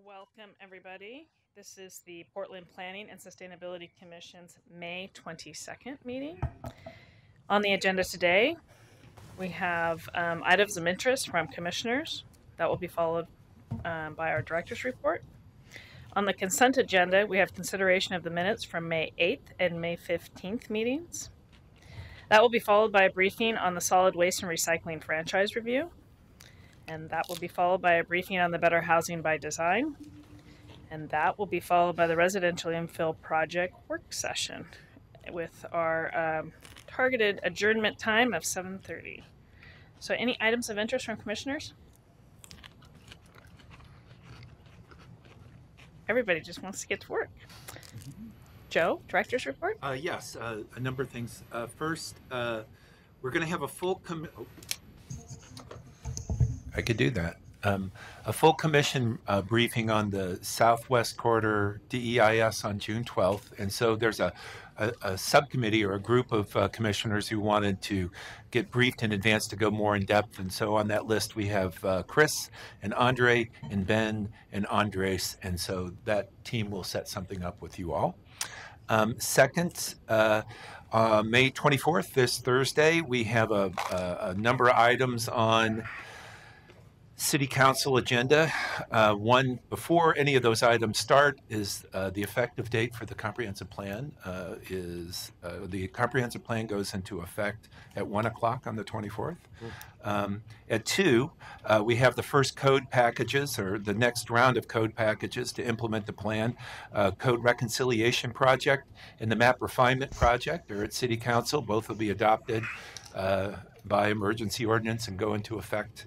Welcome, everybody. This is the Portland Planning and Sustainability Commission's May 22nd meeting. On the agenda today, we have items of interest from commissioners. That will be followed by our director's report. On the consent agenda, we have consideration of the minutes from May 8th and May 15th meetings. That will be followed by a briefing on the solid waste and recycling franchise review. And that will be followed by a briefing on the Better Housing by Design. And that will be followed by the residential infill project work session with our targeted adjournment time of 7:30. So any items of interest from commissioners? Everybody just wants to get to work. Joe, director's report? Yes, a number of things. First, we're going to have a full I could do that. A full commission briefing on the Southwest Corridor DEIS on June 12th. And so there's a subcommittee or a group of commissioners who wanted to get briefed in advance to go more in depth. And so on that list, we have Chris and Andre and Ben and Andres. And so that team will set something up with you all. Second, May 24th, this Thursday, we have a number of items on City Council agenda. One, before any of those items start, is the effective date for the comprehensive plan. The comprehensive plan goes into effect at 1 o'clock on the 24th. At 2, we have the first code packages, or the next round of code packages to implement the plan. Code reconciliation project and the map refinement project are at City Council. Both will be adopted by emergency ordinance and go into effect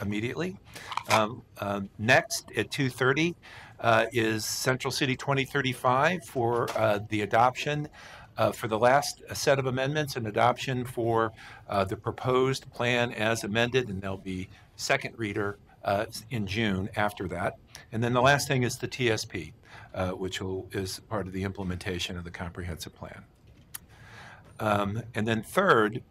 immediately. Next at 2:30 is Central City 2035 for the adoption for the last set of amendments and adoption for the proposed plan as amended, and there'll be second reader in June after that. And then the last thing is the TSP, which is part of the implementation of the comprehensive plan. And then third,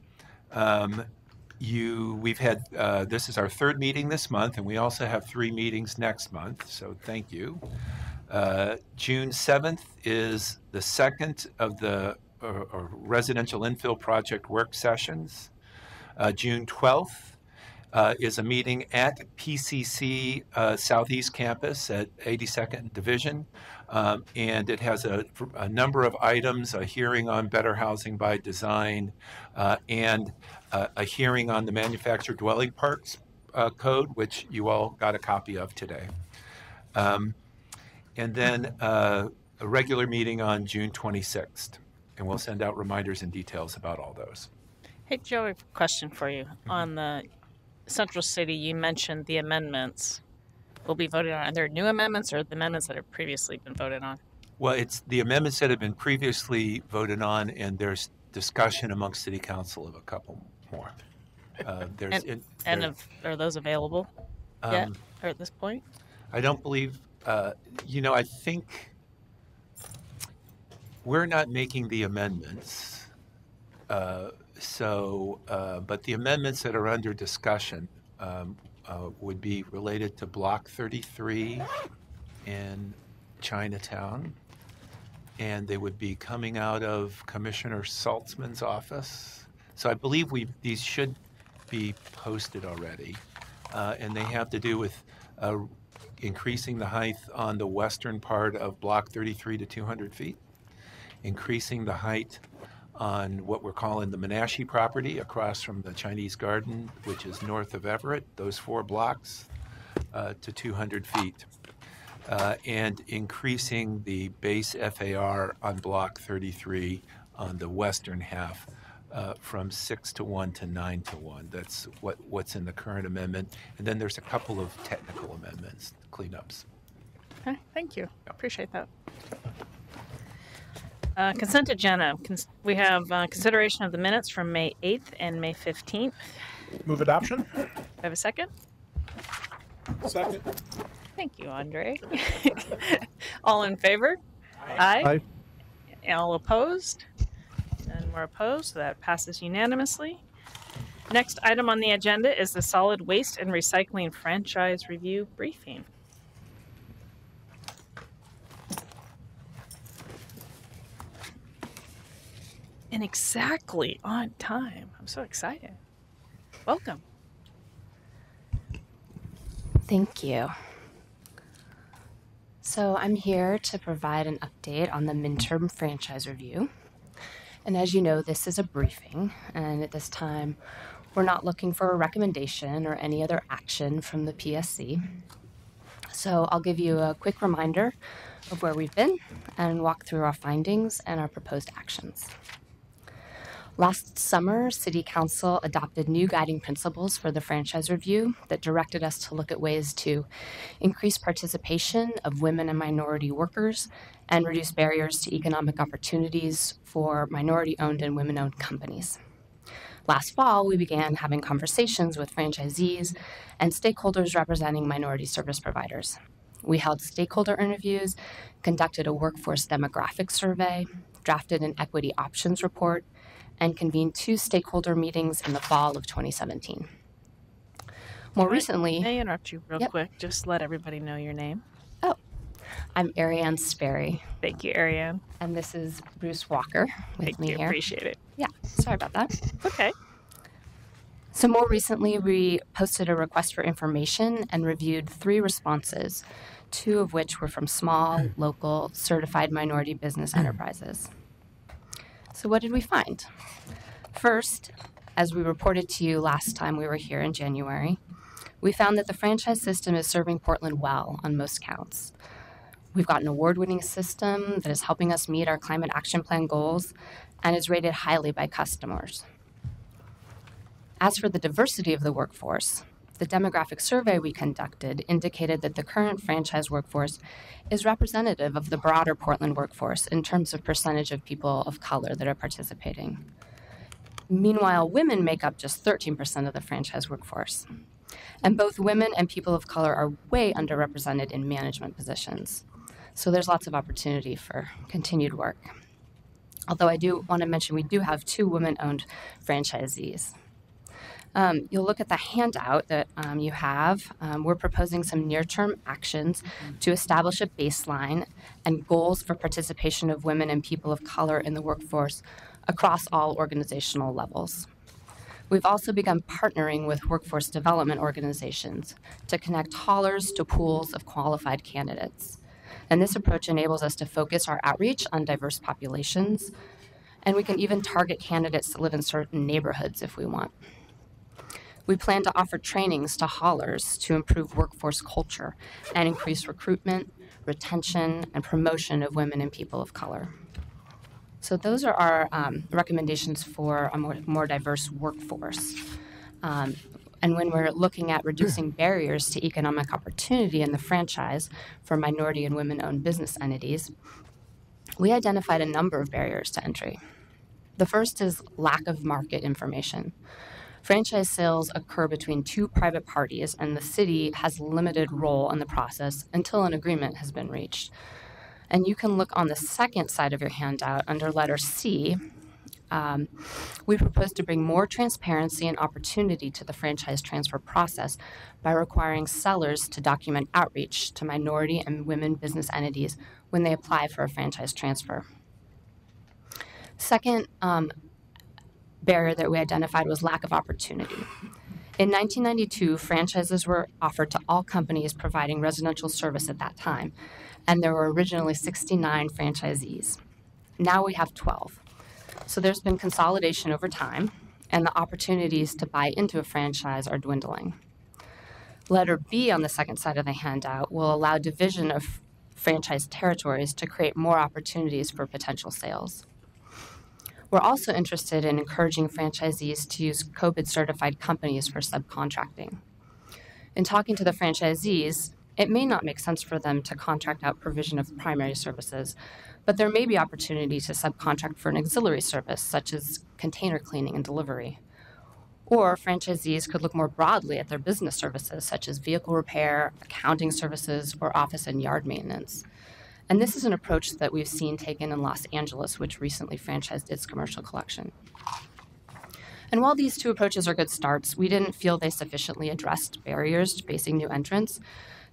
we've had, this is our third meeting this month, and we also have 3 meetings next month, so thank you. June 7th is the second of the residential infill project work sessions. June 12th is a meeting at PCC Southeast Campus at 82nd Division. And it has a number of items, a hearing on Better Housing by Design, and a hearing on the Manufactured Dwelling Parks Code, which you all got a copy of today. And then a regular meeting on June 26th. And we'll send out reminders and details about all those. Hey, Joe, I have a question for you. On the Central City, you mentioned the amendments will be voted on. Are there new amendments or the amendments that have previously been voted on? Well, it's the amendments that have been previously voted on, and there's discussion amongst City Council of a couple more. Are those available yet or at this point? I don't believe, I think we're not making the amendments. But the amendments that are under discussion would be related to Block 33 in Chinatown, and they would be coming out of Commissioner Saltzman's office. So I believe these should be posted already, and they have to do with increasing the height on the western part of Block 33 to 200 feet, increasing the height on what we're calling the Menashe property across from the Chinese Garden, which is north of Everett, those 4 blocks to 200 feet, and increasing the base FAR on Block 33 on the western half from 6-to-1 to 9-to-1. That's what's in the current amendment. And then there's a couple of technical amendments, cleanups. Okay, thank you. Appreciate that. Consent agenda. We have consideration of the minutes from May 8th and May 15th. Move adoption. Do I have a second? Second. Thank you, Andre. All in favor? Aye. Aye. All opposed? None more opposed, so that passes unanimously. Next item on the agenda is the solid waste and recycling franchise review briefing. and exactly on time. I'm so excited. Welcome. Thank you. So I'm here to provide an update on the midterm franchise review. And as you know, this is a briefing, and at this time, we're not looking for a recommendation or any other action from the PSC. So I'll give you a quick reminder of where we've been and walk through our findings and our proposed actions. Last summer, City Council adopted new guiding principles for the franchise review that directed us to look at ways to increase participation of women and minority workers and reduce barriers to economic opportunities for minority-owned and women-owned companies. Last fall, we began having conversations with franchisees and stakeholders representing minority service providers. We held stakeholder interviews, conducted a workforce demographic survey, drafted an equity options report, and convened 2 stakeholder meetings in the fall of 2017. More recently... May I interrupt you real Yep. quick? Just let everybody know your name. Oh, I'm Ariane Sperry, Thank you, Ariane. and this is Bruce Walker with Thank me you. here. Appreciate it. Yeah, sorry about that. It's okay. So more recently, we posted a request for information and reviewed 3 responses, 2 of which were from small, local, certified minority business enterprises. So what did we find? First, as we reported to you last time we were here in January, we found that the franchise system is serving Portland well on most counts. We've got an award-winning system that is helping us meet our climate action plan goals and is rated highly by customers. As for the diversity of the workforce, the demographic survey we conducted indicated that the current franchise workforce is representative of the broader Portland workforce in terms of percentage of people of color that are participating. Meanwhile, women make up just 13% of the franchise workforce. And both women and people of color are way underrepresented in management positions. So there's lots of opportunity for continued work. Although I do want to mention we do have 2 women-owned franchisees. You'll look at the handout that you have. We're proposing some near-term actions to establish a baseline and goals for participation of women and people of color in the workforce across all organizational levels. We've also begun partnering with workforce development organizations to connect haulers to pools of qualified candidates. And this approach enables us to focus our outreach on diverse populations, and we can even target candidates that live in certain neighborhoods if we want. We plan to offer trainings to haulers to improve workforce culture and increase recruitment, retention, and promotion of women and people of color. So those are our recommendations for a more diverse workforce. And when we're looking at reducing barriers to economic opportunity in the franchise for minority and women-owned business entities, we identified a number of barriers to entry. The first is lack of market information. Franchise sales occur between 2 private parties, and the city has limited role in the process until an agreement has been reached. And you can look on the second side of your handout under letter C. We propose to bring more transparency and opportunity to the franchise transfer process by requiring sellers to document outreach to minority and women business entities when they apply for a franchise transfer. Second barrier that we identified was lack of opportunity. In 1992, franchises were offered to all companies providing residential service at that time, and there were originally 69 franchisees. Now we have 12. So there's been consolidation over time, and the opportunities to buy into a franchise are dwindling. Letter B on the second side of the handout will allow division of franchise territories to create more opportunities for potential sales. We're also interested in encouraging franchisees to use COVID-certified companies for subcontracting. In talking to the franchisees, it may not make sense for them to contract out provision of primary services, but there may be opportunity to subcontract for an auxiliary service, such as container cleaning and delivery. Or franchisees could look more broadly at their business services, such as vehicle repair, accounting services, or office and yard maintenance. And this is an approach that we've seen taken in Los Angeles, which recently franchised its commercial collection. And while these 2 approaches are good starts, we didn't feel they sufficiently addressed barriers facing new entrants.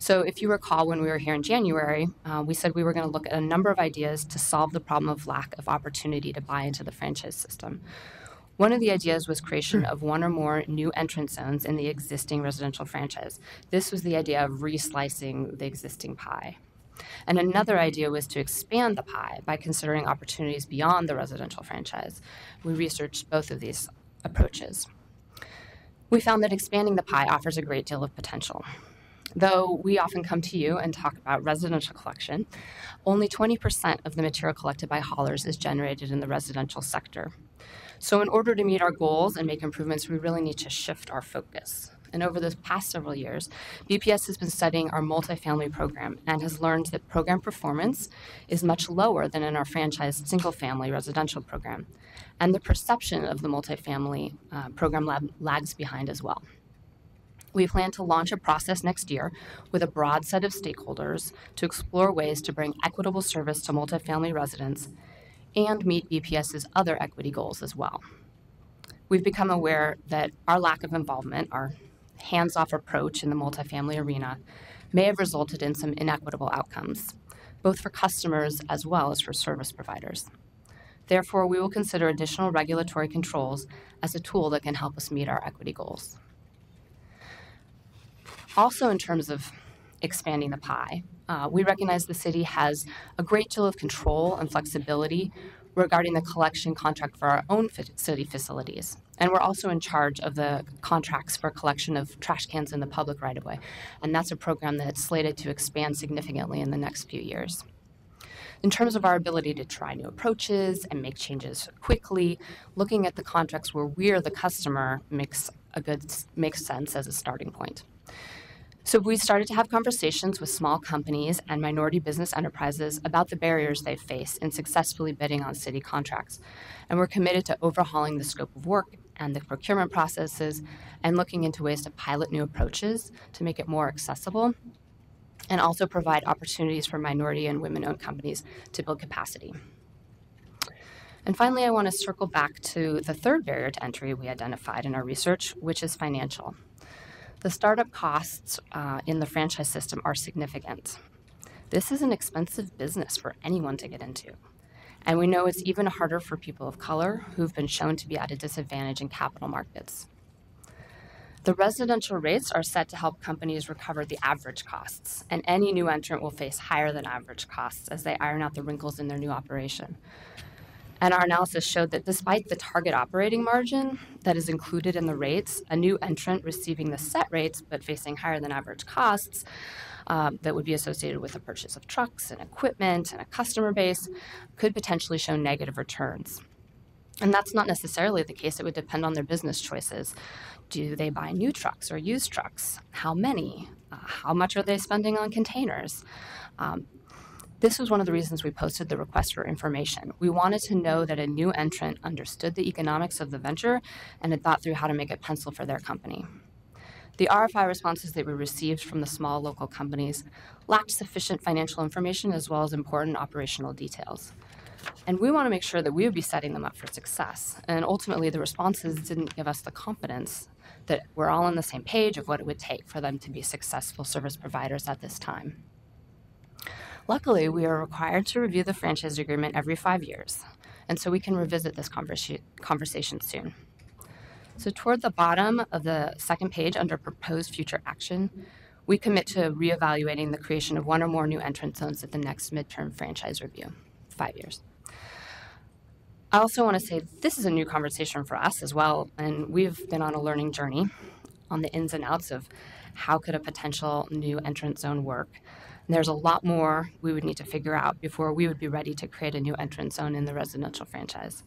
So if you recall, when we were here in January, we said we were going to look at a number of ideas to solve the problem of lack of opportunity to buy into the franchise system. One of the ideas was creation of one or more new entrance zones in the existing residential franchise. This was the idea of reslicing the existing pie. And another idea was to expand the pie by considering opportunities beyond the residential franchise. We researched both of these approaches. We found that expanding the pie offers a great deal of potential. Though we often come to you and talk about residential collection, only 20% of the material collected by haulers is generated in the residential sector. So in order to meet our goals and make improvements, we really need to shift our focus. And over the past several years, BPS has been studying our multifamily program and has learned that program performance is much lower than in our franchised single-family residential program. And the perception of the multifamily program lags behind as well. We plan to launch a process next year with a broad set of stakeholders to explore ways to bring equitable service to multifamily residents and meet BPS's other equity goals as well. We've become aware that our lack of involvement, our hands-off approach in the multifamily arena, may have resulted in some inequitable outcomes, both for customers as well as for service providers. Therefore, we will consider additional regulatory controls as a tool that can help us meet our equity goals. Also, in terms of expanding the pie, we recognize the city has a great deal of control and flexibility regarding the collection contract for our own city facilities. And we're also in charge of the contracts for collection of trash cans in the public right-of-way. And that's a program that's slated to expand significantly in the next few years. In terms of our ability to try new approaches and make changes quickly, looking at the contracts where we're the customer makes sense as a starting point. So we started to have conversations with small companies and minority business enterprises about the barriers they face in successfully bidding on city contracts. And we're committed to overhauling the scope of work and the procurement processes and looking into ways to pilot new approaches to make it more accessible and also provide opportunities for minority and women-owned companies to build capacity. And finally, I want to circle back to the third barrier to entry we identified in our research, which is financial. The startup costs in the franchise system are significant. This is an expensive business for anyone to get into. And we know it's even harder for people of color who've been shown to be at a disadvantage in capital markets. The residential rates are set to help companies recover the average costs, and any new entrant will face higher than average costs as they iron out the wrinkles in their new operation. And our analysis showed that despite the target operating margin that is included in the rates, a new entrant receiving the set rates but facing higher than average costs that would be associated with the purchase of trucks and equipment and a customer base could potentially show negative returns. And that's not necessarily the case. It would depend on their business choices. Do they buy new trucks or used trucks? How many? How much are they spending on containers? This was one of the reasons we posted the request for information. We wanted to know that a new entrant understood the economics of the venture and had thought through how to make it pencil for their company. The RFI responses that we received from the small local companies lacked sufficient financial information as well as important operational details. And we want to make sure that we would be setting them up for success. And ultimately, the responses didn't give us the confidence that we're all on the same page of what it would take for them to be successful service providers at this time. Luckily, we are required to review the franchise agreement every 5 years, and so we can revisit this conversation soon. So toward the bottom of the second page under proposed future action, we commit to reevaluating the creation of one or more new entrance zones at the next midterm franchise review, 5 years. I also want to say this is a new conversation for us as well, and we've been on a learning journey on the ins and outs of how could a potential new entrance zone work. And there's a lot more we would need to figure out before we would be ready to create a new entrance zone in the residential franchise.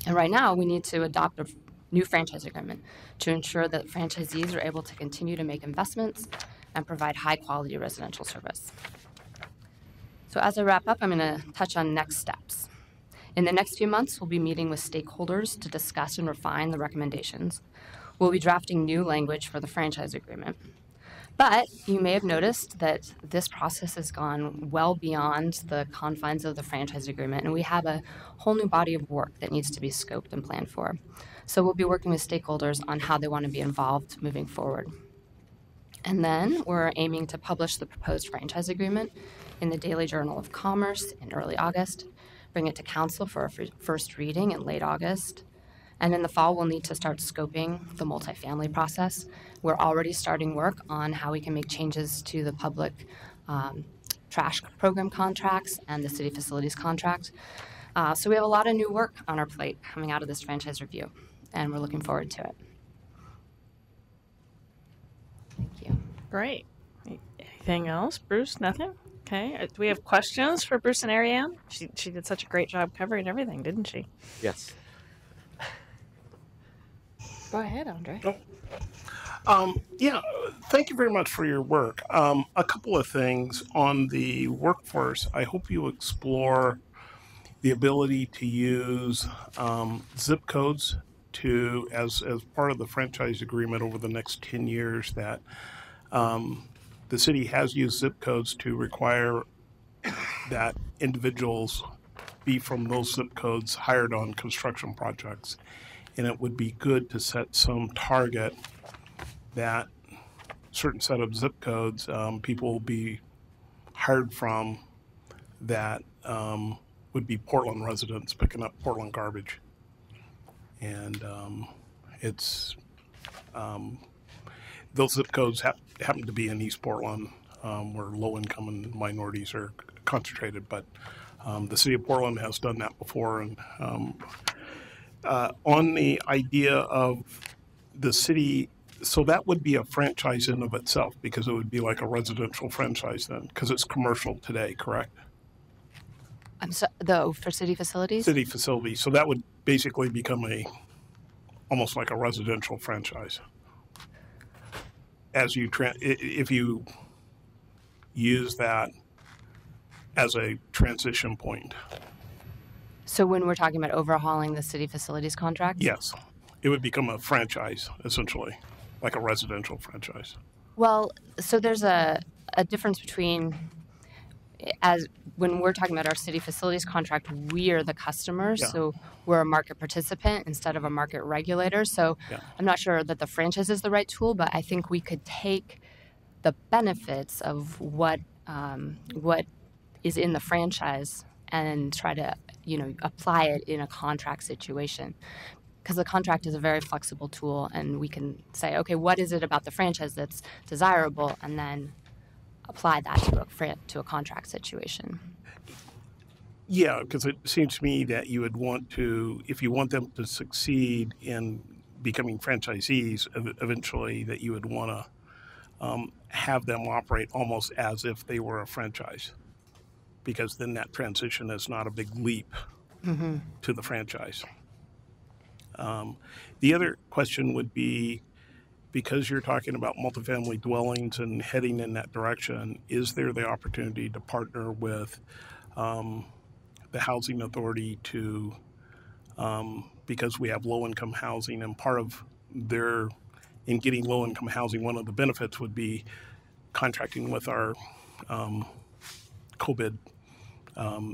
And right now, we need to adopt a new franchise agreement to ensure that franchisees are able to continue to make investments and provide high-quality residential service. So as I wrap up, I'm going to touch on next steps. In the next few months, we'll be meeting with stakeholders to discuss and refine the recommendations. We'll be drafting new language for the franchise agreement. But you may have noticed that this process has gone well beyond the confines of the franchise agreement, and we have a whole new body of work that needs to be scoped and planned for. So we'll be working with stakeholders on how they want to be involved moving forward. And then we're aiming to publish the proposed franchise agreement in the Daily Journal of Commerce in early August, bring it to council for a first reading in late August. And in the fall, we'll need to start scoping the multifamily process. We're already starting work on how we can make changes to the public trash program contracts and the city facilities contract. So we have a lot of new work on our plate coming out of this franchise review, and we're looking forward to it. Thank you. Great. Anything else, Bruce? Nothing? Okay. Do we have questions for Bruce and Ariane? She did such a great job covering everything, didn't she? Yes. Go ahead, Andre. Yeah, thank you very much for your work. A couple of things on the workforce. I hope you explore the ability to use zip codes to as part of the franchise agreement over the next 10 years that the city has used zip codes to require that individuals be from those zip codes hired on construction projects. And it would be good to set some target that certain set of zip codes people will be hired from that would be Portland residents picking up Portland garbage. And it's those zip codes happen to be in East Portland, where low-income and minorities are concentrated. But the city of Portland has done that before. And on the idea of the city, so that would be a franchise in of itself because it would be like a residential franchise then, because it's commercial today, correct? For city facilities? City facility. So that would basically become almost like a residential franchise. As you if you use that as a transition point. So when we're talking about overhauling the city facilities contract? Yes, it would become a franchise essentially, like a residential franchise. Well, so there's a difference between as when we're talking about our city facilities contract, we are the customers, so we're a market participant instead of a market regulator. So I'm not sure that the franchise is the right tool, but I think we could take the benefits of what is in the franchise and try to apply it in a contract situation. Because the contract is a very flexible tool, and we can say, okay, what is it about the franchise that's desirable, and then apply that to a contract situation. Yeah, because it seems to me that you would want to, if you want them to succeed in becoming franchisees, eventually, that you would want to have them operate almost as if they were a franchise, because then that transition is not a big leap to the franchise. The other question would be, because you're talking about multifamily dwellings and heading in that direction, is there the opportunity to partner with the housing authority to, because we have low-income housing, and part of in getting low-income housing, one of the benefits would be contracting with our COVID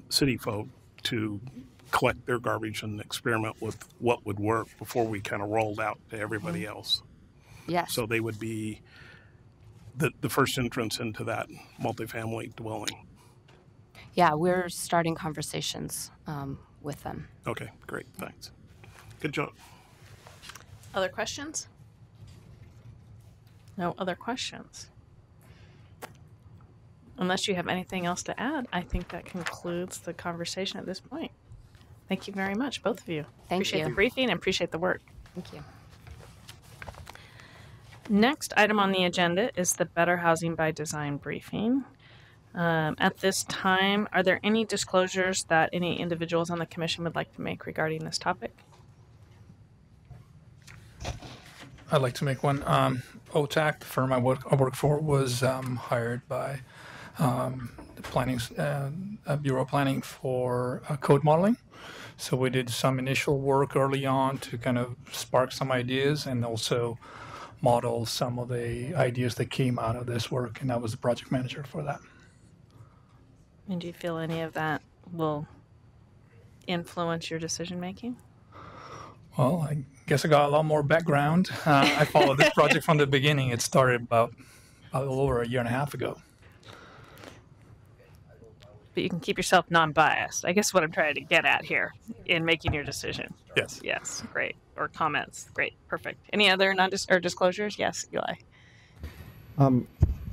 city folk to collect their garbage and experiment with what would work before we kind of rolled out to everybody else. Yes. So they would be the first entrance into that multifamily dwelling. Yeah, we're starting conversations with them. Okay, great, thanks. Good job. Other questions? No other questions. Unless you have anything else to add, I think that concludes the conversation at this point. Thank you very much, both of you. Appreciate the briefing and appreciate the work. Thank you. Next item on the agenda is the Better Housing by Design briefing. At this time, are there any disclosures that any individuals on the commission would like to make regarding this topic? I'd like to make one. OTAC, the firm I work for, was hired by the planning Bureau of Planning for code modeling. So we did some initial work early on to kind of spark some ideas and also model some of the ideas that came out of this work, and I was the project manager for that. And do you feel any of that will influence your decision making? Well, I guess I got a lot more background. I followed this project from the beginning. It started about a little over a year and a half ago. But you can keep yourself non-biased. I guess what I'm trying to get at here in making your decision. Yes. Yes, great. Or comments. Great, perfect. Any other or disclosures? Yes, Eli.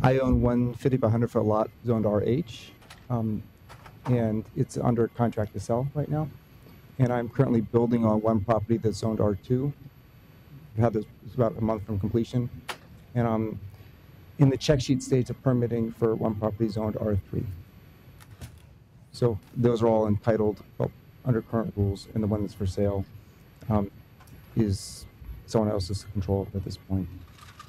I own one 50 by 100 foot lot zoned RH, and it's under contract to sell right now. And I'm currently building on one property that's zoned R2. I've had this it's about a month from completion, and I'm in the check sheet stage of permitting for one property zoned R3. So those are all entitled under current rules, and the one that's for sale is someone else's control at this point.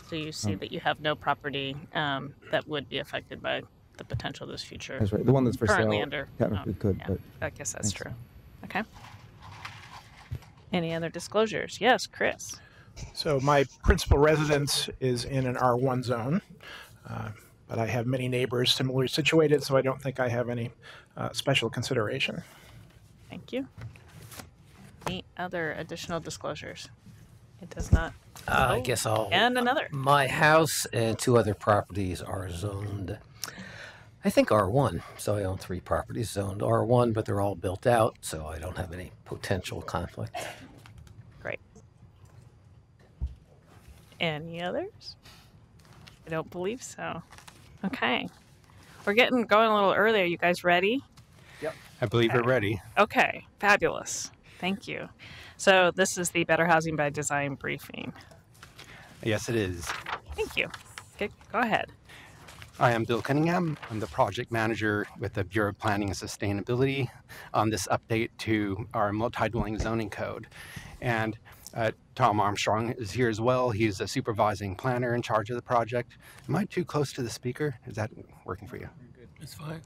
So you see that you have no property that would be affected by the potential of this future. That's right. The one that's for Currently sale under. technically could, Yeah, but I guess that's thanks. true. Okay. Any other disclosures? Yes, Chris. So my principal residence is in an R1 zone, but I have many neighbors similarly situated, so I don't think I have any special consideration. Thank you. Any other additional disclosures? It does not. I guess I'll. And another. My house and 2 other properties are zoned, I think R1. So I own 3 properties zoned R1, but they're all built out, so I don't have any potential conflict. Great. Any others? I don't believe so. Okay. We're going a little earlier. You guys ready? I believe we're ready. Okay. Fabulous. Thank you. So this is the Better Housing by Design briefing. Yes, it is. Thank you. Okay, go ahead. I am Bill Cunningham. I'm the project manager with the Bureau of Planning and Sustainability on this update to our multi-dwelling zoning code. And Tom Armstrong is here as well. He's a supervising planner in charge of the project. Am I too close to the speaker? Is that working for you? It's fine.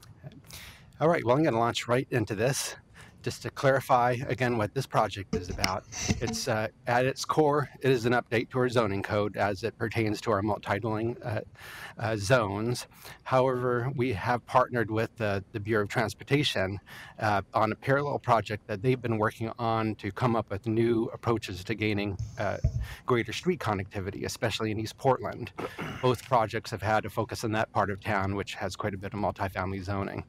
All right, well, I'm going to launch right into this. Just to clarify again what this project is about, it's at its core, it is an update to our zoning code as it pertains to our multi-dwelling zones. However, we have partnered with the Bureau of Transportation on a parallel project that they've been working on to come up with new approaches to gaining greater street connectivity, especially in East Portland. Both projects have had a focus on that part of town, which has quite a bit of multifamily zoning.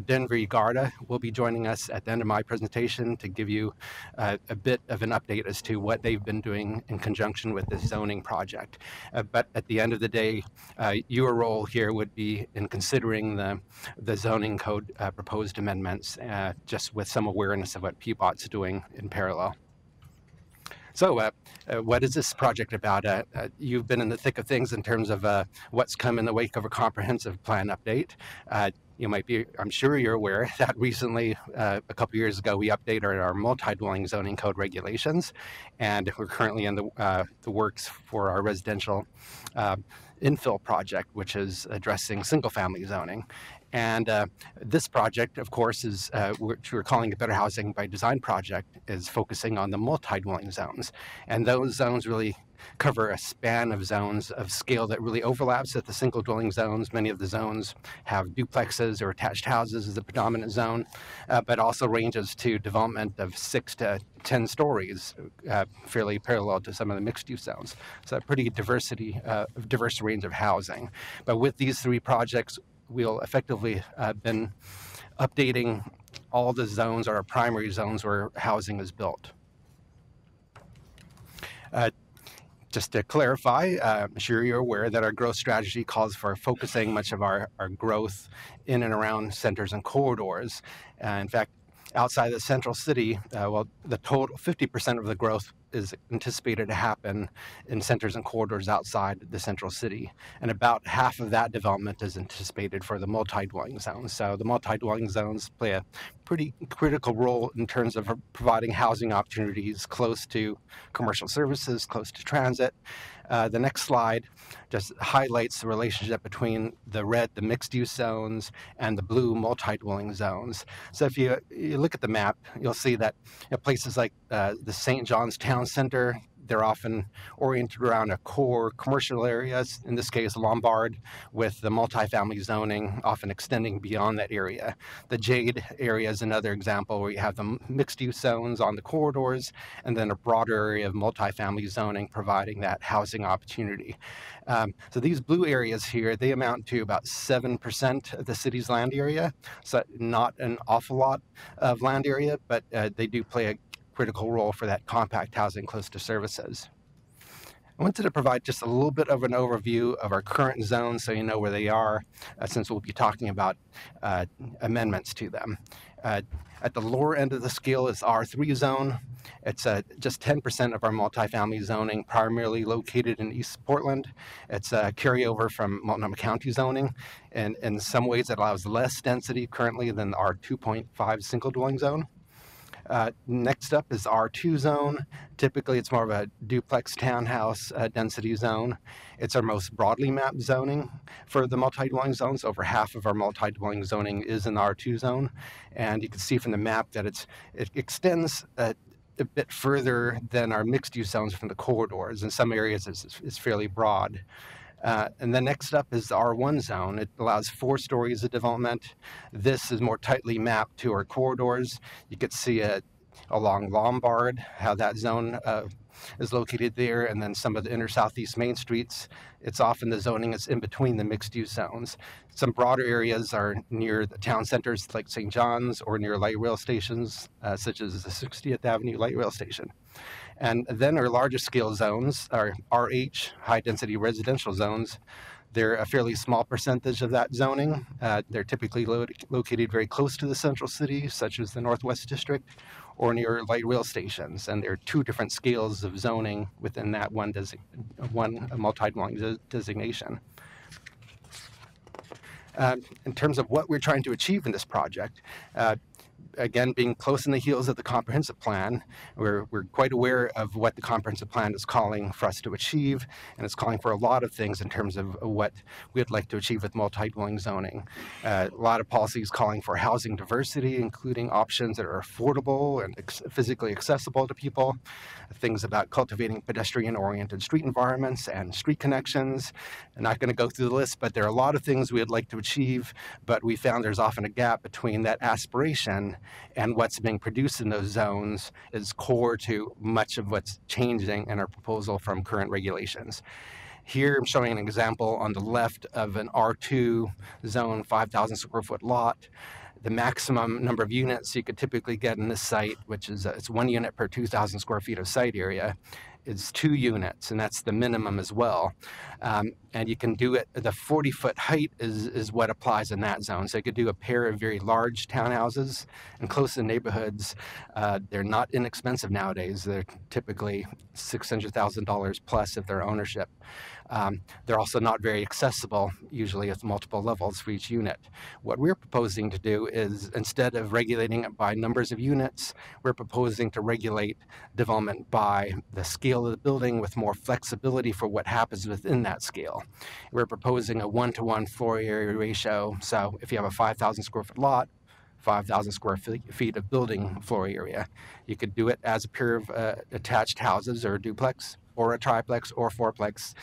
Denver Garda will be joining us at the end of my presentation to give you a bit of an update as to what they've been doing in conjunction with this zoning project. But at the end of the day, your role here would be in considering the zoning code proposed amendments, just with some awareness of what PBOT's doing in parallel. So what is this project about? You've been in the thick of things in terms of what's come in the wake of a comprehensive plan update. You might be, I'm sure you're aware that recently, a couple years ago, we updated our multi-dwelling zoning code regulations, and we're currently in the works for our residential infill project, which is addressing single-family zoning. And this project, of course, is which we're calling a Better Housing by Design project, is focusing on the multi-dwelling zones. And those zones really cover a span of zones of scale that really overlaps at the single dwelling zones. Many of the zones have duplexes or attached houses as the predominant zone, but also ranges to development of 6 to 10 stories, fairly parallel to some of the mixed-use zones. So a pretty diverse range of housing. But with these 3 projects, we'll effectively been updating all the zones, or our primary zones where housing is built. Just to clarify, I'm sure you're aware that our growth strategy calls for focusing much of our growth in and around centers and corridors. In fact, outside the central city, well, the total 50% of the growth is anticipated to happen in centers and corridors outside the central city. And about half of that development is anticipated for the multi-dwelling zones. So the multi-dwelling zones play a pretty critical role in terms of providing housing opportunities close to commercial services, close to transit. The next slide just highlights the relationship between the red, the mixed-use zones, and the blue multi-dwelling zones. So if you look at the map, you'll see that places like the St. John's Town Center, they're often oriented around a core commercial areas, in this case Lombard, with the multifamily zoning often extending beyond that area. The Jade area is another example where you have the mixed-use zones on the corridors, and then a broader area of multifamily zoning providing that housing opportunity. So these blue areas here, they amount to about 7% of the city's land area, so not an awful lot of land area, but they do play a critical role for that compact housing close to services. I wanted to provide just a little bit of an overview of our current zones so you know where they are, since we'll be talking about amendments to them. At the lower end of the scale is R3 zone. It's just 10% of our multifamily zoning, primarily located in East Portland. It's a carryover from Multnomah County zoning, and in some ways it allows less density currently than our 2.5 single dwelling zone. Next up is R2 zone. Typically, it's more of a duplex townhouse density zone. It's our most broadly mapped zoning for the multi-dwelling zones. Over half of our multi-dwelling zoning is in the R2 zone. And you can see from the map that it extends a bit further than our mixed-use zones from the corridors. In some areas, it's fairly broad. And then next up is the R1 zone. It allows 4 stories of development. This is more tightly mapped to our corridors. You could see it along Lombard, how that zone is located there, and then some of the inner southeast main streets. It's often the zoning is in between the mixed-use zones. Some broader areas are near the town centers like St. John's or near light rail stations, such as the 60th Avenue light rail station. And then our larger scale zones are RH, high density residential zones. They're a fairly small percentage of that zoning. They're typically located very close to the central city, such as the Northwest District, or near light rail stations. And there are 2 different scales of zoning within that one multi-dwelling designation. In terms of what we're trying to achieve in this project, again, being close in the heels of the comprehensive plan, we're quite aware of what the comprehensive plan is calling for us to achieve, and it's calling for a lot of things in terms of what we'd like to achieve with multi-dwelling zoning. A lot of policies calling for housing diversity, including options that are affordable and physically accessible to people, things about cultivating pedestrian-oriented street environments and street connections. I'm not going to go through the list, but there are a lot of things we'd like to achieve, but we found there's often a gap between that aspiration and what's being produced in those zones is core to much of what's changing in our proposal from current regulations. Here I'm showing an example on the left of an R2 zone, 5,000 square foot lot. The maximum number of units you could typically get in this site, which is it's 1 unit per 2,000 square feet of site area, is 2 units, and that's the minimum as well. And you can do it, the 40-foot height is what applies in that zone. So you could do a pair of very large townhouses in close in neighborhoods. They're not inexpensive nowadays. They're typically $600,000 plus if they're ownership. They're also not very accessible, usually at multiple levels for each unit. What we're proposing to do is, instead of regulating it by numbers of units, we're proposing to regulate development by the scale of the building with more flexibility for what happens within that scale. We're proposing a 1-to-1 floor area ratio. So if you have a 5,000 square foot lot, 5,000 square feet of building floor area, you could do it as a pair of attached houses or a duplex, or a triplex, or fourplex,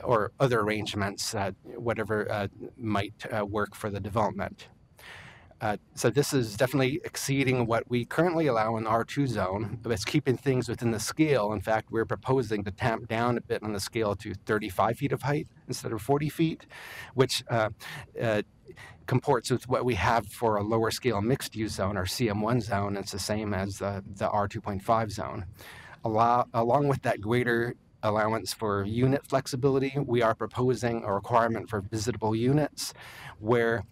or other arrangements, whatever might work for the development. So this is definitely exceeding what we currently allow in the R2 zone, but it's keeping things within the scale. In fact, we're proposing to tamp down a bit on the scale to 35 feet of height instead of 40 feet, which comports with what we have for a lower scale mixed use zone, or CM1 zone. It's the same as the R2.5 zone. Along with that greater allowance for unit flexibility, we are proposing a requirement for visitable units, where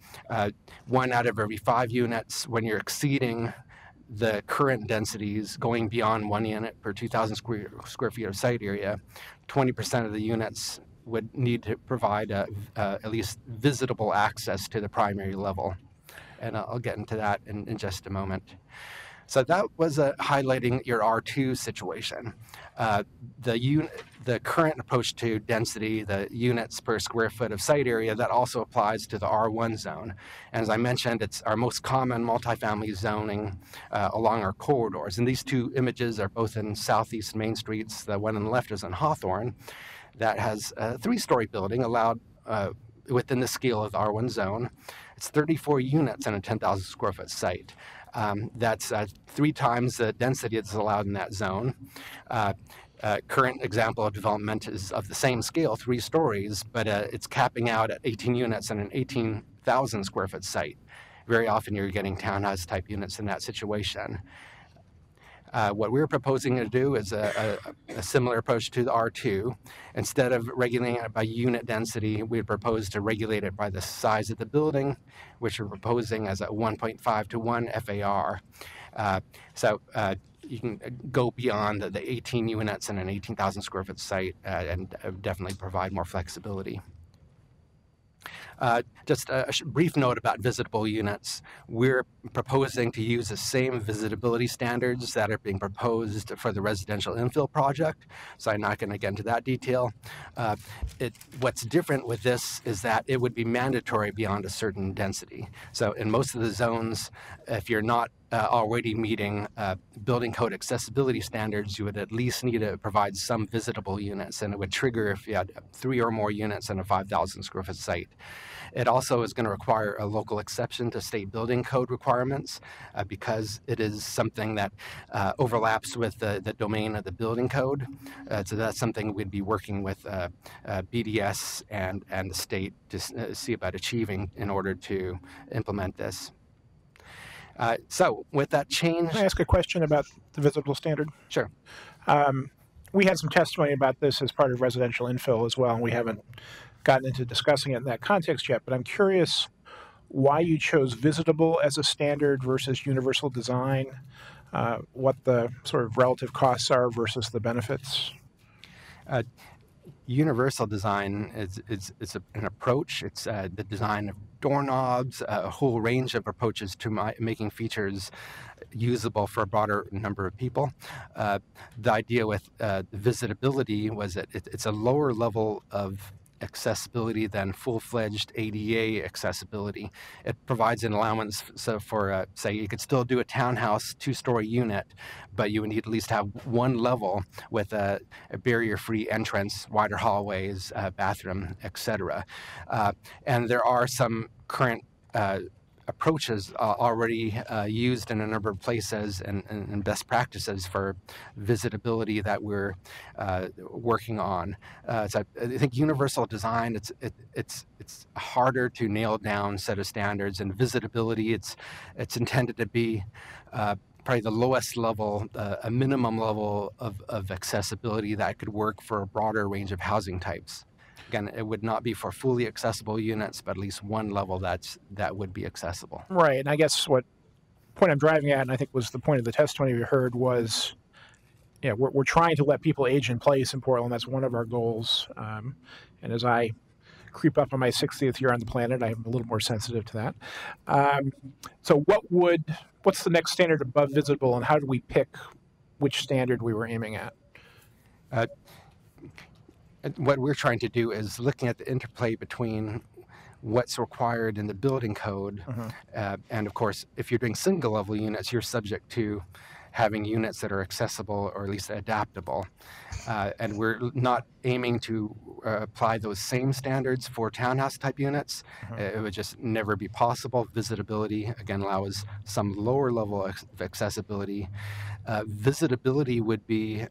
1 out of every 5 units, when you're exceeding the current densities, going beyond 1 unit per 2,000 square feet of site area, 20% of the units would need to provide at least visitable access to the primary level. And I'll get into that in just a moment. So that was highlighting your R2 situation. The the current approach to density, the units per square foot of site area, that also applies to the R1 zone. And as I mentioned, it's our most common multifamily zoning along our corridors. And these two images are both in Southeast Main Streets. The one on the left is in Hawthorne, that has a 3-story building allowed within the scale of the R1 zone. It's 34 units in a 10,000 square foot site. That's 3 times the density that's allowed in that zone. Current example of development is of the same scale, 3 stories, but it's capping out at 18 units in an 18,000 square foot site. Very often you're getting townhouse type units in that situation. What we're proposing to do is a similar approach to the R2. Instead of regulating it by unit density, we propose to regulate it by the size of the building, which we're proposing as a 1.5 to 1 FAR. So you can go beyond the 18 units in an 18,000 square foot site and definitely provide more flexibility. Just a brief note about visitable units. We're proposing to use the same visitability standards that are being proposed for the residential infill project, so I'm not going to get into that detail. What's different with this is that it would be mandatory beyond a certain density. So in most of the zones, if you're not already meeting building code accessibility standards, you would at least need to provide some visitable units, and it would trigger if you had 3 or more units in a 5,000 square foot site. It also is going to require a local exception to state building code requirements because it is something that overlaps with the domain of the building code. So that's something we'd be working with BDS and the state to see about achieving in order to implement this. So with that change... Can I ask a question about the visible standard? Sure. We had some testimony about this as part of residential infill as well, and we haven't gotten into discussing it in that context yet, but I'm curious why you chose visitable as a standard versus universal design, what the sort of relative costs are versus the benefits. Universal design is an approach. It's the design of doorknobs, a whole range of approaches to making features usable for a broader number of people. The idea with visitability was that it's a lower level of accessibility than full-fledged ADA accessibility. It provides an allowance so for, say, you could still do a townhouse 2-story unit, but you would need to at least have 1 level with a barrier-free entrance, wider hallways, bathroom, etc. And there are some current approaches already used in a number of places and best practices for visitability that we're working on. So I think universal design, it's a harder to nail down set of standards, and visitability, it's intended to be probably the lowest level, a minimum level of accessibility that could work for a broader range of housing types. Again, it would not be for fully accessible units, but at least 1 level that would be accessible. Right, and I guess what point I'm driving at, and I think was the point of the testimony we heard, was, yeah, we're trying to let people age in place in Portland. That's one of our goals. And as I creep up on my 60th year on the planet, I'm a little more sensitive to that. So what's the next standard above visible, and how do we pick which standard we were aiming at? What we're trying to do is looking at the interplay between what's required in the building code. And of course, if you're doing single level units, you're subject to having units that are accessible or at least adaptable. And we're not aiming to apply those same standards for townhouse type units. It would just never be possible. Visitability, again, allows some lower level of accessibility. Visitability would be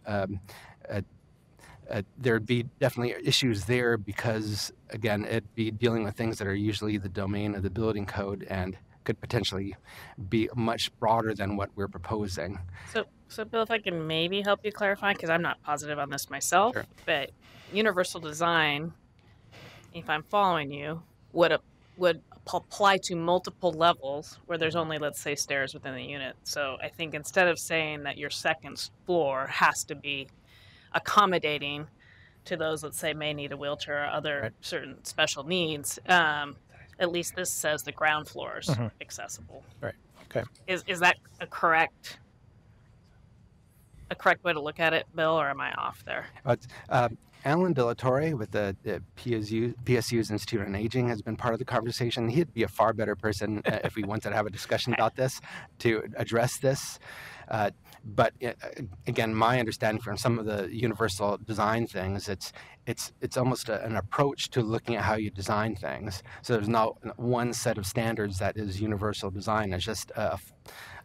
there'd be definitely issues there because, again, it'd be dealing with things that are usually the domain of the building code and could potentially be much broader than what we're proposing. So Bill, if I can maybe help you clarify, because I'm not positive on this myself, Sure. But universal design, if I'm following you, would apply to multiple levels where there's only, let's say, stairs within the unit. So I think instead of saying that your second floor has to be accommodating to those, let's say, may need a wheelchair or other certain special needs, at least this says the ground floor is accessible. Right. Okay. Is that a correct a correct way to look at it, Bill, or am I off there? But Alan De La Torre with the PSU's Institute on Aging has been part of the conversation. He'd be a far better person if we wanted to have a discussion about this, to address this. But again, my understanding from some of the universal design things, it's almost an approach to looking at how you design things. So there's not one set of standards that is universal design. It's just, at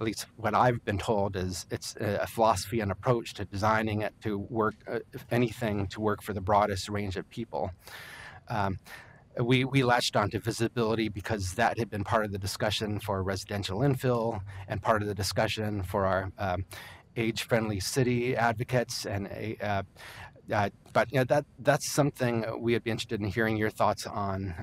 least what I've been told, is it's a philosophy and approach to designing it to work, if anything, to work for the broadest range of people. We latched onto visibility because that had been part of the discussion for residential infill and part of the discussion for our age-friendly city advocates. But that's something we would be interested in hearing your thoughts on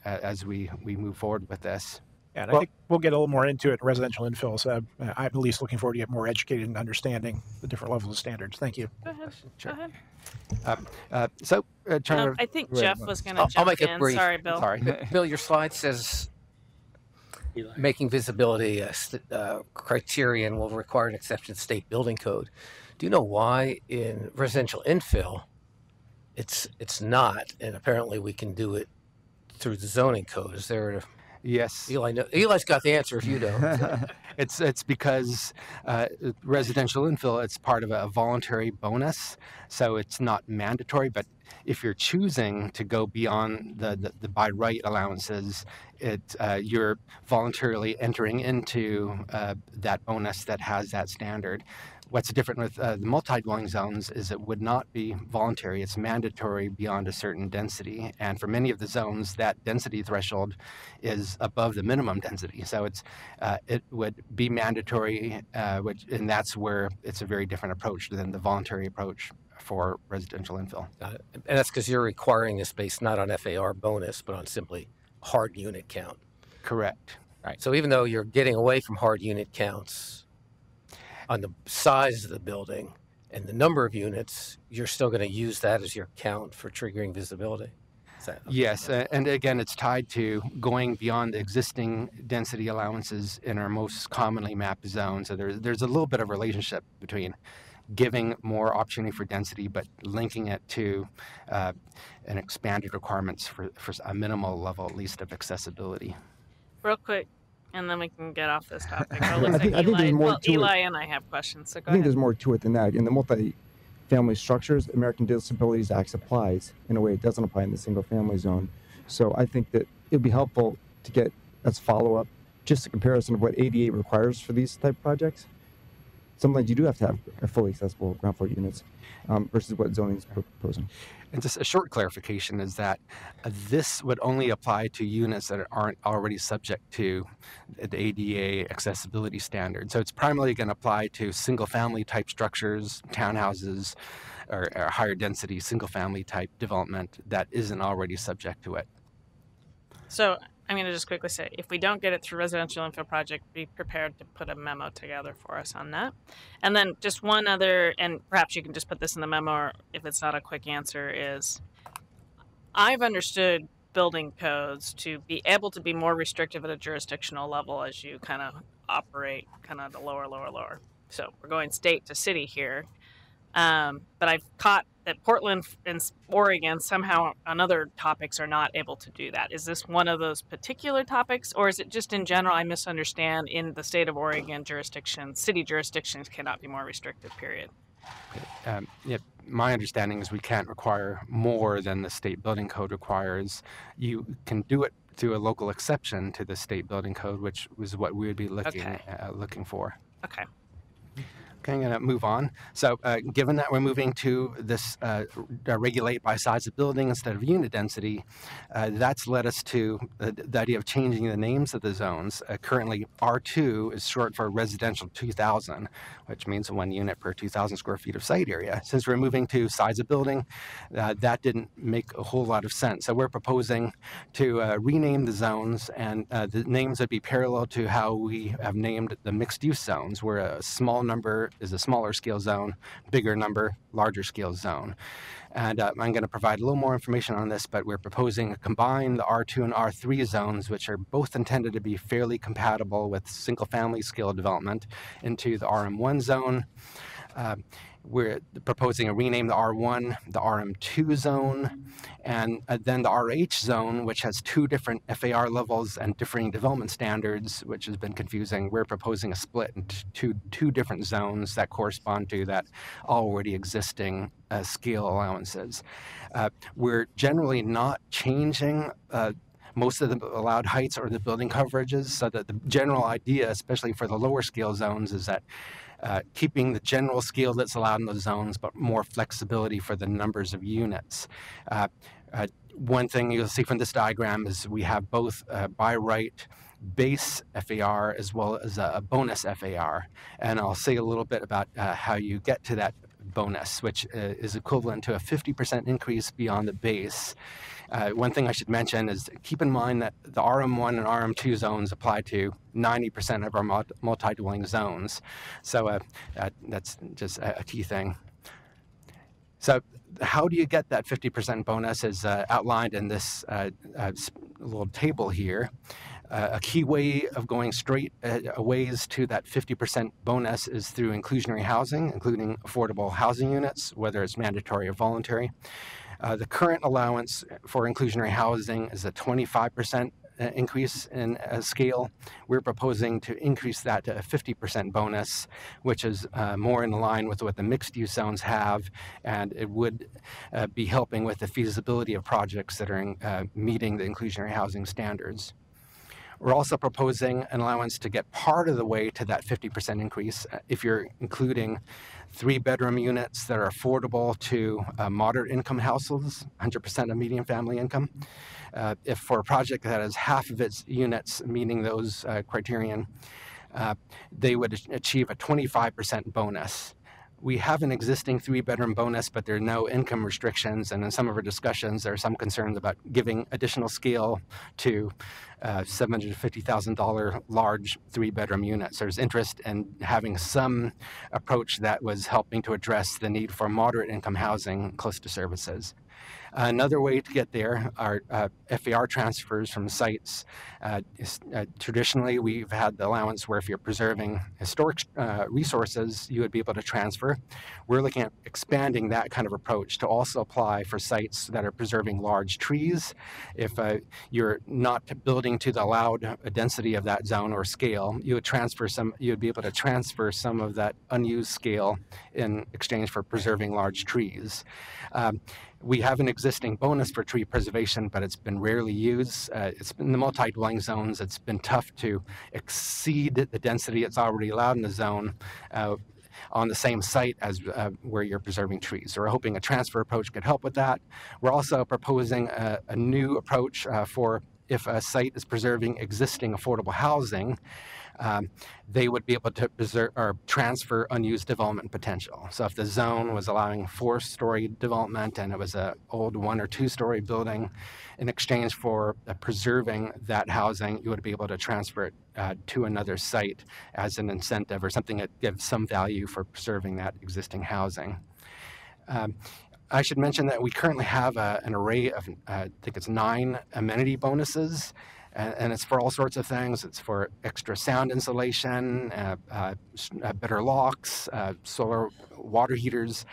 as we move forward with this. Yeah, and I think we'll get a little more into it in residential infill. So I'm at least looking forward to get more educated and understanding the different levels of standards. Thank you. Go ahead. Sure. Go ahead. I think Jeff was going to jump I'll make it in. brief. Sorry, Bill. Sorry. Bill, your slide says making visibility a criterion will require an exception to the state building code. Do you know why in residential infill it's not, and apparently we can do it through the zoning code? Is there Yes. Eli's got the answer if you don't. It's because residential infill, it's part of a voluntary bonus, so it's not mandatory. But if you're choosing to go beyond the by right allowances, you're voluntarily entering into that bonus that has that standard. What's different with the multi-dwelling zones is it would not be voluntary. It's mandatory beyond a certain density. And for many of the zones, that density threshold is above the minimum density. So it would be mandatory, and that's where it's a very different approach than the voluntary approach for residential infill. Got it. And that's because you're requiring this based not on FAR bonus, but on simply hard unit count. Correct. Right. So even though you're getting away from hard unit counts on the size of the building and the number of units, you're still going to use that as your count for triggering visibility. Yes, and again, it's tied to going beyond the existing density allowances in our most commonly mapped zones. So there's a little bit of relationship between giving more opportunity for density, but linking it to an expanded requirements for a minimal level, at least, of accessibility. Real quick, and then we can get off this topic. It looks I think like there's more to it. Eli and I have questions, so go I think ahead. there's more to it than that. In the multi-family structures, American Disabilities Act applies in a way it doesn't apply in the single-family zone. So I think that it would be helpful to get, as follow-up, just a comparison of what ADA requires for these type projects. Sometimes you do have to have a fully accessible ground floor units versus what zoning is proposing. And just a short clarification is that this would only apply to units that aren't already subject to the ADA accessibility standard. So it's primarily going to apply to single-family type structures, townhouses, or higher density single-family type development that isn't already subject to it. So I'm going to just quickly say, if we don't get it through residential infill project, be prepared to put a memo together for us on that. And then just one other, and perhaps you can just put this in the memo, or if it's not a quick answer, is I've understood building codes to be able to be more restrictive at a jurisdictional level as you kind of operate kind of the lower. So we're going state to city here. But I've caught that Portland and Oregon somehow on other topics are not able to do that. Is this one of those particular topics, or is it just in general, I misunderstand, in the state of Oregon jurisdictions, city jurisdictions cannot be more restrictive, period? My understanding is we can't require more than the state building code requires. You can do it through a local exception to the state building code, which was what we would be looking for. Okay. Okay, I'm going to move on. So given that we're moving to this regulate by size of building instead of unit density, that's led us to the idea of changing the names of the zones. Currently, R2 is short for residential 2,000, which means 1 unit per 2,000 square feet of site area. Since we're moving to size of building, that didn't make a whole lot of sense. So we're proposing to rename the zones, and the names would be parallel to how we have named the mixed-use zones, where a small number is a smaller scale zone, bigger number, larger scale zone. And I'm going to provide a little more information on this, but we're proposing to combine the R2 and R3 zones, which are both intended to be fairly compatible with single family scale development, into the RM1 zone. We're proposing to rename the R1 the RM2 zone, and then the RH zone, which has 2 different FAR levels and differing development standards, which has been confusing. We're proposing a split into two different zones that correspond to that already existing scale allowances. We're generally not changing most of the allowed heights or the building coverages, so that the general idea, especially for the lower scale zones, is that keeping the general scale that's allowed in those zones, but more flexibility for the numbers of units. One thing you'll see from this diagram is we have both by right base FAR as well as a bonus FAR. And I'll say a little bit about how you get to that bonus, which is equivalent to a 50% increase beyond the base. One thing I should mention is keep in mind that the RM1 and RM2 zones apply to 90% of our multi-dwelling zones. So that's just a key thing. So how do you get that 50% bonus is outlined in this little table here. A key way of going straight ways to that 50% bonus is through inclusionary housing, including affordable housing units, whether it's mandatory or voluntary. The current allowance for inclusionary housing is a 25% increase in scale. We're proposing to increase that to a 50% bonus, which is more in line with what the mixed-use zones have, and it would be helping with the feasibility of projects that are meeting the inclusionary housing standards. We're also proposing an allowance to get part of the way to that 50% increase if you're including 3-bedroom units that are affordable to moderate income households, 100% of median family income. If for a project that has half of its units meeting those criterion, they would achieve a 25% bonus. We have an existing 3-bedroom bonus, but there are no income restrictions. And in some of our discussions, there are some concerns about giving additional scale to $750,000 large 3-bedroom units. There's interest in having some approach that was helping to address the need for moderate income housing close to services. Another way to get there are FAR transfers from sites. Traditionally, we've had the allowance where if you're preserving historic resources, you would be able to transfer. We're looking at expanding that kind of approach to also apply for sites that are preserving large trees. If you're not building to the allowed density of that zone or scale, you would be able to transfer some of that unused scale in exchange for preserving large trees. We have an existing bonus for tree preservation, but it's been rarely used. It's in the multi-dwelling zones. It's been tough to exceed the density that's already allowed in the zone on the same site as where you're preserving trees. So we're hoping a transfer approach could help with that. We're also proposing a new approach for if a site is preserving existing affordable housing, they would be able to preserve or transfer unused development potential. So if the zone was allowing 4-story development and it was an old 1- or 2-story building, in exchange for preserving that housing, you would be able to transfer it to another site as an incentive or something that gives some value for preserving that existing housing. I should mention that we currently have an array of, I think it's 9 amenity bonuses, and it's for all sorts of things. It's for extra sound insulation, better locks, solar water heaters.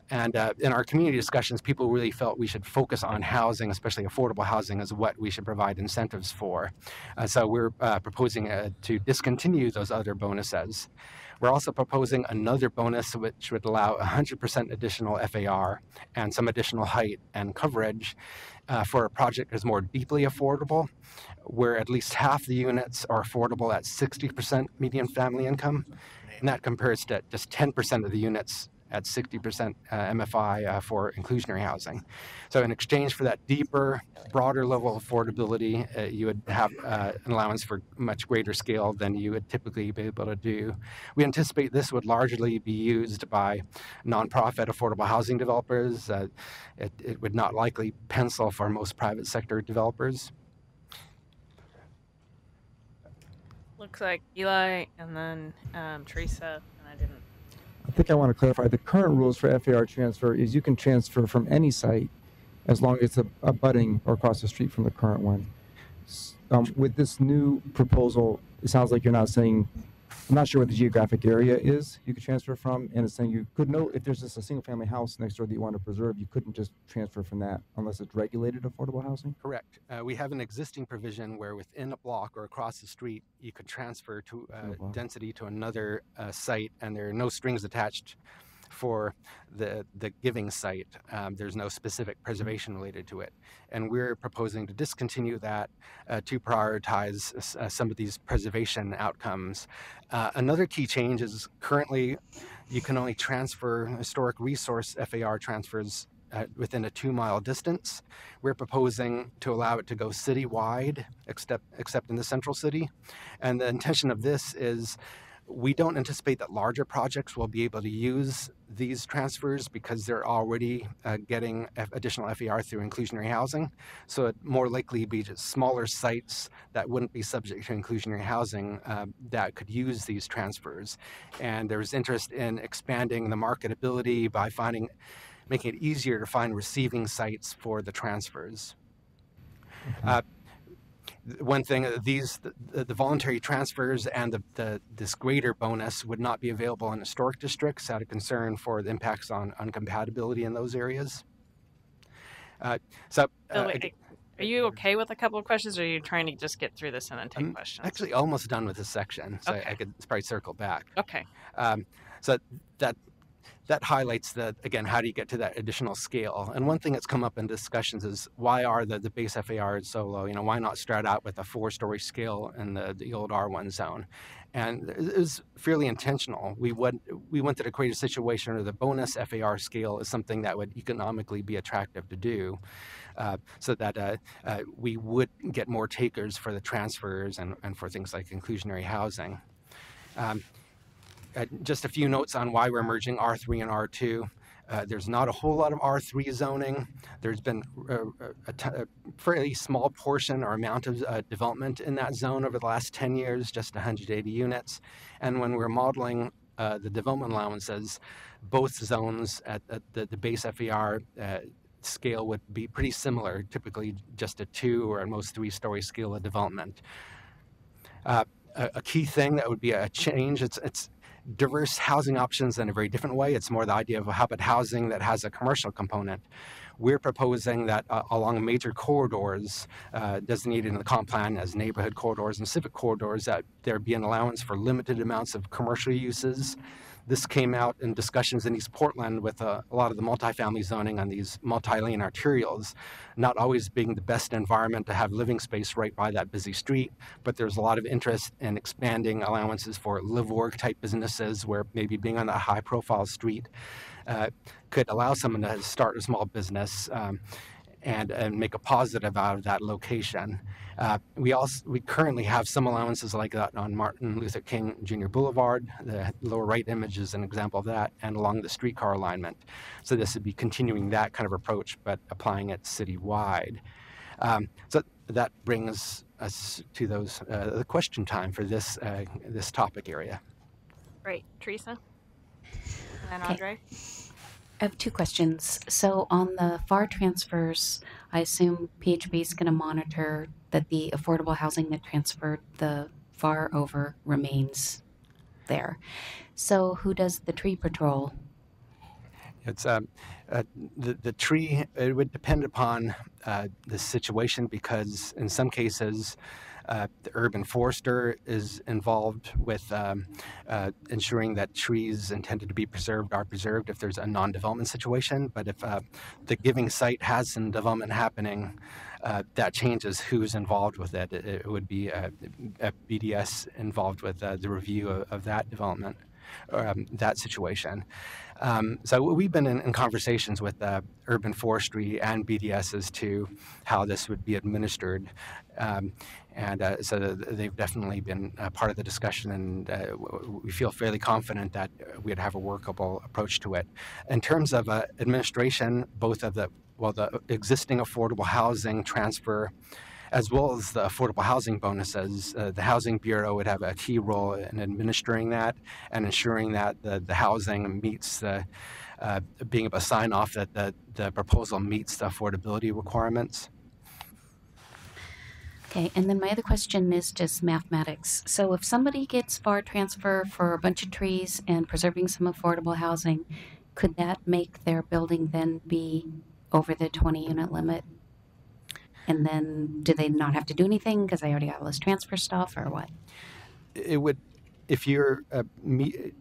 And in our community discussions, people really felt we should focus on housing, especially affordable housing, as what we should provide incentives for. So we're proposing to discontinue those other bonuses. We're also proposing another bonus which would allow 100% additional FAR and some additional height and coverage for a project that's more deeply affordable, where at least half the units are affordable at 60% median family income, and that compares to just 10% of the units at 60% MFI for inclusionary housing. So in exchange for that deeper, broader level of affordability, you would have an allowance for much greater scale than you would typically be able to do. We anticipate this would largely be used by nonprofit affordable housing developers. It would not likely pencil for most private sector developers. Looks like Eli and then Teresa, and I didn't. I think I want to clarify the current rules for FAR transfer is you can transfer from any site as long as it's abutting or across the street from the current one. With this new proposal, it sounds like you're not saying I'm not sure what the geographic area is you could transfer from, and it's saying you could know if there's just a single family house next door that you want to preserve, you couldn't just transfer from that unless it's regulated affordable housing? Correct. We have an existing provision where within a block or across the street, you could transfer to density to another site, and there are no strings attached for the giving site. There's no specific preservation related to it. And we're proposing to discontinue that to prioritize some of these preservation outcomes. Another key change is currently you can only transfer historic resource FAR transfers within a 2-mile distance. We're proposing to allow it to go citywide, except in the central city. And the intention of this is we don't anticipate that larger projects will be able to use these transfers because they're already getting additional FAR through inclusionary housing. So it more likely be just smaller sites that wouldn't be subject to inclusionary housing that could use these transfers. And there's interest in expanding the marketability by making it easier to find receiving sites for the transfers. One thing, the voluntary transfers and this greater bonus would not be available in historic districts out of concern for the impacts on compatibility in those areas. Are you okay with a couple of questions, or are you trying to just get through this and then take questions? I'm actually almost done with this section, so okay. I could probably circle back. Okay. So that highlights again, how do you get to that additional scale? And one thing that's come up in discussions is why are the base FAR so low? Why not start out with a 4-story scale in the old R1 zone? And it was fairly intentional. We wanted to create a situation where the bonus FAR scale is something that would economically be attractive to do, so that we would get more takers for the transfers and for things like inclusionary housing. Just a few notes on why we're merging R3 and R2. There's not a whole lot of R3 zoning. There's been a fairly small portion or amount of development in that zone over the last 10 years, just 180 units. And when we're modeling the development allowances, both zones at the base FAR scale would be pretty similar, typically just a 2 or at most 3-story scale of development. A key thing that would be a change, it's diverse housing options in a very different way. It's more the idea of how about housing that has a commercial component. We're proposing that along major corridors designated in the comp plan as neighborhood corridors and civic corridors, that there be an allowance for limited amounts of commercial uses. This came out in discussions in East Portland with a lot of the multifamily zoning on these multi-lane arterials, not always being the best environment to have living space right by that busy street, but there's a lot of interest in expanding allowances for live-work type businesses where maybe being on a high-profile street could allow someone to start a small business and make a positive out of that location. We currently have some allowances like that on Martin Luther King Jr. Boulevard. The lower right image is an example of that, and along the streetcar alignment. So this would be continuing that kind of approach, but applying it citywide. So that brings us to the question time for this topic area. Great. Teresa? And then Andre? I have 2 questions. So on the FAR transfers, I assume PHB is going to monitor that the affordable housing that transferred the FAR over remains there. So who does the tree patrol? It's the tree. It would depend upon the situation, because in some cases the urban forester is involved with ensuring that trees intended to be preserved are preserved if there's a non-development situation. But if the giving site has some development happening, that changes who's involved with it. It would be a BDS involved with the review of that development, or that situation. So we've been in conversations with urban forestry and BDS as to how this would be administered. So they've definitely been part of the discussion, and we feel fairly confident that we'd have a workable approach to it. In terms of administration, both of the existing affordable housing transfer, as well as the affordable housing bonuses, the Housing Bureau would have a key role in administering that and ensuring that the housing meets being able to sign off that the proposal meets the affordability requirements. Okay, and then my other question is just mathematics. So if somebody gets FAR transfer for a bunch of trees and preserving some affordable housing, could that make their building then be over the 20 unit limit? And then do they not have to do anything because they already have all this transfer stuff, or what? It would, if you're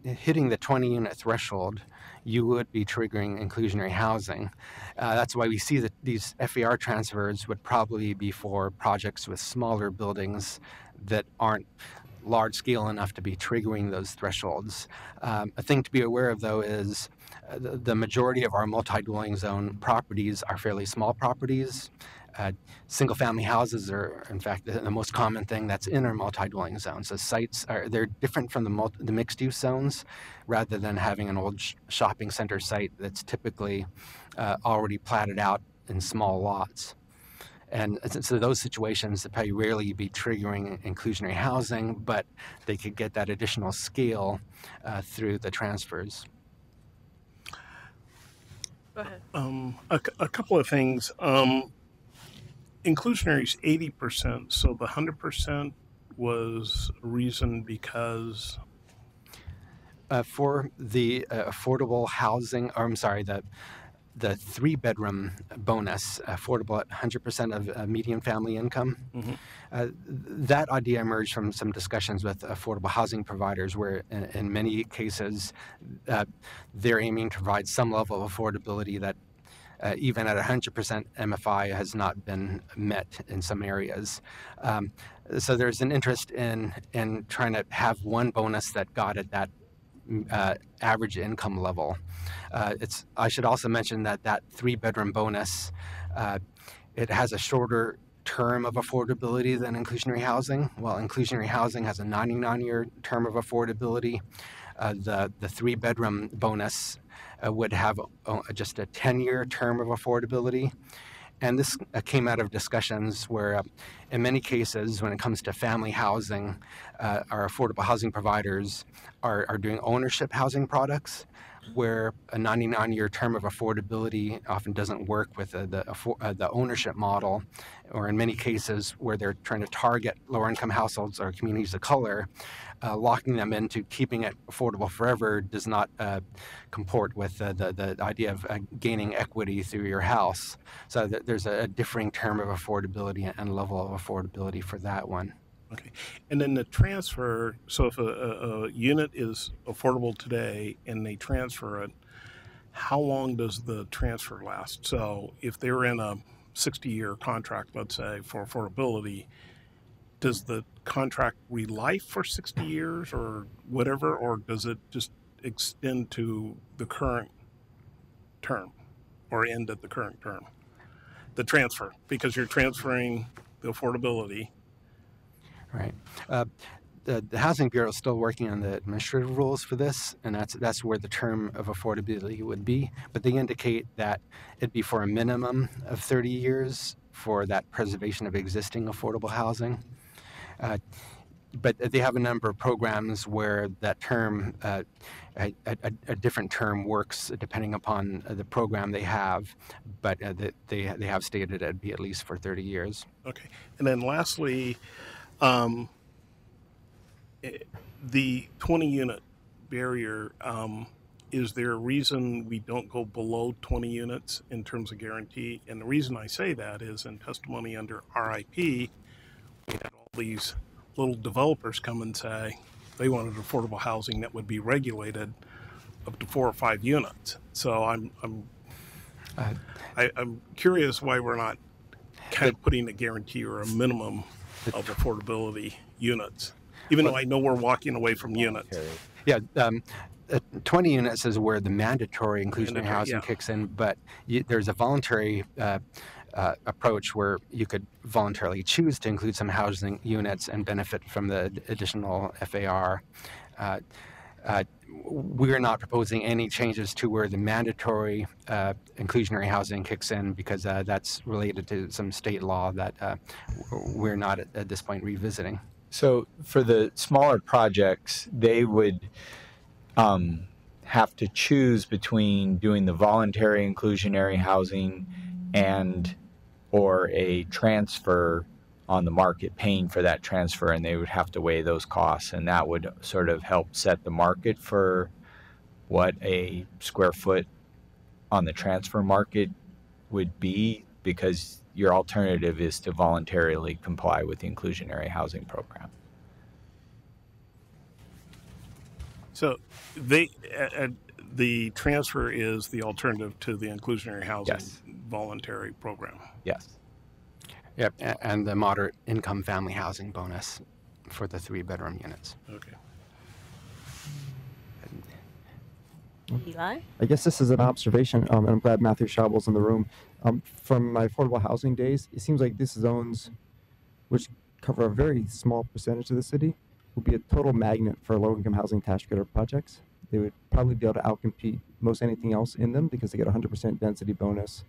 hitting the 20 unit threshold, you would be triggering inclusionary housing. That's why we see that these FAR transfers would probably be for projects with smaller buildings that aren't large scale enough to be triggering those thresholds. A thing to be aware of, though, is the majority of our multi-dwelling zone properties are fairly small properties. Single-family houses are, in fact, the most common thing that's in our multi-dwelling zones. The sites they're different from the mixed-use zones, rather than having an old shopping center site that's typically already platted out in small lots. And so those situations that probably rarely be triggering inclusionary housing, but they could get that additional scale through the transfers. Go ahead. A couple of things. Inclusionary is 80%, so the 100% was a reason because for the affordable housing, or I'm sorry, the 3-bedroom bonus, affordable at 100% of median family income. Mm-hmm. That idea emerged from some discussions with affordable housing providers, where in many cases they're aiming to provide some level of affordability that even at 100% MFI has not been met in some areas. So there's an interest in trying to have one bonus that got at that average income level. I should also mention that 3-bedroom bonus, it has a shorter term of affordability than inclusionary housing. While inclusionary housing has a 99-year term of affordability, the 3-bedroom bonus would have just a 10-year term of affordability. And this came out of discussions where, in many cases, when it comes to family housing, our affordable housing providers are doing ownership housing products, where a 99-year term of affordability often doesn't work with the ownership model, or in many cases where they're trying to target lower-income households or communities of color, locking them into keeping it affordable forever does not comport with the idea of gaining equity through your house. So there's a differing term of affordability and level of affordability for that one. Okay. And then the transfer, so if a unit is affordable today and they transfer it, how long does the transfer last? So if they're in a 60-year contract, let's say, for affordability, does the contract relife for 60 years or whatever, or does it just extend to the current term or end at the current term? The transfer, because you're transferring the affordability. Right. The Housing Bureau is still working on the administrative rules for this, and that's where the term of affordability would be. But they indicate that it'd be for a minimum of 30 years for that preservation of existing affordable housing. But they have a number of programs where that term, a different term works depending upon the program they have, but they have stated it'd be at least for 30 years. Okay. And then lastly, the 20-unit barrier, is there a reason we don't go below 20 units in terms of guarantee? And the reason I say that is in testimony under RIP, we had all these little developers come and say they wanted affordable housing that would be regulated up to 4 or 5 units. So I'm curious why we're not kind of putting a guarantee or a minimum of affordability units, even though I know we're walking away from units. Yeah, 20 units is where the mandatory inclusionary housing kicks in, but there's a voluntary approach where you could voluntarily choose to include some housing units and benefit from the additional FAR. We're not proposing any changes to where the mandatory inclusionary housing kicks in, because that's related to some state law that we're not at this point revisiting. So for the smaller projects, they would have to choose between doing the voluntary inclusionary housing or a transfer on the market paying for that transfer, and they would have to weigh those costs, and that would sort of help set the market for what a square foot on the transfer market would be, because your alternative is to voluntarily comply with the inclusionary housing program. So the transfer is the alternative to the inclusionary housing Yes. voluntary program. Yes. Yep, and the moderate income family housing bonus for the 3-bedroom units. Okay. Eli? I guess this is an observation, and I'm glad Matthew Schabel's in the room. From my affordable housing days, it seems like this zones, which cover a very small percentage of the city, will be a total magnet for low-income housing tax credit projects. They would probably be able to outcompete most anything else in them because they get 100% density bonus.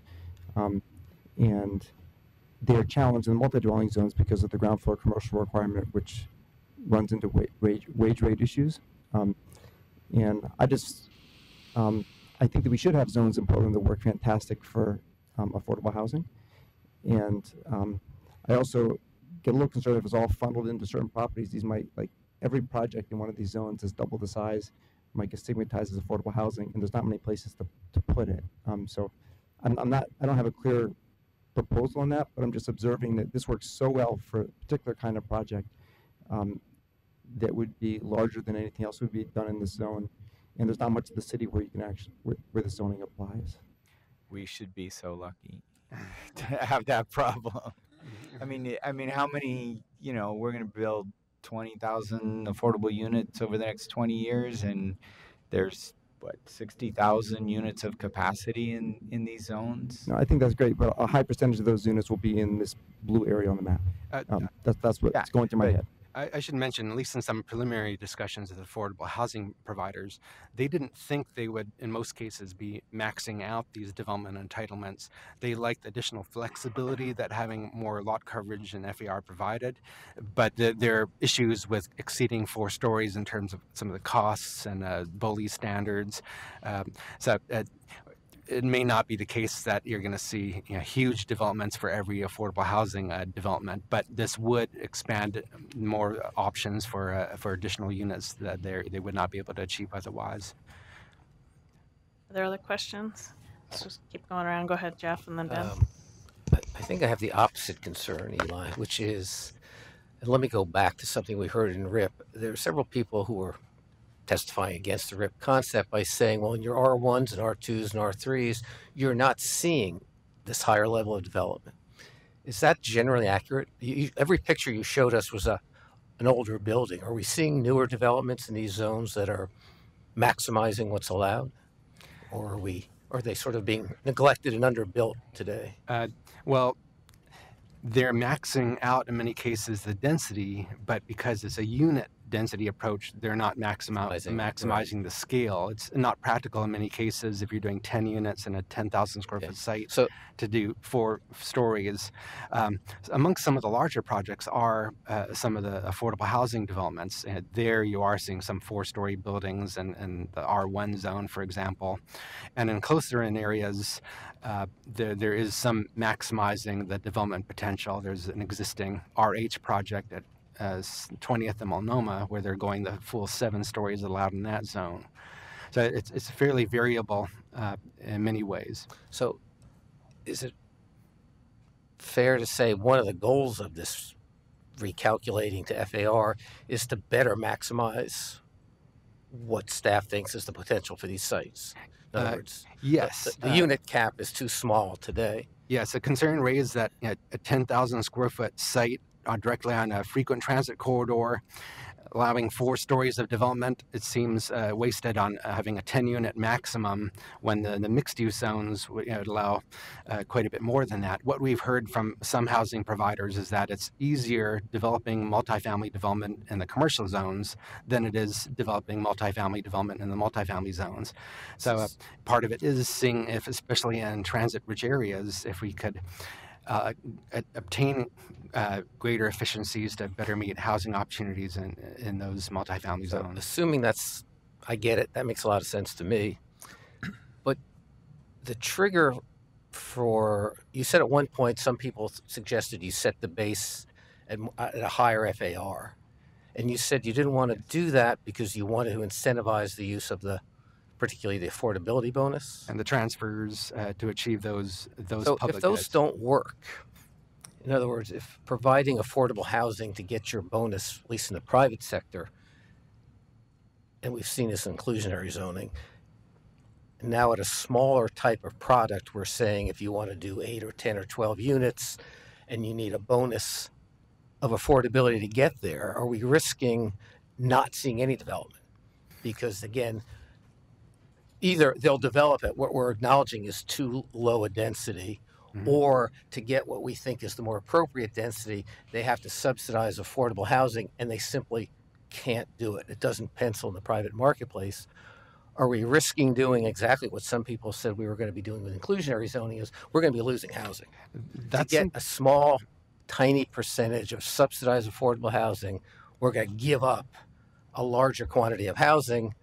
And they're challenged in the multi-dwelling zones because of the ground floor commercial requirement, which runs into wage rate issues. And I think that we should have zones in Portland that work fantastic for affordable housing. And I also get a little concerned if it's all funneled into certain properties. These might, like every project in one of these zones is double the size, might get stigmatized as affordable housing, and there's not many places to put it. So I don't have a clear proposal on that, but I'm just observing that this works so well for a particular kind of project that would be larger than anything else would be done in this zone. And there's not much of the city where you can actually where the zoning applies. We should be so lucky to have that problem. I mean, how many? We're going to build 20,000 affordable units over the next 20 years, and there's 60,000 units of capacity in these zones. No, I think that's great, but a high percentage of those units will be in this blue area on the map. That's what's going through my head. I should mention, at least in some preliminary discussions with affordable housing providers, they didn't think they would, in most cases, be maxing out these development entitlements. They liked the additional flexibility that having more lot coverage and FAR provided, but there are issues with exceeding 4 stories in terms of some of the costs and BOLI standards. It may not be the case that you're going to see huge developments for every affordable housing development, but this would expand more options for additional units that they would not be able to achieve otherwise. Are there other questions? Let's just keep going around. Go ahead, Jeff, and then Ben. I think I have the opposite concern, Eli, which is, and let me go back to something we heard in RIP. There are several people who were testifying against the RIP concept by saying, well, in your R1s and R2s and R3s, you're not seeing this higher level of development. Is that generally accurate? Every picture you showed us was an older building. Are we seeing newer developments in these zones that are maximizing what's allowed? Or are they sort of being neglected and underbuilt today? Well, they're maxing out in many cases the density, but because it's a unit density approach, they're not maximizing the scale. It's not practical in many cases if you're doing 10 units in a 10,000 square foot site to do 4 stories. Amongst some of the larger projects are some of the affordable housing developments. And there you are seeing some 4-story buildings in the R1 zone, for example. And in closer in areas, there is some maximizing the development potential. There's an existing RH project at 20th and Multnomah, where they're going the full 7 stories allowed in that zone. So it's fairly variable in many ways. So is it fair to say one of the goals of this recalculating to FAR is to better maximize what staff thinks is the potential for these sites? In other words, yes. The unit cap is too small today. Yes, a concern raised that a 10,000 square foot site directly on a frequent transit corridor, allowing 4 stories of development, it seems wasted on having a 10-unit maximum when the mixed-use zones would allow quite a bit more than that. What we've heard from some housing providers is that it's easier developing multifamily development in the commercial zones than it is developing multifamily development in the multifamily zones. So part of it is seeing if, especially in transit-rich areas, if we could obtain greater efficiencies to better meet housing opportunities in those multifamily zones. Assuming I get it, that makes a lot of sense to me. But the trigger you said at one point, some people suggested you set the base at a higher FAR. And you said you didn't want to do that because you wanted to incentivize the use of particularly the affordability bonus. And the transfers to achieve those So public if those goods. don't work, in other words, if providing affordable housing to get your bonus, at least in the private sector, and we've seen this in inclusionary zoning, now at a smaller type of product, we're saying if you want to do 8 or 10 or 12 units and you need a bonus of affordability to get there, are we risking not seeing any development? Because again, either they'll develop at what we're acknowledging is too low a density, or to get what we think is the more appropriate density, they have to subsidize affordable housing, and they simply can't do it. It doesn't pencil in the private marketplace. Are we risking doing exactly what some people said we were going to be doing with inclusionary zoning? Is we're going to be losing housing. To get a small, tiny percentage of subsidized affordable housing, we're going to give up a larger quantity of housing.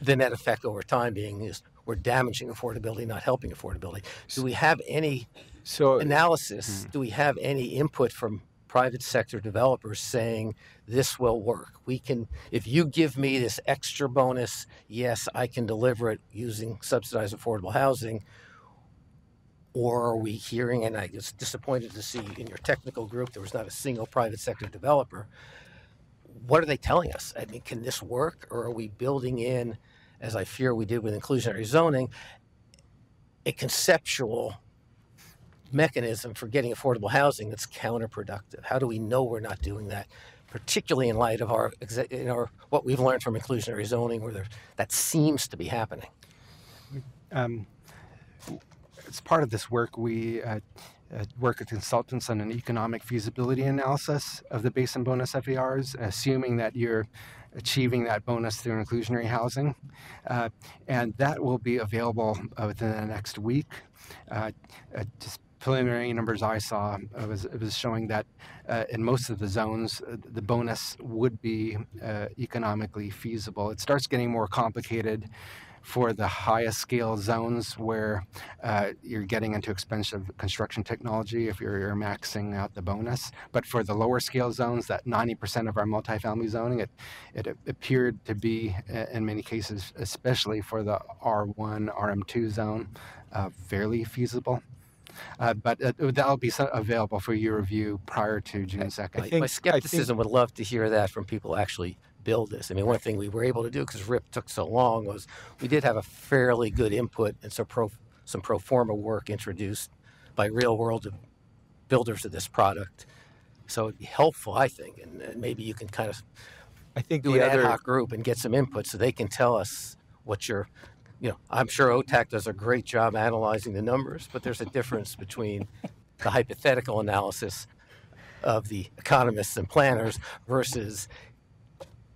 The net effect over time being is we're damaging affordability, not helping affordability. Do we have any analysis? Do we have any input from private sector developers saying this will work? We can, if you give me this extra bonus, yes, I can deliver it using subsidized affordable housing. Or are we hearing, and I was disappointed to see in your technical group there was not a single private sector developer. What are they telling us? I mean, can this work? Or are we building in, as I fear we did with inclusionary zoning, a conceptual mechanism for getting affordable housing that's counterproductive? How do we know we're not doing that, particularly in light of our what we've learned from inclusionary zoning, where that seems to be happening? As part of this work, we work with consultants on an economic feasibility analysis of the base and bonus FARs, assuming that you're achieving that bonus through inclusionary housing. And that will be available within the next week. Just preliminary numbers I saw, it was showing that in most of the zones, the bonus would be economically feasible. It starts getting more complicated for the highest scale zones where you're getting into expensive construction technology if you're maxing out the bonus. But for the lower scale zones, that 90% of our multifamily zoning, it appeared to be, in many cases, especially for the R1, RM2 zone, fairly feasible. But that'll be available for your review prior to June 2nd. My skepticism would love to hear that from people who actually build this. I mean, one thing we were able to do, because RIP took so long, was we did have a fairly good input and some pro forma work introduced by real world builders of this product. So it'd be helpful, I think, and maybe you can kind of do an ad hoc group and get some input so they can tell us what you're, I'm sure OTAC does a great job analyzing the numbers, but there's a difference between the hypothetical analysis of the economists and planners versus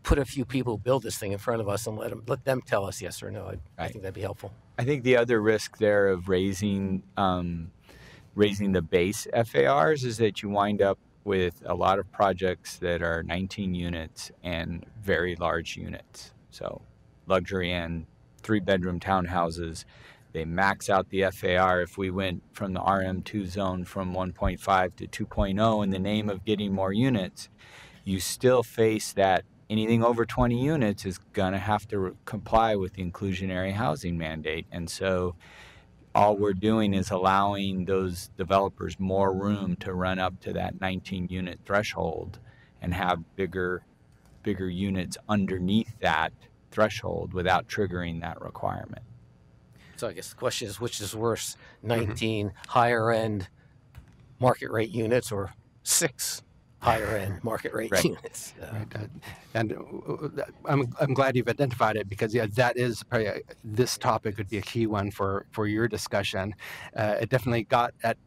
put a few people who build this thing in front of us and let them tell us yes or no. I think that'd be helpful. I think the other risk there of raising the base FARs is that you wind up with a lot of projects that are 19 units and very large units. So luxury and 3-bedroom townhouses, they max out the FAR. If we went from the RM2 zone from 1.5 to 2.0 in the name of getting more units, you still face that anything over 20 units is going to have to comply with the inclusionary housing mandate. And so all we're doing is allowing those developers more room to run up to that 19 unit threshold and have bigger units underneath that threshold without triggering that requirement. So I guess the question is, which is worse, 19 higher end market rate units or 6 higher end market rate units? And I'm glad you've identified it, because that is probably this topic would be a key one for your discussion. It definitely got at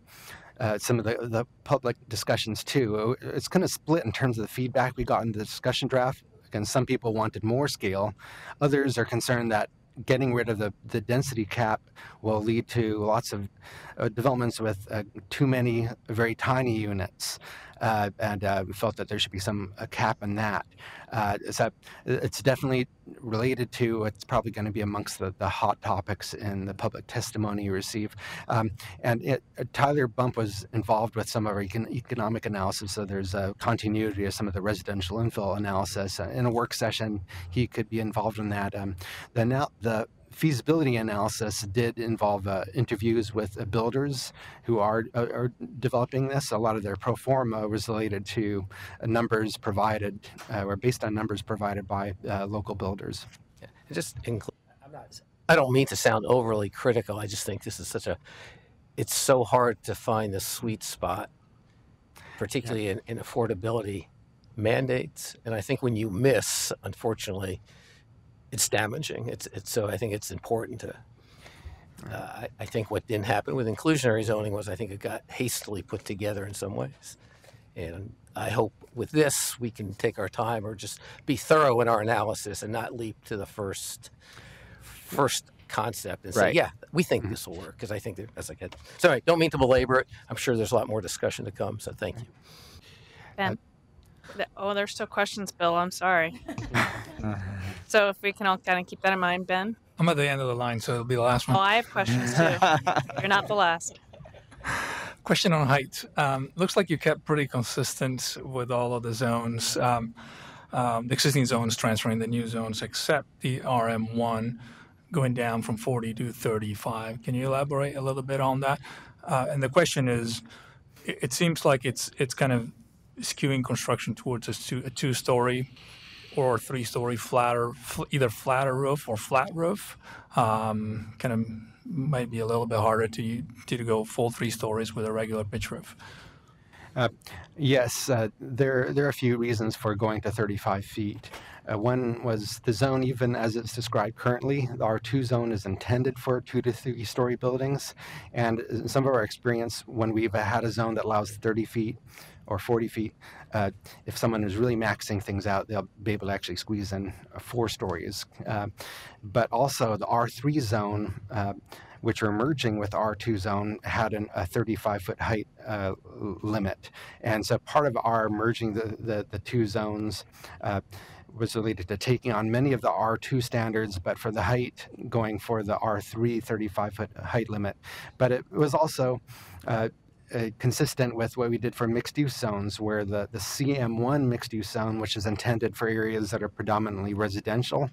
some of the public discussions too. It's kind of split in terms of the feedback we got in the discussion draft. Again, some people wanted more scale. Others are concerned that getting rid of the density cap will lead to lots of developments with too many very tiny units. And we felt that there should be some cap in that. So it's definitely related to, it's probably going to be amongst the hot topics in the public testimony you receive. And Tyler Bump was involved with some of our economic analysis, so there's a continuity of some of the residential infill analysis. In a work session, he could be involved in that. The feasibility analysis did involve interviews with builders who are developing this. A lot of their pro forma was related to numbers provided, or based on numbers provided by local builders. Yeah, I don't mean to sound overly critical. I just think this is it's so hard to find the sweet spot, particularly in affordability mandates. And I think when you miss, unfortunately, it's damaging. So I think it's important to. I think what didn't happen with inclusionary zoning was I think it got hastily put together in some ways, and I hope with this we can take our time or just be thorough in our analysis and not leap to the first concept and say, yeah, we think this will work, because I think that, as I get. Sorry, don't mean to belabor it. I'm sure there's a lot more discussion to come. So thank you. Ben. There's still questions, Bill. I'm sorry. So if we can all kind of keep that in mind, Ben. I'm at the end of the line, so it'll be the last one. Oh, I have questions too. You're not the last. Question on height. Looks like you kept pretty consistent with all of the zones, the existing zones transferring the new zones, except the RM1 going down from 40 to 35. Can you elaborate a little bit on that? And the question is, it seems like it's kind of skewing construction towards a two-story or three-story either flatter roof or flat roof. Kind of might be a little bit harder to go full 3 stories with a regular pitch roof. Yes, there are a few reasons for going to 35 feet. One was the zone, even as it's described currently, the R2 zone is intended for 2 to 3 story buildings. And in some of our experience, when we've had a zone that allows 30 feet or 40 feet, if someone is really maxing things out, they'll be able to actually squeeze in 4 stories. But also the R3 zone, which are merging with R2 zone, had a 35-foot height limit. And so part of our merging the two zones was related to taking on many of the R2 standards, but for the height, going for the R3 35-foot height limit. But it was also consistent with what we did for mixed-use zones, where the CM1 mixed-use zone, which is intended for areas that are predominantly residential,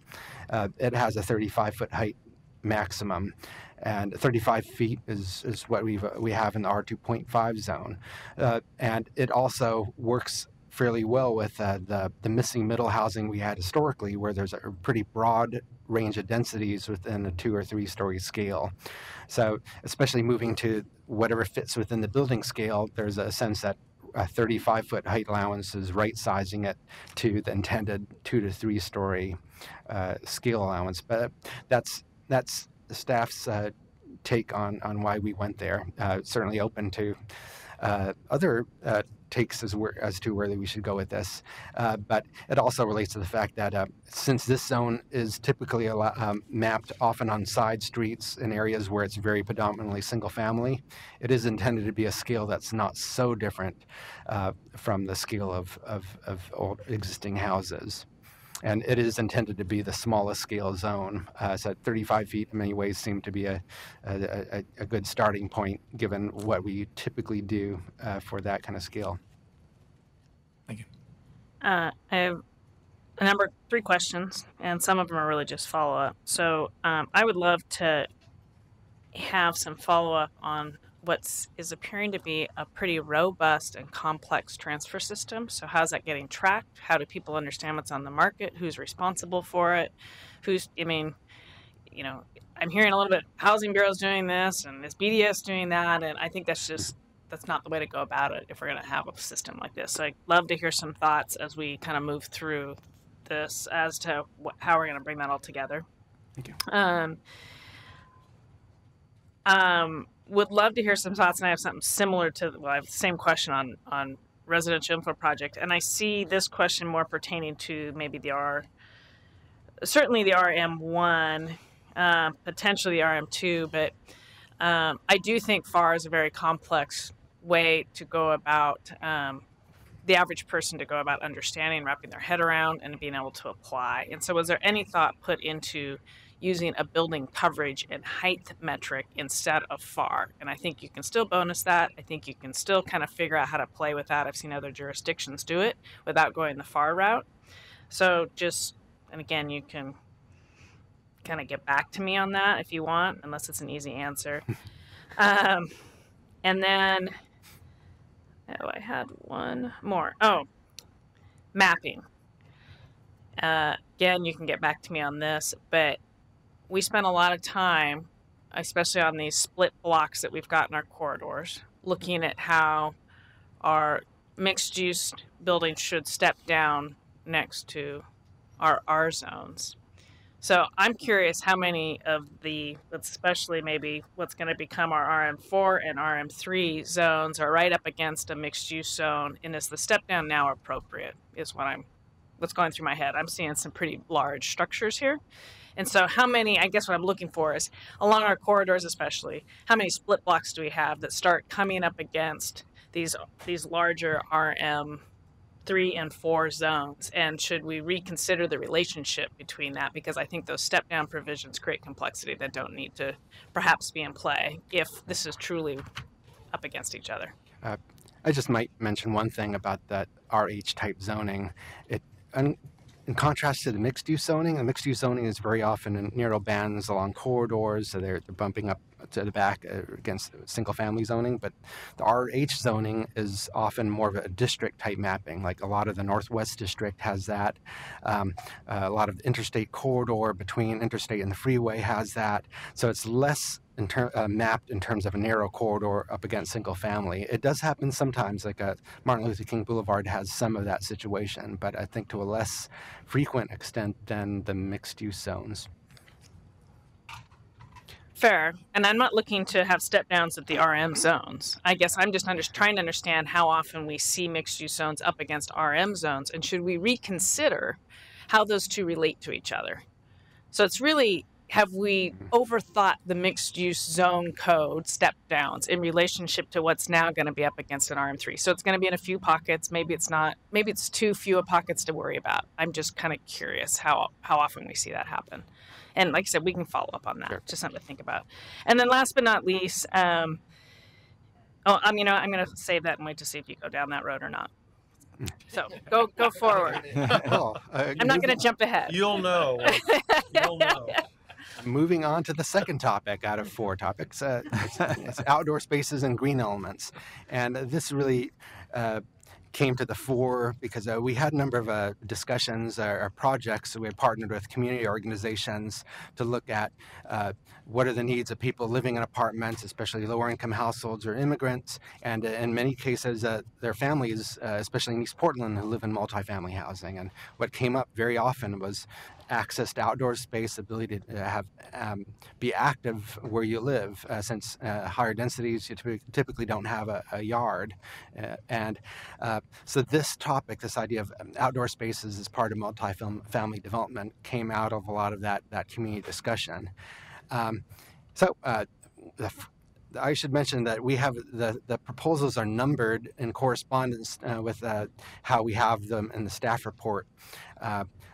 it has a 35-foot height maximum. And 35 feet is what we have in the R2.5 zone. And it also works fairly well with the missing middle housing we had historically, where there's a pretty broad range of densities within a 2 or 3 story scale. So especially moving to whatever fits within the building scale, there's a sense that a 35-foot height allowance is right-sizing it to the intended 2 to 3 story scale allowance. But that's the staff's take on why we went there. Certainly open to other takes as to where we should go with this. But it also relates to the fact that since this zone is typically mapped often on side streets in areas where it's very predominantly single family, it is intended to be a scale that's not so different from the scale of old existing houses. And it is intended to be the smallest scale zone. So 35 feet in many ways seemed to be a good starting point, given what we typically do for that kind of scale. Thank you. I have 3 questions, and some of them are really just follow-up. So I would love to have some follow-up on what is appearing to be a pretty robust and complex transfer system. So how's that getting tracked? How do people understand what's on the market? Who's responsible for it? I'm hearing a little bit, Housing Bureau's doing this and is BDS doing that. And I think that's not the way to go about it if we're going to have a system like this. So I'd love to hear some thoughts as we kind of move through this as to how we're going to bring that all together. Thank you. Would love to hear some thoughts, and I have something similar I have the same question on residential info project, and I see this question more pertaining to maybe certainly the RM1, potentially the RM2, but I do think FAR is a very complex way to go about the average person to go about understanding, wrapping their head around, and being able to apply. And so was there any thought put into using a building coverage and height metric instead of FAR? And I think you can still bonus that. I think you can still kind of figure out how to play with that. I've seen other jurisdictions do it without going the FAR route. So just, and again, you can kind of get back to me on that if you want, unless it's an easy answer. And then, oh, I had one more. Oh, mapping. Again, you can get back to me on this, but we spent a lot of time, especially on these split blocks that we've got in our corridors, looking at how our mixed-use buildings should step down next to our R zones. So I'm curious how many of the, especially maybe what's going to become our RM4 and RM3 zones are right up against a mixed-use zone, and is the step down now appropriate? Is what's going through my head. I'm seeing some pretty large structures here, and so how many? I guess what I'm looking for is along our corridors, especially, how many split blocks do we have that start coming up against these larger RM3 and 4 zones, and should we reconsider the relationship between that? Because I think those step down provisions create complexity that don't need to perhaps be in play if this is truly up against each other. I just might mention one thing about that RH type zoning. In contrast to the mixed-use zoning, the mixed-use zoning is very often in narrow bands along corridors, so they're bumping up to the back against single-family zoning. But the RH zoning is often more of a district-type mapping. Like a lot of the Northwest District has that. A lot of interstate corridor between interstate and the freeway has that. So it's less mapped in terms of a narrow corridor up against single family. It does happen sometimes, like Martin Luther King Boulevard has some of that situation, but I think to a less frequent extent than the mixed-use zones. Fair. And I'm not looking to have step downs at the RM zones. I guess I'm just trying to understand how often we see mixed-use zones up against RM zones, and should we reconsider how those two relate to each other? So it's really, have we overthought the mixed-use zone code step downs in relationship to what's now going to be up against an RM3? So it's going to be in a few pockets. Maybe it's not. Maybe it's too few pockets to worry about. I'm just kind of curious how often we see that happen. And like I said, we can follow up on that. Sure. Just something to think about. And then last but not least, I'm going to save that and wait to see if you go down that road or not. So go forward. Well, I'm not going to jump ahead. You'll know. You'll know. Moving on to the second topic out of 4 topics, it's outdoor spaces and green elements. And this really came to the fore because we had a number of discussions or projects. We had partnered with community organizations to look at what are the needs of people living in apartments, especially lower income households or immigrants, and in many cases their families, especially in East Portland, who live in multifamily housing. And what came up very often was access to outdoor space, ability to have be active where you live, since higher densities you typically don't have a yard, so this topic, this idea of outdoor spaces as part of multifamily development, came out of a lot of that community discussion. I should mention that we have the proposals are numbered in correspondence with how we have them in the staff report.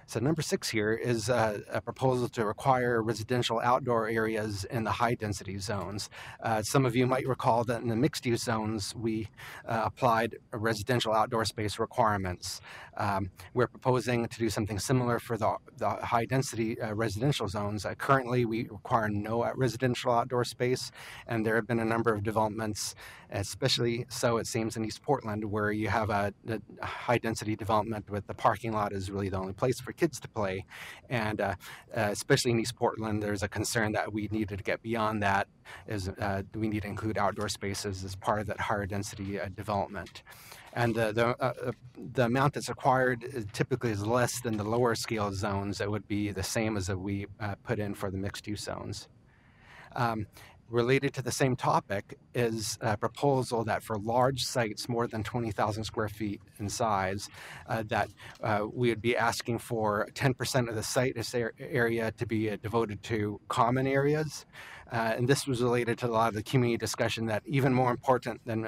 So number 6 here is a proposal to require residential outdoor areas in the high density zones. Some of you might recall that in the mixed use zones, we applied residential outdoor space requirements. We're proposing to do something similar for the high density residential zones. Currently, we require no residential outdoor space, and there have been a number of developments, especially so it seems in East Portland, where you have a high density development with the parking lot is really the only place for kids to play. And especially in East Portland, there's a concern that we needed to get beyond that, is we need to include outdoor spaces as part of that higher density development. And the amount that's required typically is less than the lower scale zones. It would be the same as that we put in for the mixed use zones. Related to the same topic is a proposal that for large sites more than 20,000 square feet in size, that we would be asking for 10% of the site area to be devoted to common areas. And this was related to a lot of the community discussion that even more important than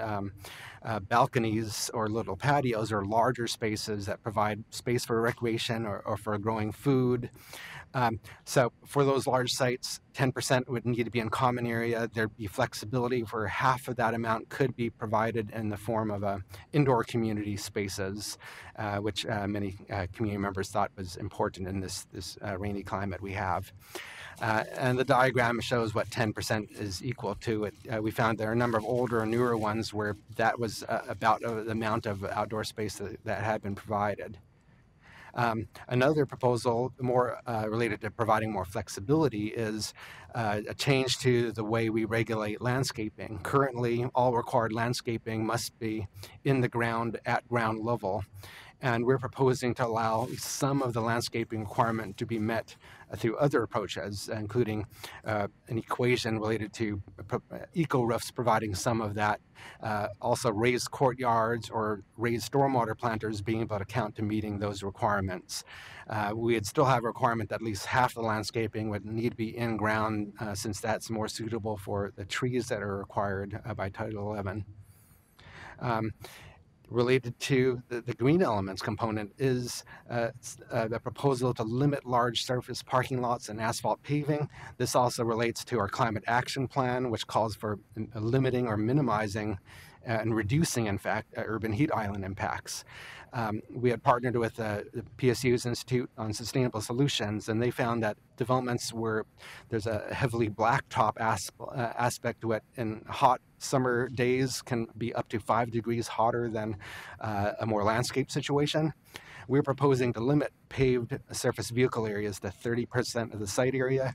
balconies or little patios or larger spaces that provide space for recreation or for growing food. So for those large sites, 10% would need to be in common area. There'd be flexibility where half of that amount could be provided in the form of indoor community spaces, which many community members thought was important in this rainy climate we have. And the diagram shows what 10% is equal to. We found there are a number of older and newer ones where that was about the amount of outdoor space that had been provided. Another proposal more related to providing more flexibility is a change to the way we regulate landscaping. Currently, all required landscaping must be in the ground at ground level. And we're proposing to allow some of the landscaping requirement to be met through other approaches, including an equation related to eco-roofs providing some of that, also raised courtyards or raised stormwater planters being able to count to meeting those requirements. We'd still have a requirement that at least half the landscaping would need to be in ground since that's more suitable for the trees that are required by Title 11. Related to the green elements component is the proposal to limit large surface parking lots and asphalt paving. This also relates to our climate action plan, which calls for limiting or minimizing and reducing, in fact, urban heat island impacts. We had partnered with the PSU's Institute on Sustainable Solutions, and they found that developments where there's a heavily blacktop aspect to it in hot summer days can be up to 5 degrees hotter than a more landscape situation. We're proposing to limit paved surface vehicle areas to 30% of the site area.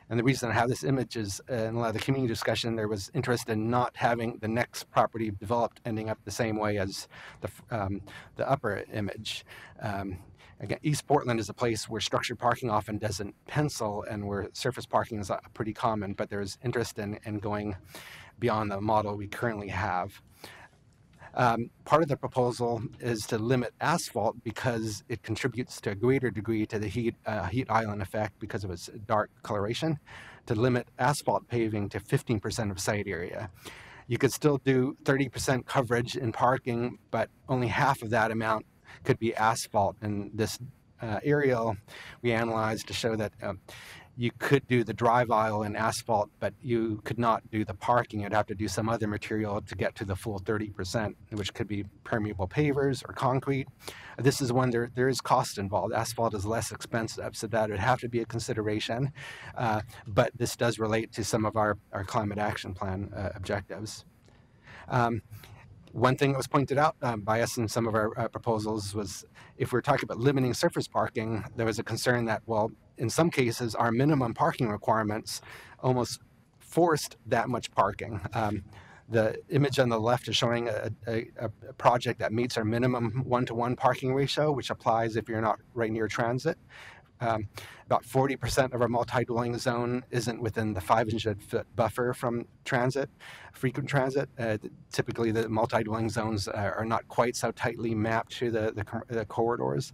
And the reason I have this image is in a lot of the community discussion, there was interest in not having the next property developed ending up the same way as the upper image. Again, East Portland is a place where structured parking often doesn't pencil and where surface parking is pretty common, but there's interest in going beyond the model we currently have. Part of the proposal is to limit asphalt because it contributes to a greater degree to the heat island effect because of its dark coloration, to limit asphalt paving to 15% of site area. You could still do 30% coverage in parking, but only half of that amount could be asphalt. And this aerial we analyzed to show that you could do the drive aisle in asphalt, but you could not do the parking. You'd have to do some other material to get to the full 30%, which could be permeable pavers or concrete. This is one there is cost involved. Asphalt is less expensive, so that would have to be a consideration. But this does relate to some of our climate action plan objectives. One thing that was pointed out by us in some of our proposals was if we're talking about limiting surface parking, there was a concern that, well, in some cases, our minimum parking requirements almost forced that much parking. The image on the left is showing a project that meets our minimum 1-to-1 parking ratio, which applies if you're not right near transit. About 40% of our multi-dwelling zone isn't within the 500-foot buffer from transit, frequent transit. Typically, the multi-dwelling zones are not quite so tightly mapped to the corridors.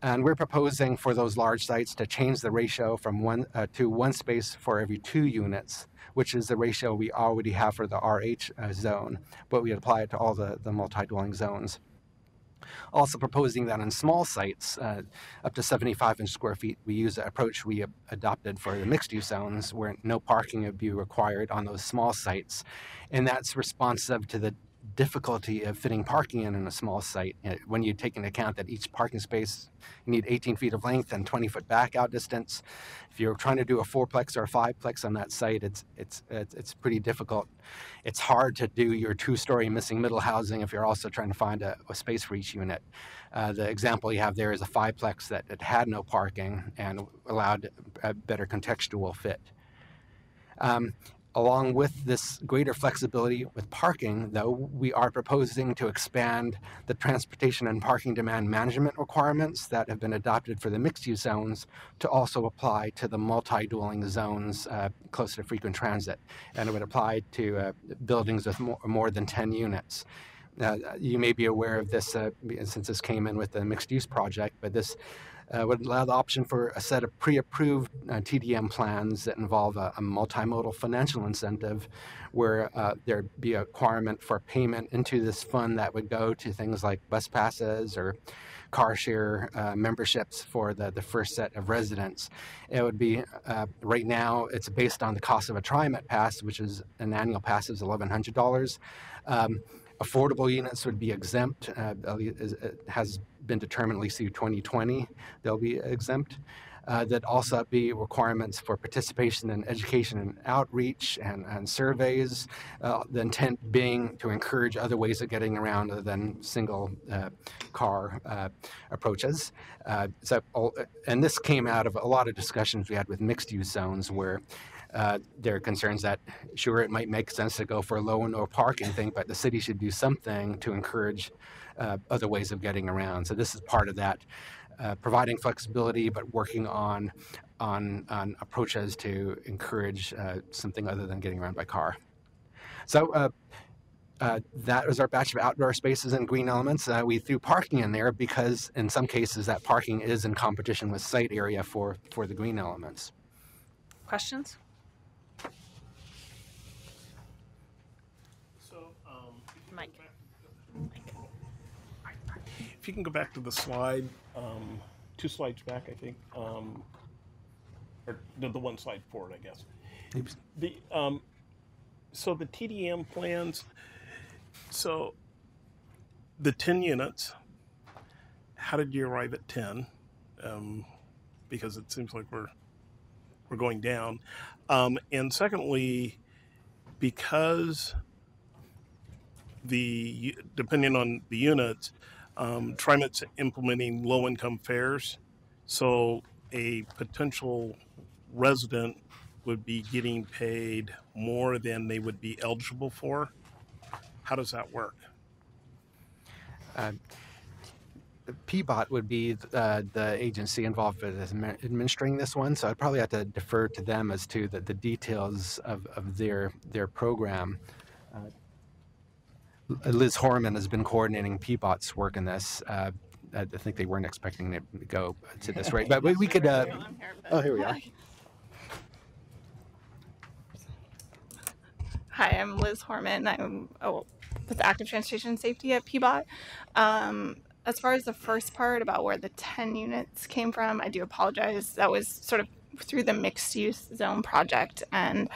And we're proposing for those large sites to change the ratio from 1 to 1 space for every 2 units, which is the ratio we already have for the RH zone, but we apply it to all the multi-dwelling zones. Also proposing that on small sites, up to 75 square feet, we use an approach we adopted for the mixed-use zones where no parking would be required on those small sites. And that's responsive to the difficulty of fitting parking in a small site. When you take into account that each parking space, you need 18 feet of length and 20-foot back out distance. If you're trying to do a 4-plex or a 5-plex on that site, it's pretty difficult. It's hard to do your 2-story missing middle housing if you're also trying to find a space for each unit. The example you have there is a 5-plex that it had no parking and allowed a better contextual fit. Along with this greater flexibility with parking, though, we are proposing to expand the transportation and parking demand management requirements that have been adopted for the mixed-use zones to also apply to the multi-dwelling zones close to frequent transit. And it would apply to buildings with more than 10 units. You may be aware of this since this came in with the mixed-use project, but this would allow the option for a set of pre-approved TDM plans that involve a multimodal financial incentive where there'd be a requirement for payment into this fund that would go to things like bus passes or car share memberships for the first set of residents. It would be, right now, it's based on the cost of a TriMet pass, which is an annual pass is $1,100. Affordable units would be exempt. It has been determined, at least through 2020, they'll be exempt. That also be requirements for participation in education and outreach and surveys. The intent being to encourage other ways of getting around other than single car approaches. And this came out of a lot of discussions we had with mixed use zones where there are concerns that, sure, it might make sense to go for a low and no parking thing, but the city should do something to encourage other ways of getting around. So this is part of that. Providing flexibility, but working on approaches to encourage something other than getting around by car. So that was our batch of outdoor spaces and green elements. We threw parking in there because in some cases that parking is in competition with site area for the green elements. Questions? So, Mike. if you can go back to the slide, 2 slides back, I think, or the one slide forward, I guess. Oops. So the TDM plans, so the 10 units, how did you arrive at 10? Because it seems like we're going down. And secondly, because depending on the units, TriMet's implementing low-income fares, so a potential resident would be getting paid more than they would be eligible for. How does that work? PBOT would be the agency involved with administering this one, so I'd probably have to defer to them as to the details of their program. Liz Horman has been coordinating PBOT's work in this. I think they weren't expecting it to go to this rate, but we could. Oh, here we are. Hi, I'm Liz Horman. I'm with Active Transportation Safety at PBOT. As far as the first part about where the 10 units came from, I do apologize. That was sort of through the mixed use zone project, and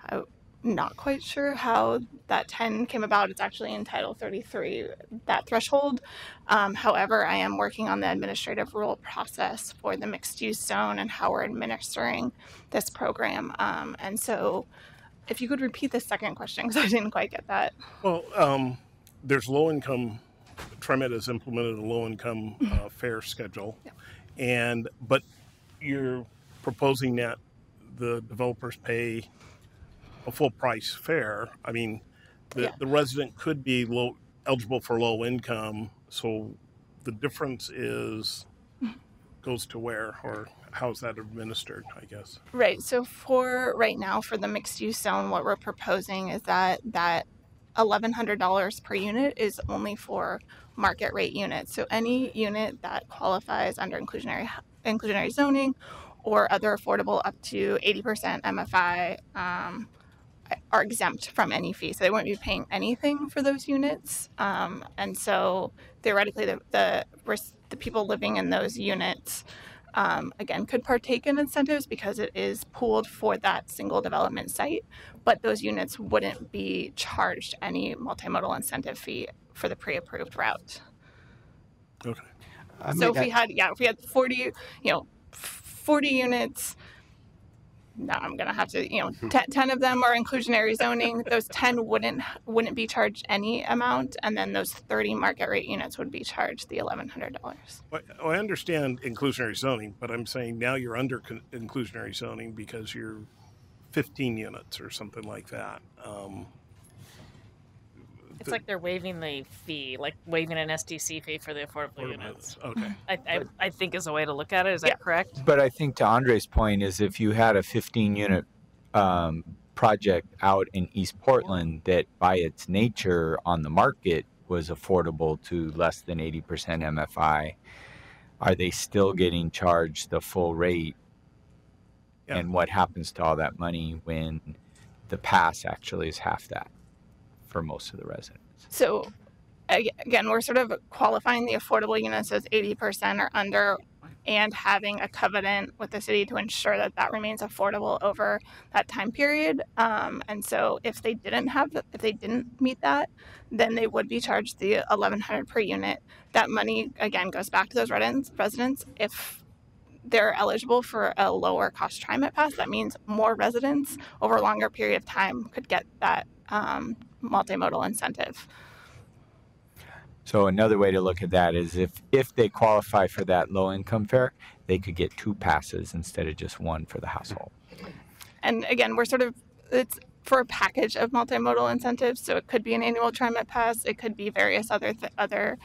I'm not quite sure how that 10 came about. It's actually in Title 33, that threshold. However, I am working on the administrative rule process for the mixed use zone and how we're administering this program. And so if you could repeat the second question, because I didn't quite get that. Well, there's low-income. TriMet has implemented a low-income fare schedule, but you're proposing that the developers pay a full-price fare. I mean, the resident could be eligible for low income, so the difference goes to where, or how's that administered, I guess? Right. So for right now, for the mixed-use zone, what we're proposing is that $1,100 per unit is only for market rate units. So any unit that qualifies under inclusionary zoning or other affordable up to 80% MFI are exempt from any fee. So they won't be paying anything for those units. And so theoretically, the people living in those units, again, could partake in incentives because it is pooled for that single development site, but those units wouldn't be charged any multimodal incentive fee for the pre-approved route. Okay. So if we had 40 units, now I'm going to have to, 10 of them are inclusionary zoning. Those 10 wouldn't be charged any amount, and then those 30 market rate units would be charged the $1,100. Well, I understand inclusionary zoning, but I'm saying now you're under inclusionary zoning because you're 15 units or something like that. It's like they're waiving the fee, like waiving an SDC fee for the affordable units. Okay. I think is a way to look at it. Is that correct? But I think to Andre's point is if you had a 15-unit project out in East Portland that by its nature on the market was affordable to less than 80% MFI, are they still getting charged the full rate? Yeah. And what happens to all that money when the pass actually is half that for most of the residents? So again, we're sort of qualifying the affordable units as 80% or under, and having a covenant with the city to ensure that that remains affordable over that time period. And so if they didn't meet that, then they would be charged the $1,100 per unit. That money again goes back to those residents. If they're eligible for a lower cost TriMet pass, that means more residents over a longer period of time could get that multimodal incentive. So another way to look at that is if they qualify for that low income fare, they could get 2 passes instead of just 1 for the household. And again, it's for a package of multimodal incentives. So it could be an annual TriMet pass. It could be various other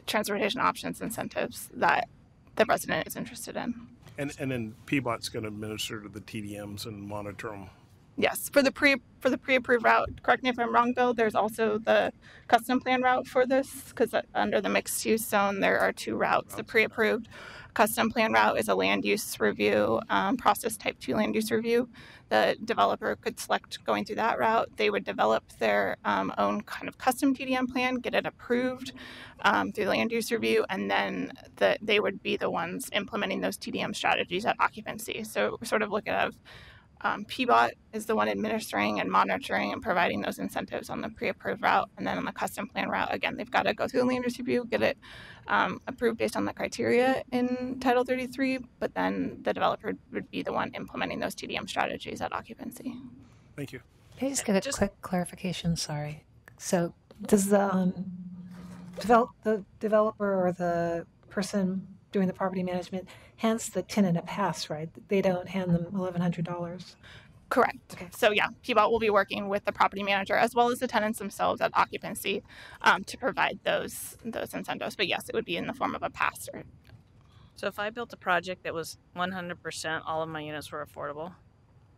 transportation options incentives that the resident is interested in. And then PBOT's going to administer to the TDMs and monitor them. Yes, for the pre-approved route. Correct me if I'm wrong, Bill. There's also the custom plan route for this, because under the mixed use zone there are 2 routes. The pre-approved custom plan route is a land use review process, type 2 land use review. The developer could select going through that route. They would develop their own kind of custom TDM plan, get it approved through the land use review, and then they would be the ones implementing those TDM strategies at occupancy. So we're sort of looking at PBOT is the one administering and monitoring and providing those incentives on the pre-approved route. And then on the custom plan route, again, they've got to go through the land use review, get it approved based on the criteria in Title 33, but then the developer would be the one implementing those TDM strategies at occupancy. Thank you. Can I just get a quick clarification? Sorry. So does the developer or the person doing the property management hands the tenant a pass, right? They don't hand them $1,100. Correct. Okay. So yeah, PBOT will be working with the property manager as well as the tenants themselves at occupancy to provide those incentives. But yes, it would be in the form of a pass. So if I built a project that was 100% all of my units were affordable,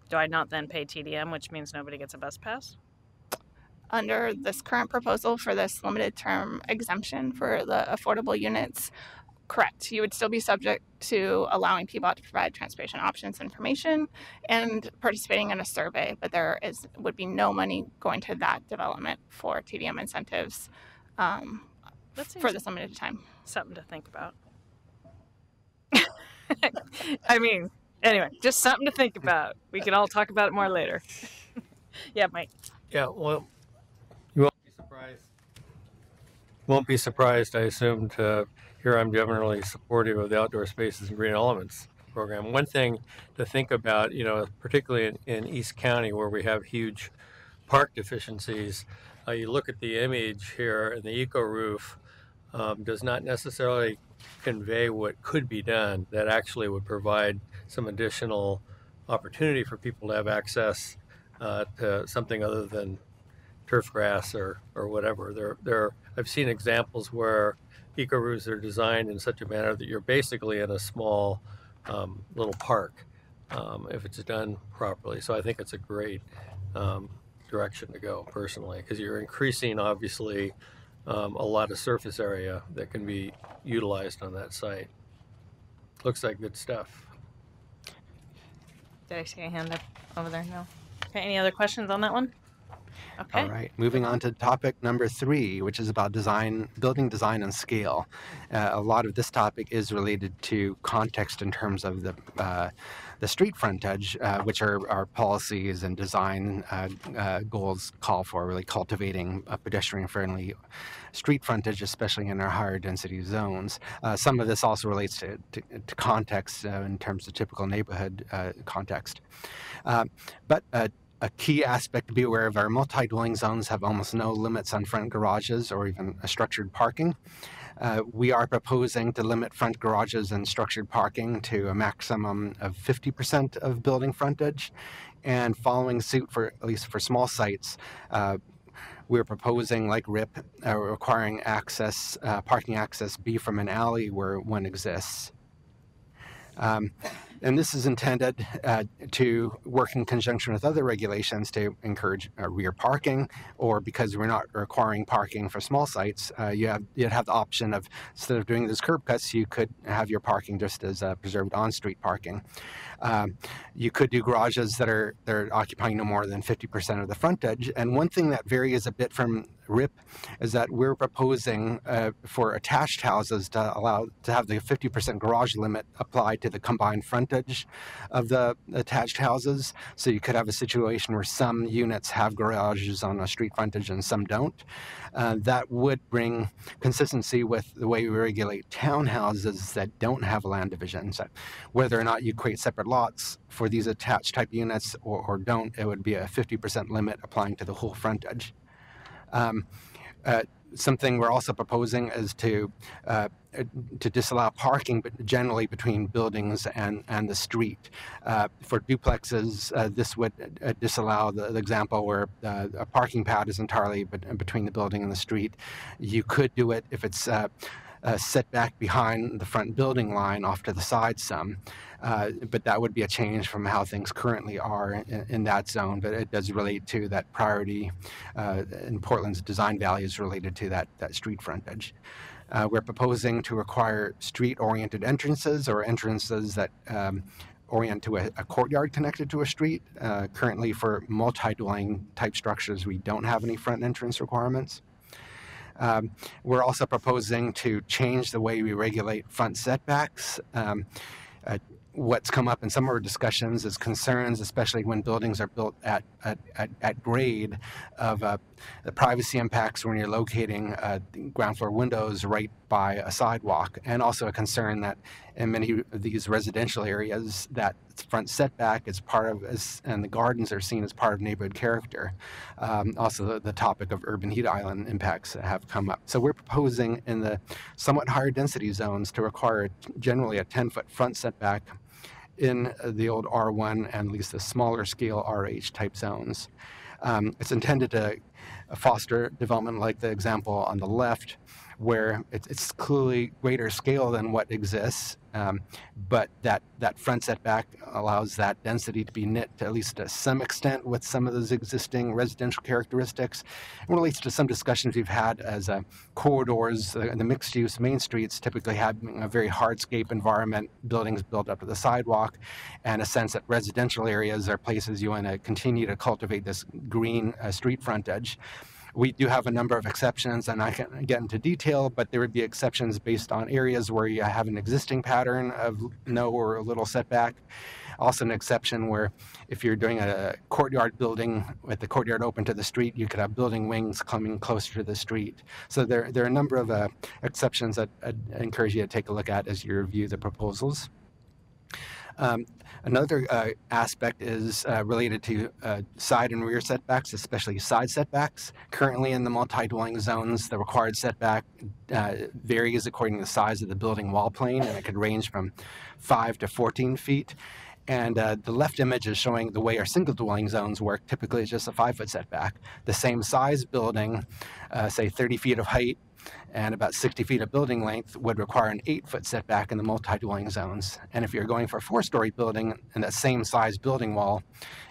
do I not then pay TDM, which means nobody gets a bus pass? Under this current proposal for this limited term exemption for the affordable units, correct. You would still be subject to allowing PBOT to provide transportation options information and participating in a survey, but there would be no money going to that development for TDM incentives for this limited time. Something to think about. I mean, anyway, just something to think about. We can all talk about it more later. Yeah, Mike. Yeah, well, you won't be surprised. Won't be surprised, I assume, to hear I'm generally supportive of the Outdoor Spaces and Green Elements program. One thing to think about, particularly in East County where we have huge park deficiencies, you look at the image here, and the eco roof does not necessarily convey what could be done that actually would provide some additional opportunity for people to have access to something other than turf grass or whatever. I've seen examples where eco roofs are designed in such a manner that you're basically in a small little park if it's done properly. So I think it's a great direction to go personally, because you're increasing obviously a lot of surface area that can be utilized on that site. Looks like good stuff. Did I see a hand up over there? No. Okay, any other questions on that one? Okay. All right, moving on to topic number 3, which is about building design and scale. A lot of this topic is related to context in terms of the street frontage, which our policies and design goals call for, really cultivating a pedestrian-friendly street frontage, especially in our higher density zones. Some of this also relates to context in terms of typical neighborhood context. But a key aspect to be aware of, our multi-dwelling zones have almost no limits on front garages or even structured parking. We are proposing to limit front garages and structured parking to a maximum of 50% of building frontage. And following suit, at least for small sites, we're proposing, like RIP, requiring parking access be from an alley where one exists. And this is intended to work in conjunction with other regulations to encourage rear parking, or because we're not requiring parking for small sites, you'd have the option of, instead of doing those curb cuts, you could have your parking just as preserved on-street parking. You could do garages that are occupying no more than 50% of the frontage. And one thing that varies a bit from RIP is that we're proposing for attached houses to have the 50% garage limit applied to the combined frontage of the attached houses. So you could have a situation where some units have garages on a street frontage and some don't. That would bring consistency with the way we regulate townhouses that don't have a land division. So whether or not you create separate lots for these attached type units or don't, it would be a 50% limit applying to the whole frontage. Something we're also proposing is to disallow parking, but generally between buildings and the street. For duplexes, this would disallow the example where a parking pad is entirely between the building and the street. You could do it if it's set back behind the front building line off to the side some. But that would be a change from how things currently are in that zone. But it does relate to that priority in Portland's design values related to that street frontage. We're proposing to require street-oriented entrances or entrances that orient to a courtyard connected to a street. Currently, for multi-dwelling type structures, we don't have any front entrance requirements. We're also proposing to change the way we regulate front setbacks. What's come up in some of our discussions is concerns, especially when buildings are built at grade, of the privacy impacts when you're locating ground floor windows right by a sidewalk, and also a concern that in many of these residential areas that front setback is part of, and the gardens are seen as part of neighborhood character. Also, the topic of urban heat island impacts have come up. So we're proposing in the somewhat higher density zones to require generally a 10-foot front setback in the old R1 and at least the smaller scale RH type zones. It's intended to foster development like the example on the left, where it's clearly greater scale than what exists, but that front setback allows that density to be knit to at least to some extent with some of those existing residential characteristics. It relates to some discussions we've had as corridors, the mixed-use main streets typically have a very hardscape environment, buildings built up to the sidewalk, and a sense that residential areas are places you want to continue to cultivate this green street frontage. We do have a number of exceptions, and I can't get into detail, but there would be exceptions based on areas where you have an existing pattern of no or a little setback. Also an exception where if you're doing a courtyard building with the courtyard open to the street, you could have building wings coming closer to the street. So there are a number of exceptions that I'd encourage you to take a look at as you review the proposals. Another aspect is related to side and rear setbacks, especially side setbacks. Currently in the multi-dwelling zones, the required setback varies according to the size of the building wall plane, and it could range from 5 to 14 feet. And the left image is showing the way our single dwelling zones work. Typically, it's just a 5-foot setback. The same size building, say 30 feet of height, and about 60 feet of building length would require an 8-foot setback in the multi-dwelling zones. And if you're going for a 4-story building and that same size building wall,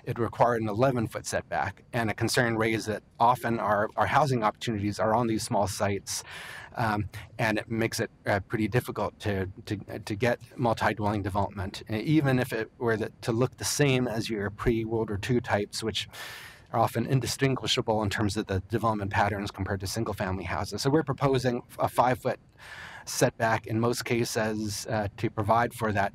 it would require an 11-foot setback. And a concern raised that often our housing opportunities are on these small sites, and it makes it pretty difficult to get multi-dwelling development, even if it were to look the same as your pre-World War II types, which are often indistinguishable in terms of the development patterns compared to single-family houses. So we're proposing a 5-foot setback in most cases to provide for that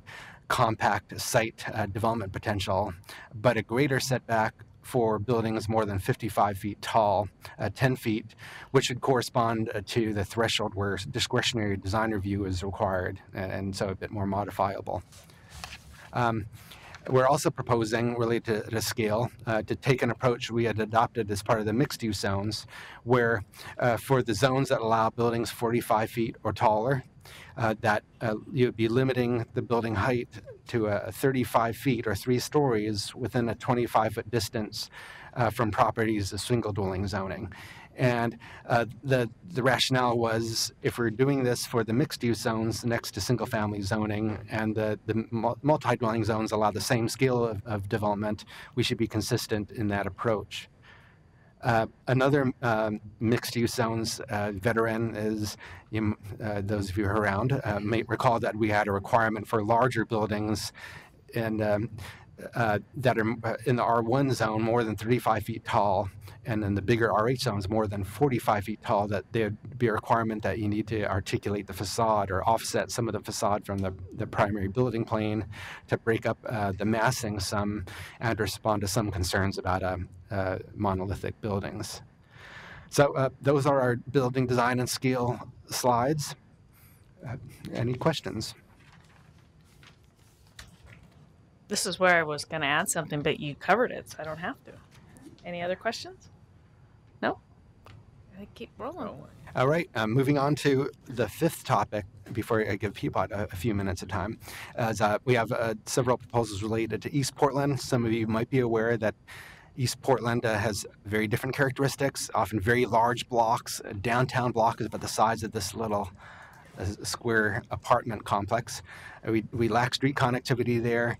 compact site development potential, but a greater setback for buildings more than 55 feet tall, 10 feet, which would correspond to the threshold where discretionary design review is required, and so a bit more modifiable. We're also proposing, related to scale, to take an approach we had adopted as part of the mixed-use zones, where for the zones that allow buildings 45 feet or taller, that you'd be limiting the building height to 35 feet or 3 stories within a 25-foot distance from properties of single-dwelling zoning. And the rationale was, if we're doing this for the mixed-use zones next to single-family zoning, and the multi-dwelling zones allow the same scale of development, we should be consistent in that approach. Another mixed-use zones veteran is, those of you who are around may recall that we had a requirement for larger buildings and that are in the R1 zone more than 35 feet tall, and in the bigger RH zones more than 45 feet tall, that there'd be a requirement that you need to articulate the facade or offset some of the facade from the primary building plane to break up the massing some and respond to some concerns about monolithic buildings. So those are our building design and scale slides. Any questions? This is where I was going to add something, but you covered it, so I don't have to. Any other questions? No? I keep rolling. All right, moving on to the fifth topic before I give Peapod a few minutes of time. We have several proposals related to East Portland. Some of you might be aware that East Portland has very different characteristics, often very large blocks. A downtown block is about the size of this little square apartment complex. We lack street connectivity there.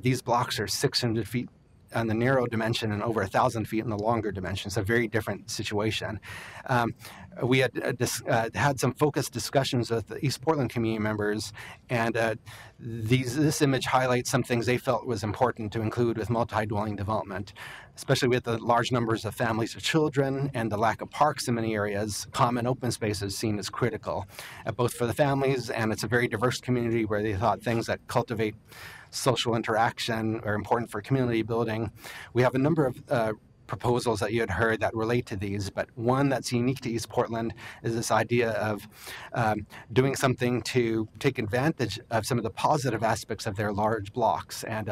These blocks are 600 feet on the narrow dimension and over 1,000 feet in the longer dimension. It's a very different situation. We had some focused discussions with the East Portland community members, and this image highlights some things they felt was important to include with multi-dwelling development, especially with the large numbers of families with children and the lack of parks in many areas. Common open space is seen as critical, both for the families, and it's a very diverse community where they thought things that cultivate social interaction are important for community building. We have a number of proposals that you had heard that relate to these, but one that's unique to East Portland is this idea of doing something to take advantage of some of the positive aspects of their large blocks. And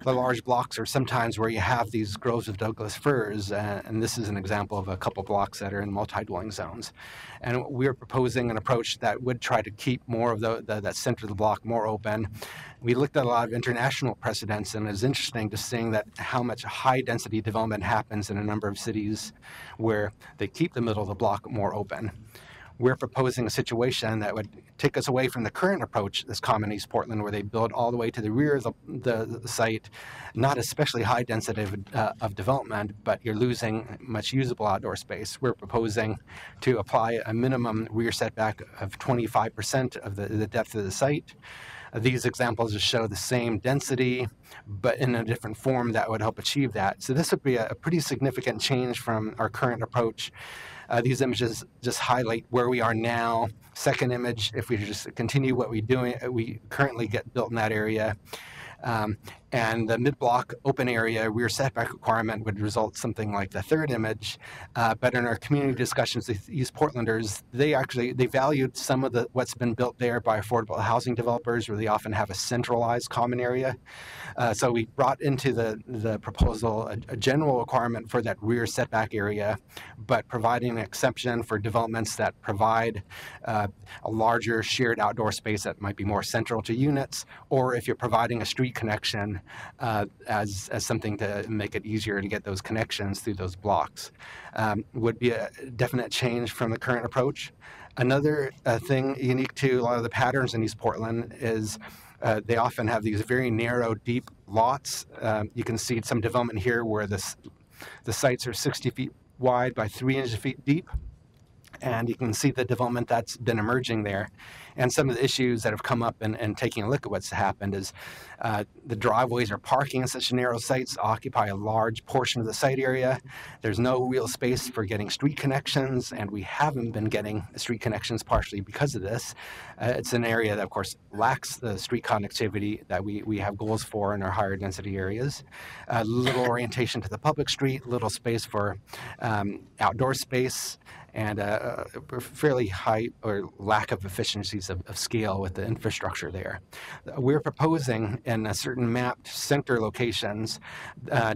the large blocks are sometimes where you have these groves of Douglas firs, and this is an example of a couple blocks that are in multi-dwelling zones. And we're proposing an approach that would try to keep more of that center of the block more open. We looked at a lot of international precedents, and it's interesting just seeing that how much high-density development happens in a number of cities where they keep the middle of the block more open. We're proposing a situation that would take us away from the current approach that's common in East Portland, where they build all the way to the rear of the site, not especially high density of development, but you're losing much usable outdoor space. We're proposing to apply a minimum rear setback of 25% of the depth of the site. These examples just show the same density, but in a different form that would help achieve that. So this would be a pretty significant change from our current approach. These images just highlight where we are now. Second image, if we just continue what we currently get built in that area. And the mid-block open area rear setback requirement would result something like the third image. But in our community discussions with East Portlanders, they valued some of what's been built there by affordable housing developers, where they often have a centralized common area. So we brought into the proposal a general requirement for that rear setback area, but providing an exception for developments that provide a larger shared outdoor space that might be more central to units, or if you're providing a street connection as something to make it easier to get those connections through those blocks. Would be a definite change from the current approach. Another thing unique to a lot of the patterns in East Portland is they often have these very narrow, deep lots. You can see some development here where the sites are 60 feet wide by 300 feet deep. And you can see the development that's been emerging there. And some of the issues that have come up and taking a look at what's happened is the driveways or parking in such narrow sites occupy a large portion of the site area. There's no real space for getting street connections, and we haven't been getting street connections partially because of this. It's an area that, of course, lacks the street connectivity that we have goals for in our higher density areas. Little orientation to the public street, little space for outdoor space, and fairly high or lack of efficiencies of scale with the infrastructure there. We're proposing in a certain mapped center locations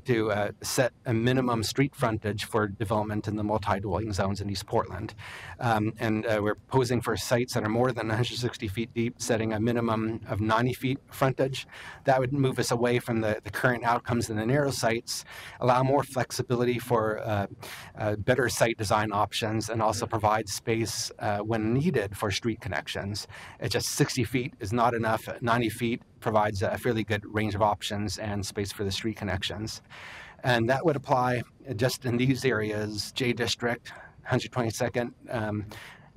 to set a minimum street frontage for development in the multi-dwelling zones in East Portland. And we're proposing for sites that are more than 160 feet deep, setting a minimum of 90 feet frontage. That would move us away from the current outcomes in the narrow sites, allow more flexibility for better site design options, and also provide space when needed for street connections. It's just 60 feet is not enough. 90 feet provides a fairly good range of options and space for the street connections. And that would apply just in these areas: J District, 122nd,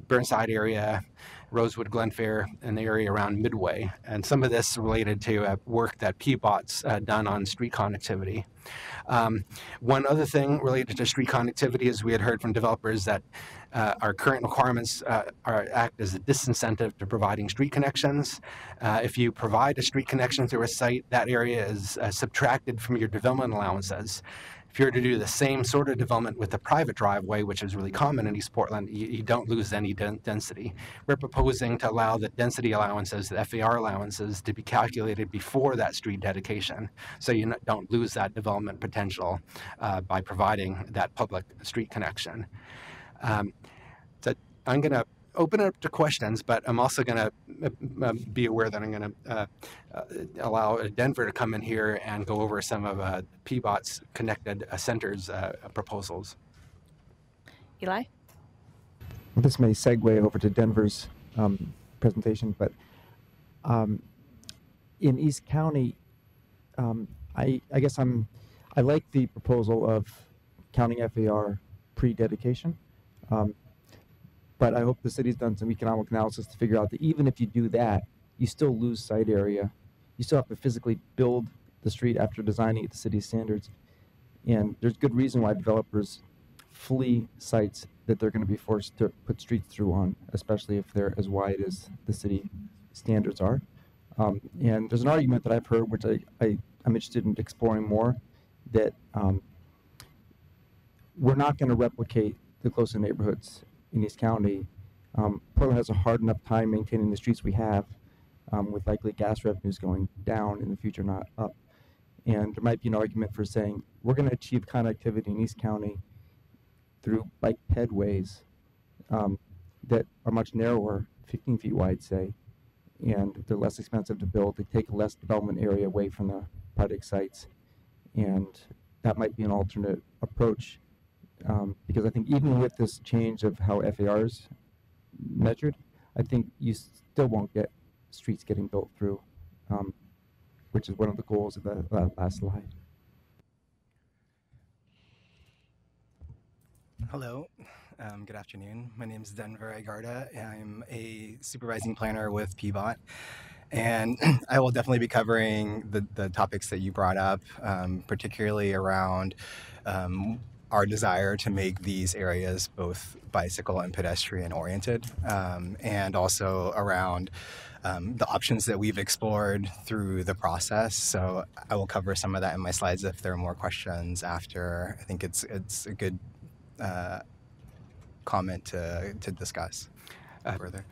Burnside area, Rosewood, Glenfair, and the area around Midway. And some of this related to work that PBOT's done on street connectivity. One other thing related to street connectivity is we had heard from developers that our current requirements act as a disincentive to providing street connections. If you provide a street connection through a site, that area is subtracted from your development allowances. If you were to do the same sort of development with a private driveway, which is really common in East Portland, you don't lose any density. We're proposing to allow the density allowances, the FAR allowances, to be calculated before that street dedication, so you don't lose that development potential by providing that public street connection. So I'm going to open it up to questions, but I'm also going to be aware that I'm going to allow Denver to come in here and go over some of PBOT's connected centers proposals. Eli? Well, this may segue over to Denver's presentation, but in East County, I guess I like the proposal of counting FAR pre-dedication. But I hope the city's done some economic analysis to figure out that even if you do that, you still lose site area. You still have to physically build the street after designing it to city standards. And there's good reason why developers flee sites that they're going to be forced to put streets through on, especially if they're as wide as the city standards are. And there's an argument that I've heard, which I'm interested in exploring more, that we're not going to replicate the closer neighborhoods in East County. Portland has a hard enough time maintaining the streets we have, with likely gas revenues going down in the future, not up. And there might be an argument for saying we're going to achieve connectivity in East County through bike pedways that are much narrower, 15 feet wide, say, and they're less expensive to build. They take less development area away from the project sites, and that might be an alternate approach. Because I think even with this change of how FAR is measured, I think you still won't get streets getting built through, which is one of the goals of the last slide. Hello, good afternoon. My name is Denver Agarda. I'm a supervising planner with PBOT. And I will definitely be covering the topics that you brought up, particularly around our desire to make these areas both bicycle and pedestrian oriented, and also around the options that we've explored through the process. So I will cover some of that in my slides if there are more questions after. I think it's a good comment to discuss further.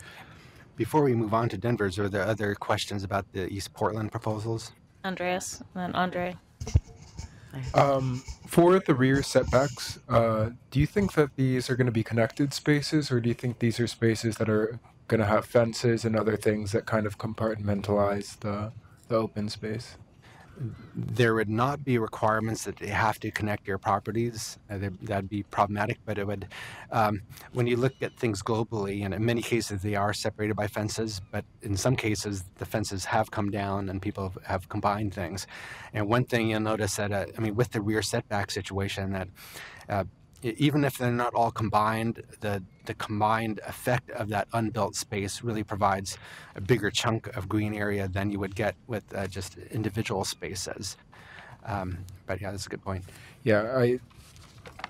Before we move on to Denver's, are there other questions about the East Portland proposals? Andreas, and then Andre. For the rear setbacks, do you think that these are going to be connected spaces, or do you think these are spaces that are going to have fences and other things that kind of compartmentalize the open space? There would not be requirements that they have to connect your properties. That'd be problematic, but it would, when you look at things globally, and in many cases they are separated by fences, but in some cases the fences have come down and people have combined things. And one thing you'll notice that, with the rear setback situation, that even if they're not all combined, the combined effect of that unbuilt space really provides a bigger chunk of green area than you would get with just individual spaces. But yeah, that's a good point. Yeah, I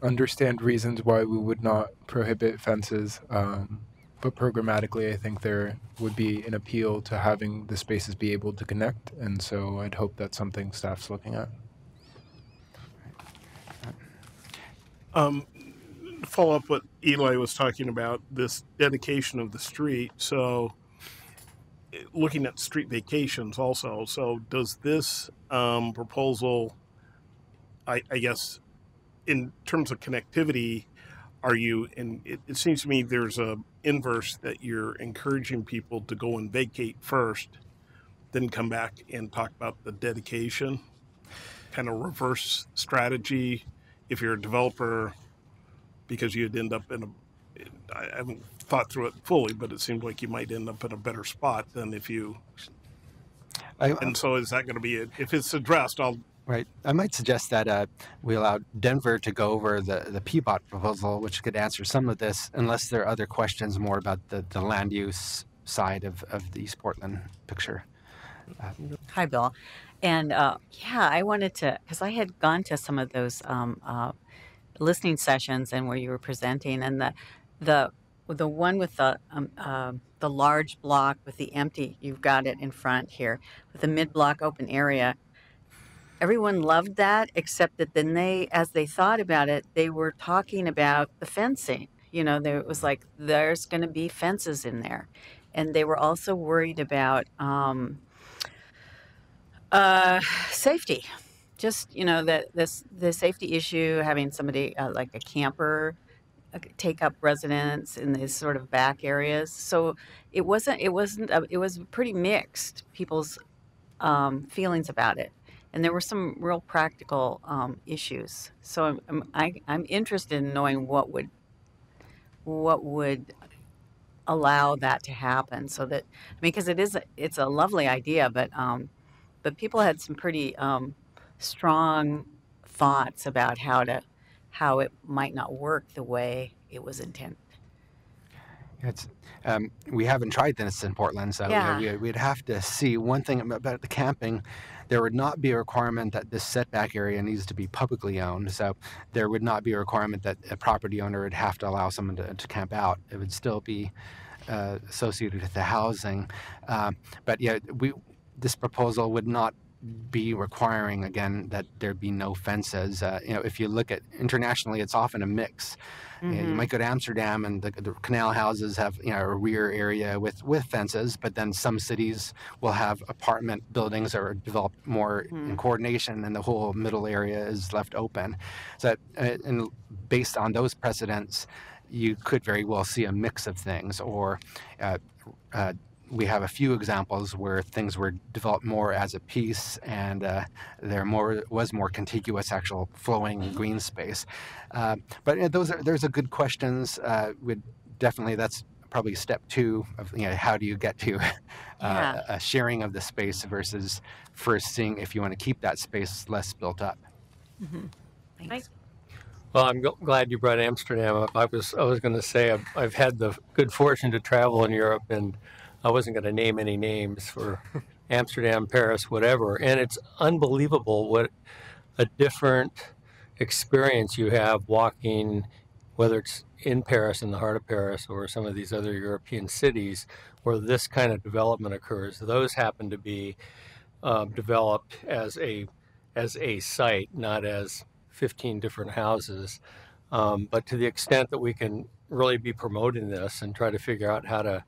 understand reasons why we would not prohibit fences, but programmatically I think there would be an appeal to having the spaces be able to connect, and so I'd hope that's something staff's looking at. follow up what Eli was talking about, this dedication of the street. So looking at street vacations also. So does this proposal, I guess, in terms of connectivity, are you, and it seems to me there's a inverse that you're encouraging people to go and vacate first, then come back and talk about the dedication, kind of reverse strategy if you're a developer, because you'd end up in I haven't thought through it fully, but it seems like you might end up in a better spot than if you, and so is that going to be, if it's addressed, Right. I might suggest that we allow Denver to go over the PBOT proposal, which could answer some of this, unless there are other questions more about the land use side of the East Portland picture. Hi, Bill. And yeah, I wanted to, because I had gone to some of those listening sessions and where you were presenting, and the one with the large block with the empty, you've got it in front here, with the mid-block open area. Everyone loved that, except that then as they thought about it, they were talking about the fencing. You know, it was like, there's going to be fences in there. And they were also worried about safety. Just, you know, the safety issue, having somebody like a camper take up residence in these sort of back areas. So it was pretty mixed, people's feelings about it. And there were some real practical issues. So I'm interested in knowing what would allow that to happen. So that, I mean, because it's a lovely idea, but people had some pretty strong thoughts about how it might not work the way it was intended. It's we haven't tried this in Portland, so Yeah. we'd have to see. One thing about the camping, there would not be a requirement that this setback area needs to be publicly owned. So there would not be a requirement that a property owner would have to allow someone to camp out. It would still be associated with the housing. But yeah, this proposal would not be requiring, again, that there be no fences. You know, if you look at internationally, it's often a mix. You might go to Amsterdam and the canal houses have, you know, a rear area with fences, but then some cities will have apartment buildings that are developed more in coordination, and the whole middle area is left open. So, and based on those precedents, you could very well see a mix of things, or we have a few examples where things were developed more as a piece, and there was more contiguous actual flowing green space. But you know, those are good questions. That's probably step 2 of, you know, how do you get to a sharing of the space versus first seeing if you want to keep that space less built up. Thanks. Well, I'm glad you brought Amsterdam up. I was going to say I've had the good fortune to travel in Europe, and I wasn't going to name any names for Amsterdam, Paris, whatever. And it's unbelievable what a different experience you have walking, whether it's in Paris, in the heart of Paris, or some of these other European cities where this kind of development occurs. Those happen to be developed as a site, not as 15 different houses. But to the extent that we can really be promoting this and try to figure out how to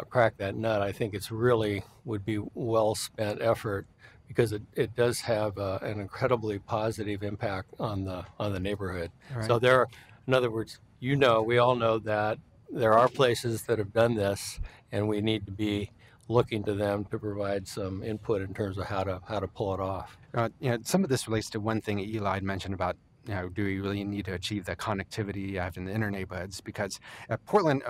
crack that nut, I think it's really would be well spent effort, because it does have an incredibly positive impact on the neighborhood. Right. So in other words, we all know that there are places that have done this, and we need to be looking to them to provide some input in terms of how to pull it off. You know, some of this relates to one thing that Eli had mentioned about, you know, do we really need to achieve the connectivity you have in the inner neighborhoods? Because at Portland,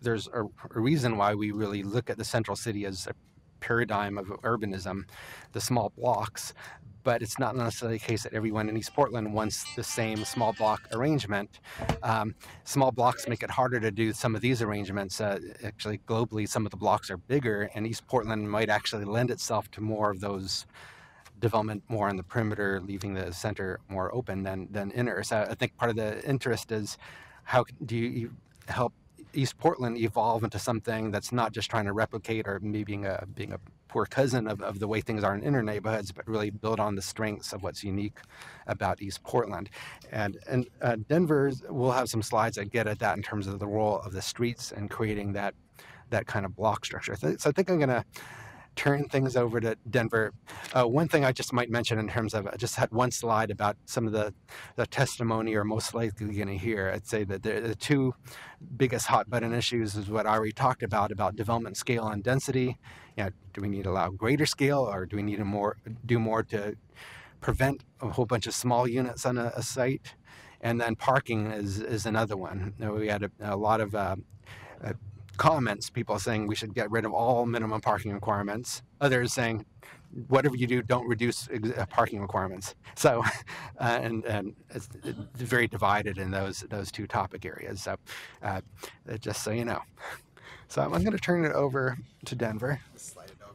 there's a reason why we really look at the central city as a paradigm of urbanism, the small blocks, but it's not necessarily the case that everyone in East Portland wants the same small block arrangement. Small blocks make it harder to do some of these arrangements. Actually, globally, some of the blocks are bigger, and East Portland might actually lend itself to more of those development more on the perimeter, leaving the center more open than inner. So I think part of the interest is, how do you help East Portland evolve into something that's not just trying to replicate or maybe being a poor cousin of the way things are in inner neighborhoods, but really build on the strengths of what's unique about East Portland. And Denver will have some slides that get at that in terms of the role of the streets and creating that kind of block structure. So I think I'm going to turn things over to Denver. One thing I just might mention in terms of, I just had one slide about some of the testimony or most likely going to hear. I'd say that the two biggest hot button issues is what I already talked about development scale and density. You know, do we need to allow greater scale, or do we need to do more to prevent a whole bunch of small units on a site? And then parking is another one. You know, we had a lot of comments, people saying we should get rid of all minimum parking requirements. Others saying, whatever you do, don't reduce parking requirements. So, and it's very divided in those two topic areas. So, just so you know. So I'm going to turn it over to Denver. Slide it over.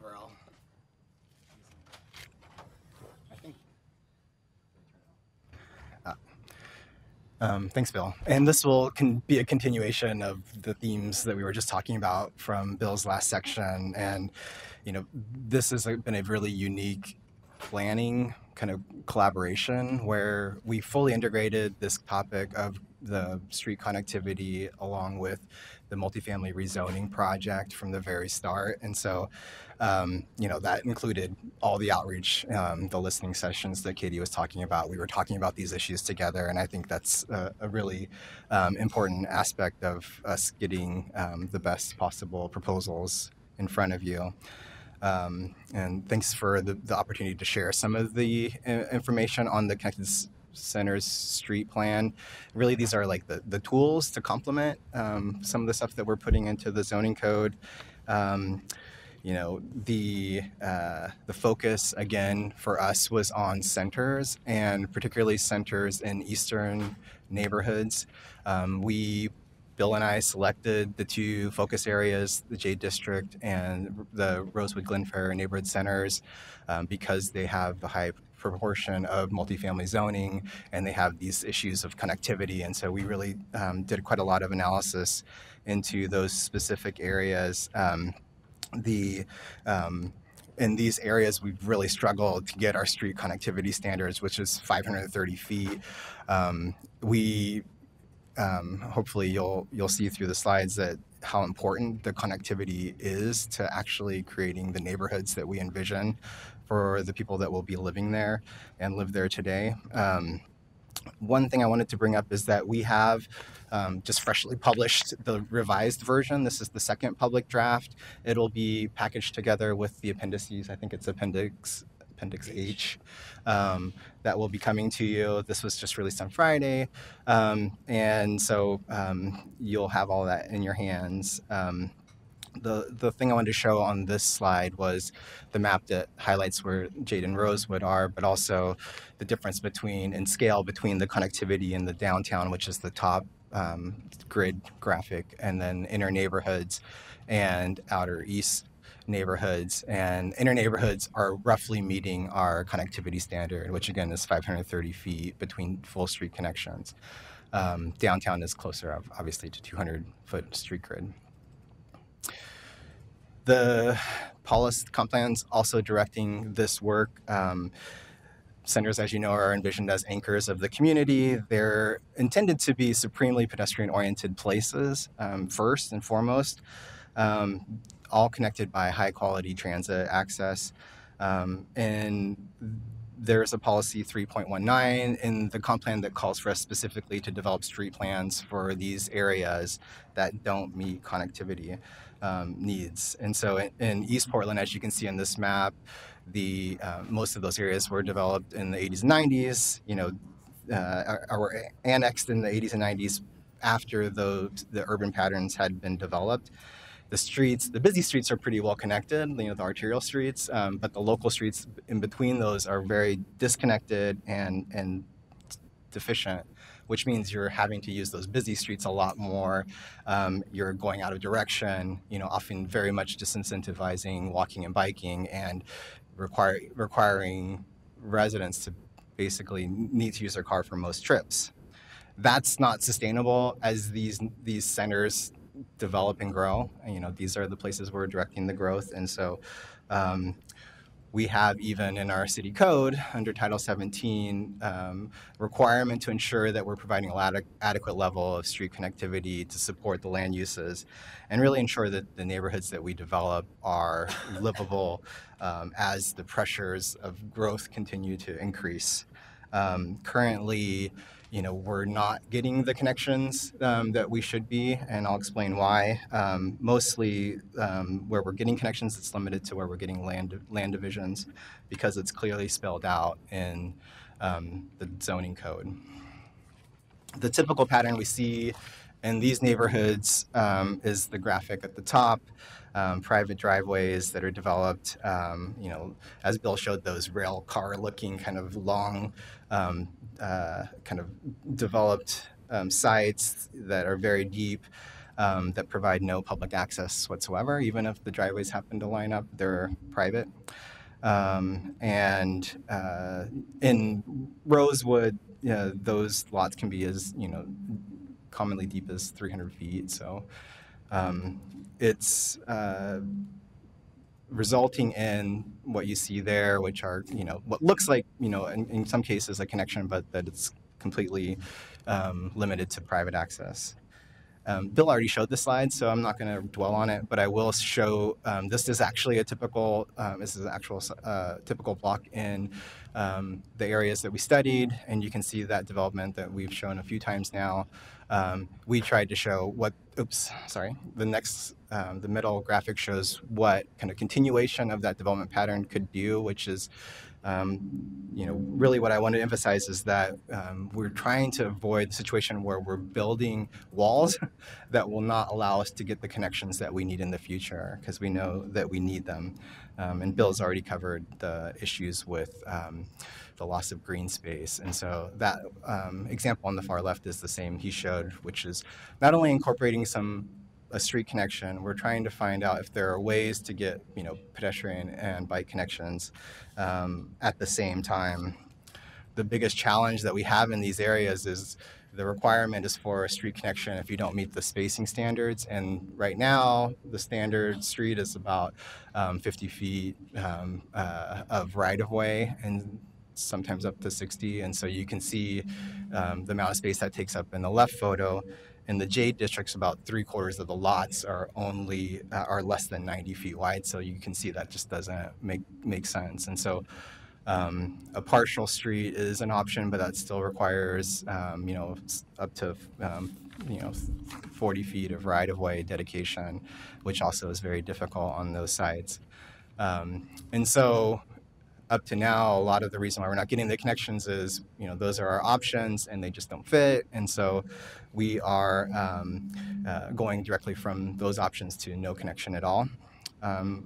Thanks, Bill. And this can be a continuation of the themes that we were just talking about from Bill's last section. And, you know, this has been a really unique planning kind of collaboration where we fully integrated this topic of the street connectivity along with the multifamily rezoning project from the very start. And so, you know, that included all the outreach, the listening sessions that Katie was talking about. We were talking about these issues together, and I think that's a really important aspect of us getting the best possible proposals in front of you. And thanks for the opportunity to share some of the information on the Connected Centers street plan. Really, these are like the tools to complement some of the stuff that we're putting into the zoning code. You know, the focus again for us was on centers, and particularly centers in eastern neighborhoods. Bill and I selected the two focus areas, the J District and the Rosewood Glenfair neighborhood centers, because they have a high proportion of multifamily zoning and they have these issues of connectivity. And so we really did quite a lot of analysis into those specific areas. In these areas, we've really struggled to get our street connectivity standards, which is 530 feet. Hopefully you'll see through the slides that how important the connectivity is to actually creating the neighborhoods that we envision for the people that will be living there and live there today. One thing I wanted to bring up is that we have just freshly published the revised version. This is the second public draft. It'll be packaged together with the appendices. I think it's Appendix H, that will be coming to you. This was just released on Friday. And so you'll have all that in your hands. The thing I wanted to show on this slide was the map that highlights where Jade and Rosewood are, but also the difference in scale between the connectivity in the downtown, which is the top grid graphic, and then inner neighborhoods and outer east neighborhoods. And inner neighborhoods are roughly meeting our connectivity standard, which again is 530 feet between full street connections. Downtown is closer, obviously, to 200-foot street grid. The Paulus comp plan's also directing this work. Centers, as you know, are envisioned as anchors of the community. They're intended to be supremely pedestrian-oriented places, first and foremost, all connected by high-quality transit access. And there's a policy 3.19 in the comp plan that calls for us specifically to develop street plans for these areas that don't meet connectivity needs. And so in East Portland, as you can see on this map, most of those areas were developed in the 80s and 90s, were annexed in the 80s and 90s after the urban patterns had been developed. The busy streets are pretty well connected, the arterial streets, but the local streets in between those are very disconnected and deficient, which means you're having to use those busy streets a lot more. You're going out of direction, often very much disincentivizing walking and biking, and requiring residents to basically need to use their car for most trips. That's not sustainable as these centers develop and grow. These are the places we're directing the growth. And so We have even in our city code under Title 17 requirement to ensure that we're providing an adequate level of street connectivity to support the land uses and really ensure that the neighborhoods that we develop are livable as the pressures of growth continue to increase. Currently, we're not getting the connections that we should be, and I'll explain why. Mostly where we're getting connections, it's limited to where we're getting land divisions because it's clearly spelled out in the zoning code. The typical pattern we see in these neighborhoods is the graphic at the top. Private driveways that are developed, as Bill showed, those rail car looking kind of long, kind of developed sites that are very deep, that provide no public access whatsoever. Even if the driveways happen to line up, they're private. And in Rosewood, those lots can be as, commonly deep as 300 feet. So it's resulting in what you see there, which are, what looks like, in some cases a connection, but that it's completely limited to private access. Bill already showed the slide, so I'm not going to dwell on it, but I will show this is actually a typical, typical block in the areas that we studied, and you can see that development that we've shown a few times now. We tried to show what, the middle graphic shows what kind of continuation of that development pattern could do, which is, really what I want to emphasize is that we're trying to avoid the situation where we're building walls that will not allow us to get the connections that we need in the future, because we know that we need them. And Bill's already covered the issues with the loss of green space. And so that example on the far left is the same he showed, which is not only incorporating a street connection, we're trying to find out if there are ways to get, pedestrian and bike connections at the same time. The biggest challenge that we have in these areas is the requirement is for a street connection if you don't meet the spacing standards. And right now, the standard street is about 50 feet of right-of-way, and sometimes up to 60. And so you can see the amount of space that takes up in the left photo. In the J districts, about 3/4 of the lots are less than 90 feet wide. So you can see that just doesn't make sense. And so a partial street is an option, but that still requires, up to, 40 feet of right-of-way dedication, which also is very difficult on those sites. And so up to now, a lot of the reason why we're not getting the connections is, those are our options and they just don't fit. And so we are going directly from those options to no connection at all.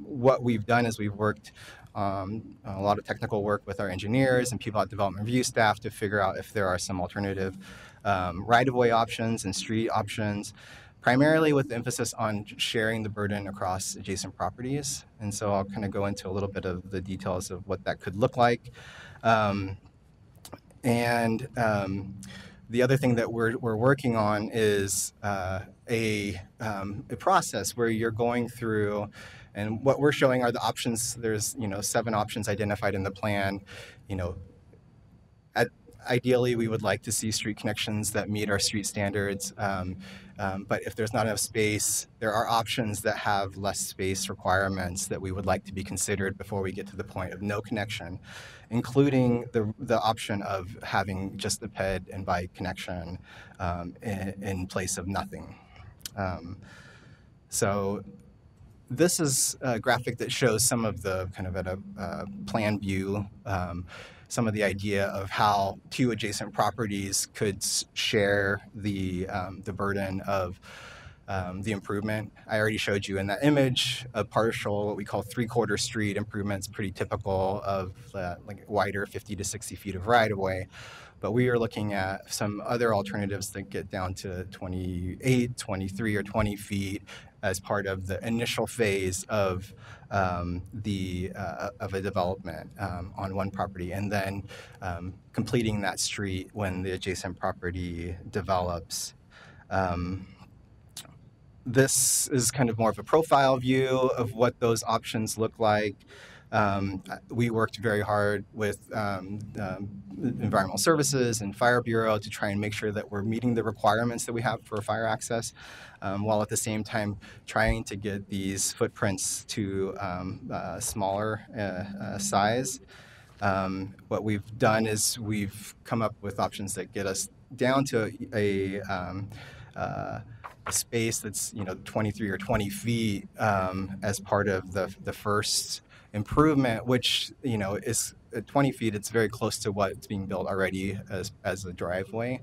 What we've done is we've worked a lot of technical work with our engineers and PBOT development review staff to figure out if there are some alternative right-of-way options and street options, primarily with emphasis on sharing the burden across adjacent properties. And so I'll kind of go into a little bit of the details of what that could look like. The other thing that we're working on is a process where you're going through, and what we're showing are the options. There's 7 options identified in the plan. Ideally, we would like to see street connections that meet our street standards. But if there's not enough space, there are options that have less space requirements that we would like to be considered before we get to the point of no connection, including the option of having just the ped and bike connection in place of nothing. So this is a graphic that shows some of the kind of at a plan view, some of the idea of how 2 adjacent properties could share the burden of the improvement. I already showed you in that image a partial, what we call 3/4 street improvements, pretty typical of like wider 50 to 60 feet of right-of-way. But we are looking at some other alternatives that get down to 28, 23, or 20 feet as part of the initial phase of a development on one property, and then completing that street when the adjacent property develops. this is kind of more of a profile view of what those options look like. We worked very hard with Environmental Services and Fire Bureau to try and make sure that we're meeting the requirements that we have for fire access, while at the same time trying to get these footprints to smaller size. What we've done is we've come up with options that get us down to a space that's 23 or 20 feet as part of the first improvement, which is at 20 feet. It's very close to what's being built already as a driveway.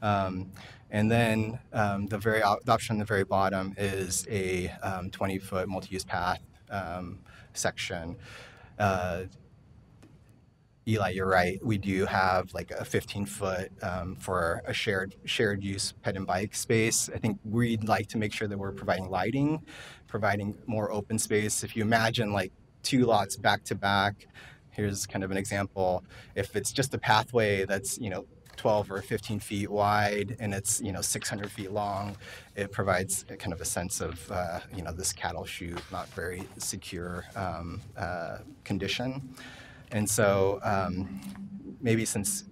And then the option on the very bottom is a 20-foot multi-use path section. Eli, you're right. We do have like a 15-foot for a shared use ped and bike space. I think we'd like to make sure that we're providing lighting, providing more open space. If you imagine like 2 lots back to back, here's kind of an example. If it's just a pathway that's 12 or 15 feet wide and it's 600 feet long, it provides a kind of a sense of this cattle chute, not very secure condition. And so maybe since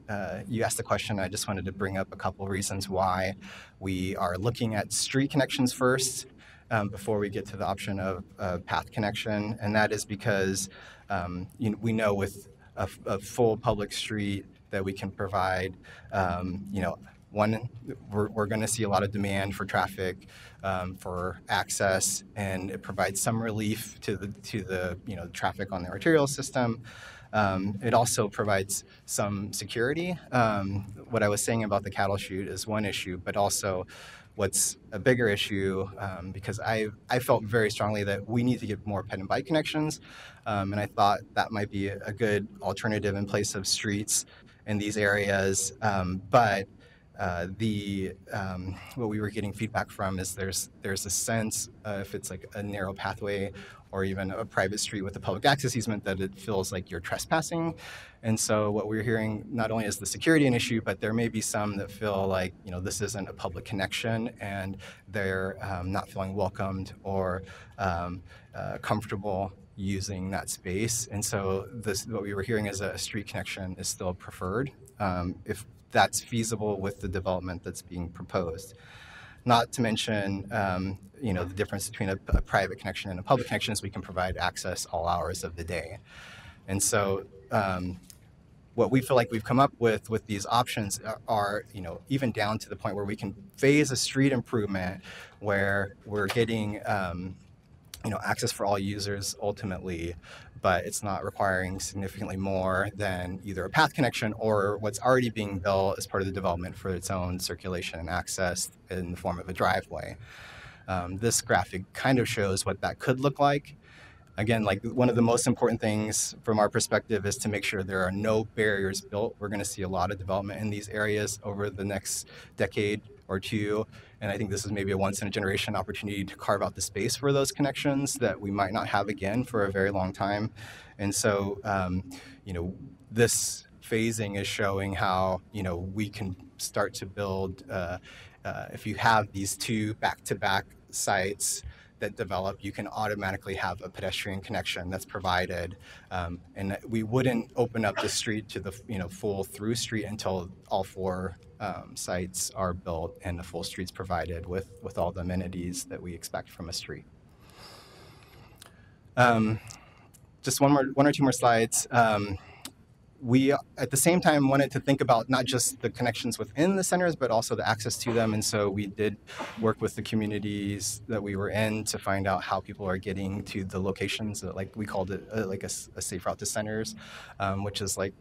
you asked the question, I just wanted to bring up a couple of reasons why we are looking at street connections first before we get to the option of path connection. And that is because we know with a full public street that we can provide, one, we're going to see a lot of demand for traffic, for access, and it provides some relief to the traffic on the arterial system. It also provides some security. What I was saying about the cattle chute is one issue, but also what's a bigger issue, because I felt very strongly that we need to get more ped and bike connections, and I thought that might be a good alternative in place of streets in these areas. But what we were getting feedback from is there's a sense, if it's like a narrow pathway or even a private street with a public access easement, that it feels like you're trespassing. And so what we're hearing, not only is the security an issue, but there may be some that feel like this isn't a public connection and they're not feeling welcomed or comfortable using that space. And so what we were hearing is a street connection is still preferred if that's feasible with the development that's being proposed. Not to mention, the difference between a private connection and a public connection is we can provide access all hours of the day. And so what we feel like we've come up with these options are, even down to the point where we can phase a street improvement where we're getting, access for all users ultimately, but it's not requiring significantly more than either a path connection or what's already being built as part of the development for its own circulation and access in the form of a driveway. This graphic kind of shows what that could look like. Again, like one of the most important things from our perspective is to make sure there are no barriers built. We're going to see a lot of development in these areas over the next decade or two. And I think this is maybe a once-in-a-generation opportunity to carve out the space for those connections that we might not have again for a very long time. And so, this phasing is showing how, we can start to build, if you have these 2 back-to-back sites that develop, you can automatically have a pedestrian connection that's provided. And we wouldn't open up the street to the full through street until all 4 sites are built and the full street's provided with all the amenities that we expect from a street. Just one or two more slides. We, at the same time, wanted to think about not just the connections within the centers, but also the access to them. And so we did work with the communities that we were in to find out how people are getting to the locations. Like we called it like a safe route to centers, which is like,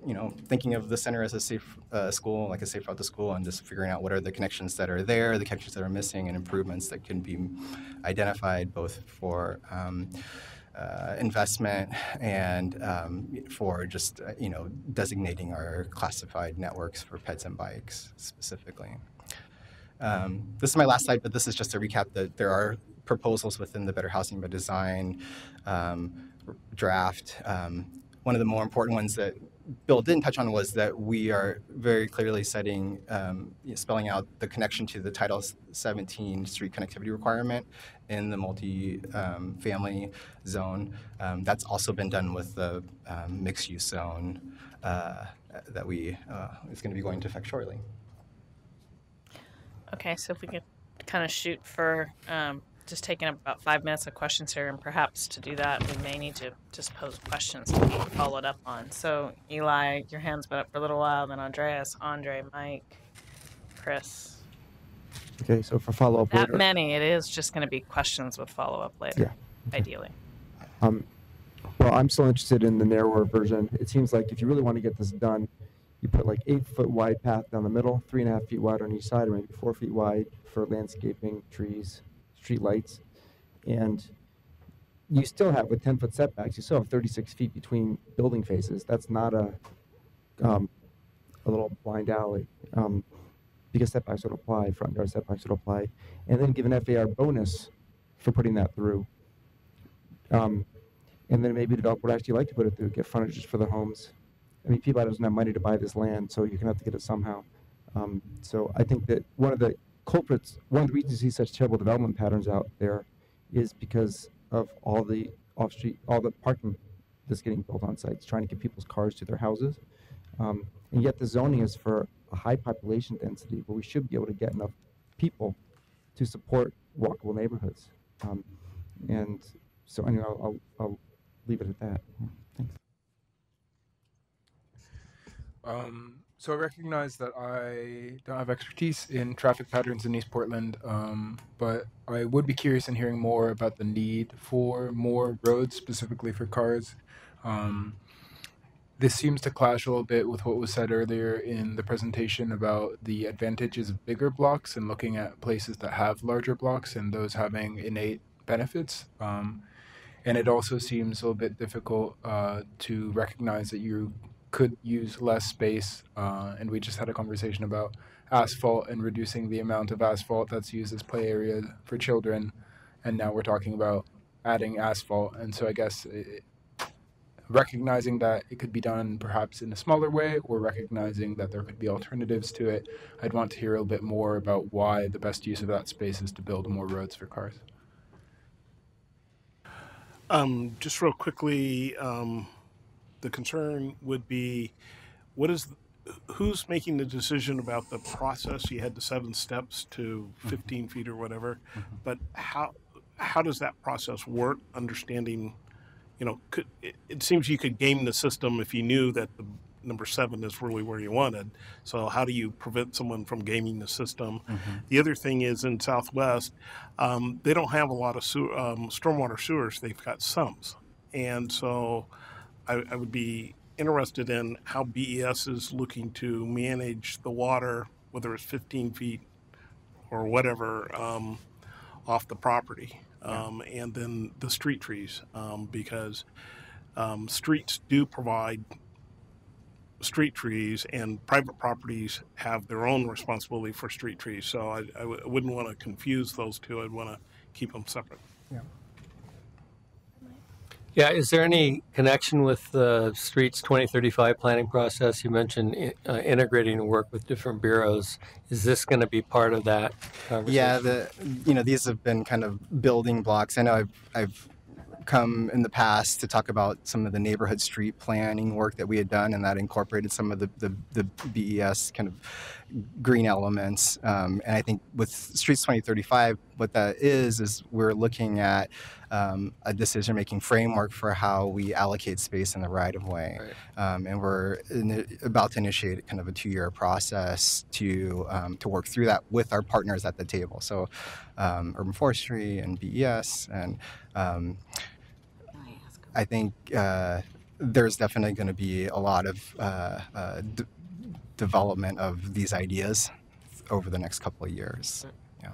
thinking of the center as a safe school, like a safe route to school, and just figuring out what are the connections that are there, the connections that are missing, and improvements that can be identified both for investment and for just designating our classified networks for peds and bikes specifically. This is my last slide, but this is just a recap that there are proposals within the Better Housing by Design draft. One of the more important ones that Bill didn't touch on was that we are very clearly setting, spelling out the connection to the Title 17 street connectivity requirement in the multi-family zone. That's also been done with the mixed-use zone that is going to be going into effect shortly. Okay, so if we could kind of shoot for just taking about 5 minutes of questions here, and perhaps to do that, we may need to just pose questions to be followed up on. So, Eli, your hand's been up for a little while, then Andreas, Andre, Mike, Chris. Okay, so for follow-up That later. many, it is just going to be questions with follow-up later, Yeah. ideally. Well, I'm still interested in the narrower version. It seems like if you really want to get this done, you put like 8-foot wide path down the middle, 3.5 feet wide on each side, or maybe 4 feet wide for landscaping, trees, street lights. And you still have, with 10-foot setbacks, you still have 36 feet between building faces. That's not a little blind alley, because setbacks would apply, front yard setbacks would apply. And then give an FAR bonus for putting that through. And then maybe the developer would actually like to put it through, get frontages for the homes. I mean, people doesn't have money to buy this land, so you're going to have to get it somehow. So I think that one of the culprits, one of the reasons you see such terrible development patterns out there is because of all the all the parking that's getting built on sites, trying to get people's cars to their houses. And yet the zoning is for a high population density where we should be able to get enough people to support walkable neighborhoods. And so anyway, I'll leave it at that. Thanks. So I recognize that I don't have expertise in traffic patterns in East Portland, but I would be curious in hearing more about the need for more roads specifically for cars. This seems to clash a little bit with what was said earlier in the presentation about the advantages of bigger blocks and looking at places that have larger blocks and those having innate benefits. And it also seems a little bit difficult to recognize that you could use less space, and we just had a conversation about asphalt and reducing the amount of asphalt that's used as play area for children, and now we're talking about adding asphalt. And so I guess recognizing that it could be done perhaps in a smaller way, or recognizing that there could be alternatives to it, I'd want to hear a little bit more about why the best use of that space is to build more roads for cars. Just real quickly, the concern would be, who's making the decision about the process? You had the 7 steps to 15 feet or whatever, but how does that process work? Understanding, it seems you could game the system if you knew that the number 7 is really where you wanted. So how do you prevent someone from gaming the system? The other thing is in Southwest, they don't have a lot of stormwater sewers. They've got sums. And so I would be interested in how BES is looking to manage the water, whether it's 15 feet or whatever, off the property. And then the street trees, because streets do provide street trees, and private properties have their own responsibility for street trees. So I wouldn't want to confuse those two. I'd want to keep them separate. Yeah, is there any connection with the Streets 2035 planning process? You mentioned integrating work with different bureaus. Is this going to be part of that conversation? Yeah, these have been kind of building blocks. I know I've come in the past to talk about some of the neighborhood street planning work that we had done, and that incorporated some of the BES kind of green elements. And I think with Streets 2035, what that is we're looking at a decision-making framework for how we allocate space in the right-of-way. Right. And we're about to initiate kind of a 2-year process to work through that with our partners at the table. So Urban Forestry and BES, and I think there's definitely going to be a lot of development of these ideas over the next couple of years. Yeah.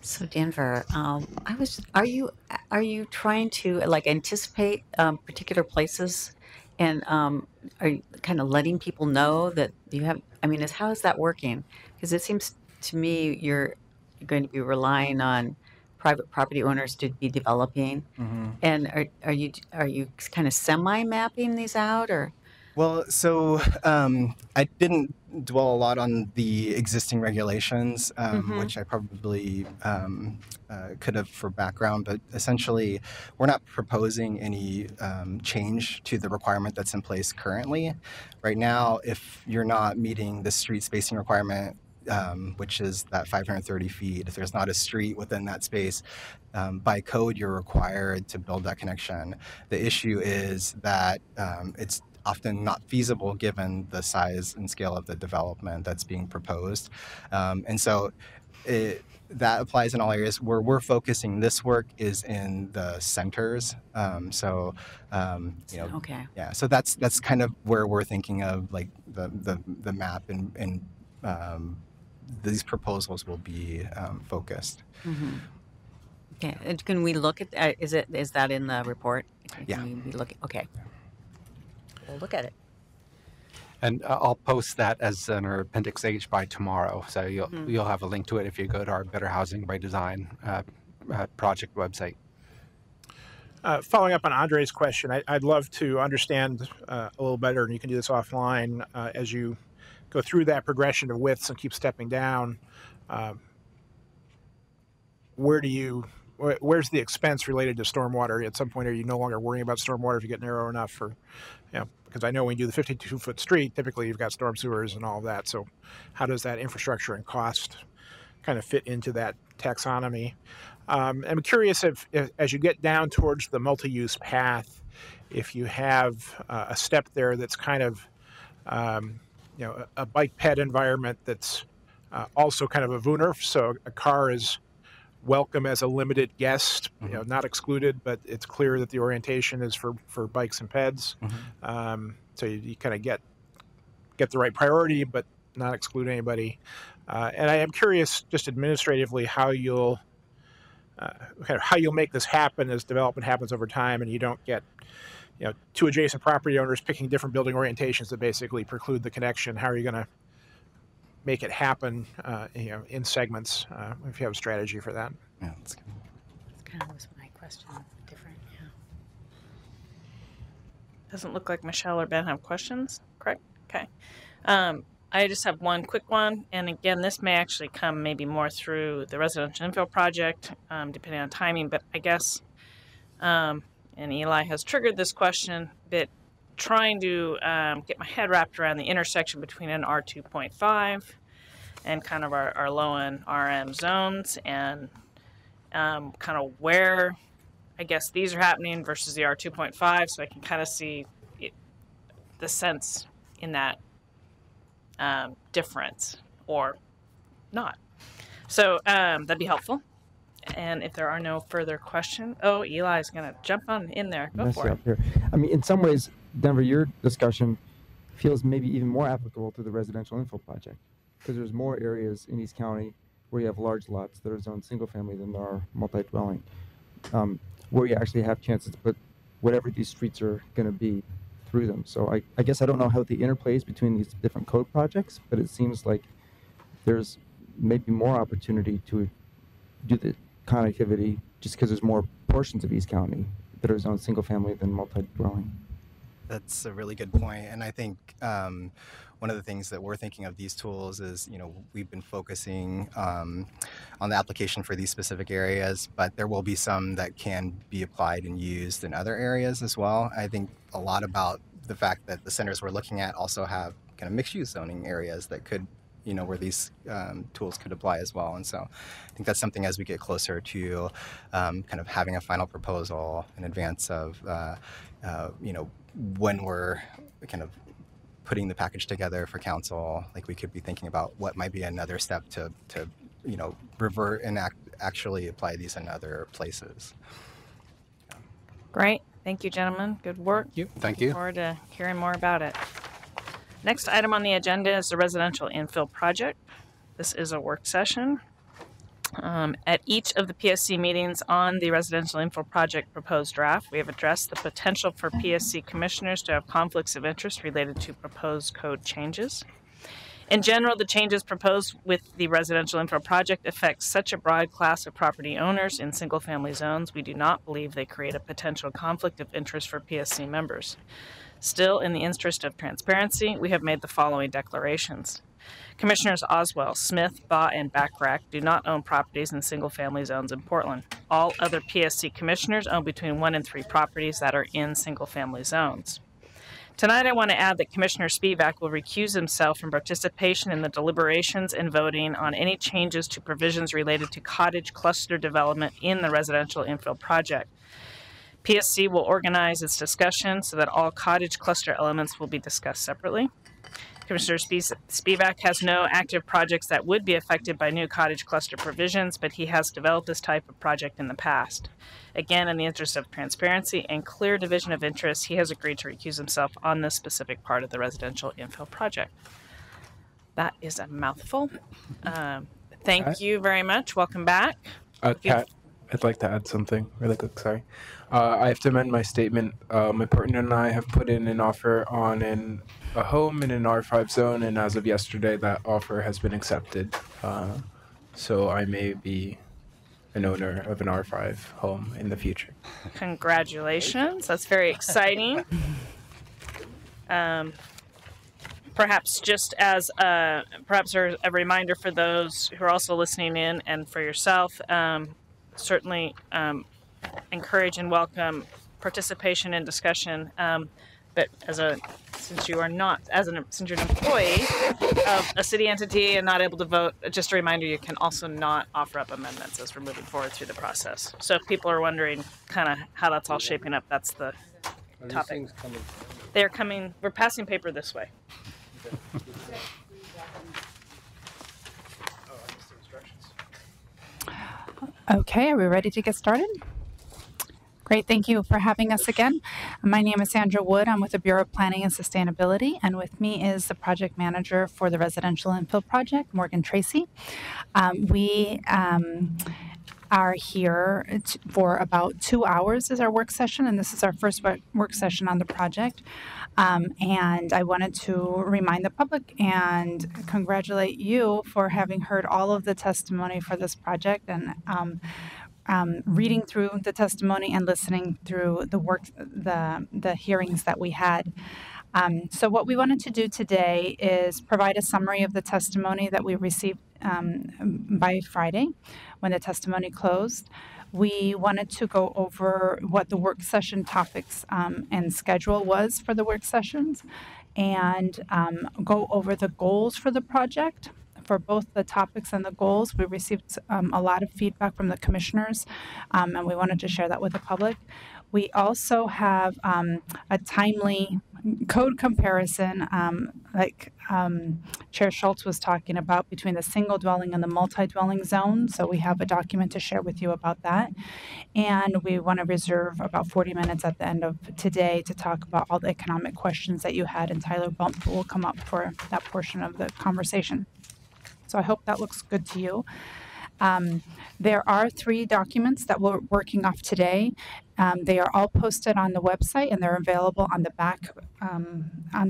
So Denver, are you trying to anticipate particular places, and are you kind of letting people know that you have? How is that working? Because it seems to me you're going to be relying on private property owners to be developing. And are you kind of semi-mapping these out, or? Well, so I didn't dwell a lot on the existing regulations, which I probably could have for background, but essentially we're not proposing any change to the requirement that's in place currently. Right now, if you're not meeting the street spacing requirement, which is that 530 feet, if there's not a street within that space, by code, you're required to build that connection. The issue is that it's often not feasible given the size and scale of the development that's being proposed. And so that applies in all areas. Where we're focusing this work is in the centers. Okay. Yeah, so that's kind of where we're thinking of, like the map and these proposals will be focused. Okay, and can we look at, is that in the report? Yeah. Can we look, okay. We'll look at it. And I'll post that as an Appendix H by tomorrow. So you'll have a link to it if you go to our Better Housing by Design project website. Following up on Andre's question, I'd love to understand a little better, and you can do this offline, as you go through that progression of widths and keep stepping down. Where's the expense related to stormwater? At some point, are you no longer worrying about stormwater if you get narrow enough for, because I know when you do the 52-foot street, typically you've got storm sewers and all of that. So how does that infrastructure and cost kind of fit into that taxonomy? I'm curious if as you get down towards the multi-use path, if you have a step there that's kind of, a bike ped environment that's also kind of a VUNER. So a car is welcome as a limited guest, not excluded, but it's clear that the orientation is for bikes and peds. So you kind of get the right priority, but not exclude anybody. And I am curious, just administratively, how you'll make this happen as development happens over time, and you don't get two adjacent property owners picking different building orientations that basically preclude the connection. How are you going to make it happen, in segments, if you have a strategy for that? Yeah, that's good. That kind of was my question. Different, yeah. Doesn't look like Michelle or Ben have questions, correct? Okay. I just have one quick one. And again, this may actually come maybe more through the residential infill project, depending on timing. But I guess, and Eli has triggered this question, but trying to get my head wrapped around the intersection between an R2.5 and kind of our low and RM zones, and kind of where I guess these are happening versus the R2.5, so I can kind of see the sense in that difference or not. So that'd be helpful. And if there are no further questions, Eli's going to jump on in there. Go for it. Here. I mean, in some ways, Denver, your discussion feels maybe even more applicable to the residential infill project, because there's more areas in East County where you have large lots that are zoned single family than there are multi-dwelling, where you actually have chances to put whatever these streets are going to be through them. So I guess I don't know how the interplays between these different code projects, but it seems like there's maybe more opportunity to do the connectivity just because there's more portions of East County that are zoned single family than multi-dwelling. That's a really good point. And I think one of the things that we're thinking of these tools is, we've been focusing on the application for these specific areas, but there will be some that can be applied and used in other areas as well. I think a lot about the fact that the centers we're looking at also have kind of mixed-use zoning areas that could, where these tools could apply as well. And so I think that's something as we get closer to kind of having a final proposal in advance of, when we're kind of putting the package together for council, like we could be thinking about what might be another step to revert and actually apply these in other places. Great. Thank you, gentlemen. Good work. Thank you. Look forward to hearing more about it. Next item on the agenda is the residential infill project. This is a work session. At each of the PSC meetings on the residential infill project proposed draft, we have addressed the potential for PSC commissioners to have conflicts of interest related to proposed code changes. In general, the changes proposed with the residential info project affect such a broad class of property owners in single-family zones, we do not believe they create a potential conflict of interest for PSC members. Still, in the interest of transparency, we have made the following declarations. Commissioners Oswell, Smith, Baugh, and Bachrach do not own properties in single-family zones in Portland. All other PSC commissioners own between 1 and 3 properties that are in single-family zones. Tonight, I want to add that Commissioner Spivak will recuse himself from participation in the deliberations and voting on any changes to provisions related to cottage cluster development in the residential infill project. PSC will organize its discussion so that all cottage cluster elements will be discussed separately. Commissioner Spivak has no active projects that would be affected by new cottage cluster provisions, but he has developed this type of project in the past. Again, in the interest of transparency and clear division of interests, he has agreed to recuse himself on this specific part of the residential infill project. That is a mouthful. Thank you very much. Welcome back. Kat, I'd like to add something really quick. Sorry. I have to amend my statement. My partner and I have put in an offer on a home in an R5 zone, and as of yesterday, that offer has been accepted. So I may be an owner of an R5 home in the future. Congratulations. That's very exciting. Perhaps just as a reminder for those who are also listening in and for yourself, certainly encourage and welcome participation and discussion. But since you're an employee of a city entity and not able to vote, just a reminder, you can also not offer up amendments as we're moving forward through the process. So if people are wondering kind of how that's all shaping up, that's the topic. They're coming. We're passing paper this way. Okay, are we ready to get started? Great, thank you for having us again. My name is Sandra Wood. I'm with the Bureau of Planning and Sustainability, and with me is the project manager for the residential infill project, Morgan Tracy. We are here for about 2 hours is our work session, and this is our first work session on the project. And I wanted to remind the public and congratulate you for having heard all of the testimony for this project and reading through the testimony and listening through the hearings that we had. So what we wanted to do today is provide a summary of the testimony that we received by Friday when the testimony closed. We wanted to go over what the work session topics and schedule was for the work sessions and go over the goals for the project. For both the topics and the goals, we received a lot of feedback from the commissioners, and we wanted to share that with the public. We also have a timely code comparison, like Chair Schultz was talking about, between the single dwelling and the multi-dwelling zone. So we have a document to share with you about that. And we want to reserve about 40 minutes at the end of today to talk about all the economic questions that you had, and Tyler Bump will come up for that portion of the conversation. So I hope that looks good to you. There are 3 documents that we're working off today. They are all posted on the website, and they're available on the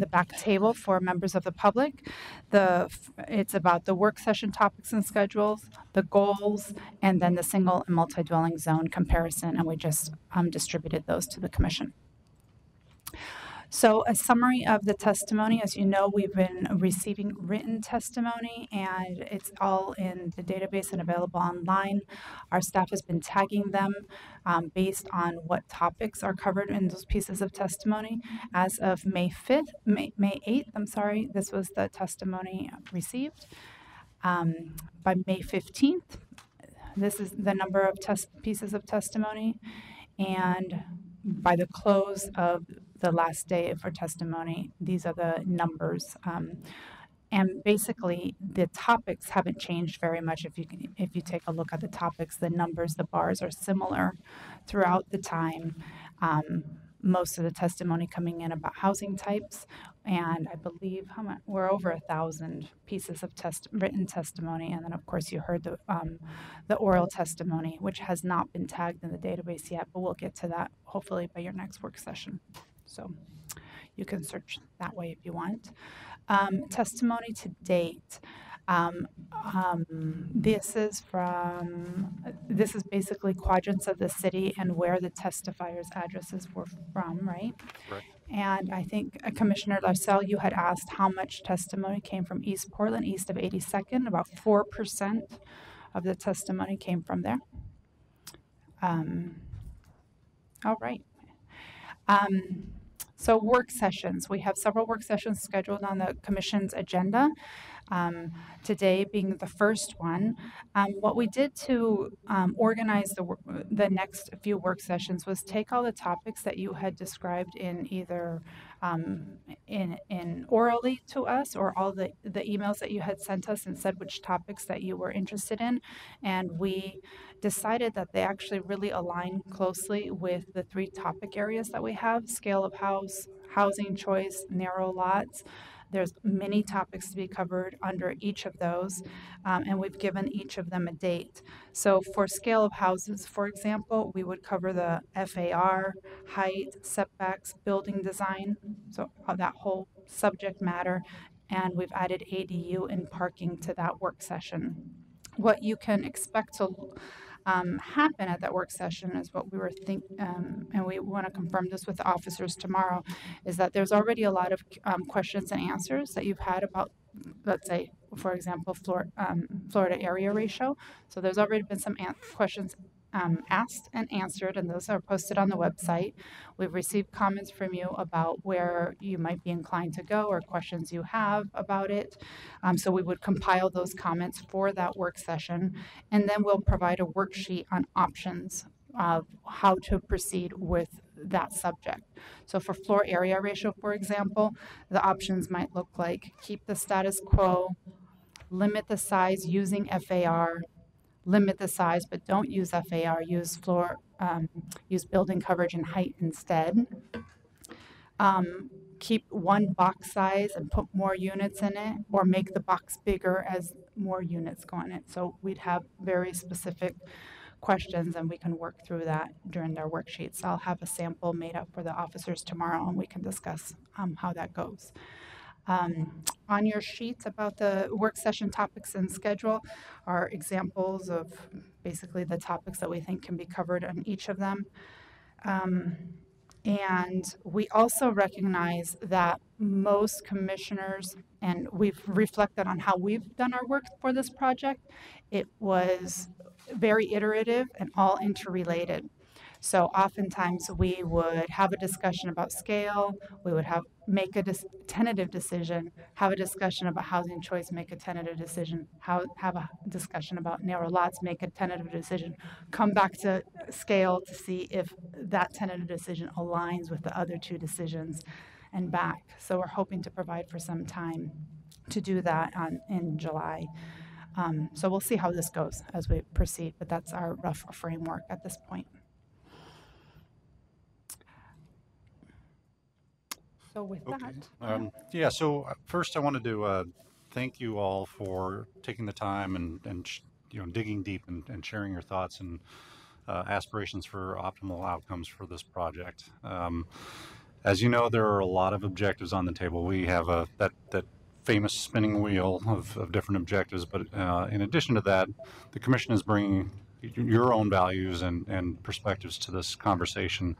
back table for members of the public. It's about the work session topics and schedules, the goals, and then the single and multi-dwelling zone comparison, and we just distributed those to the commission. So a summary of the testimony. As you know, we've been receiving written testimony, and it's all in the database and available online. Our staff has been tagging them based on what topics are covered in those pieces of testimony. As of May 8th, this was the testimony received. By May 15th, this is the number of pieces of testimony, and by the close of the last day for testimony, these are the numbers. And basically, the topics haven't changed very much. If you take a look at the topics, the numbers, the bars are similar throughout the time. Most of the testimony coming in about housing types, and I believe we're over 1,000 pieces of written testimony, and then of course you heard the oral testimony, which has not been tagged in the database yet, but we'll get to that hopefully by your next work session. So you can search that way if you want. Testimony to date. This is basically quadrants of the city and where the testifiers' addresses were from, right? Right. And I think Commissioner Larcelle, you had asked how much testimony came from East Portland, east of 82nd. About 4% of the testimony came from there. All right. So work sessions. We have several work sessions scheduled on the commission's agenda. Today being the first one. What we did to organize the next few work sessions was take all the topics that you had described in either in orally to us or all the emails that you had sent us and said which topics that you were interested in. And we decided that they actually really align closely with the 3 topic areas that we have: scale of house, housing choice, narrow lots. There's many topics to be covered under each of those, and we've given each of them a date. So for scale of houses, for example, we would cover the FAR, height, setbacks, building design, so that whole subject matter, and we've added ADU and parking to that work session. What you can expect to happen at that work session is what we were thinking, and we want to confirm this with the officers tomorrow, is that there's already a lot of questions and answers that you've had about, let's say, for example, Florida area ratio. So there's already been some questions asked and answered, and those are posted on the website. We've received comments from you about where you might be inclined to go or questions you have about it. So we would compile those comments for that work session, and then we'll provide a worksheet on options of how to proceed with that subject. So for floor area ratio, for example, the options might look like keep the status quo, limit the size using FAR, limit the size, but don't use FAR, use use building coverage and height instead. Keep one box size and put more units in it, or make the box bigger as more units go in it. So we'd have very specific questions, and we can work through that during their worksheets. I'll have a sample made up for the officers tomorrow, and we can discuss how that goes. On your sheets about the work session topics and schedule are examples of basically the topics that we think can be covered on each of them. And we also recognize that most commissioners, and we've reflected on how we've done our work for this project, it was very iterative and all interrelated. So oftentimes we would have a discussion about scale, we would make a tentative decision, have a discussion about housing choice, make a tentative decision, have a discussion about narrow lots, make a tentative decision, come back to scale to see if that tentative decision aligns with the other 2 decisions, and back. So we're hoping to provide for some time to do that in July. So we'll see how this goes as we proceed, but that's our rough framework at this point. So with that. Yeah, so first I wanted to thank you all for taking the time and digging deep and sharing your thoughts and aspirations for optimal outcomes for this project. As you know, there are a lot of objectives on the table. We have that famous spinning wheel of different objectives, but in addition to that, the Commission is bringing your own values and perspectives to this conversation.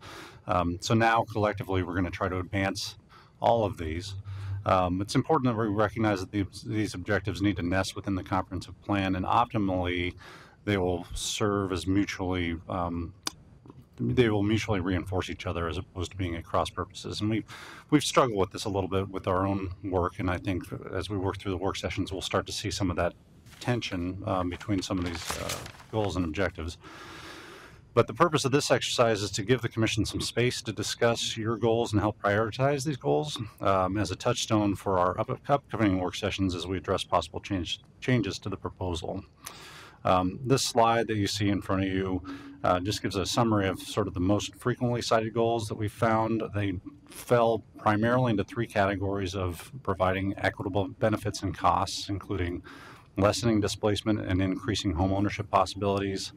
So now collectively we're going to try to advance all of these. It's important that we recognize that these objectives need to nest within the comprehensive plan, and optimally they will serve as mutually reinforce each other as opposed to being at cross purposes. And we've struggled with this a little bit with our own work, and I think as we work through the work sessions we'll start to see some of that tension between some of these goals and objectives. But the purpose of this exercise is to give the Commission some space to discuss your goals and help prioritize these goals as a touchstone for our upcoming work sessions as we address possible changes to the proposal. This slide that you see in front of you just gives a summary of sort of the most frequently cited goals that we found. They fell primarily into 3 categories of providing equitable benefits and costs, including lessening displacement and increasing home ownership possibilities,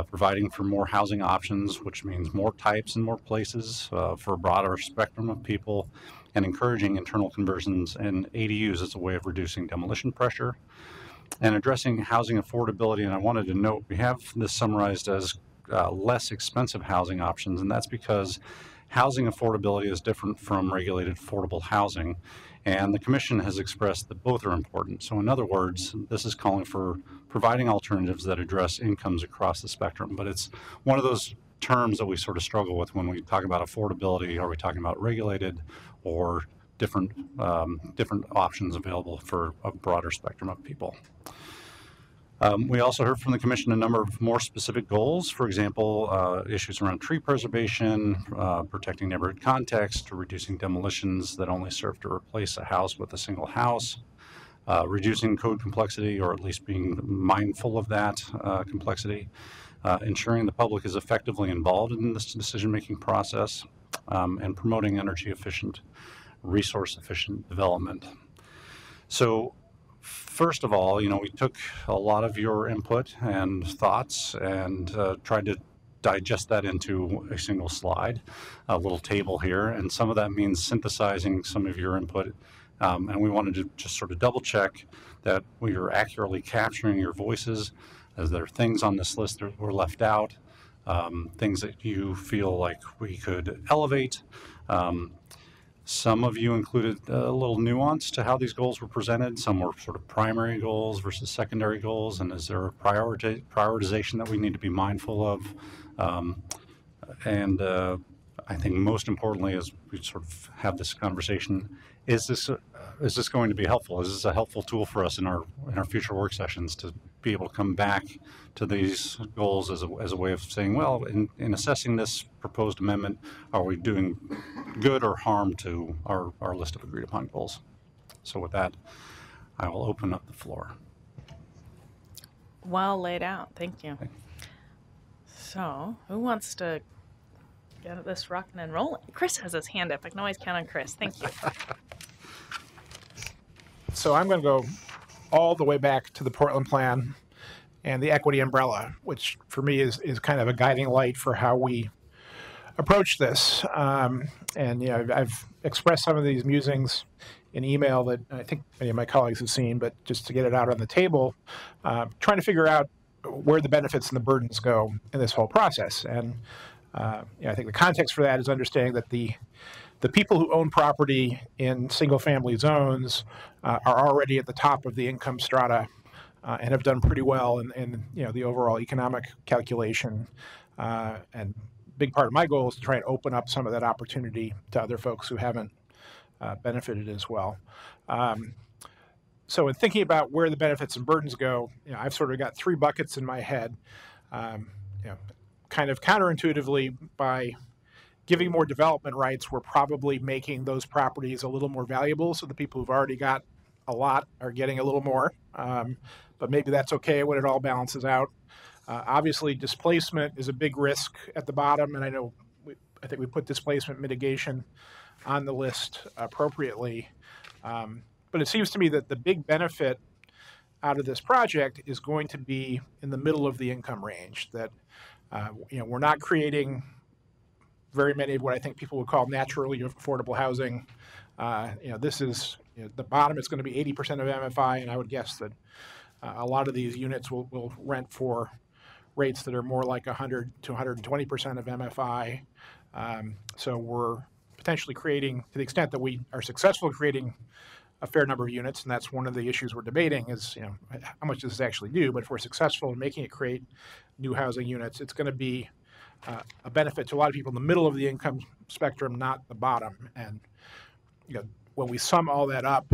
providing for more housing options, which means more types and more places for a broader spectrum of people, and encouraging internal conversions and ADUs as a way of reducing demolition pressure, and addressing housing affordability. And I wanted to note, we have this summarized as less expensive housing options, and that's because housing affordability is different from regulated affordable housing, and the Commission has expressed that both are important. So in other words, this is calling for providing alternatives that address incomes across the spectrum, but it's one of those terms that we sort of struggle with when we talk about affordability. Are we talking about regulated or different options available for a broader spectrum of people? We also heard from the Commission a number of more specific goals, for example, issues around tree preservation, protecting neighborhood context, reducing demolitions that only serve to replace a house with a single house, reducing code complexity, or at least being mindful of that complexity, ensuring the public is effectively involved in this decision-making process, and promoting energy efficient, resource efficient development. So, first of all, we took a lot of your input and thoughts and tried to digest that into a single slide, a little table here, and some of that means synthesizing some of your input, and we wanted to just sort of double check that we are accurately capturing your voices, as there are things on this list that were left out, things that you feel like we could elevate. Some of you included a little nuance to how these goals were presented. Some were sort of primary goals versus secondary goals, and is there a prioritization that we need to be mindful of? I think most importantly, as we sort of have this conversation, is this going to be helpful? Is this a helpful tool for us in our future work sessions to be able to come back to these goals as a way of saying, well, in assessing this proposed amendment, are we doing good or harm to our list of agreed upon goals? So with that, I will open up the floor. Well laid out. Thank you. So who wants to get this rocking and rolling? Chris has his hand up. I can always count on Chris. Thank you. So I'm going to go all the way back to the Portland Plan and the equity umbrella, which for me is kind of a guiding light for how we approach this. I've expressed some of these musings in email that I think many of my colleagues have seen, but just to get it out on the table, trying to figure out where the benefits and the burdens go in this whole process. And I think the context for that is understanding that the people who own property in single-family zones are already at the top of the income strata and have done pretty well in the overall economic calculation. And a big part of my goal is to try and open up some of that opportunity to other folks who haven't benefited as well. So in thinking about where the benefits and burdens go, I've sort of got three buckets in my head. Kind of counterintuitively, by giving more development rights, we're probably making those properties a little more valuable. So the people who've already got a lot are getting a little more, but maybe that's okay when it all balances out. Obviously, displacement is a big risk at the bottom, and I think we put displacement mitigation on the list appropriately. But it seems to me that the big benefit out of this project is going to be in the middle of the income range. That we're not creating very many of what I think people would call naturally affordable housing. This is the bottom is going to be 80% of MFI, and I would guess that a lot of these units will rent for rates that are more like 100 to 120% of MFI. So we're potentially creating, to the extent that we are successful in creating a fair number of units, and that's one of the issues we're debating is, how much does this actually do? But if we're successful in making it create new housing units, it's going to be a benefit to a lot of people in the middle of the income spectrum, not the bottom. And when we sum all that up,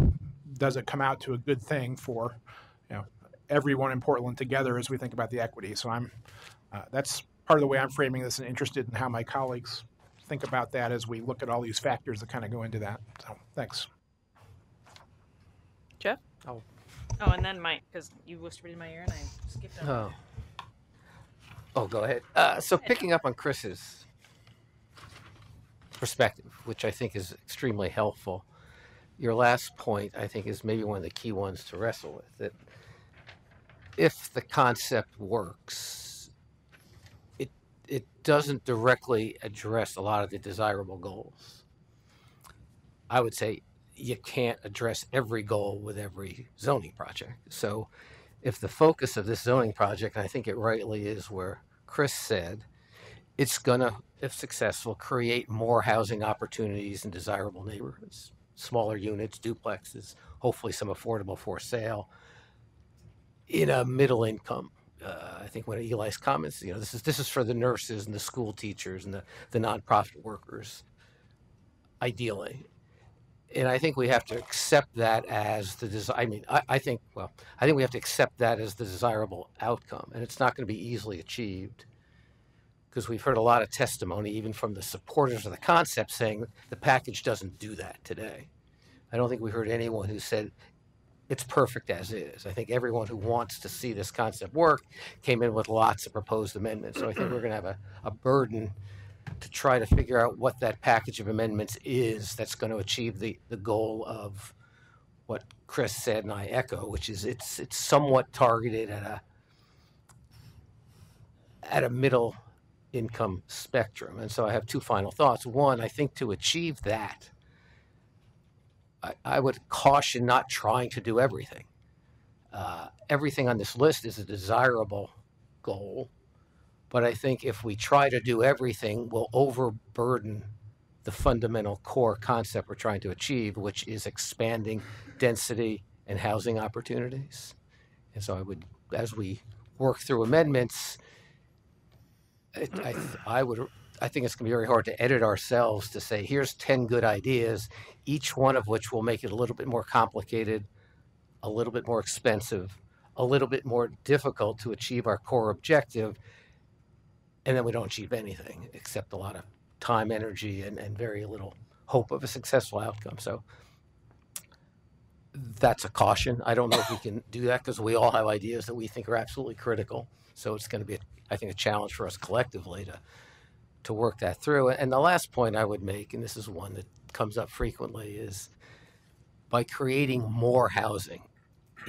does it come out to a good thing for everyone in Portland together as we think about the equity? So that's part of the way I'm framing this, and interested in how my colleagues think about that as we look at all these factors that kind of go into that. So thanks. Jeff? Oh, and then Mike, because you whispered in my ear and I skipped over. Oh, go ahead. So picking up on Chris's perspective, which I think is extremely helpful, your last point, I think, is maybe one of the key ones to wrestle with. That if the concept works, doesn't directly address a lot of the desirable goals. I would say you can't address every goal with every zoning project. So if the focus of this zoning project, and I think it rightly is where Chris said, it's gonna, if successful, create more housing opportunities in desirable neighborhoods, smaller units, duplexes, hopefully some affordable for sale in a middle income. I think one of Eli's comments, this is for the nurses and the school teachers and the nonprofit workers, ideally. And I think we have to accept that as the I think we have to accept that as the desirable outcome, and it's not going to be easily achieved, because we've heard a lot of testimony, even from the supporters of the concept, saying the package doesn't do that today. I don't think we heard anyone who said it's perfect as is. I think everyone who wants to see this concept work came in with lots of proposed amendments. So I think we're going to have a burden to try to figure out what that package of amendments is that's going to achieve the goal of what Chris said and I echo, which is it's somewhat targeted at a middle income spectrum. And so I have two final thoughts. One, I think to achieve that, I would caution not trying to do everything. Everything on this list is a desirable goal, but I think if we try to do everything, we'll overburden the fundamental core concept we're trying to achieve, which is expanding density and housing opportunities. And so I would, as we work through amendments, I think it's going to be very hard to edit ourselves to say, here's 10 good ideas, each one of which will make it a little bit more complicated, a little bit more expensive, a little bit more difficult to achieve our core objective, and then we don't achieve anything except a lot of time, energy, and very little hope of a successful outcome. So that's a caution. I don't know if we can do that, because we all have ideas that we think are absolutely critical. So it's going to be, I think, a challenge for us collectively to work that through. And the last point I would make, and this is one that comes up frequently, is by creating more housing,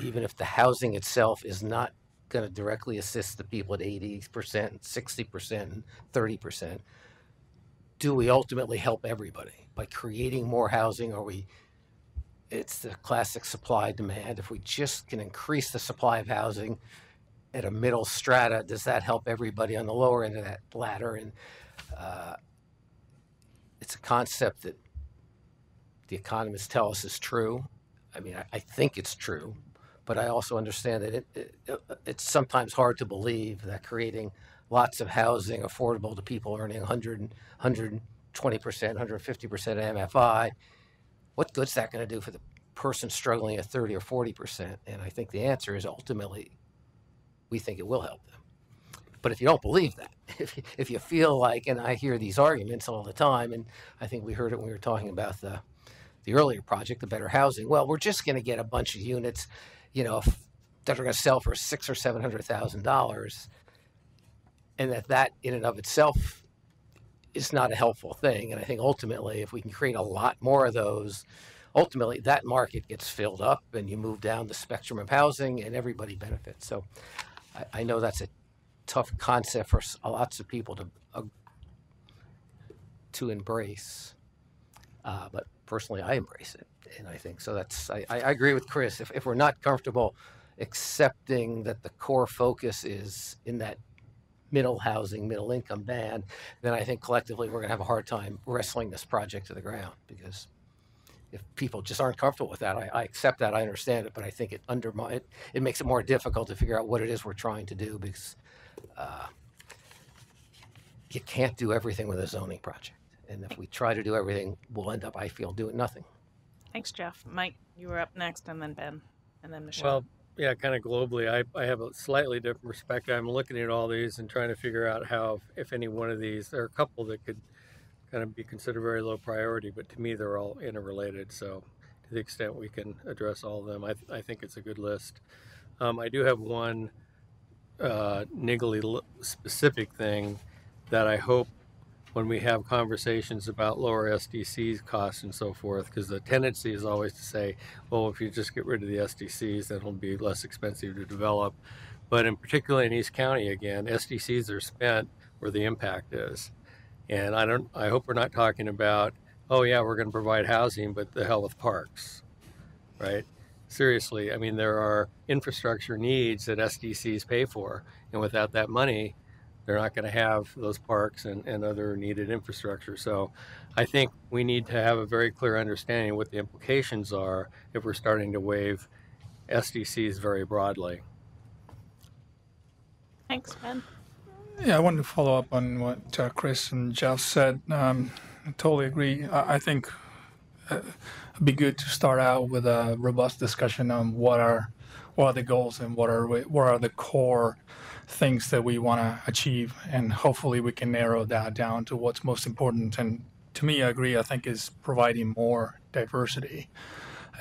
even if the housing itself is not going to directly assist the people at 80%, 60%, 30%, do we ultimately help everybody? By creating more housing, it's the classic supply demand. If we just can increase the supply of housing at a middle strata, does that help everybody on the lower end of that ladder? And it's a concept that the economists tell us is true. I mean, I think it's true, but I also understand that it's sometimes hard to believe that creating lots of housing affordable to people earning 100, 120%, 150% MFI, what good's that going to do for the person struggling at 30 or 40%? And I think the answer is ultimately, we think it will help them. But if you don't believe that, if you feel like, and I hear these arguments all the time, and I think we heard it when we were talking about the earlier project, the better housing. Well, we're just going to get a bunch of units, that are going to sell for $600,000 or $700,000, and that in and of itself is not a helpful thing. And I think ultimately, if we can create a lot more of those, ultimately that market gets filled up, and you move down the spectrum of housing, and everybody benefits. So I know that's a tough concept for lots of people to embrace, but personally I embrace it, and I think so. I agree with Chris. If we're not comfortable accepting that the core focus is in that middle housing, middle income band, then I think collectively we're going to have a hard time wrestling this project to the ground, because if people just aren't comfortable with that, I accept that, I understand it, but I think it makes it more difficult to figure out what it is we're trying to do, because you can't do everything with a zoning project. And if we try to do everything, we'll end up, I feel, doing nothing. Thanks, Jeff. Mike, you were up next, and then Ben, and then Michelle. Well, yeah, kind of globally, I have a slightly different perspective. I'm looking at all these and trying to figure out how, if any one of these, there are a couple that could kind of be considered very low priority, but to me, they're all interrelated. So to the extent we can address all of them, I think it's a good list. I do have one niggly specific thing that I hope when we have conversations about lower SDCs costs and so forth, because the tendency is always to say, well, if you just get rid of the SDCs, then it'll be less expensive to develop. But in particular in East County, again, SDCs are spent where the impact is. And I hope we're not talking about, oh yeah, we're going to provide housing, but the hell with parks, right? Seriously, I mean, there are infrastructure needs that SDCs pay for, and without that money, they're not going to have those parks and other needed infrastructure. So I think we need to have a very clear understanding of what the implications are if we're starting to waive SDCs very broadly. Thanks, Ben. Yeah, I wanted to follow up on what Chris and Jeff said. I totally agree. I think it'd be good to start out with a robust discussion on what are the goals and what are the core things that we want to achieve, and hopefully we can narrow that down to what's most important. And to me, I agree. I think is providing more diversity,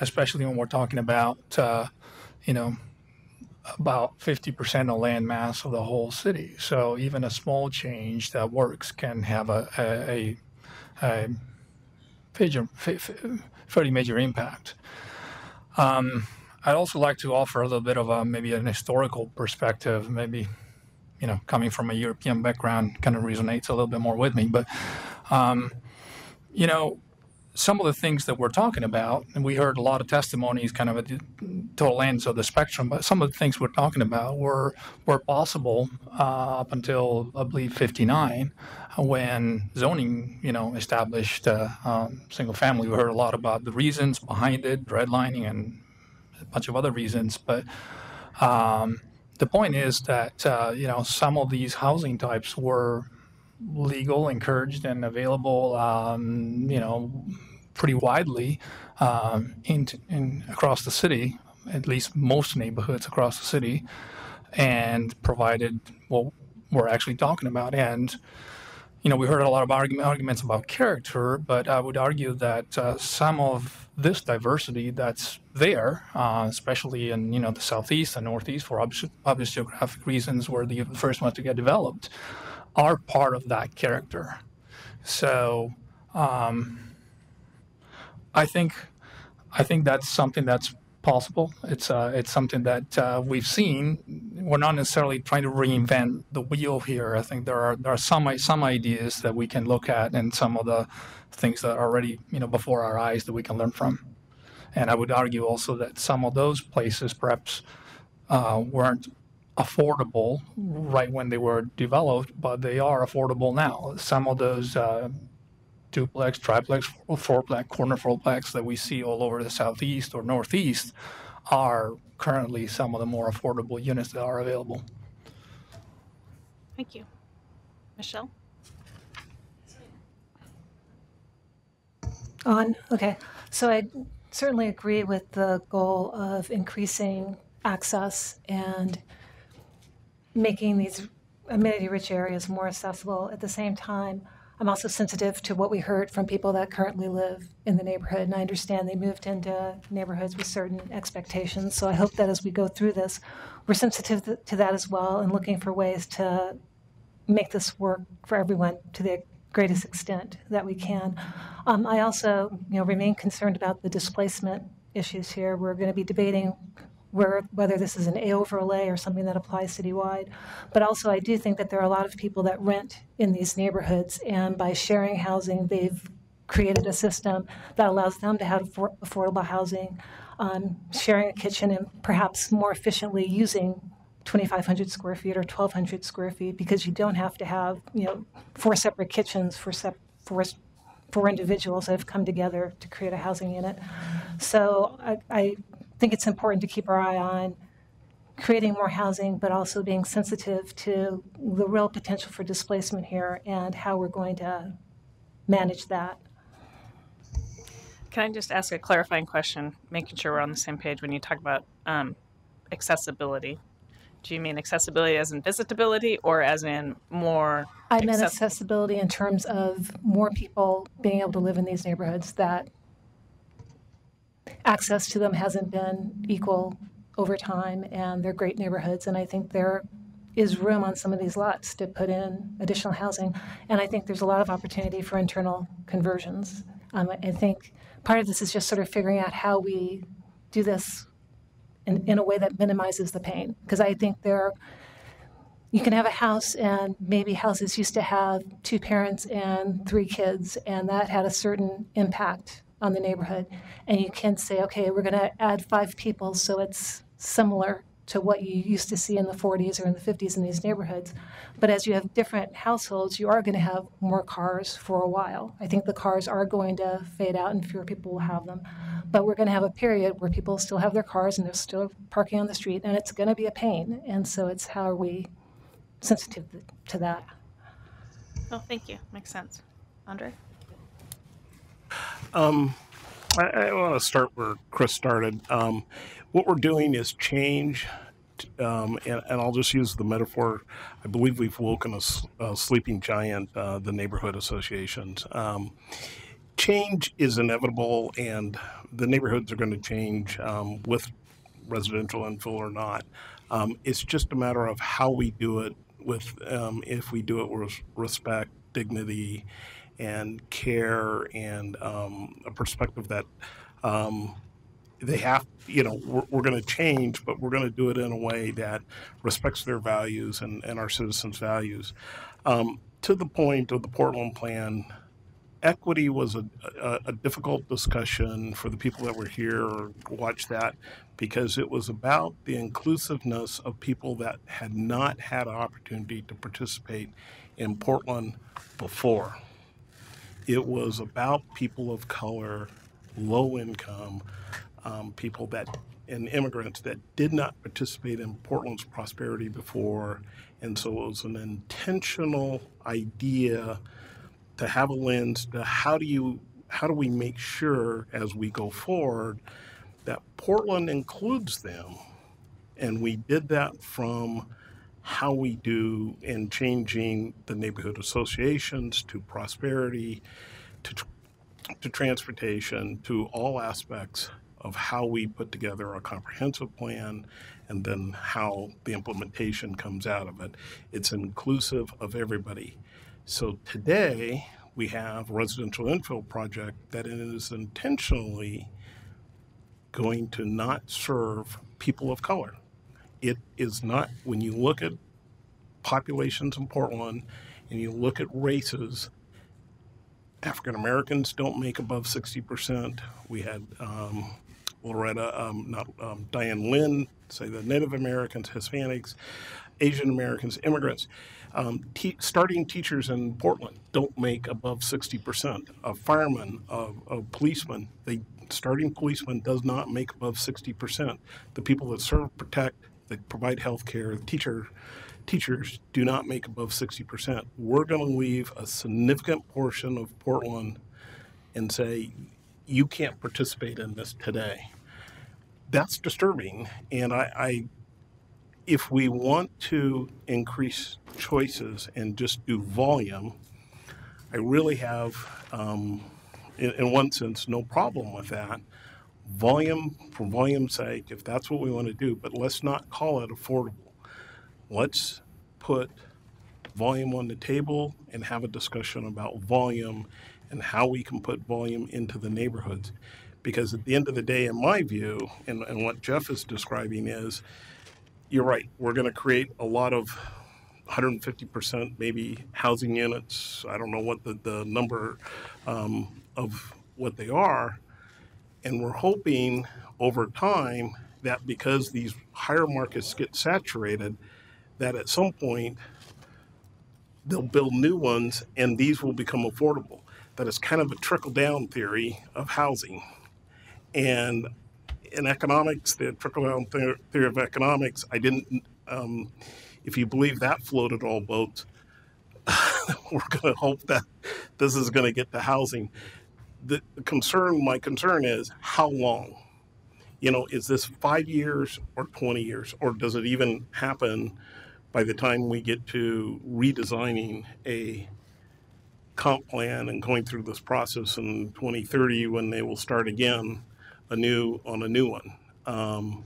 especially when we're talking about about 50% of land mass of the whole city. So even a small change that works can have a fairly major impact. I'd also like to offer a little bit of maybe an historical perspective, maybe, coming from a European background kind of resonates a little bit more with me. But, some of the things that we're talking about, and we heard a lot of testimonies kind of at the total ends of the spectrum, but some of the things we're talking about were possible up until, I believe, 59, when zoning, established single family. We heard a lot about the reasons behind it, redlining, and a bunch of other reasons. But the point is that, some of these housing types were legal, encouraged, and available, pretty widely in across the city, at least most neighborhoods across the city, and provided what we're actually talking about. And, we heard a lot of arguments about character, but I would argue that some of this diversity that's there, especially in, the Southeast and Northeast, for obvious geographic reasons, were the first ones to get developed, are part of that character. So I think that's something that's possible. It's something that we've seen. We're not necessarily trying to reinvent the wheel here. I think there are some ideas that we can look at, and some of the things that are already before our eyes that we can learn from. And I would argue also that some of those places perhaps weren't affordable right when they were developed, but they are affordable now. Some of those duplex, triplex, fourplex, corner fourplex that we see all over the Southeast or Northeast are currently some of the more affordable units that are available. Thank you. Michelle? Okay. So I certainly agree with the goal of increasing access and making these amenity-rich areas more accessible. At the same time, I'm also sensitive to what we heard from people that currently live in the neighborhood, and I understand they moved into neighborhoods with certain expectations. So I hope that as we go through this, we're sensitive to that as well, and looking for ways to make this work for everyone to the greatest extent that we can. I also, remain concerned about the displacement issues here. We're going to be debating whether this is an A overlay or something that applies citywide. But also I do think that there are a lot of people that rent in these neighborhoods, and by sharing housing, they've created a system that allows them to have affordable housing, sharing a kitchen, and perhaps more efficiently using 2,500 square feet or 1,200 square feet, because you don't have to have 4 separate kitchens for four individuals that have come together to create a housing unit. So I think it's important to keep our eye on creating more housing, but also being sensitive to the real potential for displacement here and how we're going to manage that. Can I just ask a clarifying question, making sure we're on the same page when you talk about accessibility? Do you mean accessibility as in visitability, or as in more? I meant accessibility in terms of more people being able to live in these neighborhoods, that access to them hasn't been equal over time, and they're great neighborhoods, and I think there is room on some of these lots to put in additional housing, and I think there's a lot of opportunity for internal conversions. I think part of this is just sort of figuring out how we do this in a way that minimizes the pain, because I think there, you can have a house, and maybe houses used to have 2 parents and 3 kids, and that had a certain impact on the neighborhood. And you can say, okay, we're going to add 5 people, so it's similar to what you used to see in the 40s or in the 50s in these neighborhoods. But as you have different households, you are going to have more cars for a while. I think the cars are going to fade out and fewer people will have them. But we're going to have a period where people still have their cars and they're still parking on the street, and it's going to be a pain. And so it's how are we sensitive to that? Oh, thank you. Makes sense. Andre? I want to start where Chris started. What we're doing is change, and I'll just use the metaphor. I believe we've woken a sleeping giant, the neighborhood associations. Change is inevitable, and the neighborhoods are going to change with residential infill or not. It's just a matter of how we do it, with if we do it with respect, dignity, and care, and a perspective that they have, we're going to change, but we're going to do it in a way that respects their values and our citizens' values. To the point of the Portland Plan, equity was a difficult discussion for the people that were here or watched that, because it was about the inclusiveness of people that had not had an opportunity to participate in Portland before. It was about people of color, low income, people and immigrants that did not participate in Portland's prosperity before. And so it was an intentional idea to have a lens to how do we make sure as we go forward that Portland includes them. And we did that from how we do in changing the neighborhood associations to prosperity, to transportation, to all aspects of how we put together a comprehensive plan, and then how the implementation comes out of it. It's inclusive of everybody. So today we have a residential infill project that is intentionally going to not serve people of color. It is not, when you look at populations in Portland and you look at races, African Americans don't make above 60%. We had Diane Lynn say that Native Americans, Hispanics, Asian Americans, immigrants, starting teachers in Portland don't make above 60%. A fireman, a policeman, starting policeman does not make above 60%. The people that serve, protect, that provide health care, teachers do not make above 60%. We're going to leave a significant portion of Portland and say, you can't participate in this today. That's disturbing. And if we want to increase choices and just do volume, I really have, in one sense, no problem with that. Volume for volume's sake, if that's what we want to do, but let's not call it affordable. Let's put volume on the table and have a discussion about volume and how we can put volume into the neighborhoods. Because at the end of the day, in my view, and what Jeff is describing is, you're right, we're going to create a lot of 150% maybe housing units. I don't know what the number of what they are. And we're hoping over time that because these higher markets get saturated, that at some point they'll build new ones and these will become affordable. That is kind of a trickle-down theory of housing. And in economics, the trickle-down theory of economics, if you believe that floated all boats, we're going to hope that this is going to get to housing. My concern is how long? Is this 5 years or 20 years, or does it even happen by the time we get to redesigning a comp plan and going through this process in 2030 when they will start again on a new one?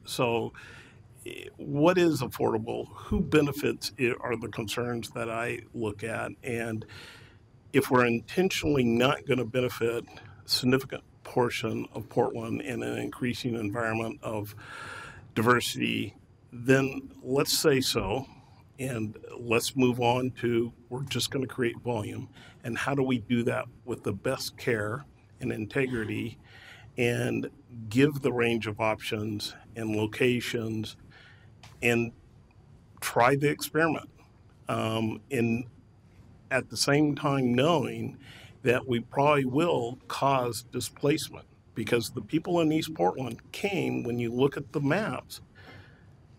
So what is affordable? Who benefits are the concerns that I look at. And if we're intentionally not going to benefit a significant portion of Portland in an increasing environment of diversity, then let's say so. and let's move on to we're just going to create volume. And how do we do that with the best care and integrity and give the range of options and locations and try the experiment? And at the same time knowing that we probably will cause displacement, because the people in East Portland came, when you look at the maps,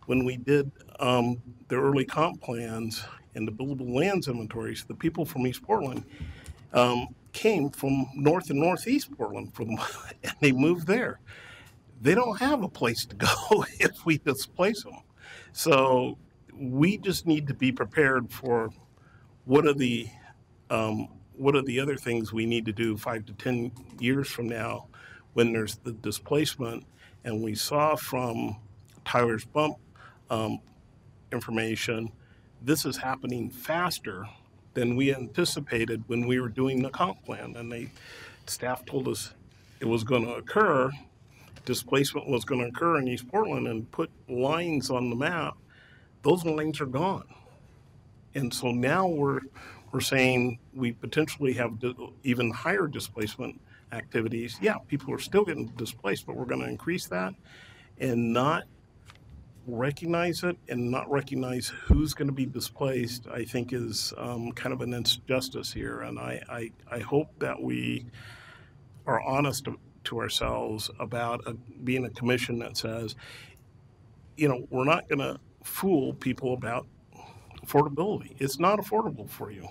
when we did the early comp plans and the buildable lands inventories, the people from East Portland came from North and Northeast Portland, and they moved there. They don't have a place to go if we displace them. So we just need to be prepared for what are the other things we need to do 5 to 10 years from now when there's the displacement. And we saw from Tyler's bump information, this is happening faster than we anticipated when we were doing the comp plan. And staff told us it was going to occur, displacement was going to occur in East Portland, and put lines on the map. Those lines are gone. And so now we're saying we potentially have even higher displacement activities. Yeah, people are still getting displaced, but we're going to increase that and not recognize it and not recognize who's going to be displaced, I think is kind of an injustice here. And I hope that we are honest to ourselves about being a commission that says, we're not going to fool people about affordability. It's not affordable for you.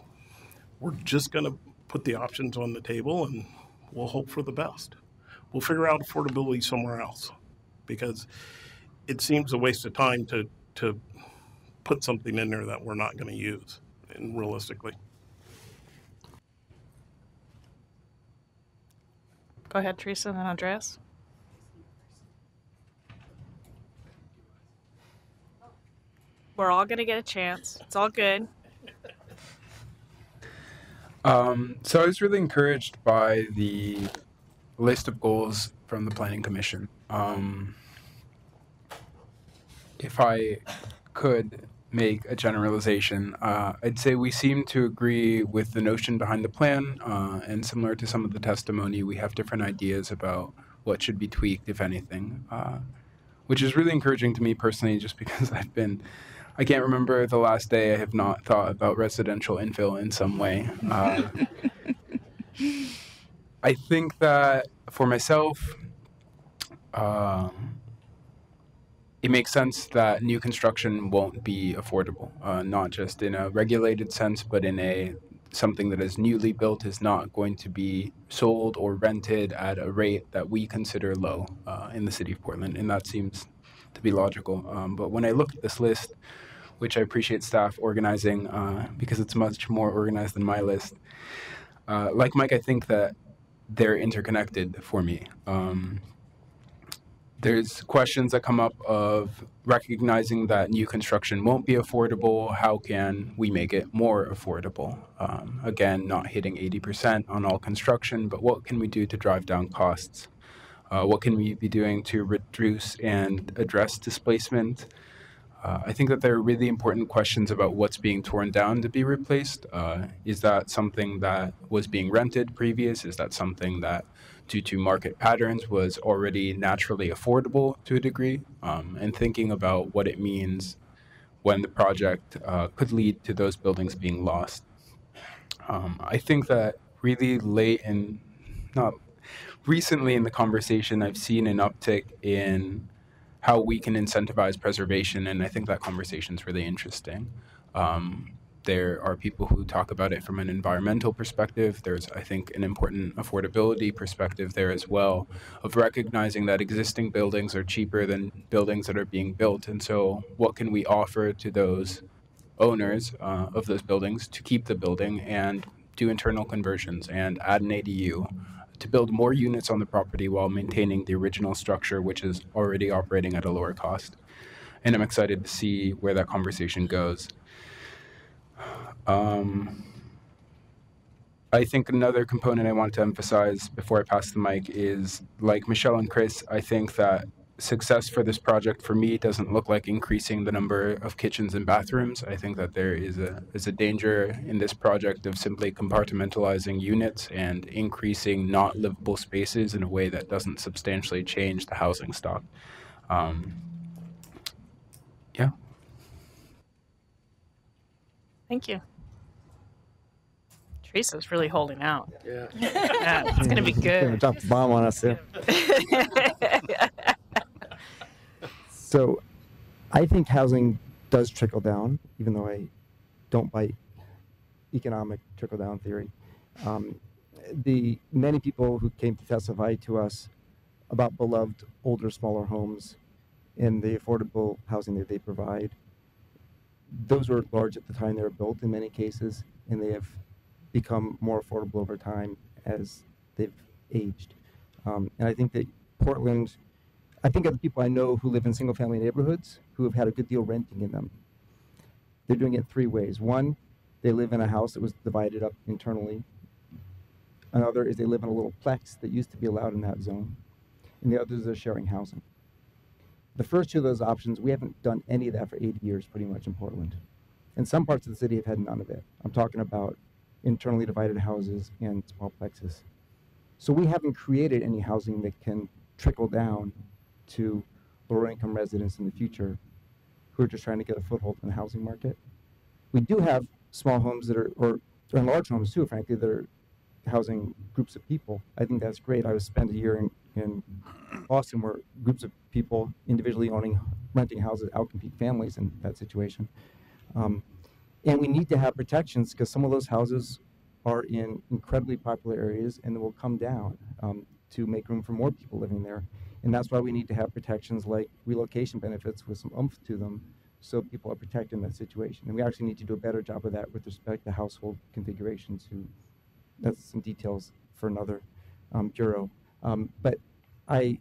We're just going to put the options on the table and we'll hope for the best. We'll figure out affordability somewhere else, because it seems a waste of time to put something in there that we're not going to use, and realistically. Go ahead, Teresa, and then Andreas. We're all going to get a chance. It's all good. So I was really encouraged by the list of goals from the Planning Commission. If I could make a generalization, I'd say we seem to agree with the notion behind the plan, and similar to some of the testimony, we have different ideas about what should be tweaked, if anything, which is really encouraging to me personally, just because I can't remember the last day I have not thought about residential infill in some way. I think that for myself, it makes sense that new construction won't be affordable, not just in a regulated sense, but in something that is newly built is not going to be sold or rented at a rate that we consider low in the city of Portland, and that seems to be logical. But when I look at this list, which I appreciate staff organizing because it's much more organized than my list, like Mike, I think that they're interconnected for me. There's questions that come up of recognizing that new construction won't be affordable. How can we make it more affordable? Again, not hitting 80% on all construction, but what can we do to drive down costs? What can we be doing to reduce and address displacement? I think that there are really important questions about what's being torn down to be replaced. Is that something that was being rented previous? Is that something that, due to market patterns, was already naturally affordable to a degree? And thinking about what it means when the project could lead to those buildings being lost. I think that really recently in the conversation, I've seen an uptick in how we can incentivize preservation, and I think that conversation is really interesting. There are people who talk about it from an environmental perspective. There's, I think, an important affordability perspective there as well, of recognizing that existing buildings are cheaper than buildings that are being built. And so what can we offer to those owners of those buildings to keep the building and do internal conversions and add an ADU to build more units on the property while maintaining the original structure, which is already operating at a lower cost. And I'm excited to see where that conversation goes. I think another component I want to emphasize before I pass the mic is, like Michelle and Chris, I think that success for this project for me doesn't look like increasing the number of kitchens and bathrooms. I think that there is a danger in this project of simply compartmentalizing units and increasing not livable spaces in a way that doesn't substantially change the housing stock. Yeah. Thank you. Teresa's really holding out. Yeah. Yeah, it's going to be Gonna good. drop the bomb on us there. So I think housing does trickle down, even though I don't buy economic trickle down theory. The many people who came to testify to us about beloved older, smaller homes and the affordable housing that they provide, those were large at the time they were built in many cases, and they have become more affordable over time as they've aged. And I think that Portland, I think of the people I know who live in single family neighborhoods who have had a good deal renting in them. They're doing it three ways. One, they live in a house that was divided up internally. Another is they live in a little plex that used to be allowed in that zone. And the other is they're sharing housing. The first two of those options, we haven't done any of that for 8 years pretty much in Portland. And some parts of the city have had none of it. I'm talking about internally divided houses and small plexes. So we haven't created any housing that can trickle down to lower income residents in the future who are just trying to get a foothold in the housing market. We do have small homes that are, or large homes too, frankly, that are housing groups of people. I think that's great. I spent a year in Boston where groups of people individually renting houses outcompete families in that situation. And we need to have protections because some of those houses are in incredibly popular areas and will come down to make room for more people living there. And that's why we need to have protections like relocation benefits with some oomph to them so people are protected in that situation. And we actually need to do a better job of that with respect to household configurations. That's some details for another bureau. But I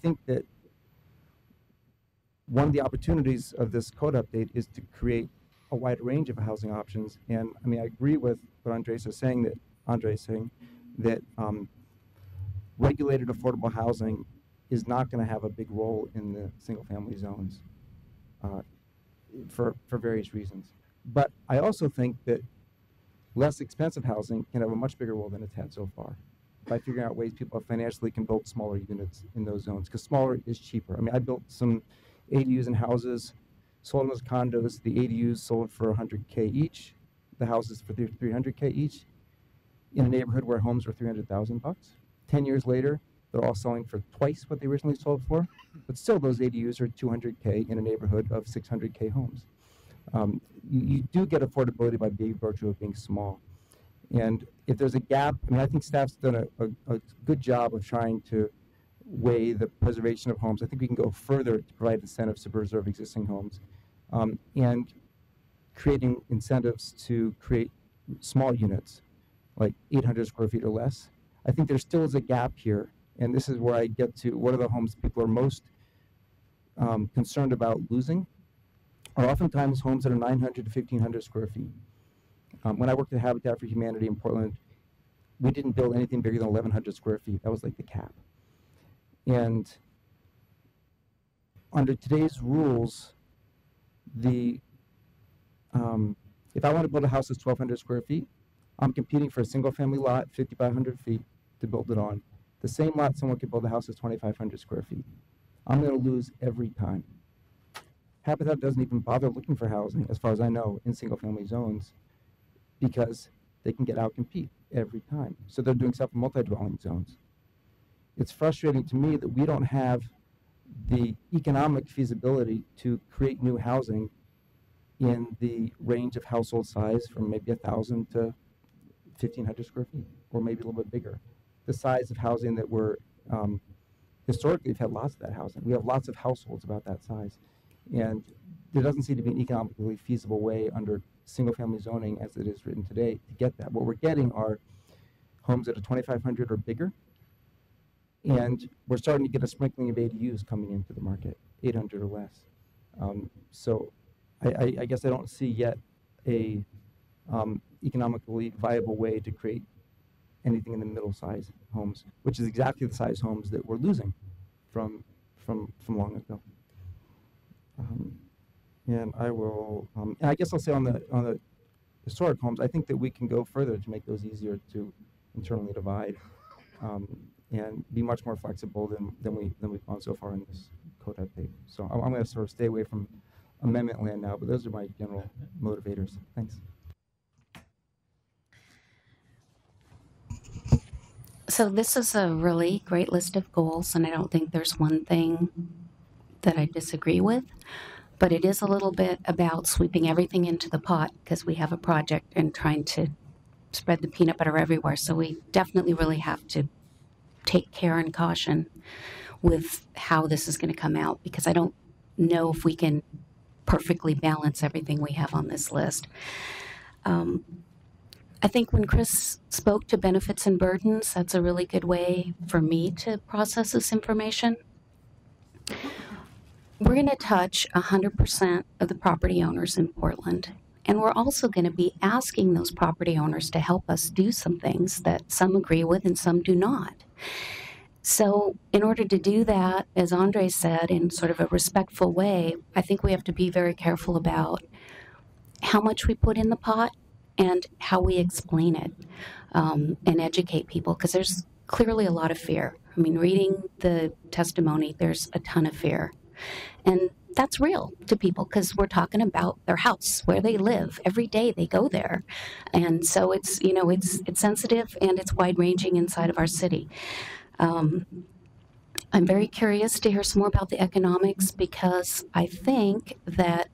think that one of the opportunities of this code update is to create a wide range of housing options. And I mean, I agree with what Andres is saying, that regulated affordable housing is not going to have a big role in the single family zones for various reasons. But I also think that less expensive housing can have a much bigger role than it's had so far by figuring out ways people financially can build smaller units in those zones, because smaller is cheaper. I mean, I built some ADUs in houses, sold them as condos. The ADUs sold for $100K each, the houses for $300K each, in a neighborhood where homes were $300,000. 10 years later, they're all selling for twice what they originally sold for, but still those ADUs are $200K in a neighborhood of $600K homes. You do get affordability by virtue of being small. And if there's a gap, I mean, I think staff's done a good job of trying to weigh the preservation of homes. I think we can go further to provide incentives to preserve existing homes and creating incentives to create small units, like 800 square feet or less. I think there still is a gap here, and this is where I get to what are the homes people are most concerned about losing are oftentimes homes that are 900 to 1,500 square feet. When I worked at Habitat for Humanity in Portland, we didn't build anything bigger than 1,100 square feet. That was like the cap. And under today's rules, if I want to build a house that's 1,200 square feet, I'm competing for a single family lot, 5,500 feet to build it on. The same lot, someone could build a house that's 2,500 square feet. I'm going to lose every time. Habitat doesn't even bother looking for housing, as far as I know, in single family zones because they can get out-compete every time. So they're doing stuff in multi-dwelling zones. It's frustrating to me that we don't have the economic feasibility to create new housing in the range of household size from maybe 1,000 to 1,500 square feet, or maybe a little bit bigger. The size of housing that we're, historically, we've had lots of that housing. We have lots of households about that size. And there doesn't seem to be an economically feasible way under single-family zoning as it is written today to get that. What we're getting are homes that are 2,500 or bigger, and we're starting to get a sprinkling of ADUs coming into the market, 800 or less. So I guess I don't see yet a economically viable way to create anything in the middle size homes, which is exactly the size homes that we're losing from from long ago. And I will, and I guess I'll say on the historic homes, I think that we can go further to make those easier to internally divide, and be much more flexible than we've gone so far in this code update. So I'm going to sort of stay away from amendment land now, but those are my general motivators. Thanks. So this is a really great list of goals, and I don't think there's one thing that I disagree with, but it is a little bit about sweeping everything into the pot because we have a project and trying to spread the peanut butter everywhere. So we definitely really have to take care and caution with how this is going to come out, because I don't know if we can perfectly balance everything we have on this list. I think when Chris spoke to benefits and burdens, that's a really good way for me to process this information. We're going to touch 100% of the property owners in Portland. And we're also going to be asking those property owners to help us do some things that some agree with and some do not. So in order to do that, as Andre said, in sort of a respectful way, I think we have to be very careful about how much we put in the pot and how we explain it, and educate people, because there's clearly a lot of fear. I mean, reading the testimony, there's a ton of fear. And that's real to people because we're talking about their house, where they live. Every day they go there. And so it's, you know, it's sensitive and it's wide-ranging inside of our city. I'm very curious to hear some more about the economics, because I think that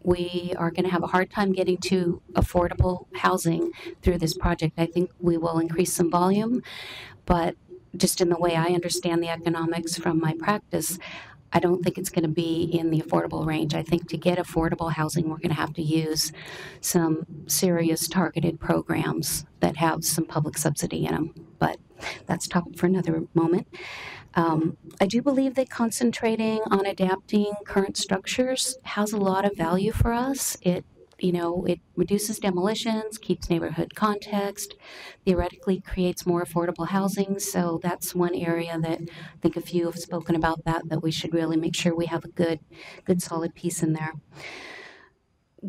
we are going to have a hard time getting to affordable housing through this project. I think we will increase some volume, but just in the way I understand the economics from my practice, I don't think it's going to be in the affordable range. I think to get affordable housing, we're going to have to use some serious targeted programs that have some public subsidy in them, but that's a topic for another moment. I do believe that concentrating on adapting current structures has a lot of value for us. It reduces demolitions, keeps neighborhood context, theoretically creates more affordable housing. So that's one area that I think a few have spoken about that we should really make sure we have a good solid piece in there.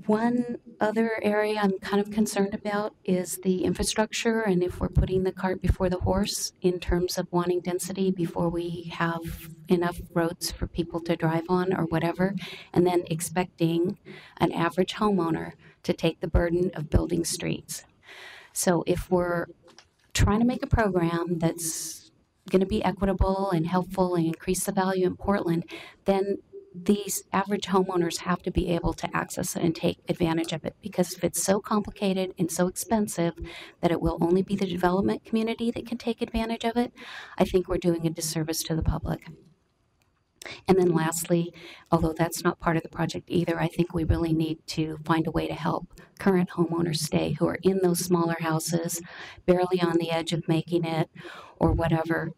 One other area I'm kind of concerned about is the infrastructure, and if we're putting the cart before the horse in terms of wanting density before we have enough roads for people to drive on or whatever, and then expecting an average homeowner to take the burden of building streets. So if we're trying to make a program that's going to be equitable and helpful and increase the value in Portland, then these average homeowners have to be able to access it and take advantage of it, because if it's so complicated and so expensive that it will only be the development community that can take advantage of it, I think we're doing a disservice to the public. And then lastly, although that's not part of the project either, I think we really need to find a way to help current homeowners stay who are in those smaller houses, barely on the edge of making it or whatever,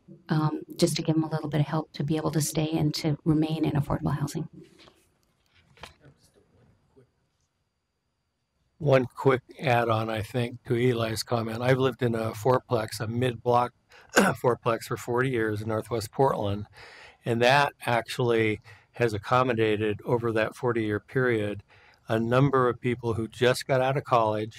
just to give them a little bit of help to be able to stay and to remain in affordable housing. One quick add-on, I think, to Eli's comment. I've lived in a fourplex, a mid-block fourplex for 40 years in Northwest Portland. And that actually has accommodated over that 40-year period a number of people who just got out of college.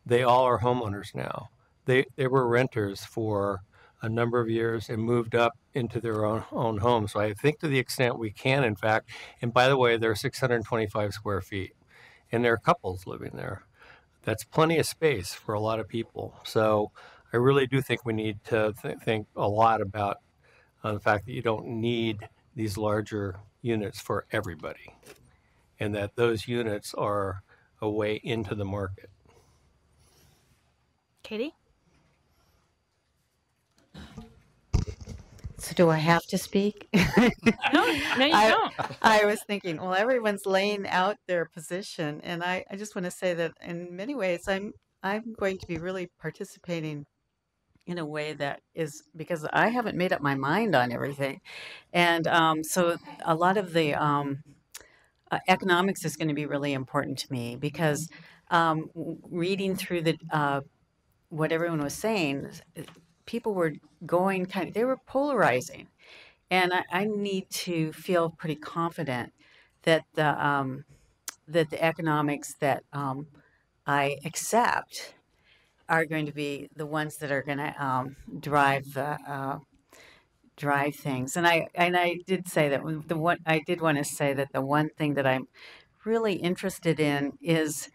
They all are homeowners now. They were renters for a number of years and moved up into their own home. So I think to the extent we can, in fact, and by the way, they're 625 square feet, and there are couples living there. That's plenty of space for a lot of people. So I really do think we need to think a lot about the fact that you don't need these larger units for everybody, and that those units are a way into the market. Katie? So do I have to speak? No, you don't. I was thinking, well, everyone's laying out their position, and I just want to say that in many ways I'm going to be really participating in a way that is, because I haven't made up my mind on everything. And so a lot of the economics is going to be really important to me, because reading through the what everyone was saying, people were going they were polarizing. And I need to feel pretty confident that the economics that I accept are going to be the ones that are going to drive things. And I did say that I did want to say that the one thing that I'm really interested in is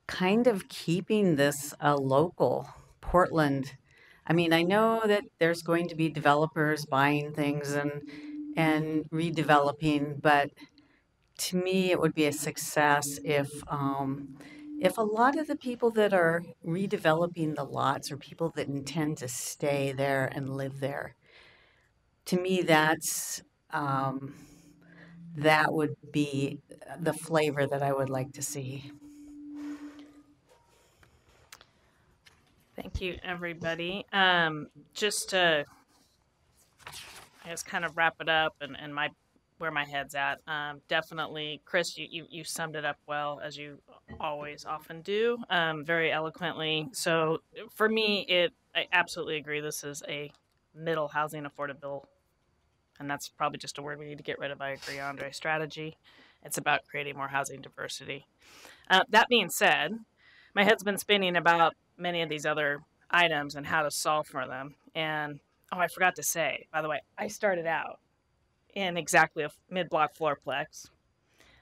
kind of keeping this local Portland. I mean, I know that there's going to be developers buying things and redeveloping, but to me, it would be a success if a lot of the people that are redeveloping the lots are people that intend to stay there and live there. To me, that would be the flavor that I would like to see. Thank you, everybody. Just to, I guess, kind of wrap it up and where my head's at. Definitely, Chris, you summed it up well, as you always often do, very eloquently. So for me, I absolutely agree. This is a middle housing affordable, and that's probably just a word we need to get rid of. I agree, Andre. Strategy. It's about creating more housing diversity. That being said, my head's been spinning about many of these other items and how to solve for them. And I forgot to say, by the way, I started out in exactly a mid-block floorplex.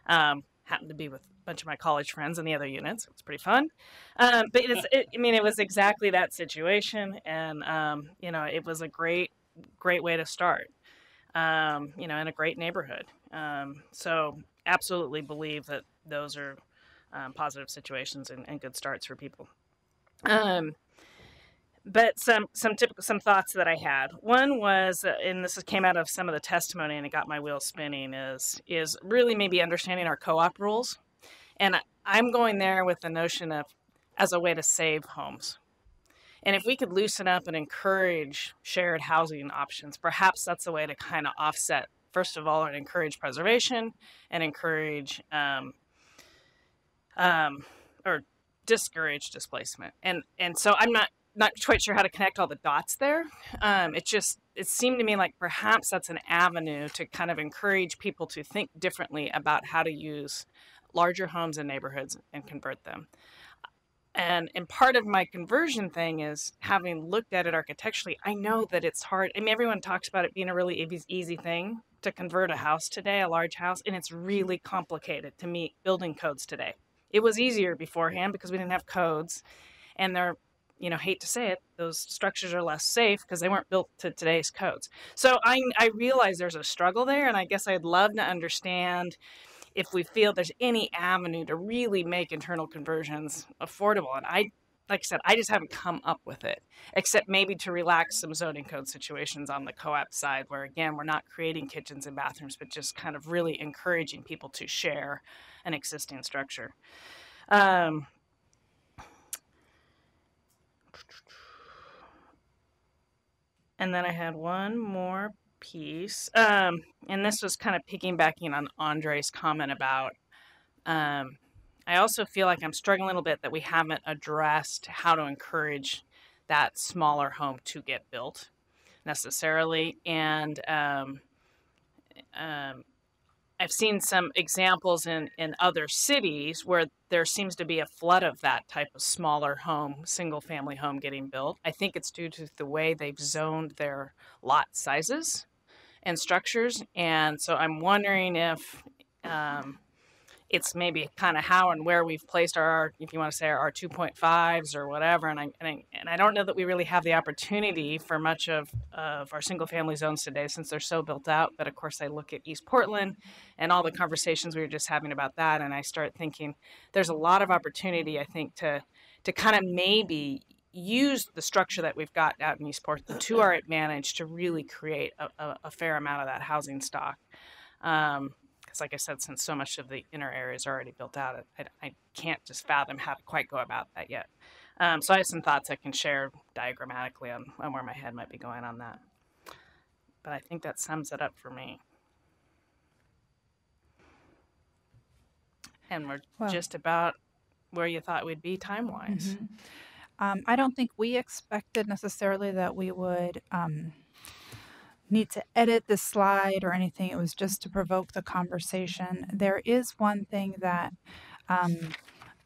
Happened to be with a bunch of my college friends in the other units. It was pretty fun. But it was exactly that situation, and it was a great way to start. In a great neighborhood. So absolutely believe that those are positive situations and good starts for people. But some thoughts that I had. One was, and this came out of some of the testimony, and it got my wheels spinning. Is really maybe understanding our co-op rules, and I'm going there with the notion of as a way to save homes. And if we could loosen up and encourage shared housing options, perhaps that's a way to kind of offset, first of all, and encourage preservation and encourage or discourage displacement. And so I'm not quite sure how to connect all the dots there. It seemed to me like perhaps that's an avenue to kind of encourage people to think differently about how to use larger homes in neighborhoods and convert them. And part of my conversion thing is, having looked at it architecturally, I know that it's hard. I mean, everyone talks about it being a really easy thing to convert a house today, a large house, and it's really complicated to meet building codes today. It was easier beforehand because we didn't have codes, and they're, hate to say it, those structures are less safe because they weren't built to today's codes. So I realize there's a struggle there, and I guess I'd love to understand if we feel there's any avenue to really make internal conversions affordable. And like I said, I just haven't come up with it, except maybe to relax some zoning code situations on the co-op side, where again, we're not creating kitchens and bathrooms, but just kind of really encouraging people to share an existing structure. And then I had one more piece, and this was kind of piggybacking on Andre's comment about, I also feel like I'm struggling a little bit that we haven't addressed how to encourage that smaller home to get built necessarily. And I've seen some examples in other cities where there seems to be a flood of that type of smaller home, single family home getting built. I think it's due to the way they've zoned their lot sizes and structures. And so I'm wondering if it's maybe kind of how and where we've placed our, if you want to say, our 2.5s or whatever. And I don't know that we really have the opportunity for much of our single family zones today, since they're so built out. But of course, I look at East Portland and all the conversations we were just having about that, and I start thinking there's a lot of opportunity, I think, to kind of maybe use the structure that we've got out in East Portland to our advantage to really create a fair amount of that housing stock. Because like I said, since so much of the inner area is already built out, I can't just fathom how to quite go about that yet. So I have some thoughts I can share diagrammatically on where my head might be going on that. But I think that sums it up for me. And we're just about where you thought we'd be time-wise. I don't think we expected necessarily that we would need to edit the slide or anything. It was just to provoke the conversation. There is one thing that,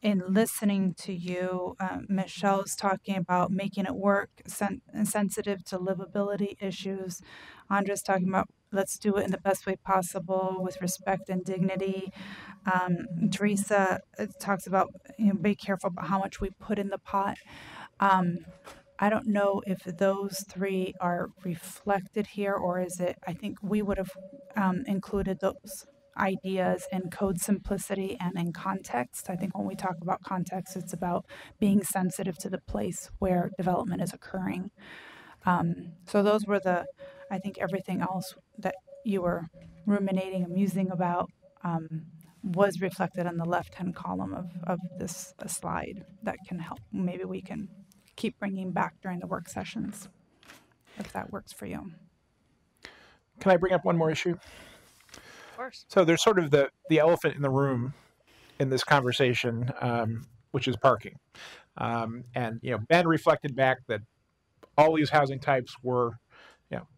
in listening to you, Michelle's talking about making it work, sensitive to livability issues. Andre's talking about let's do it in the best way possible with respect and dignity. Teresa talks about, be careful about how much we put in the pot. I don't know if those three are reflected here, or is it, I think we would have included those ideas in code simplicity and in context. I think when we talk about context, it's about being sensitive to the place where development is occurring. So those were I think everything else that you were ruminating and musing about was reflected on the left-hand column of this slide that can help. Maybe we can keep bringing back during the work sessions, if that works for you. Can I bring up one more issue? Of course. So there's sort of the elephant in the room in this conversation, which is parking. And Ben reflected back that all these housing types were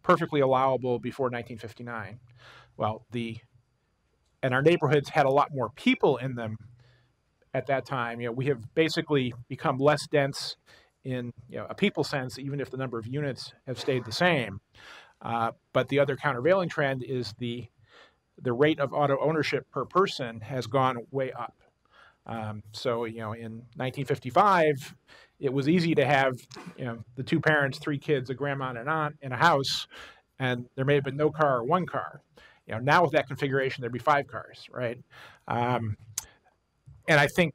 perfectly allowable before 1959. Well, and our neighborhoods had a lot more people in them at that time. We have basically become less dense in a people sense, even if the number of units have stayed the same. But the other countervailing trend is the rate of auto ownership per person has gone way up. So in 1955, it was easy to have the two parents, three kids, a grandma and an aunt in a house, and there may have been no car or one car. Now with that configuration, there'd be 5 cars, right? And I think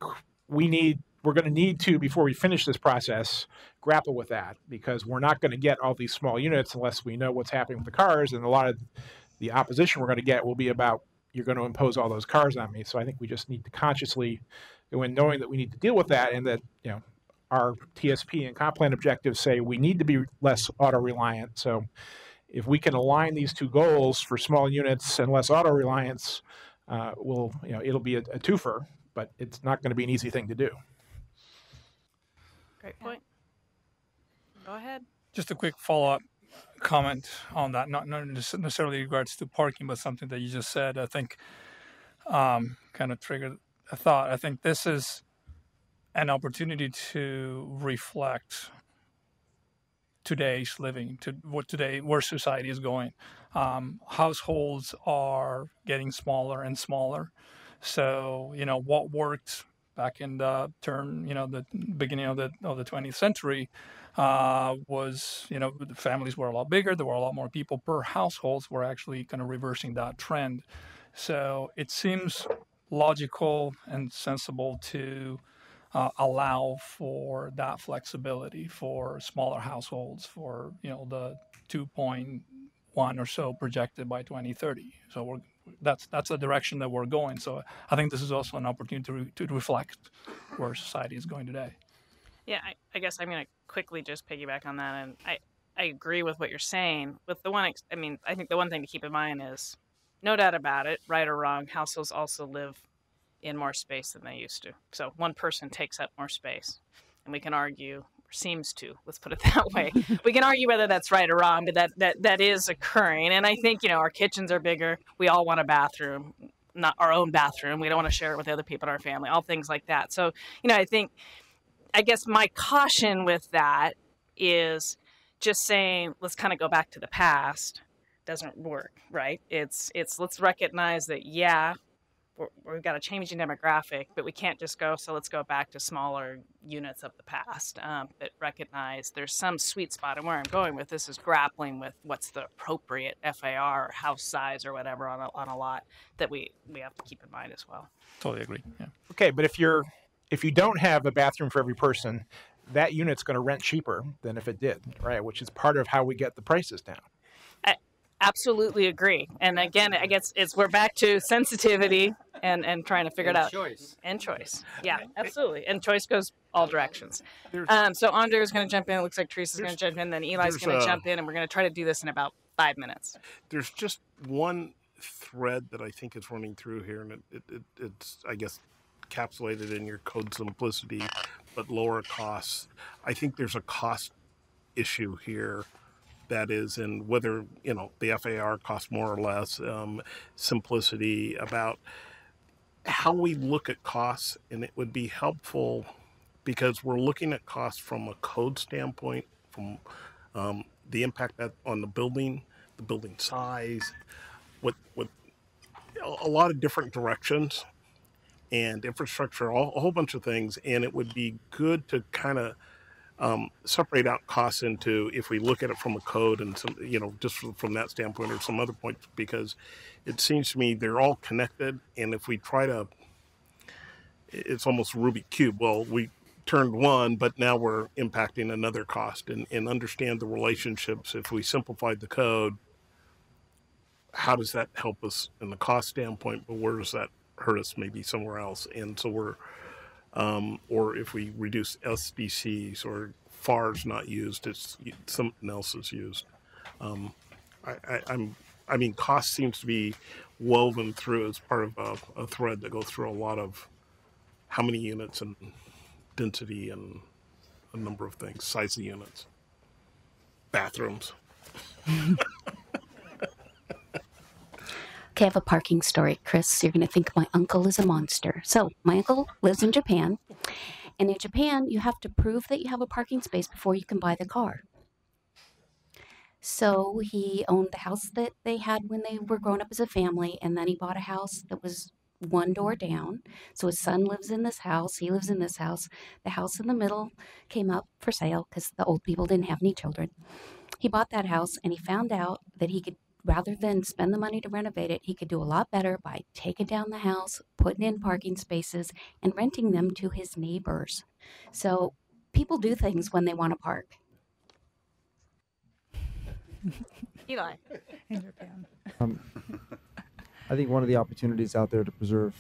we're going to need to, before we finish this process, grapple with that, because we're not going to get all these small units unless we know what's happening with the cars. And a lot of the opposition we're going to get will be about, you're going to impose all those cars on me. So I think we just need to consciously go in knowing that we need to deal with that, and that our TSP and comp plan objectives say we need to be less auto-reliant. So if we can align these two goals for small units and less auto-reliance, it'll be a twofer, but it's not going to be an easy thing to do. Great point. Go ahead. Just a quick follow-up comment on that, not necessarily in regards to parking, but something that you just said, I think kind of triggered a thought. I think this is an opportunity to reflect today's living, to where society is going. Households are getting smaller and smaller. So, what worked back in the the beginning of the 20th century was, the families were a lot bigger. There were a lot more people per households. We're actually kind of reversing that trend. So it seems logical and sensible to allow for that flexibility for smaller households, for the 2.1 or so projected by 2030. So that's the direction that we're going. So I think this is also an opportunity to reflect where society is going today. Yeah, I guess I'm going to quickly just piggyback on that, and I agree with what you're saying. With I think the one thing to keep in mind is, no doubt about it, right or wrong, households also live in more space than they used to. So one person takes up more space, and we can argue, or seems to, let's put it that way. We can argue whether that's right or wrong, but that is occurring. And I think, our kitchens are bigger. We all want a bathroom, not our own bathroom. We don't want to share it with other people in our family, all things like that. So, I guess my caution with that is just saying, let's kind of go back to the past doesn't work, right? It's let's recognize that, we've got a changing demographic, but we can't just go, so let's go back to smaller units of the past. But recognize there's some sweet spot, and where I'm going with this is grappling with what's the appropriate FAR or house size or whatever on a lot that we have to keep in mind as well. Totally agree. Yeah. Okay, but if you don't have a bathroom for every person, that unit's going to rent cheaper than if it did, right? Which is part of how we get the prices down. I absolutely agree. And again, I guess we're back to sensitivity and trying to figure it out. Choice. And choice. Yeah, absolutely. And choice goes all directions. So Andre is going to jump in. It looks like Teresa's going to jump in. Then Eli's going to jump in, and we're going to try to do this in about 5 minutes. There's just one thread that I think is running through here, and it's I guess, encapsulated in your code simplicity, but lower costs. I think there's a cost issue here that is, and whether, the FAR costs more or less, simplicity about how we look at costs. And it would be helpful because we're looking at costs from a code standpoint, from the impact on the building size, with a lot of different directions and infrastructure, a whole bunch of things. And it would be good to kind of separate out costs into, if we look at it from a code and some, just from that standpoint or some other points, because it seems to me they're all connected. And if we try to, it's almost Rubik's Cube. Well, we turned one, but now we're impacting another cost, and understand the relationships. If we simplified the code, how does that help us in the cost standpoint, but where does that hurt us maybe somewhere else? And so we're, or if we reduce SDCs or FAR's not used, it's something else is used. I mean, cost seems to be woven through as part of a thread that goes through a lot of how many units and density and a number of things, size of units, bathrooms. Okay, I have a parking story, Chris. You're going to think my uncle is a monster. So my uncle lives in Japan, and in Japan, you have to prove that you have a parking space before you can buy the car. So he owned the house that they had when they were growing up as a family, and then he bought a house that was one door down. So his son lives in this house. He lives in this house. The house in the middle came up for sale because the old people didn't have any children. He bought that house, and he found out that he could, rather than spend the money to renovate it, he could do a lot better by taking down the house, putting in parking spaces, and renting them to his neighbors. So people do things when they want to park. Eli. In Japan. I think one of the opportunities out there to preserve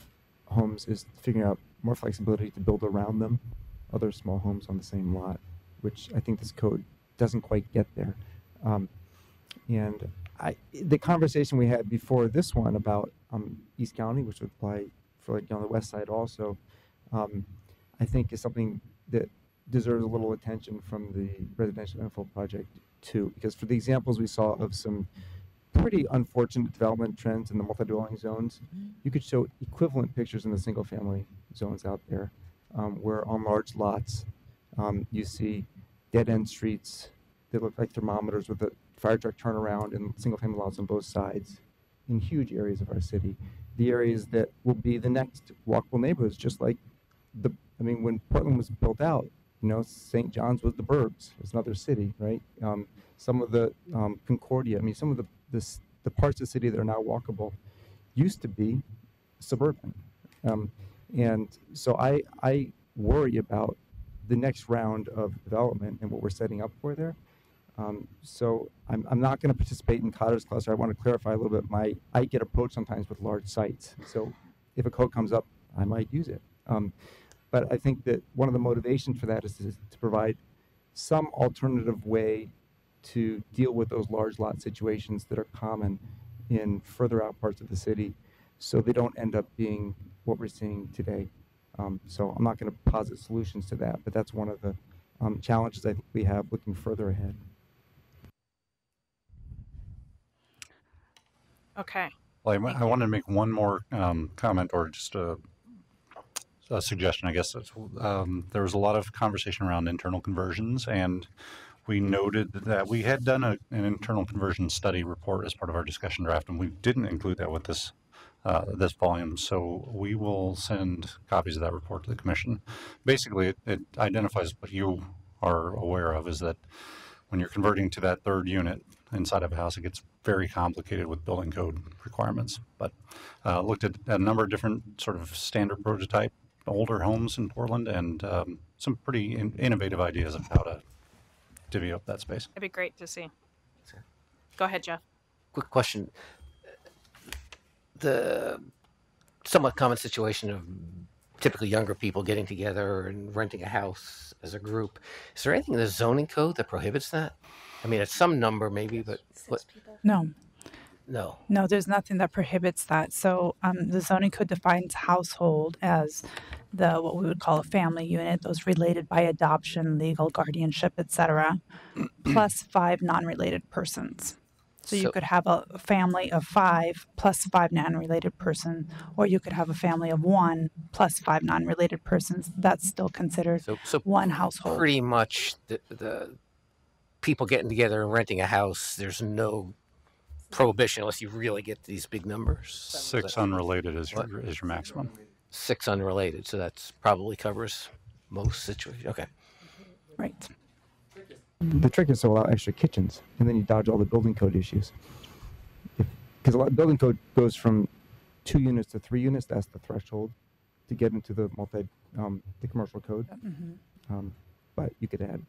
homes is figuring out more flexibility to build around them, other small homes on the same lot, which I think this code doesn't quite get there. And the conversation we had before this one about East County, which would apply for on the west side also, I think is something that deserves a little attention from the residential infill project too, because for the examples we saw of some pretty unfortunate development trends in the multi-dwelling zones, you could show equivalent pictures in the single-family zones out there, where on large lots you see dead-end streets that look like thermometers with a fire truck turnaround and single-family lots on both sides in huge areas of our city. The areas that will be the next walkable neighborhoods, just like when Portland was built out, St. John's was the burbs. It's another city, right? Some of the Concordia, some of the parts of the city that are now walkable used to be suburban. And so I worry about the next round of development and what we're setting up for there. So I'm not going to participate in Cotter's cluster. I want to clarify a little bit. I get approached sometimes with large sites. So if a code comes up, I might use it. But I think that one of the motivations for that is to provide some alternative way to deal with those large lot situations that are common in further out parts of the city, so they don't end up being what we're seeing today. So I'm not going to posit solutions to that, but that's one of the challenges I think we have looking further ahead. Okay. Well, I wanted to make one more comment, or just a suggestion, I guess. There was a lot of conversation around internal conversions, and we noted that we had done an internal conversion study report as part of our discussion draft, and we didn't include that with this volume. So we will send copies of that report to the commission. Basically, it identifies what you are aware of, is that when you're converting to that third unit inside of a house, it gets very complicated with building code requirements. But looked at a number of different sort of standard prototype older homes in Portland, and some pretty innovative ideas of how to divvy up that space. It'd be great to see. Go ahead, Jeff. Quick question. The somewhat common situation of typically younger people getting together and renting a house as a group. Is there anything in the zoning code that prohibits that? It's some number maybe, but what? No. No, there's nothing that prohibits that. So the zoning code defines household as what we would call a family unit, those related by adoption, legal guardianship, etc., plus 5 non-related persons. So you could have a family of 5 plus 5 non-related persons, or you could have a family of 1 plus 5 non-related persons. That's still considered one household. Pretty much the people getting together and renting a house, there's no prohibition unless you really get these big numbers. 6 unrelated is your maximum. 6 unrelated, so that's probably covers most situations. Okay. Right. The trick is to allow extra kitchens, and then you dodge all the building code issues. Because a lot of building code goes from 2 units to 3 units. That's the threshold to get into the the commercial code. But you could add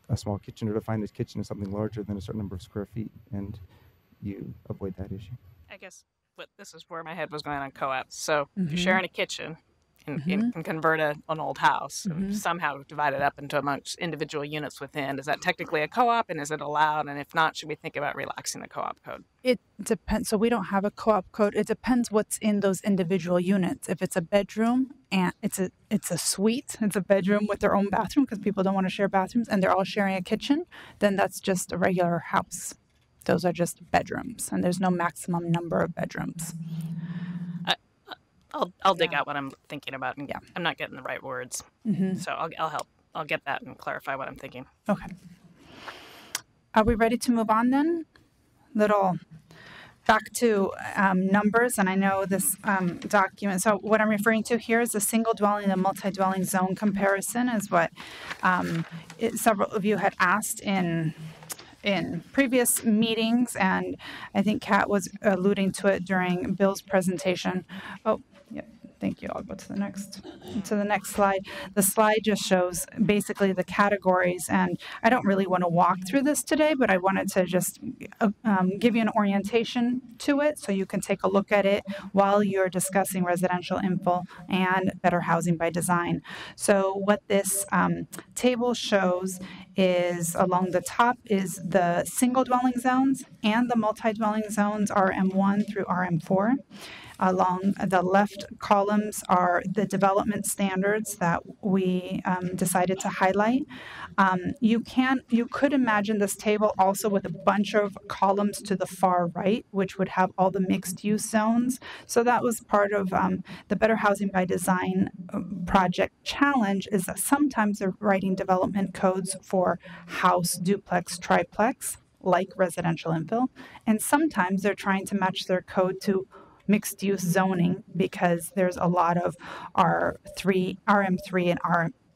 a small kitchen or define this kitchen as something larger than a certain number of square feet, and you avoid that issue. I guess this is where my head was going on co-ops. So if you're sharing a kitchen and can convert an old house and somehow divide it up into amongst individual units within, is that technically a co-op, and is it allowed? And if not, should we think about relaxing the co-op code? It depends. So we don't have a co-op code. It depends what's in those individual units. If it's a bedroom and it's a suite, it's a bedroom with their own bathroom because people don't want to share bathrooms, and they're all sharing a kitchen, then that's just a regular house. Those are just bedrooms, and there's no maximum number of bedrooms. I'll dig out what I'm thinking about, and I'm not getting the right words, so I'll help. I'll get that and clarify what I'm thinking. Okay. Are we ready to move on then? Back to numbers, and I know this document. So what I'm referring to here is the single dwelling and multi-dwelling zone comparison, is what several of you had asked in previous meetings, and I think Kat was alluding to it during Bill's presentation. Oh, yeah, thank you. I'll go to the next slide. The slide just shows basically the categories, and I don't really want to walk through this today, but I wanted to just give you an orientation to it so you can take a look at it while you're discussing residential infill and better housing by design. So what this table shows is along the top is the single dwelling zones and the multi-dwelling zones, RM1 through RM4. Along the left columns are the development standards that we decided to highlight. You could imagine this table also with a bunch of columns to the far right, which would have all the mixed use zones. So that was part of the Better Housing by Design project challenge, is that sometimes they're writing development codes for house, duplex, triplex, like residential infill, and sometimes they're trying to match their code to mixed-use zoning because there's a lot of RM3 and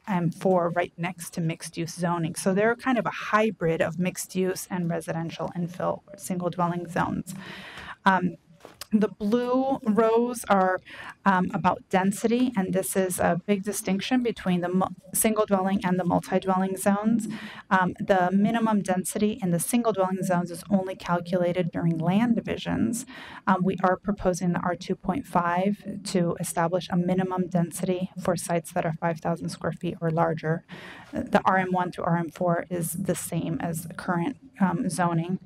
RM4 right next to mixed-use zoning. So they're kind of a hybrid of mixed-use and residential infill or single-dwelling zones. The blue rows are about density, and this is a big distinction between the single dwelling and the multi-dwelling zones. The minimum density in the single dwelling zones is only calculated during land divisions. We are proposing the R2.5 to establish a minimum density for sites that are 5,000 square feet or larger. The RM1 through RM4 is the same as the current zoning.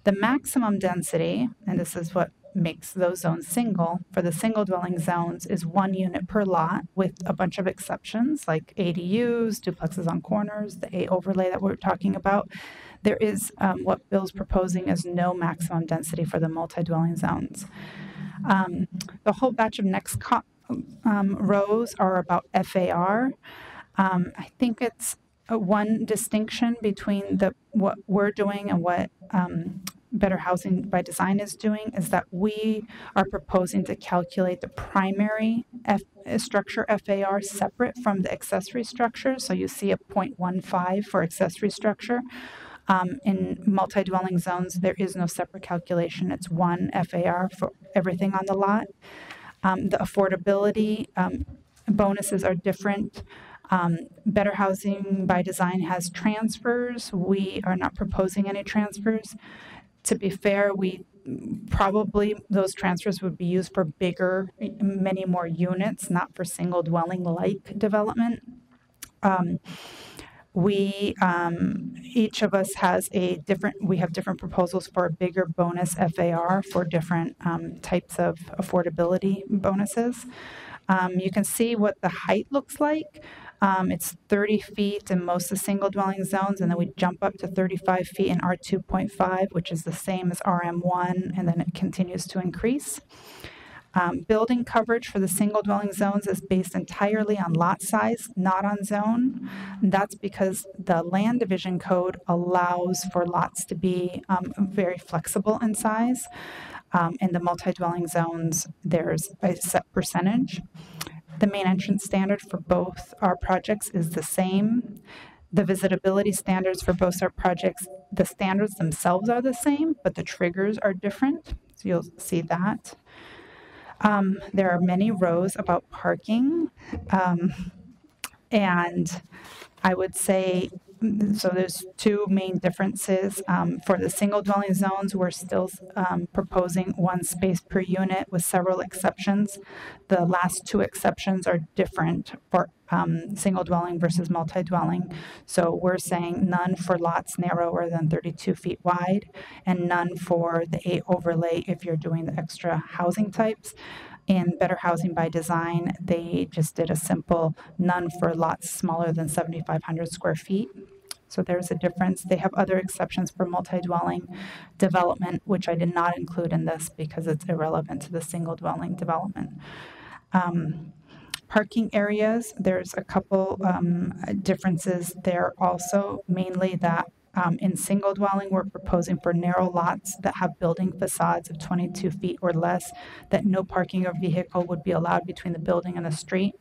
The maximum density, and this is what makes those zones single, for the single dwelling zones is 1 unit per lot with a bunch of exceptions like ADUs, duplexes on corners, the A overlay that we're talking about. There is what Bill's proposing is no maximum density for the multi-dwelling zones. The whole batch of next rows are about FAR. I think it's one distinction between what we're doing and what Better Housing by Design is doing is that we are proposing to calculate the primary structure FAR separate from the accessory structure. So you see a 0.15 for accessory structure. In multi-dwelling zones, there is no separate calculation. It's one FAR for everything on the lot. The affordability bonuses are different. Better Housing by Design has transfers. We are not proposing any transfers. To be fair, those transfers would be used for bigger, many more units, not for single dwelling like development. Each of us has we have different proposals for a bigger bonus FAR for different types of affordability bonuses. You can see what the height looks like. It's 30 feet in most of the single dwelling zones, and then we jump up to 35 feet in R2.5, which is the same as RM1, and then it continues to increase. Building coverage for the single dwelling zones is based entirely on lot size, not on zone. And that's because the land division code allows for lots to be very flexible in size. In the multi-dwelling zones, there's a set percentage. The main entrance standard for both our projects is the same. The visitability standards for both our projects, the standards themselves are the same, but the triggers are different. So you'll see that. There are many rows about parking, and I would say, so there's two main differences. For the single dwelling zones, we're still proposing 1 space per unit with several exceptions. The last 2 exceptions are different for single dwelling versus multi-dwelling. So we're saying none for lots narrower than 32 feet wide, and none for the 8 overlay if you're doing the extra housing types. In Better Housing by Design, they just did a simple none for lots smaller than 7,500 square feet. So there's a difference. They have other exceptions for multi-dwelling development, which I did not include in this because it's irrelevant to the single dwelling development. Parking areas, there's a couple differences there also, mainly that in single dwelling, we're proposing for narrow lots that have building facades of 22 feet or less, that no parking or vehicle would be allowed between the building and the street.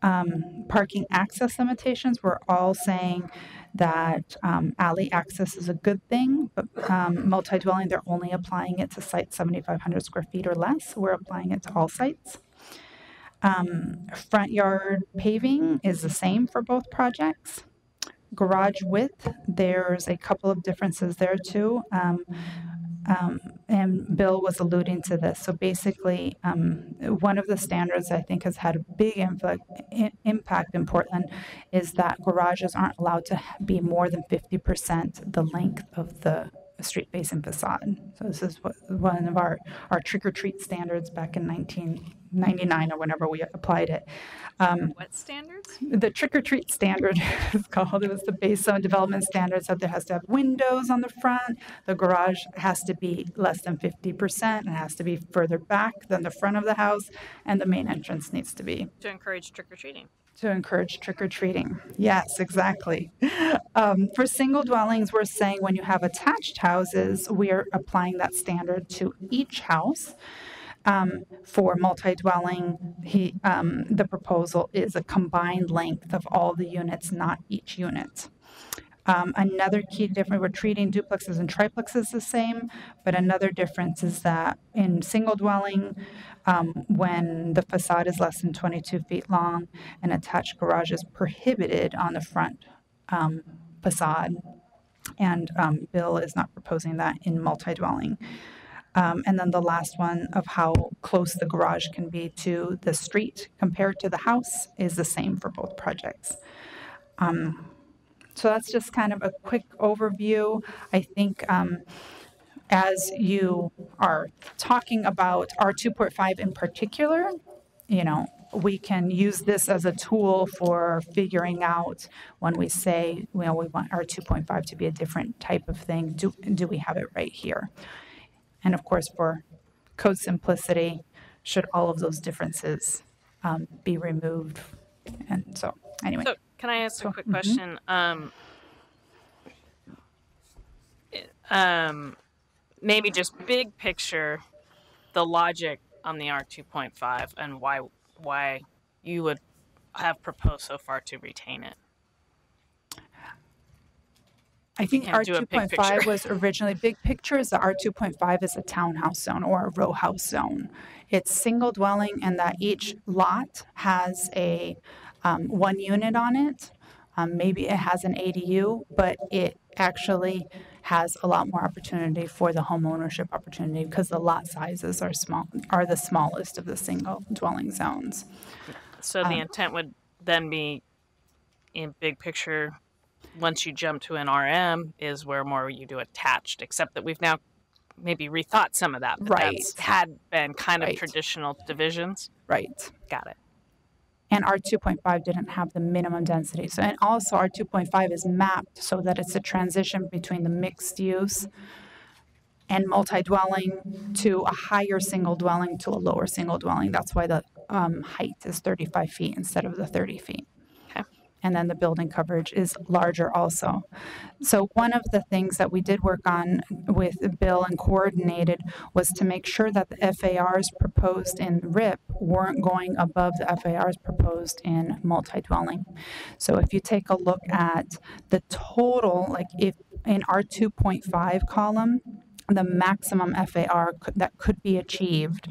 Parking access limitations, we're all saying that alley access is a good thing, but multi-dwelling, they're only applying it to sites 7,500 square feet or less. We're applying it to all sites. Front yard paving is the same for both projects. Garage width, there's a couple of differences there too. And Bill was alluding to this. So basically, one of the standards I think has had a big impact in Portland is that garages aren't allowed to be more than 50% the length of the street-facing facade. So this is one of our trick-or-treat standards back in 1999 or whenever we applied it. What standards? The trick-or-treat standard is called. It was the base zone development standards that there has to have windows on the front. The garage has to be less than 50%. It has to be further back than the front of the house, and the main entrance needs to be To encourage trick-or-treating. to encourage trick-or-treating. Yes, exactly. For single dwellings, we're saying when you have attached houses, we are applying that standard to each house. For multi-dwelling, the proposal is a combined length of all the units, not each unit. Another key difference, we're treating duplexes and triplexes the same, but another difference is that in single dwelling, when the facade is less than 22 feet long, an attached garage is prohibited on the front facade. And Bill is not proposing that in multi-dwelling. And then the last one of how close the garage can be to the street compared to the house is the same for both projects. So that's just kind of a quick overview. I think as you are talking about R2.5 in particular, we can use this as a tool for figuring out when we say, we want R2.5 to be a different type of thing. Do we have it right here? And of course, for code simplicity, should all of those differences be removed? And so, anyway. So, can I ask a quick question? Maybe just big picture, the logic on the R2.5 and why you would have proposed so far to retain it. I think Can't do a big R2.5 picture. was originally big picture. Is the R2.5 is a townhouse zone or a row house zone. It's single dwelling, and that each lot has a 1 unit on it. Maybe it has an ADU, but it actually has a lot more opportunity for the home ownership opportunity because the lot sizes are the smallest of the single dwelling zones. So the intent would then be, in big picture, once you jump to an RM, is where more you do attached, except that we've now maybe rethought some of that. But Right. that's had been kind of Right. traditional divisions. Right. Got it. And R 2.5 didn't have the minimum density. So, and also R 2.5 is mapped so that it's a transition between the mixed use and multi-dwelling to a higher single dwelling to a lower single dwelling. That's why the height is 35 feet instead of the 30 feet. Okay. And then the building coverage is larger also. So one of the things that we did work on with Bill and coordinated was to make sure that the FARs proposed in RIP weren't going above the FARs proposed in multi-dwelling. So if you take a look at the total, like if in our 2.5 column, the maximum FAR that could be achieved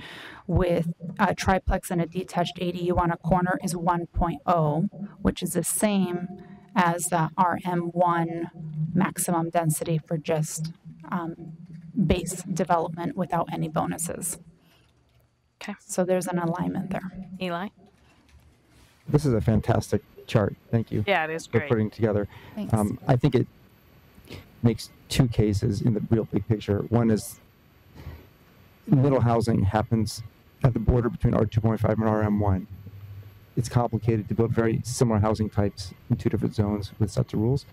with a triplex and a detached ADU on a corner is 1.0, which is the same as the RM1 maximum density for just base development without any bonuses. Okay. So there's an alignment there. Eli? This is a fantastic chart. Thank you. Yeah, it is for great. putting together. Thanks. I think it makes two cases in the real big picture. One is middle housing happens at the border between R2.5 and RM1. It's complicated to build very similar housing types in two different zones with sets of rules.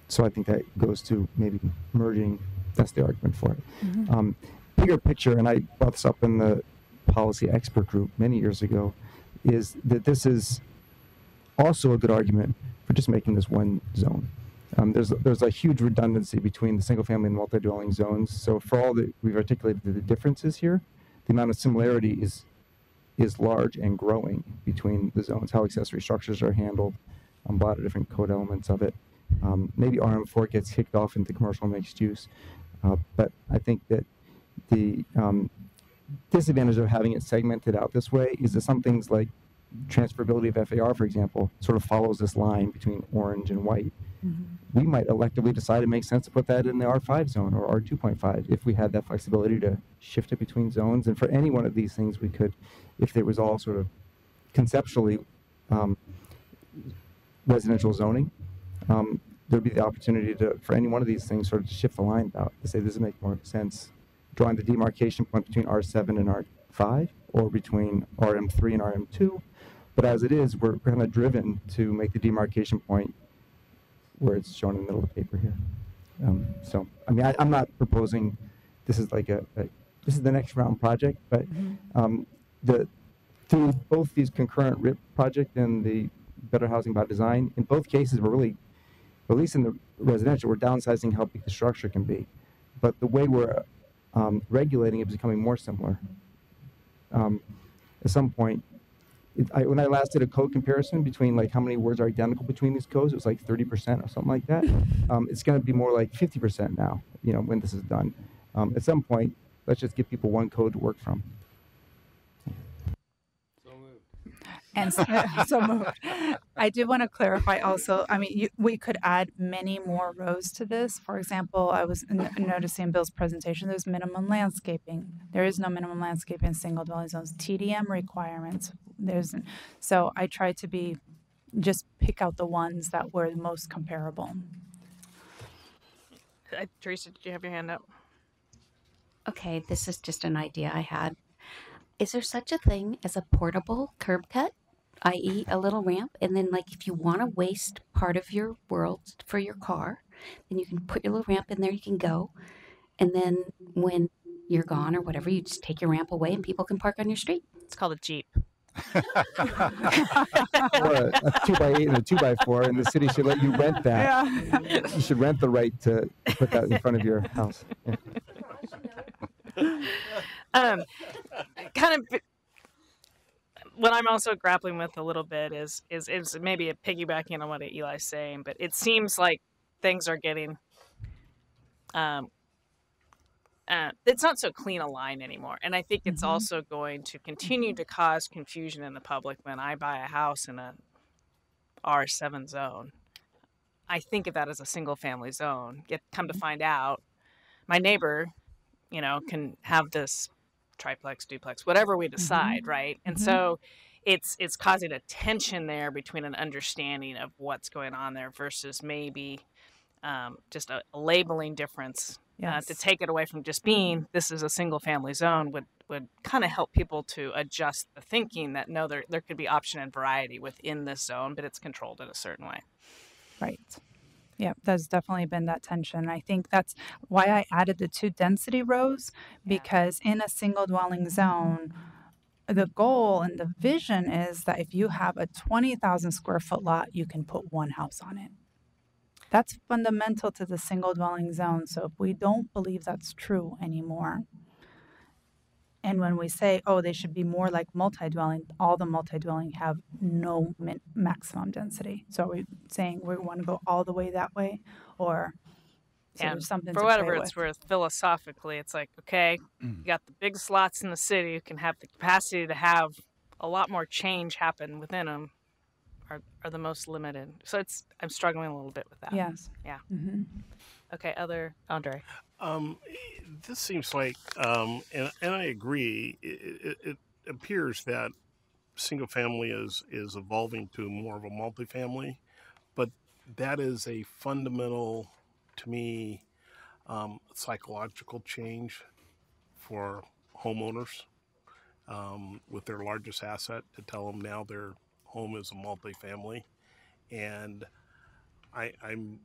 So I think that goes to maybe merging. That's the argument for it. Bigger picture, and I brought this up in the policy expert group many years ago, is that this is also a good argument for just making this one zone. There's a huge redundancy between the single family and multi-dwelling zones. So for all that we've articulated the differences here, the amount of similarity is large and growing between the zones, how accessory structures are handled, a lot of different code elements of it. Maybe RM4 gets kicked off into commercial mixed use, but I think that the disadvantage of having it segmented out this way is that some things like transferability of FAR, for example, sort of follows this line between orange and white. We might electively decide it makes sense to put that in the R5 zone or R2.5 if we had that flexibility to shift it between zones. And for any one of these things, we could, if it was all sort of conceptually residential zoning, there'd be the opportunity to, for any one of these things, sort of shift the line out to say this would make more sense, drawing the demarcation point between R7 and R5 or between RM3 and RM2. But as it is, we're kind of driven to make the demarcation point where it's shown in the middle of the paper here. So, I mean, I'm not proposing this is like this is the next round project, but through both these concurrent RIP project and the Better Housing by Design, in both cases, we're really, at least in the residential, we're downsizing how big the structure can be. But the way we're regulating it is becoming more similar. At some point, when I last did a code comparison between like how many words are identical between these codes, it was like 30% or something like that. It's going to be more like 50% now, you know, when this is done. At some point, let's just give people one code to work from. And so moved. I did want to clarify also, I mean, we could add many more rows to this. For example, I was noticing Bill's presentation, there's minimum landscaping. There is no minimum landscaping in single dwelling zones. TDM requirements, so I tried to just pick out the ones that were the most comparable. Teresa, did you have your hand up? Okay, this is just an idea I had. Is there such a thing as a portable curb cut, i.e. a little ramp? And then like if you want to waste part of your world for your car, then you can put your little ramp in there, you can go. And then when you're gone or whatever, you just take your ramp away and people can park on your street. It's called a Jeep. Or a 2x8 and a 2x4, and the city should let you rent that. Yeah. You should rent the right to put that in front of your house. Yeah. Kind of what I'm also grappling with a little bit is maybe a piggybacking on what Eli's saying, but it seems like things are getting it's not so clean a line anymore. And I think it's also going to continue to cause confusion in the public when I buy a house in a R7 zone. I think of that as a single family zone. Come to find out, my neighbor, you know, can have this triplex, duplex, whatever we decide, right? And so it's causing a tension there between an understanding of what's going on there versus maybe just a labeling difference To take it away from just being this is a single family zone would kind of help people to adjust the thinking that no, there could be option and variety within this zone, but it's controlled in a certain way. Right. Yeah, there's definitely been that tension. I think that's why I added the 2 density rows, because in a single dwelling zone, the goal and the vision is that if you have a 20,000 square foot lot, you can put 1 house on it. That's fundamental to the single dwelling zone. So if we don't believe that's true anymore, and when we say, oh, they should be more like multi-dwelling, all the multi-dwelling have no maximum density. So are we saying we want to go all the way that way? Or so there's something for to whatever play it's with. worth, philosophically, it's like, okay, you got the biggest lots in the city, you can have the capacity to have a lot more change happen within them, are the most limited. So I'm struggling a little bit with that. Yes. Yeah. Mm-hmm. Okay, Andre. This seems like, and I agree, it appears that single family is evolving to more of a multifamily, but that is a fundamental, to me, psychological change for homeowners with their largest asset, to tell them now their home is a multifamily. And I'm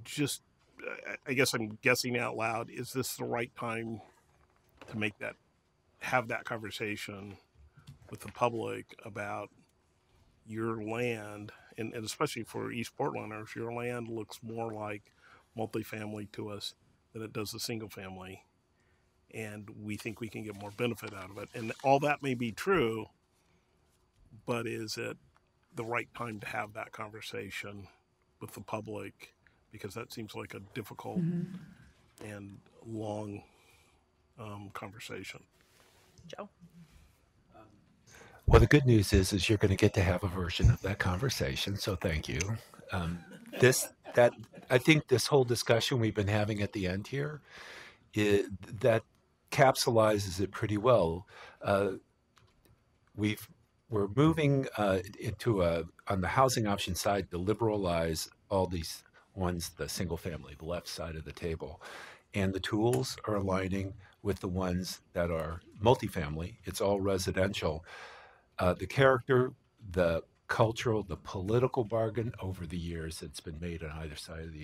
just, I guess I'm guessing out loud, is this the right time to have that conversation with the public about your land, and especially for East Portlanders, your land looks more like multifamily to us than it does a single family, and we think we can get more benefit out of it. And all that may be true, but is it the right time to have that conversation with the public? Because that seems like a difficult and long conversation. Joe? Well, the good news is you're going to get to have a version of that conversation. So thank you. I think this whole discussion we've been having at the end here, that capsulizes it pretty well. We're moving on the housing option side to liberalize all these ones, the single family, the left side of the table. And the tools are aligning with the ones that are multifamily. It's all residential. The character, the cultural, the political bargain over the years that's been made on either side of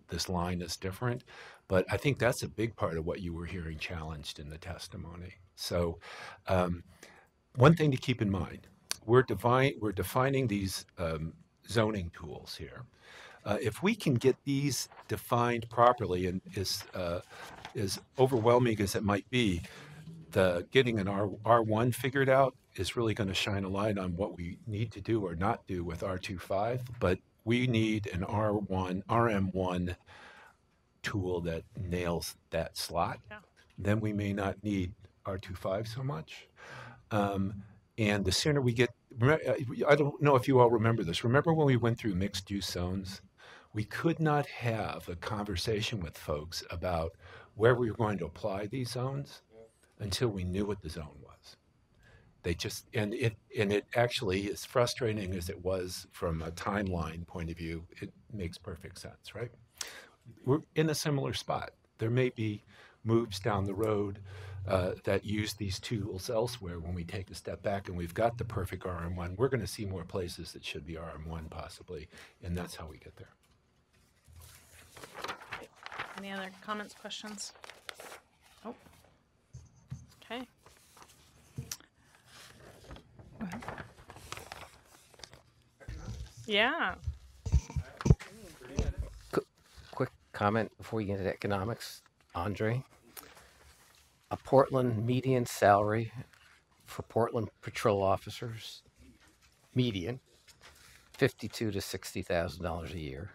this line is different. But I think that's a big part of what you were hearing challenged in the testimony. So one thing to keep in mind, we're defining these zoning tools here. If we can get these defined properly, and as overwhelming as it might be, getting an R1 figured out is really going to shine a light on what we need to do or not do with R25. But we need an RM1 tool that nails that slot. Yeah. Then we may not need R25 so much. And the sooner we get, I don't know if you all remember this. Remember when we went through mixed use zones? We could not have a conversation with folks about where we were going to apply these zones until we knew what the zone was. They just, and it actually, as frustrating as it was from a timeline point of view, it makes perfect sense, right? We're in a similar spot. There may be moves down the road that use these tools elsewhere. When we take a step back and we've got the perfect RM1, we're going to see more places that should be RM1 possibly, and that's how we get there. Any other comments, questions? Oh. Okay. Yeah. Quick comment before we get into economics, Andre. A Portland median salary for Portland patrol officers, median, $52,000 to $60,000 a year.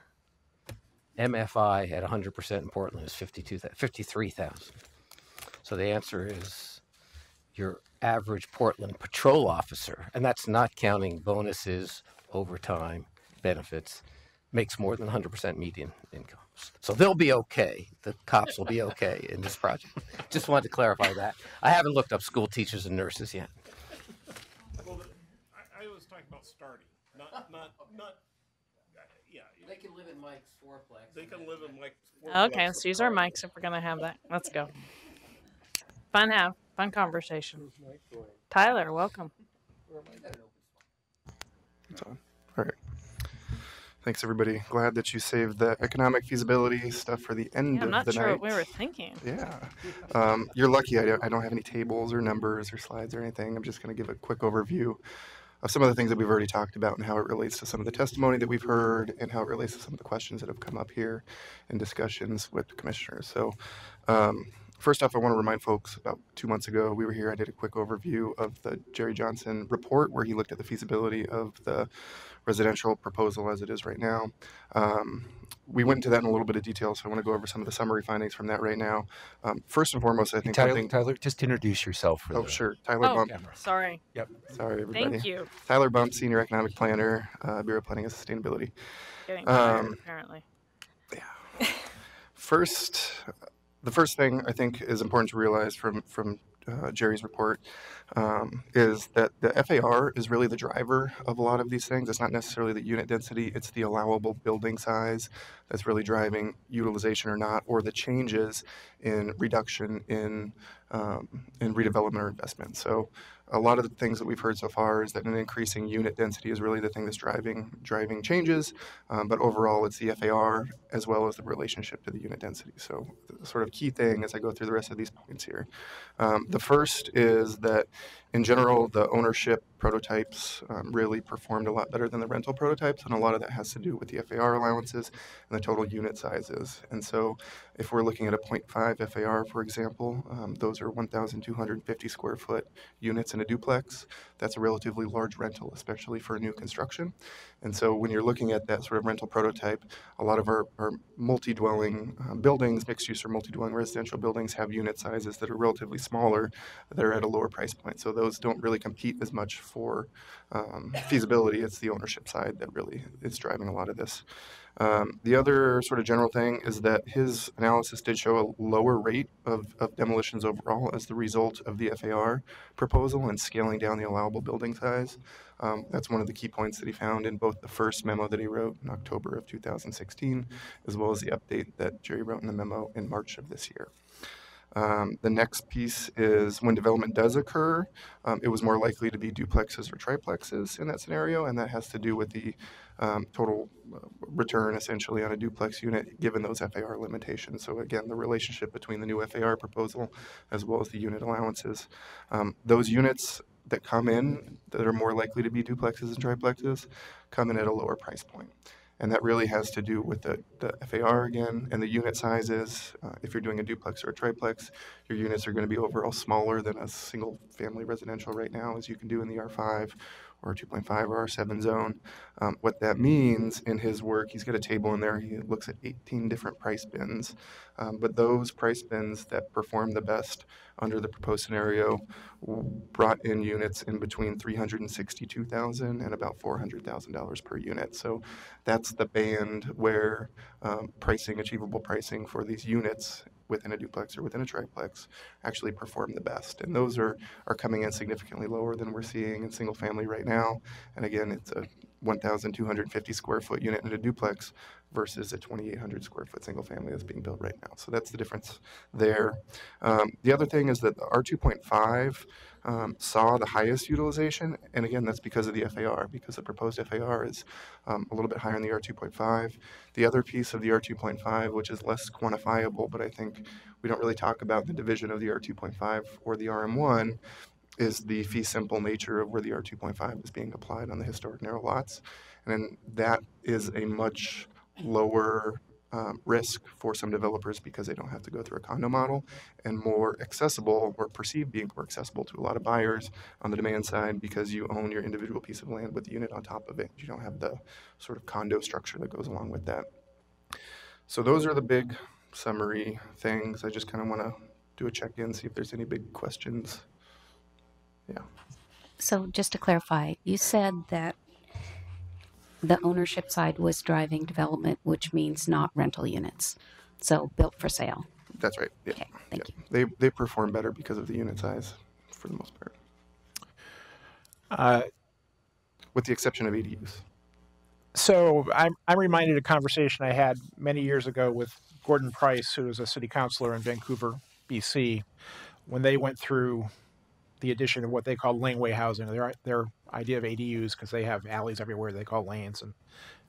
MFI at 100% in Portland is $53,000. So the answer is your average Portland patrol officer, and that's not counting bonuses, overtime, benefits, makes more than 100% median income. So they'll be okay. The cops will be okay in this project. Just wanted to clarify that. I haven't looked up school teachers and nurses yet. Well, I was talking about starting, not They can live in Mike's fourplex. They can live in Mike's Okay, let's use our mics if we're gonna have that. Let's go. Fun conversation. Tyler, welcome. It's on. All right. Thanks, everybody. Glad that you saved the economic feasibility stuff for the end Yeah, I'm of not the sure night. what we were thinking. Yeah. You're lucky I don't have any tables or numbers or slides or anything. I'm just going to give a quick overview of some of the things that we've already talked about and how it relates to some of the testimony that we've heard and how it relates to some of the questions that have come up here in discussions with the commissioners. So first off, I want to remind folks about 2 months ago, we were here. I did a quick overview of the Jerry Johnson report where he looked at the feasibility of the residential proposal as it is right now. We went into that in a little bit of detail, so I want to go over some of the summary findings from that right now. First and foremost, I think Tyler, just introduce yourself. Sure. Tyler Bump. Sorry. Yep. Sorry, everybody. Thank you. Tyler Bump, Senior Economic Planner, Bureau of Planning and Sustainability. Getting tired, apparently. The first thing I think is important to realize from Jerry's report is that the FAR is really the driver of a lot of these things. It's not necessarily the unit density, it's the allowable building size that's really driving utilization or not, or the changes in reduction in redevelopment or investment. So a lot of the things that we've heard so far is that an increasing unit density is really the thing that's driving changes, but overall it's the FAR as well as the relationship to the unit density. So the sort of key thing as I go through the rest of these points here. The first is that in general, the ownership prototypes really performed a lot better than the rental prototypes, and a lot of that has to do with the FAR allowances and the total unit sizes. And so if we're looking at a 0.5 FAR, for example, those are 1,250 square foot units in a duplex. That's a relatively large rental, especially for new construction. And so when you're looking at that sort of rental prototype, a lot of our multi-dwelling buildings, mixed-use or multi-dwelling residential buildings have unit sizes that are relatively smaller, that are at a lower price point. So those don't really compete as much for feasibility. It's the ownership side that really is driving a lot of this. The other sort of general thing is that his analysis did show a lower rate of demolitions overall as the result of the FAR proposal and scaling down the allowable building size. That's one of the key points that he found in both the first memo that he wrote in October of 2016, as well as the update that Jerry wrote in the memo in March of this year. The next piece is when development does occur, it was more likely to be duplexes or triplexes in that scenario, and that has to do with the total return essentially on a duplex unit given those FAR limitations. So again, the relationship between the new FAR proposal as well as the unit allowances. Those units that come in that are more likely to be duplexes and triplexes come in at a lower price point. And that really has to do with the FAR again and the unit sizes. If you're doing a duplex or a triplex, your units are going to be overall smaller than a single family residential right now, as you can do in the R5 or 2.5 or R7 zone. What that means in his work, he's got a table in there. He looks at 18 different price bins. But those price bins that perform the best under the proposed scenario brought in units in between $362,000 and about $400,000 per unit. So that's the band where achievable pricing for these units within a duplex or within a triplex actually perform the best. And those are coming in significantly lower than we're seeing in single family right now. And again, it's a 1,250 square foot unit in a duplex versus a 2,800 square foot single family that's being built right now. So that's the difference there. The other thing is that the R2.5 saw the highest utilization. And again, that's because of the FAR, because the proposed FAR is a little bit higher in the R2.5. The other piece of the R2.5, which is less quantifiable, but I think we don't really talk about the division of the R2.5 or the RM1, is the fee simple nature of where the R2.5 is being applied on the historic narrow lots. And that is a much lower risk for some developers because they don't have to go through a condo model, and more accessible, or perceived being more accessible to a lot of buyers on the demand side because you own your individual piece of land with the unit on top of it. You don't have the sort of condo structure that goes along with that. So those are the big summary things. I just kind of want to do a check-in, see if there's any big questions. Yeah. So just to clarify, you said that the ownership side was driving development, which means not rental units. So built for sale. That's right. Yeah. Okay, thank you. They perform better because of the unit size for the most part. With the exception of ADUs. So I'm reminded of a conversation I had many years ago with Gordon Price, who was a city councilor in Vancouver, BC, when they went through the addition of what they call laneway housing, their idea of ADUs, because they have alleys everywhere they call lanes, and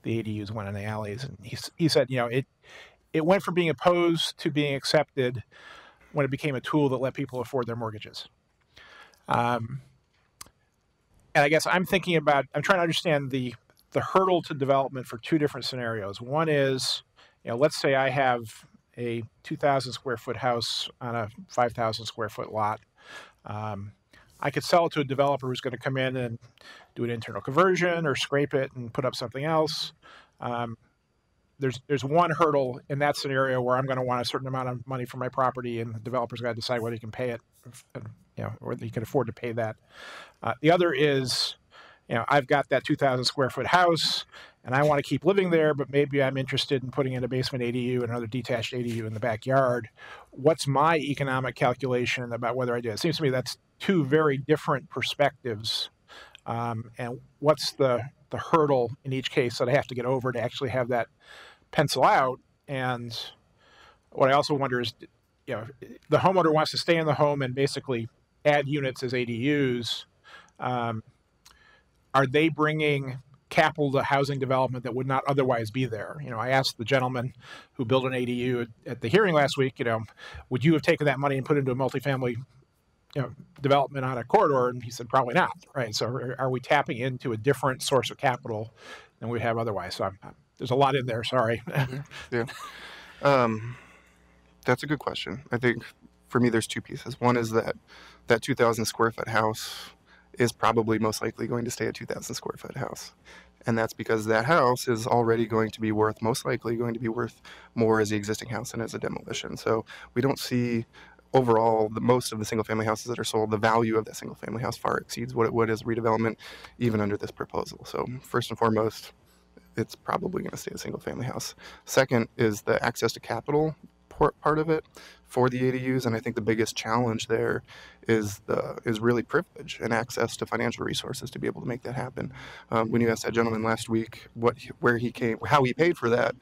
the ADUs went in the alleys. And he said, it went from being opposed to being accepted when it became a tool that let people afford their mortgages. And I guess I'm trying to understand the hurdle to development for two different scenarios. One is, let's say I have a 2,000 square foot house on a 5,000 square foot lot. I could sell it to a developer who's going to come in and do an internal conversion or scrape it and put up something else. There's one hurdle in that scenario where I'm going to want a certain amount of money for my property, and the developer's got to decide whether he can pay it, or he can afford to pay that. The other is, I've got that 2,000 square foot house, and I want to keep living there, but maybe I'm interested in putting in a basement ADU and another detached ADU in the backyard. What's my economic calculation about whether I do it? It seems to me that's two very different perspectives. And what's the hurdle in each case that I have to get over to actually have that pencil out? And what I also wonder is, the homeowner wants to stay in the home and basically add units as ADUs. Are they bringing capital to housing development that would not otherwise be there? I asked the gentleman who built an ADU at the hearing last week, would you have taken that money and put it into a multifamily development on a corridor? And he said, probably not. Right. So are we tapping into a different source of capital than we have otherwise? So there's a lot in there. Sorry. Yeah. That's a good question. I think for me, there's two pieces. One is that 2,000 square foot house is probably most likely going to stay a 2,000 square foot house. And that's because that house is already going to be most likely going to be worth more as the existing house than as a demolition. So we don't see overall, most of the single family houses that are sold, the value of that single family house far exceeds what it would as redevelopment, even under this proposal. So first and foremost, it's probably going to stay a single family house. Second is the access to capital part of it for the ADUs, and I think the biggest challenge there is really privilege and access to financial resources to be able to make that happen. When you asked that gentleman last week how he paid for that,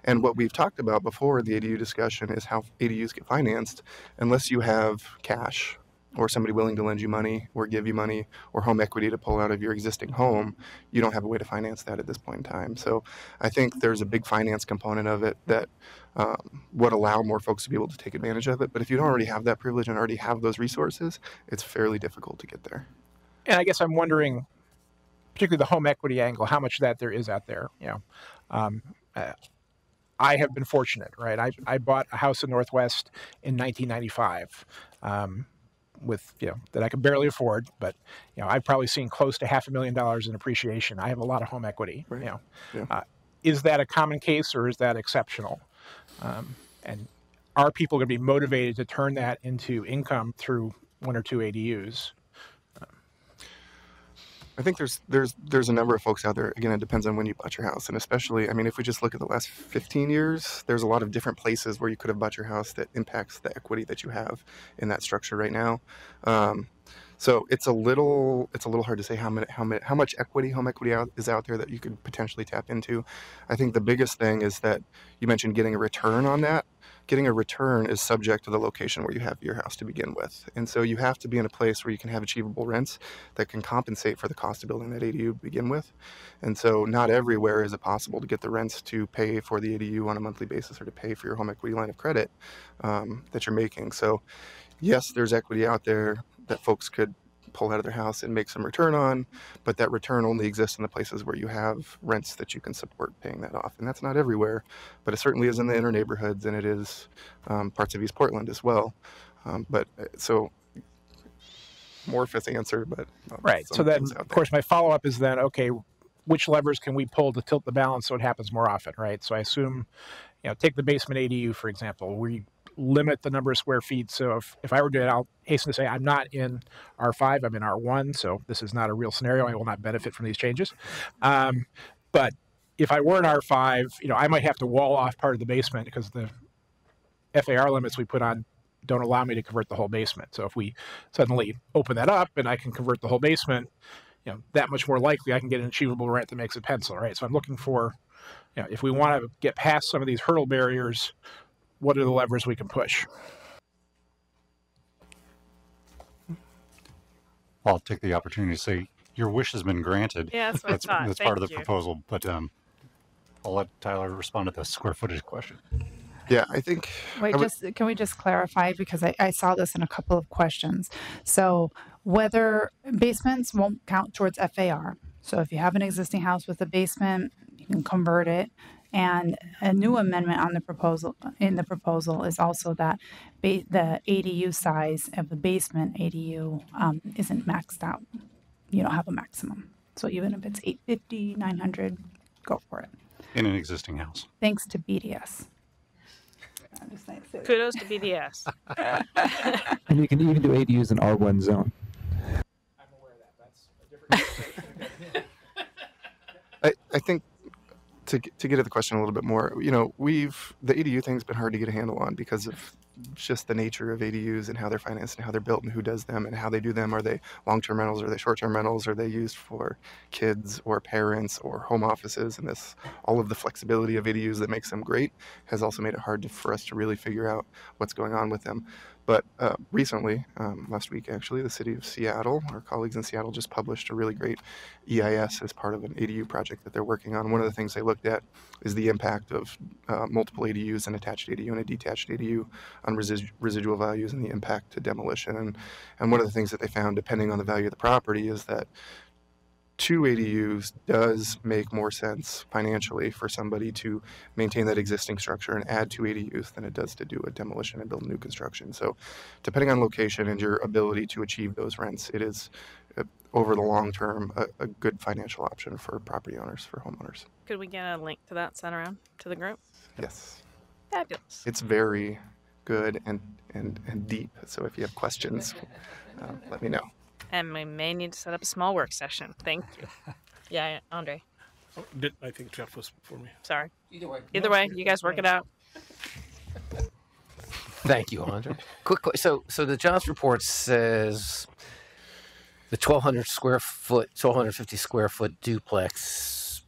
and what we've talked about before the ADU discussion is how ADUs get financed. Unless you have cash or somebody willing to lend you money or give you money or home equity to pull out of your existing home, you don't have a way to finance that at this point in time. So I think there's a big finance component of it that would allow more folks to be able to take advantage of it. But if you don't already have that privilege and already have those resources, it's fairly difficult to get there. And I guess I'm wondering, particularly the home equity angle, how much that there is out there. I have been fortunate, right? I bought a house in Northwest in 1995. With that I could barely afford, but I've probably seen close to $500,000 in appreciation. I have a lot of home equity. Right. Yeah. Is that a common case or is that exceptional? And are people going to be motivated to turn that into income through one or two ADUs? I think there's a number of folks out there. Again, it depends on when you bought your house, and especially, if we just look at the last 15 years, there's a lot of different places where you could have bought your house that impacts the equity that you have in that structure right now. So it's a little hard to say how much home equity is out there that you could potentially tap into. I think the biggest thing is that you mentioned getting a return on that. Getting a return is subject to the location where you have your house to begin with. And so you have to be in a place where you can have achievable rents that can compensate for the cost of building that ADU to begin with. And so not everywhere is it possible to get the rents to pay for the ADU on a monthly basis or to pay for your home equity line of credit that you're making. So yes, there's equity out there that folks could pull out of their house and make some return on, but that return only exists in the places where you have rents that you can support paying that off. And that's not everywhere, but it certainly is in the inner neighborhoods, and it is parts of East Portland as well. So amorphous answer, but right. So then, of course, my follow-up is then, okay, which levers can we pull to tilt the balance so it happens more often, right? So I assume, take the basement ADU, for example. We limit the number of square feet. So if I were doing it, I'll hasten to say I'm not in R5, I'm in R1. So this is not a real scenario. I will not benefit from these changes. But if I were in R5, I might have to wall off part of the basement because the FAR limits we put on don't allow me to convert the whole basement. So if we suddenly open that up and I can convert the whole basement, that much more likely I can get an achievable rent that makes it pencil, right? So I'm looking for, if we want to get past some of these hurdle barriers, what are the levers we can push? I'll take the opportunity to say your wish has been granted. Yeah, that's what I thought. That's part of the proposal, but I'll let Tyler respond to the square footage question. Yeah, I think. Wait, can we just clarify, because I saw this in a couple of questions. So whether basements won't count towards FAR. So if you have an existing house with a basement, you can convert it. And a new amendment on the proposal is also that the ADU size of the basement ADU isn't maxed out. You don't have a maximum. So even if it's 850, 900, go for it. In an existing house. Thanks to BDS. Kudos to BDS. And you can even do ADUs in R1 zone. I think to get at the question a little bit more, the ADU thing's been hard to get a handle on because of just the nature of ADUs and how they're financed and how they're built and who does them and how they do them. Are they long-term rentals? Are they short-term rentals? Are they used for kids or parents or home offices? And all of the flexibility of ADUs that makes them great has also made it hard for us to really figure out what's going on with them. But recently, last week actually, the city of Seattle, our colleagues in Seattle just published a really great EIS as part of an ADU project that they're working on. One of the things they looked at is the impact of multiple ADUs, an attached ADU and a detached ADU, on residual values and the impact to demolition. And one of the things that they found, depending on the value of the property, is that 2 ADUs does make more sense financially for somebody to maintain that existing structure and add 2 ADUs than it does to do a demolition and build new construction. So depending on location and your ability to achieve those rents, it is, over the long term, a good financial option for property owners, for homeowners. Could we get a link to that sent around to the group? Yes. Fabulous. It's very good and deep. So if you have questions, let me know. And we may need to set up a small work session. Thank you. Yeah, Andre. Oh, I think Jeff was before me. Sorry. Either way, you guys work it out. Thank you, Andre. Quick, so the Johns report says the 1,250 square foot duplex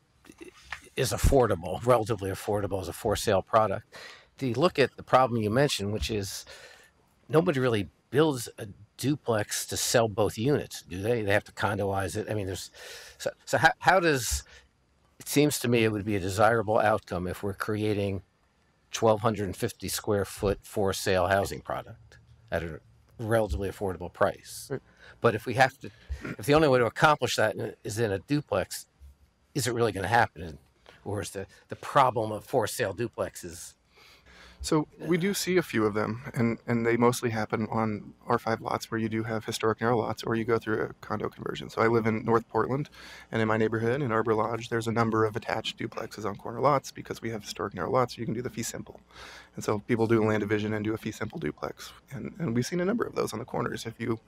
is affordable, relatively affordable as a for sale product. Do you look at the problem you mentioned, which is nobody really builds a duplex to sell both units, do they? They have to condoize it. I mean, how does it seems to me it would be a desirable outcome if we're creating 1,250 square foot for sale housing product at a relatively affordable price. Right. But if the only way to accomplish that is in a duplex, is it really going to happen? Or is the problem of for sale duplexes? So we do see a few of them, and they mostly happen on R5 lots where you do have historic narrow lots, or you go through a condo conversion. So I live in North Portland, and in my neighborhood in Arbor Lodge, there's a number of attached duplexes on corner lots because we have historic narrow lots, so you can do the fee simple. And so people do a land division and do a fee simple duplex, and we've seen a number of those on the corners. If you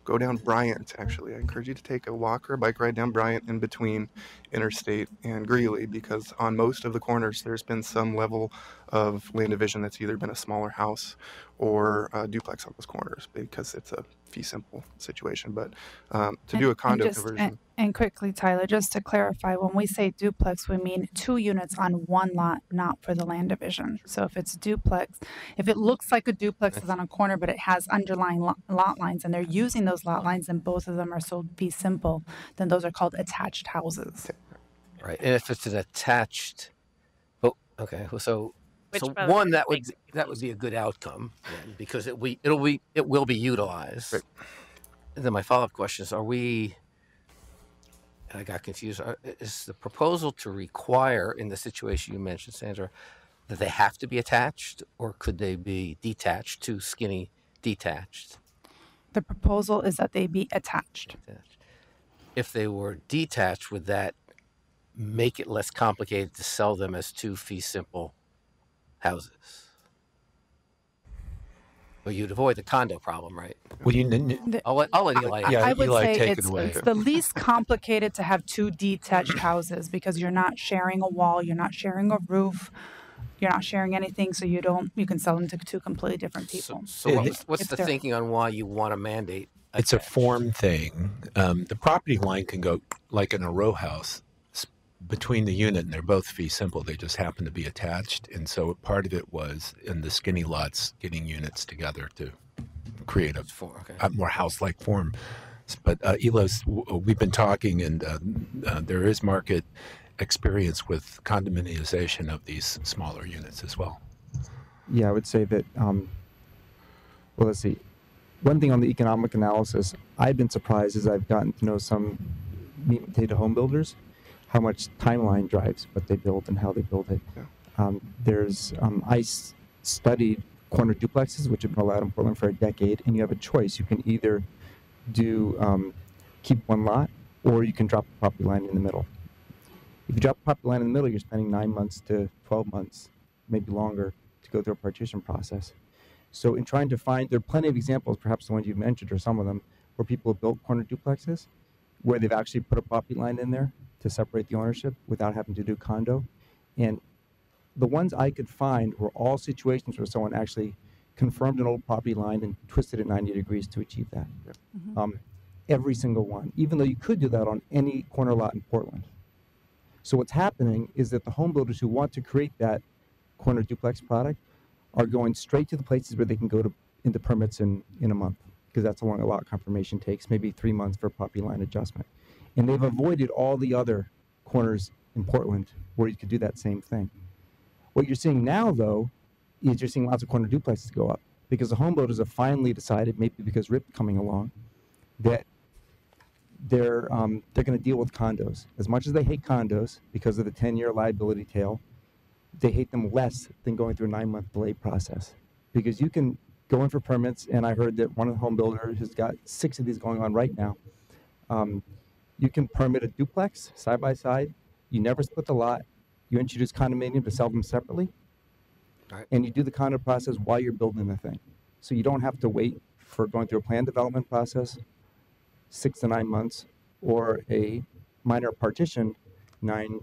go down Bryant, actually, I encourage you to take a walk or a bike ride down Bryant in between Interstate and Greeley, because on most of the corners there's been some level of land division that's either been a smaller house or a duplex on those corners because it's a fee simple situation. But to do a condo conversion. And quickly, Tyler, just to clarify, when we say duplex, we mean 2 units on 1 lot, not for the land division. So if it's duplex, if it looks like a duplex is on a corner, but it has underlying lot lines and they're using those lot lines and both of them are sold fee simple, then those are called attached houses. Right. And if it's an attached, okay, so one that would be a good outcome then, because it will be utilized. Right. And then my follow-up question is: I got confused. Is the proposal to require, in the situation you mentioned, Sandra, that they have to be attached, or could they be detached, too skinny detached? The proposal is that they be attached. If they were detached, would that make it less complicated to sell them as 2 fee simple houses? Well, you'd avoid the condo problem, right? Well, I'll let Eli. Yeah, I would Eli, say take it away. it's the least complicated to have 2 detached houses because you're not sharing a wall, you're not sharing a roof, you're not sharing anything, so you can sell them to 2 completely different people. So what's the thinking on why you want to mandate It's a form thing. The property line can go like in a row house between the unit, and they're both fee simple. They just happen to be attached. And so part of it was in the skinny lots getting units together to create a more house-like form. But Elos, we've been talking, and there is market experience with condominiumization of these smaller units as well. Yeah, I would say that, well, let's see. One thing on the economic analysis, I've been surprised as I've gotten to know some meat and potato home builders, how much timeline drives what they build and how they build it. I studied corner duplexes, which have been allowed in Portland for a decade, and you have a choice. You can either keep one lot, or you can drop the property line in the middle. If you drop the property line in the middle, you're spending 9 months to 12 months, maybe longer, to go through a partition process. So in trying to find, there are plenty of examples, perhaps the ones you've mentioned or some of them, where people have built corner duplexes, where they've actually put a property line in there to separate the ownership without having to do condo. And the ones I could find were all situations where someone actually confirmed an old property line and twisted it 90 degrees to achieve that. Every single one, even though you could do that on any corner lot in Portland. So what's happening is that the home builders who want to create that corner duplex product are going straight to the places where they can go into permits in a month, because that's how long a lot confirmation takes, maybe 3 months for a property line adjustment. And they've avoided all the other corners in Portland where you could do that same thing. What you're seeing now, though, is you're seeing lots of corner duplexes go up because the home builders have finally decided, maybe because RIP coming along, that they're going to deal with condos. As much as they hate condos because of the 10-year liability tail, they hate them less than going through a 9-month delay process. Because you can go in for permits, and I heard that one of the home builders has got 6 of these going on right now. You can permit a duplex side by side. You never split the lot. You introduce condominium to sell them separately. And you do the condo process while you're building the thing. So you don't have to wait for going through a plan development process, 6 to 9 months, or a minor partition, 9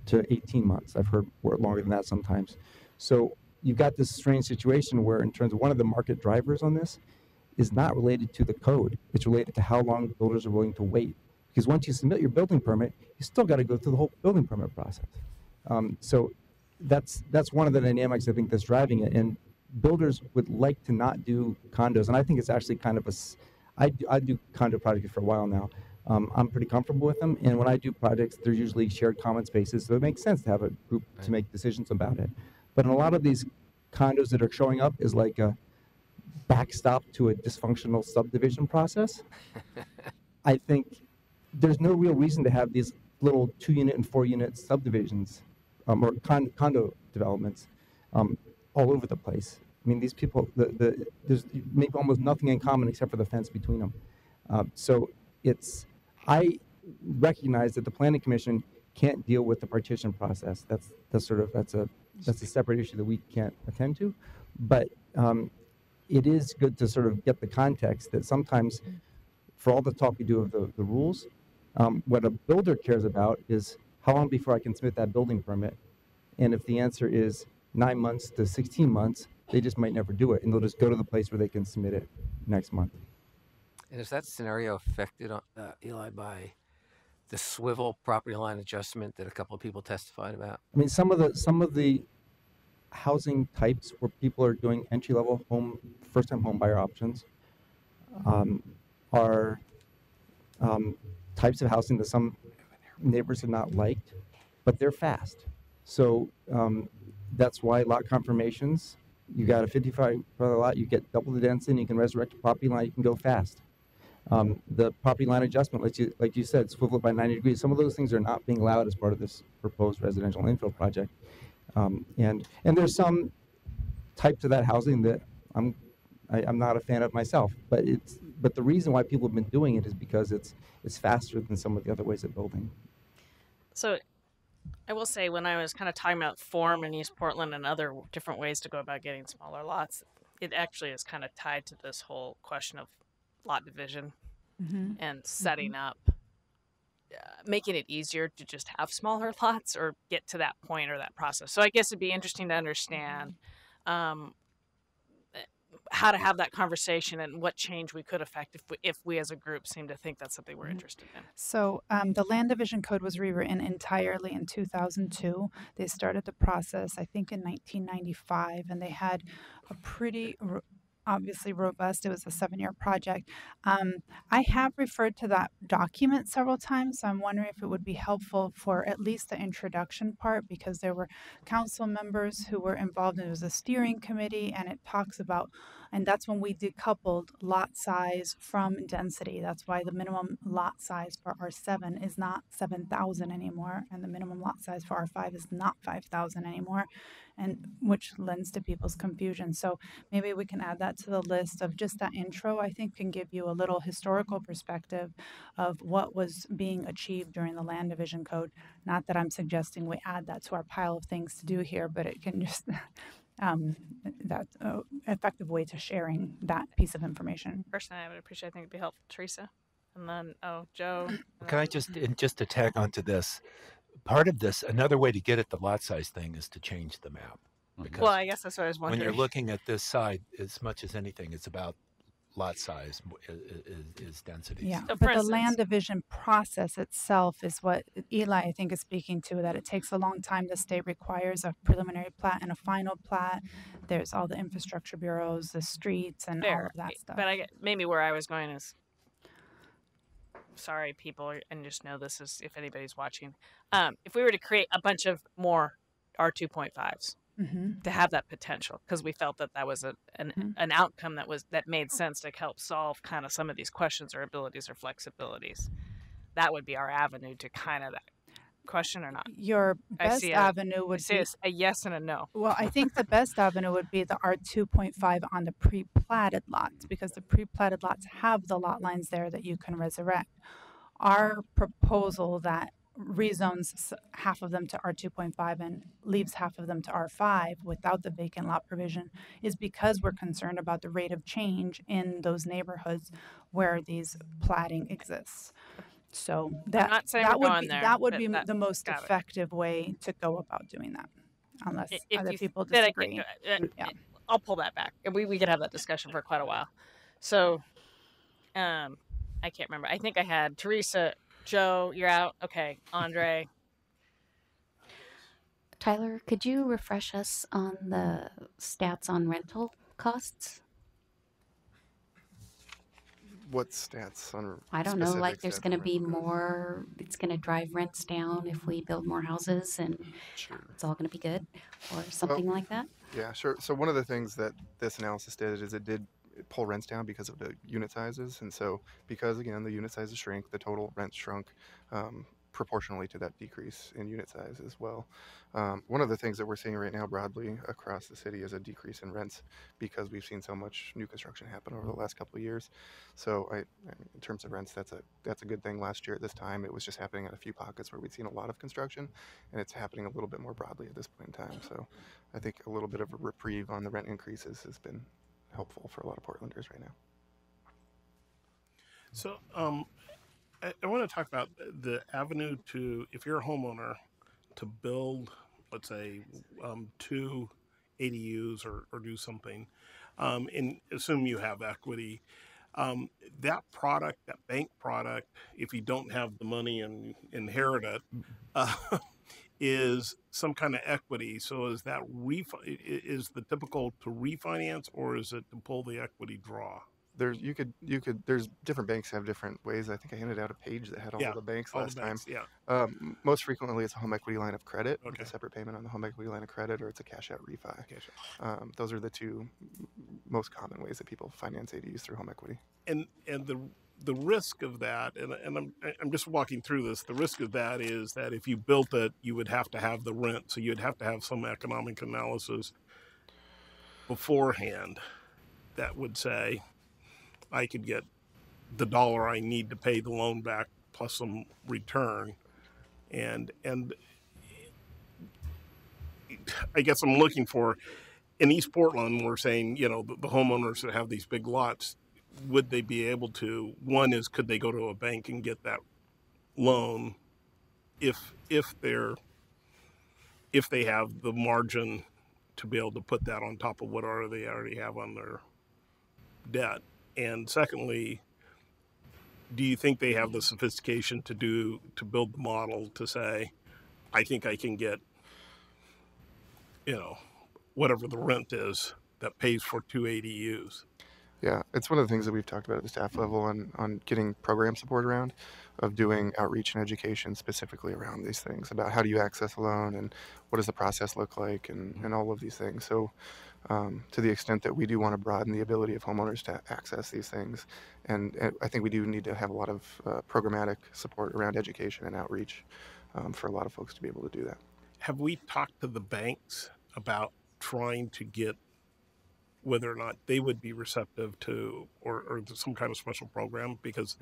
to 18 months. I've heard longer than that sometimes. So you've got this strange situation where, in terms of one of the market drivers on this, is not related to the code. It's related to how long builders are willing to wait. Because once you submit your building permit, you still got to go through the whole building permit process. So that's one of the dynamics I think that's driving it. And builders would like to not do condos, and I think it's actually kind of I do condo projects for a while now. I'm pretty comfortable with them, and when I do projects, they're usually shared common spaces, so it makes sense to have a group to make decisions about it. But in a lot of these condos that are showing up is like a backstop to a dysfunctional subdivision process. I think there's no real reason to have these little 2-unit and 4-unit subdivisions or condo developments all over the place. I mean, these people, there's maybe almost nothing in common except for the fence between them. So I recognize that the Planning Commission can't deal with the partition process. That's a separate issue that we can't attend to. But it is good to sort of get the context that sometimes, for all the talk we do of the rules, what a builder cares about is how long before I can submit that building permit. And if the answer is 9 months to 16 months, they just might never do it, and they'll just go to the place where they can submit it next month. And is that scenario affected, Eli, by the swivel property line adjustment that a couple of people testified about? I mean, some of the housing types where people are doing entry-level first-time home buyer options are types of housing that some neighbors have not liked, but they're fast. So that's why lot confirmations, you got a 55 lot, you get double the density, you can resurrect the property line, you can go fast. The property line adjustment, like you said, swivel it by 90 degrees. Some of those things are not being allowed as part of this proposed residential infill project. And there's some types of that housing that I'm not a fan of myself. But the reason why people have been doing it is because it's faster than some of the other ways of building. So I will say, when I was kind of talking about form in East Portland and other different ways to go about getting smaller lots, it actually is kind of tied to this whole question of lot division and setting up, making it easier to just have smaller lots or get to that point or that process. So I guess it'd be interesting to understand how to have that conversation and what change we could affect if we as a group seem to think that's something we're interested in. So the Land Division Code was rewritten entirely in 2002. They started the process, I think, in 1995, and they had a pretty obviously robust. It was a 7-year project. I have referred to that document several times, so I'm wondering if it would be helpful for at least the introduction part, because there were council members who were involved, and it was a steering committee, and it talks about, and that's when we decoupled lot size from density. That's why the minimum lot size for R7 is not 7,000 anymore, and the minimum lot size for R5 is not 5,000 anymore, and which lends to people's confusion. So maybe we can add that to the list of just that intro. I think can give you a little historical perspective of what was being achieved during the Land Division Code. Not that I'm suggesting we add that to our pile of things to do here, but it can just that's an effective way to sharing that piece of information. Personally, I would appreciate. I think it'd be helpful, Teresa, and then Joe. Can I just to tag onto this? Part of this, another way to get at the lot size thing is to change the map. Because well, I guess that's what I was wondering. when you're looking at this side, as much as anything, it's about lot size is density. Yeah, So but for the land division process itself is what Eli, I think, is speaking to, that it takes a long time. The state requires a preliminary plat and a final plat. There's all the infrastructure bureaus, the streets, and all of that stuff. But maybe where I was going is, sorry, people, and just know this is if anybody's watching. If we were to create a bunch of more R2.5s, to have that potential, because we felt that that was an outcome that made sense to help solve kind of some of these questions or abilities or flexibilities. That would be our avenue to kind of that question or not. Your best avenue would be a yes and a no. Well, I think the best avenue would be the R2.5 on the pre-platted lots, because the pre-platted lots have the lot lines there that you can resurrect. Our proposal that rezones half of them to R2.5 and leaves half of them to R5 without the vacant lot provision is because we're concerned about the rate of change in those neighborhoods where these platting exists. So that would be the most effective way to go about doing that, unless other people disagree. I'll pull that back, and we could have that discussion for quite a while. So, I can't remember. I think I had Teresa. Joe, you're out. Okay, Andre. Tyler, could you refresh us on the stats on rental costs? What stats on? I don't know, like there's going to be more, it's going to drive rents down if we build more houses and it's all going to be good, or something like that? Yeah, sure. So one of the things that this analysis did is it did pull rents down because of the unit sizes, and so because again the unit sizes shrink, the total rent shrunk proportionally to that decrease in unit size as well. One of the things that we're seeing right now broadly across the city is a decrease in rents because we've seen so much new construction happen over the last couple of years. So I mean, in terms of rents, that's a good thing. Last year at this time, it was just happening at a few pockets where we'd seen a lot of construction, and it's happening a little bit more broadly at this point in time. So I think a little bit of a reprieve on the rent increases has been helpful for a lot of Portlanders right now. So I want to talk about the avenue to, if you're a homeowner, to build, let's say, 2 ADUs or do something, and assume you have equity. That product, that bank product, if you don't have the money and inherit it, is some kind of equity. So is that is the typical to refinance, or is it to pull the equity draw? There's different banks have different ways. I think I handed out a page that had all the banks last time. Yeah. Most frequently, it's a home equity line of credit, with a separate payment on the home equity line of credit, or it's a cash out refi. Those are the two most common ways that people finance ADUs through home equity. And the risk of that, and I'm just walking through this. The risk of that is that if you built it, you would have to have the rent, so you'd have to have some economic analysis beforehand that would say, I could get the dollar I need to pay the loan back plus some return, and I guess I'm looking for, in East Portland, we're saying, the homeowners that have these big lots, would they be able to, one is, could they go to a bank and get that loan if they have the margin to be able to put that on top of what they already have on their debt? And secondly, do you think they have the sophistication to build the model to say, I think I can get, whatever the rent is that pays for 2 ADUs? Yeah, it's one of the things that we've talked about at the staff level on getting program support around, of doing outreach and education specifically around these things, about how do you access a loan and what does the process look like, and all of these things. So to the extent that we do want to broaden the ability of homeowners to access these things, and I think we do need to have a lot of programmatic support around education and outreach for a lot of folks to be able to do that. Have we talked to the banks about trying to get whether or not they would be receptive to or some kind of special program? Because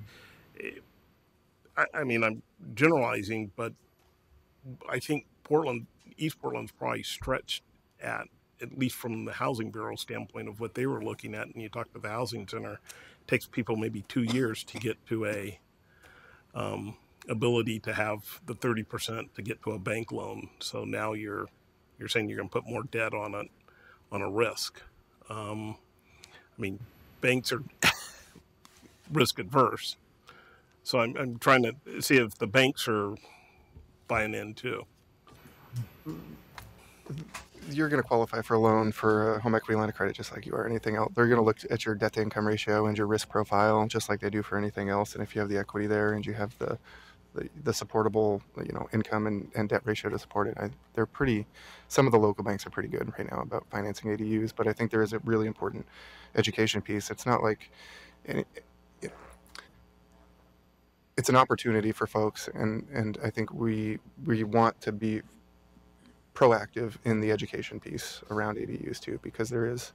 I mean, I'm generalizing, but I think East Portland's probably stretched at least from the Housing Bureau standpoint of what they were looking at. And you talk to the Housing Center, it takes people maybe 2 years to get to a ability to have the 30% to get to a bank loan. So now you're saying you're going to put more debt on a risk. I mean, banks are risk adverse. So I'm trying to see if the banks are buying in too. You're going to qualify for a loan for a home equity line of credit just like you are anything else. They're going to look at your debt to income ratio and your risk profile just like they do for anything else. And if you have the equity there and you have the supportable, income and debt ratio to support it, some of the local banks are pretty good right now about financing ADUs, but I think there is a really important education piece. It's not like, it's an opportunity for folks, and I think we want to be proactive in the education piece around ADUs too, because there is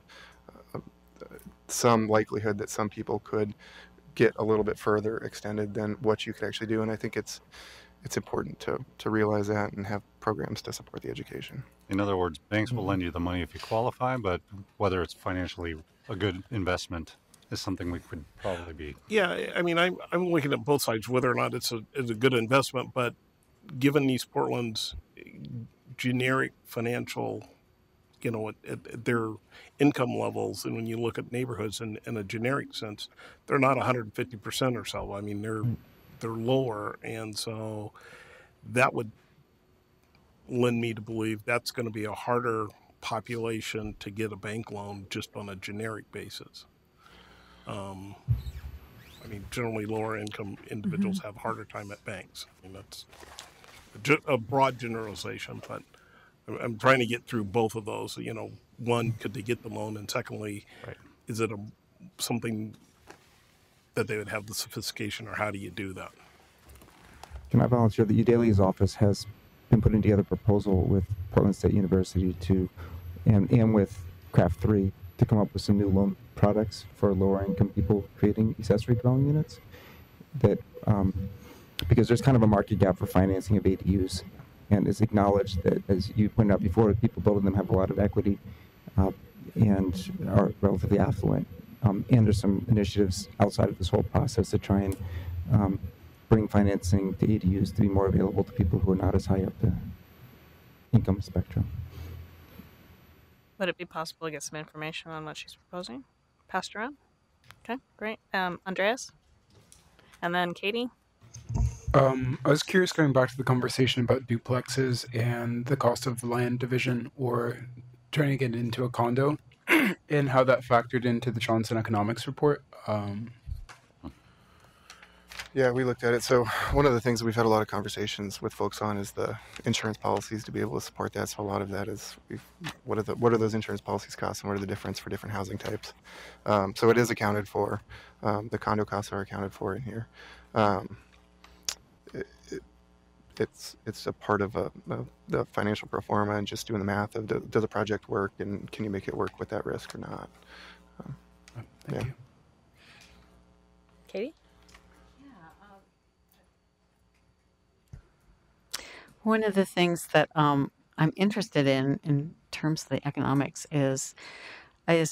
some likelihood that some people could get a little bit further extended than what you could actually do, and I think it's important to realize that and have programs to support the education. In other words, banks will lend you the money if you qualify, but whether it's financially a good investment is something we could probably be. Yeah, I mean, I'm looking at both sides, whether or not it's a good investment, but given East Portland's generic financial, at their income levels, and when you look at neighborhoods in a generic sense, they're not 150% or so. I mean, they're lower, and so that would lend me to believe that's going to be a harder population to get a bank loan just on a generic basis. I mean, generally lower income individuals have a harder time at banks. I mean, that's a broad generalization, but I'm trying to get through both of those. One, could they get the loan? And secondly, is it something that they would have the sophistication, or how do you do that? Can I volunteer? The Udali's office has been putting together a proposal with Portland State University and with Craft 3 to come up with some new loan products for lower income people creating accessory dwelling units. That because there's kind of a market gap for financing of ADUs, and it's acknowledged that, as you pointed out before, people building them have a lot of equity and are relatively affluent. And there's some initiatives outside of this whole process to try and bring financing to ADUs to be more available to people who are not as high up the income spectrum. Would it be possible to get some information on what she's proposing? Passed around? Okay, great. Andreas? And then Katie? I was curious, going back to the conversation about duplexes and the cost of land division or turning it into a condo and how that factored into the Johnson Economics report. Yeah, we looked at it. So one of the things that we've had a lot of conversations with folks on is the insurance policies to be able to support that. So a lot of that is what are those insurance policies cost, and what are the difference for different housing types. So it is accounted for. The condo costs are accounted for in here. It's a part of the financial pro forma and just doing the math of does the project work and can you make it work with that risk or not. Thank you. Katie? One of the things that I'm interested in terms of the economics is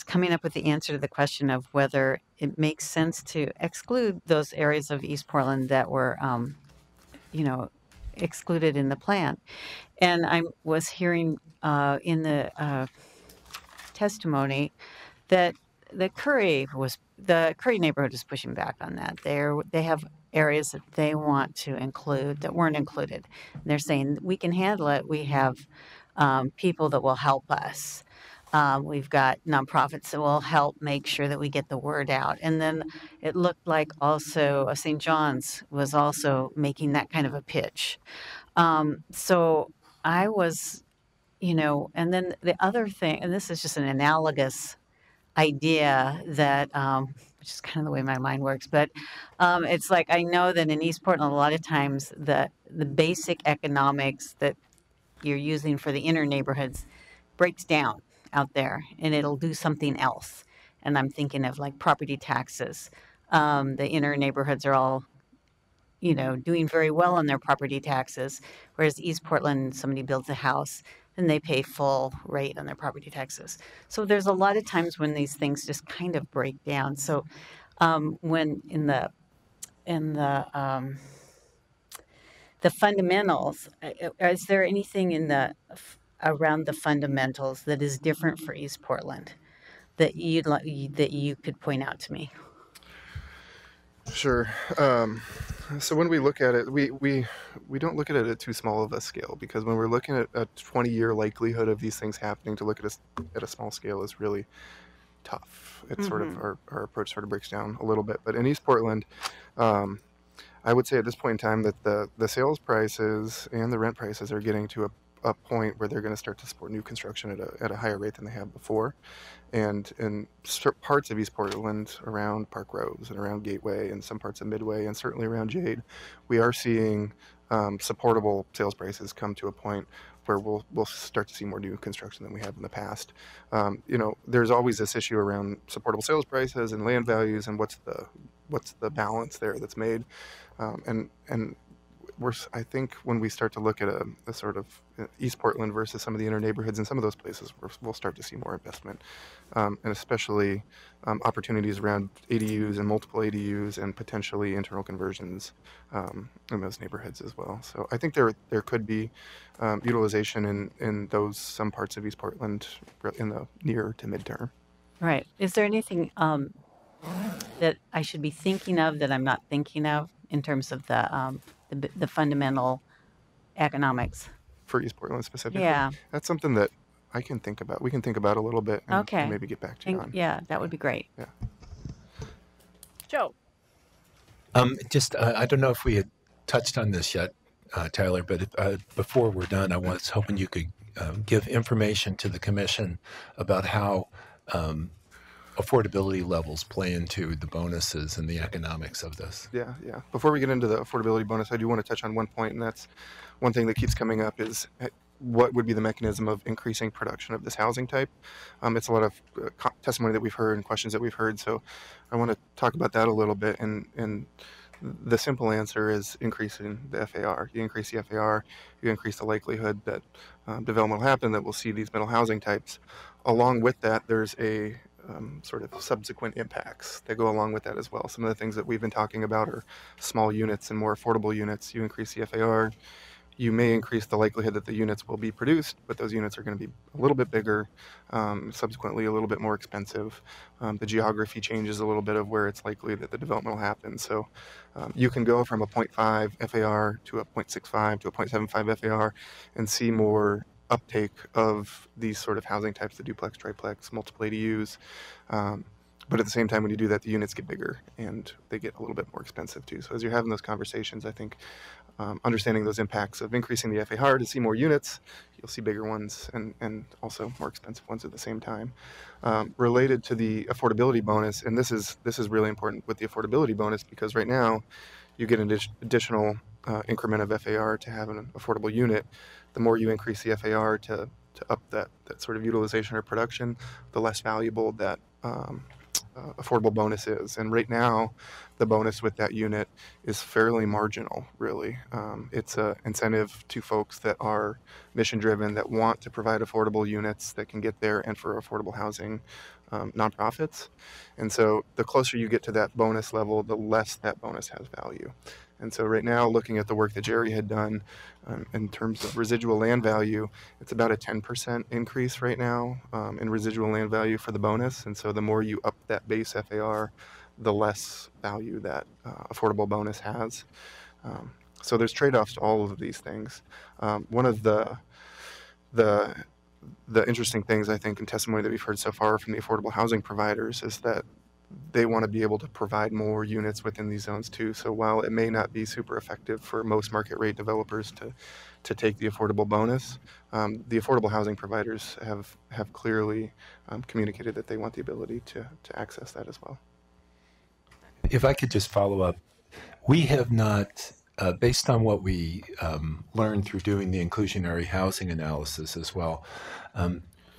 coming up with the answer to the question of whether it makes sense to exclude those areas of East Portland that were, excluded in the plan. And I was hearing in the testimony that the Curry neighborhood is pushing back on that. They have areas that they want to include that weren't included. They're saying we can handle it. We have people that will help us. We've got nonprofits that will help make sure that we get the word out. And then it looked like also St. John's was also making that kind of a pitch. So I was, and then the other thing, and this is just an analogous idea that, which is kind of the way my mind works, but it's like I know that in East Portland, a lot of times the basic economics that you're using for the inner neighborhoods breaks down out there, and it'll do something else. And I'm thinking of like property taxes. The inner neighborhoods are all, doing very well on their property taxes, whereas East Portland, somebody builds a house and they pay full rate on their property taxes. So there's a lot of times when these things just kind of break down. So when in the fundamentals, is there anything around the fundamentals that is different for East Portland that you could point out to me? Sure. So when we look at it, we don't look at it at too small of a scale, because when we're looking at a 20-year likelihood of these things happening, to look at a small scale is really tough. It's sort of our approach sort of breaks down a little bit. But in East Portland, I would say at this point in time that the sales prices and the rent prices are getting to a point where they're going to start to support new construction at a higher rate than they have before. And in parts of East Portland, around Park Rose and around Gateway and some parts of Midway and certainly around Jade, we are seeing supportable sales prices come to a point where we'll start to see more new construction than we have in the past. There's always this issue around supportable sales prices and land values and what's the balance there that's made. I think when we start to look at a sort of East Portland versus some of the inner neighborhoods in some of those places, we'll start to see more investment, and especially opportunities around ADUs and multiple ADUs and potentially internal conversions in those neighborhoods as well. So I think there could be utilization in some parts of East Portland in the near to midterm. Right. Is there anything that I should be thinking of that I'm not thinking of in terms of the fundamental economics for East Portland specifically? Yeah, that's something that I can think about. We can think about a little bit and maybe get back to you on. Yeah, that would be great. Yeah. Joe. I don't know if we had touched on this yet, Tyler, but before we're done, I was hoping you could give information to the commission about how affordability levels play into the bonuses and the economics of this. Yeah. Before we get into the affordability bonus, I do want to touch on one point, and that's one thing that keeps coming up is what would be the mechanism of increasing production of this housing type. It's a lot of testimony that we've heard and questions that we've heard, so I want to talk about that a little bit. And the simple answer is increasing the FAR. You increase the FAR, you increase the likelihood that development will happen, that we'll see these middle housing types. Along with that, there's a sort of subsequent impacts that go along with that as well. Some of the things that we've been talking about are small units and more affordable units. You increase the FAR, you may increase the likelihood that the units will be produced, but those units are going to be a little bit bigger, subsequently a little bit more expensive. The geography changes a little bit of where it's likely that the development will happen. So you can go from a 0.5 FAR to a 0.65 to a 0.75 FAR and see more uptake of these sort of housing types, the duplex, triplex, multiple ADUs. But at the same time, when you do that, the units get bigger and they get a little bit more expensive too. So as you're having those conversations, I think understanding those impacts of increasing the FAR to see more units, you'll see bigger ones and also more expensive ones at the same time. Related to the affordability bonus, and this is really important with the affordability bonus, because right now you get an additional increment of FAR to have an affordable unit. The more you increase the FAR to up that sort of utilization or production, the less valuable that affordable bonus is. And right now, the bonus with that unit is fairly marginal, really. It's an incentive to folks that are mission driven, that want to provide affordable units that can get there, and for affordable housing nonprofits. And so the closer you get to that bonus level, the less that bonus has value. And so right now, looking at the work that Jerry had done in terms of residual land value, it's about a 10% increase right now in residual land value for the bonus. And so the more you up that base FAR, the less value that affordable bonus has. So there's trade-offs to all of these things. One of the interesting things, I think, in testimony that we've heard so far from the affordable housing providers is that they want to be able to provide more units within these zones too. So while it may not be super effective for most market rate developers to take the affordable bonus, the affordable housing providers have clearly communicated that they want the ability to access that as well. If I could just follow up, we have not, based on what we learned through doing the inclusionary housing analysis as well,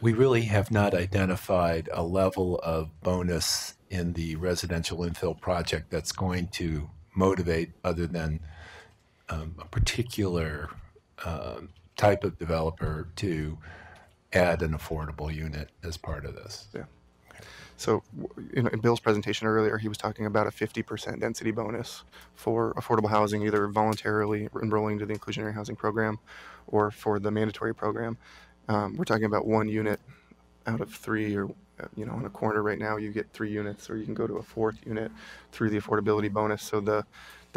we really have not identified a level of bonus in the residential infill project that's going to motivate other than a particular type of developer to add an affordable unit as part of this. Yeah. So in Bill's presentation earlier, he was talking about a 50% density bonus for affordable housing, either voluntarily enrolling to the inclusionary housing program or for the mandatory program. We're talking about 1 unit out of 3, or on a corner right now you get 3 units, or you can go to a 4th unit through the affordability bonus. So the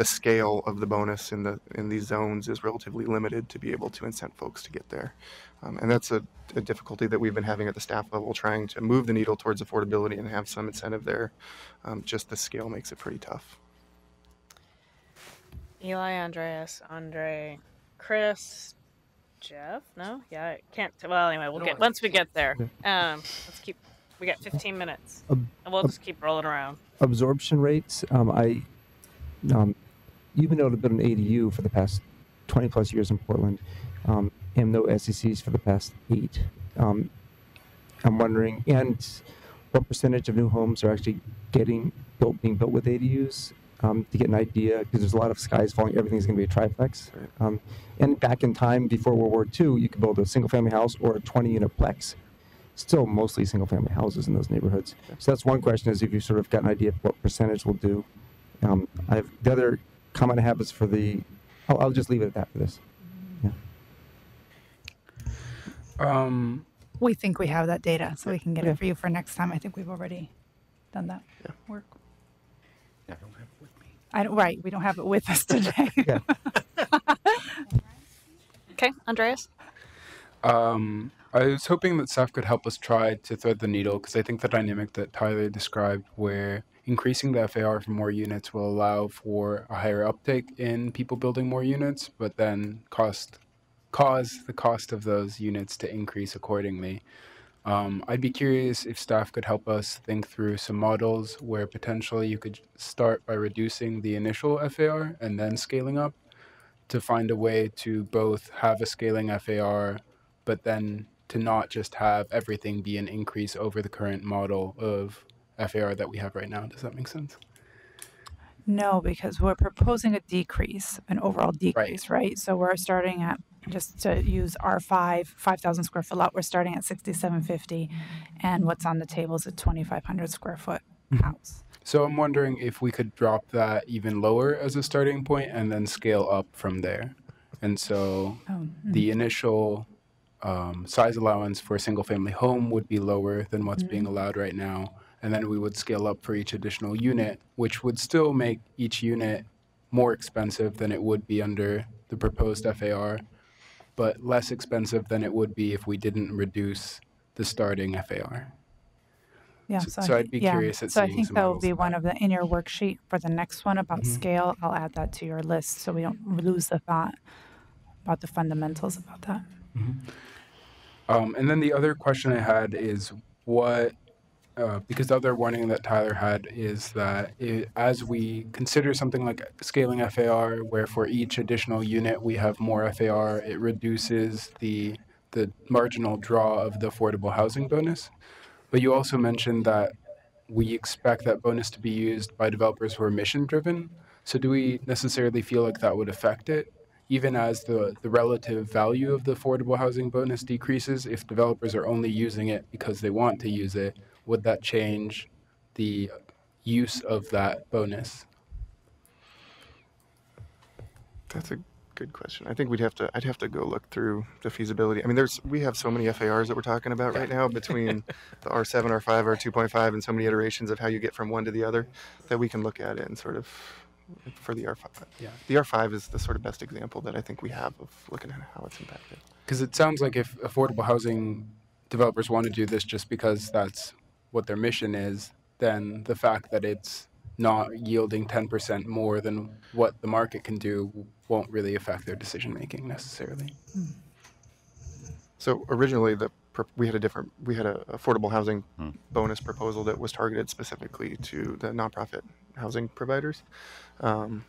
scale of the bonus in these zones is relatively limited to be able to incent folks to get there. And that's a difficulty that we've been having at the staff level, trying to move the needle towards affordability and have some incentive there. Just the scale makes it pretty tough. Eli, Andreas, Andre, Chris, Jeff? No? Yeah, I can't. Well, anyway, once we get there. We got 15 minutes, and we'll just keep rolling around. Absorption rates. You've been able to build an ADU for the past 20 plus years in Portland, and no SECs for the past 8. I'm wondering, and what percentage of new homes are actually being built with ADUs? To get an idea, because there's a lot of skies falling, everything's going to be a triplex. And back in time, before World War II, you could build a single-family house or a 20-unit plex. Still mostly single-family houses in those neighborhoods. So that's one question, is if you sort of got an idea of what percentage will do. The other comment I have is for the, I'll just leave it at that for this. Yeah. We think we have that data, so we can get it for you for next time. I think we've already done that work. Yeah, I don't have it with me. Right, we don't have it with us today. Okay, Andreas? I was hoping that staff could help us try to thread the needle, because I think the dynamic that Tyler described, where increasing the FAR for more units will allow for a higher uptake in people building more units, but then cause the cost of those units to increase accordingly. I'd be curious if staff could help us think through some models where potentially you could start by reducing the initial FAR and then scaling up, to find a way to both have a scaling FAR, but then to not just have everything be an increase over the current model of FAR that we have right now. Does that make sense? No, because we're proposing a decrease, an overall decrease, right? So we're starting at, just to use R5, 5,000 square foot lot, we're starting at 6,750, and what's on the table is a 2,500 square foot house. So I'm wondering if we could drop that even lower as a starting point and then scale up from there. And so the initial size allowance for a single family home would be lower than what's being allowed right now. And then we would scale up for each additional unit, which would still make each unit more expensive than it would be under the proposed FAR, but less expensive than it would be if we didn't reduce the starting FAR. Yeah, So I'd be curious at so I seeing think some that will models be of one of the, in your worksheet for the next one about scale. I'll add that to your list so we don't lose the thought about the fundamentals about that. And then the other question I had is what, because the other warning that Tyler had is that as we consider something like scaling FAR, where for each additional unit we have more FAR, it reduces the marginal draw of the affordable housing bonus. But you also mentioned that we expect that bonus to be used by developers who are mission driven. So do we necessarily feel like that would affect it? Even as the relative value of the affordable housing bonus decreases, if developers are only using it because they want to use it, would that change the use of that bonus? That's a good question. I think I'd have to go look through the feasibility. I mean, we have so many FARs that we're talking about right now between the R7, R5, R2.5, and so many iterations of how you get from one to the other that we can look at it and sort of for the R5. Yeah. The R5 is the sort of best example that I think we have of looking at how it's impacted. Because it sounds like if affordable housing developers want to do this just because that's what their mission is, then the fact that it's not yielding 10% more than what the market can do won't really affect their decision making necessarily. So originally we had a affordable housing bonus proposal that was targeted specifically to the nonprofit housing providers. And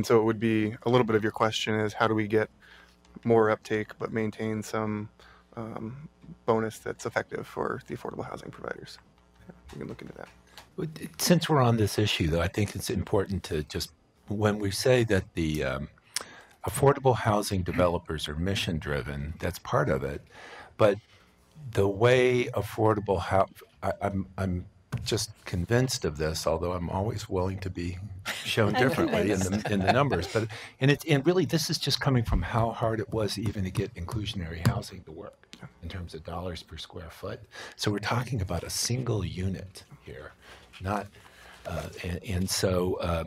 so it would be a little bit of your question is how do we get more uptake but maintain some bonus that's effective for the affordable housing providers. Yeah, we can look into that. Since we're on this issue, though, I think it's important to just, when we say that the affordable housing developers are mission-driven, that's part of it. But the way affordable I'm just convinced of this, although I'm always willing to be shown differently in the numbers. But and really, this is just coming from how hard it was even to get inclusionary housing to work in terms of dollars per square foot. So we're talking about a single unit here, not so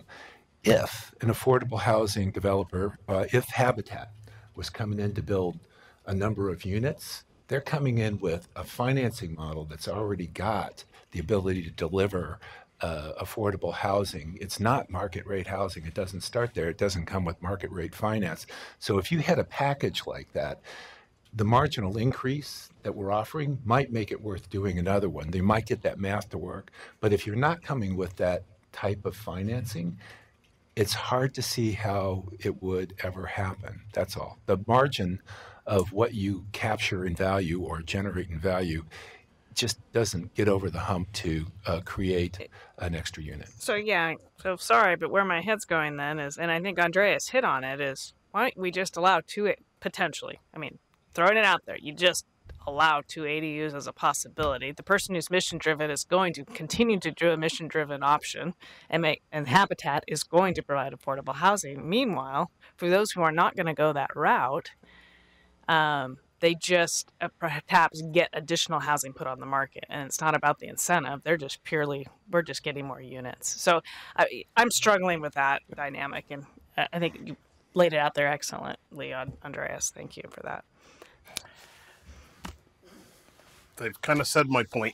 if an affordable housing developer, if Habitat was coming in to build a number of units, they're coming in with a financing model that's already got the ability to deliver affordable housing. It's not market rate housing. It doesn't start there. It doesn't come with market rate finance. So if you had a package like that, the marginal increase that we're offering might make it worth doing another one. They might get that math to work. But if you're not coming with that type of financing, it's hard to see how it would ever happen. That's all. The margin of what you capture in value or generate in value just doesn't get over the hump to create an extra unit. So sorry, but where my head's going then is, and I think Andreas hit on it, is why don't we just allow two, potentially, I mean, throwing it out there, you just allow two ADUs as a possibility. The person who's mission driven is going to continue to do a mission driven option, and Habitat is going to provide affordable housing. Meanwhile, for those who are not going to go that route, they just perhaps get additional housing put on the market, and it's not about the incentive. They're just we're just getting more units. So I'm struggling with that dynamic, and I think you laid it out there excellently, Andreas. Thank you for that. They've kind of said my point.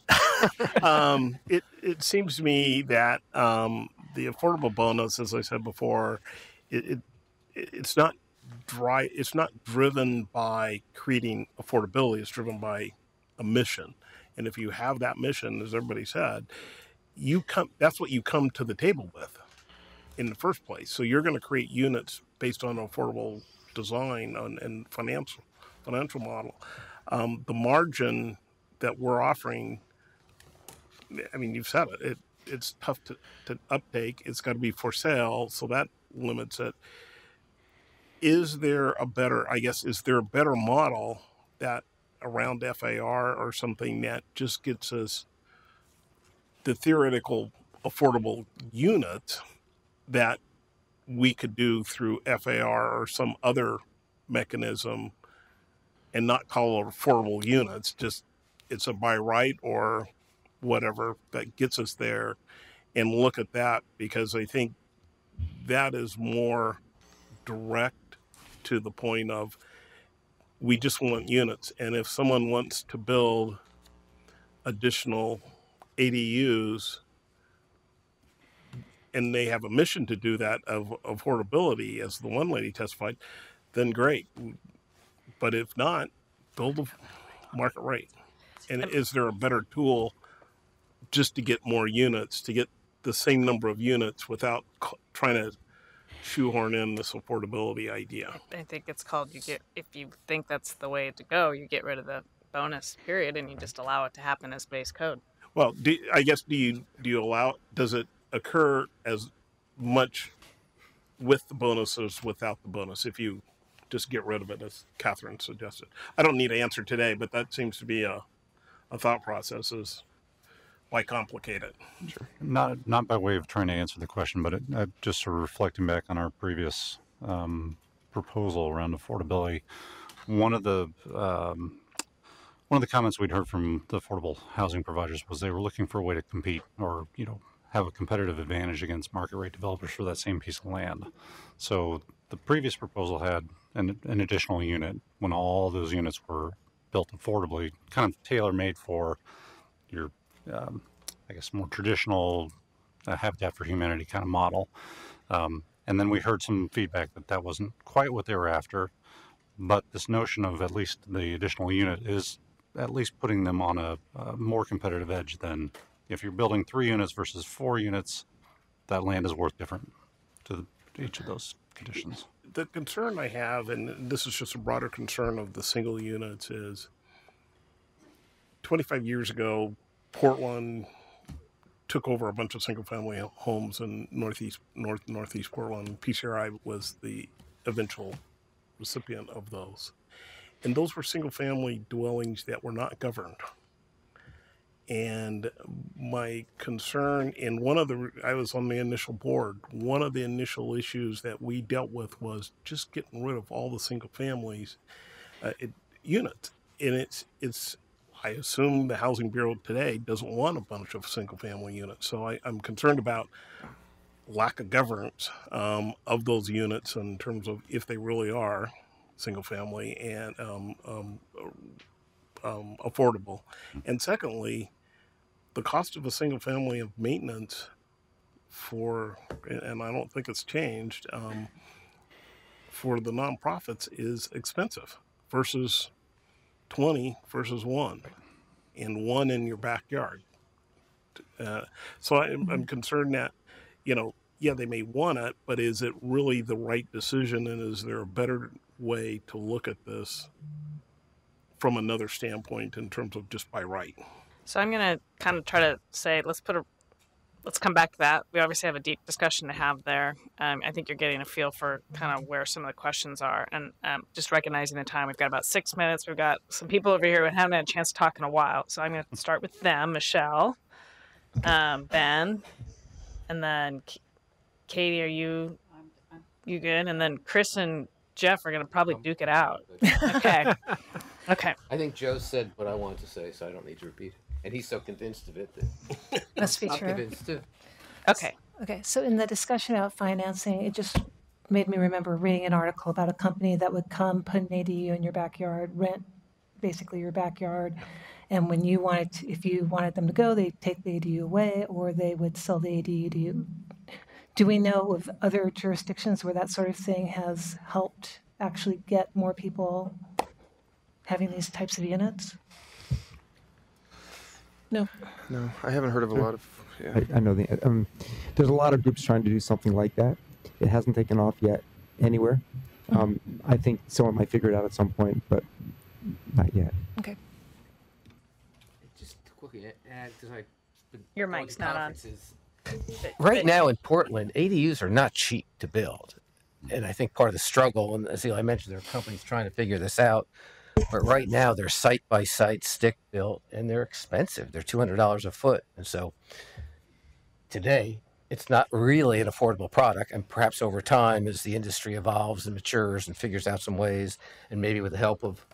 It seems to me that the affordable bonus, as I said before, it's not it's not driven by creating affordability. It's driven by a mission. And if you have that mission, as everybody said, that's what you come to the table with in the first place. So you're going to create units based on affordable design and financial model. The margin that we're offering, I mean, you've said it, it's tough to uptake. It's got to be for sale, so that limits it. Is there a better model that around FAR or something that just gets us the theoretical affordable unit that we could do through FAR or some other mechanism and not call it affordable units, just it's a by right or whatever that gets us there, and look at that, because I think that is more direct to the point of we just want units. And if someone wants to build additional ADUs and they have a mission to do that of affordability, as the one lady testified, then great. But if not, build a market rate. And is there a better tool just to get more units, to get the same number of units without trying to shoehorn in this affordability idea? I think it's called, if you think that's the way to go, you get rid of the bonus period and you just allow it to happen as base code. Well, I guess do you allow? Does it occur as much with the bonus as without the bonus? If you just get rid of it, as Catherine suggested. I don't need an answer today, but that seems to be a thought process. Is why complicate it? Sure. Not by way of trying to answer the question, but just sort of reflecting back on our previous proposal around affordability. One of the comments we'd heard from the affordable housing providers was they were looking for a way to compete, or have a competitive advantage against market rate developers for that same piece of land. So the previous proposal had an additional unit when all those units were built affordably, kind of tailor-made for your, I guess, more traditional Habitat for Humanity kind of model. And then we heard some feedback that wasn't quite what they were after, but this notion of at least the additional unit is at least putting them on a more competitive edge than if you're building 3 units versus 4 units, that land is worth different to each of those conditions. The concern I have, and this is just a broader concern of the single units, is 25 years ago, Portland took over a bunch of single-family homes in northeast Portland. PCRI was the eventual recipient of those. And those were single-family dwellings that were not governed. And my concern, I was on the initial board, one of the initial issues that we dealt with was just getting rid of all the single families units. And it's I assume the Housing Bureau today doesn't want a bunch of single family units. So I'm concerned about lack of governance of those units in terms of if they really are single family and affordable. And secondly, the cost of a single family of maintenance and I don't think it's changed, for the nonprofits is expensive versus 20 versus 1, and 1 in your backyard. So I'm concerned that, they may want it, but is it really the right decision? And is there a better way to look at this from another standpoint in terms of just by right? So I'm going to kind of try to say, let's come back to that. We obviously have a deep discussion to have there. I think you're getting a feel for kind of where some of the questions are. And just recognizing the time, we've got about 6 minutes. We've got some people over here who haven't had a chance to talk in a while. So I'm going to start with them, Michelle, Ben, and then Katie, are you good? And then Chris and Jeff are going to probably duke it out. Okay. Okay. I think Joe said what I wanted to say, so I don't need to repeat it. And he's so convinced of it that Must be I'm true. convinced too. Okay. Okay. So in the discussion about financing, it just made me remember reading an article about a company that would come, put an ADU in your backyard, rent basically your backyard. And when you if you wanted them to go, they'd take the ADU away, or they would sell the ADU to you. Do we know of other jurisdictions where that sort of thing has helped actually get more people having these types of units? No, I haven't heard of a lot of. Yeah. I know there's a lot of groups trying to do something like that. It hasn't taken off yet anywhere. I think someone might figure it out at some point, but not yet. Okay. Just quickly add, because your mic's not on. Right now in Portland, ADUs are not cheap to build. And I think part of the struggle, and as Eli mentioned, there are companies trying to figure this out. But right now, they're site-by-site, stick-built, and they're expensive. They're $200 a foot. And so today, it's not really an affordable product. And perhaps over time, as the industry evolves and matures and figures out some ways, and maybe with the help of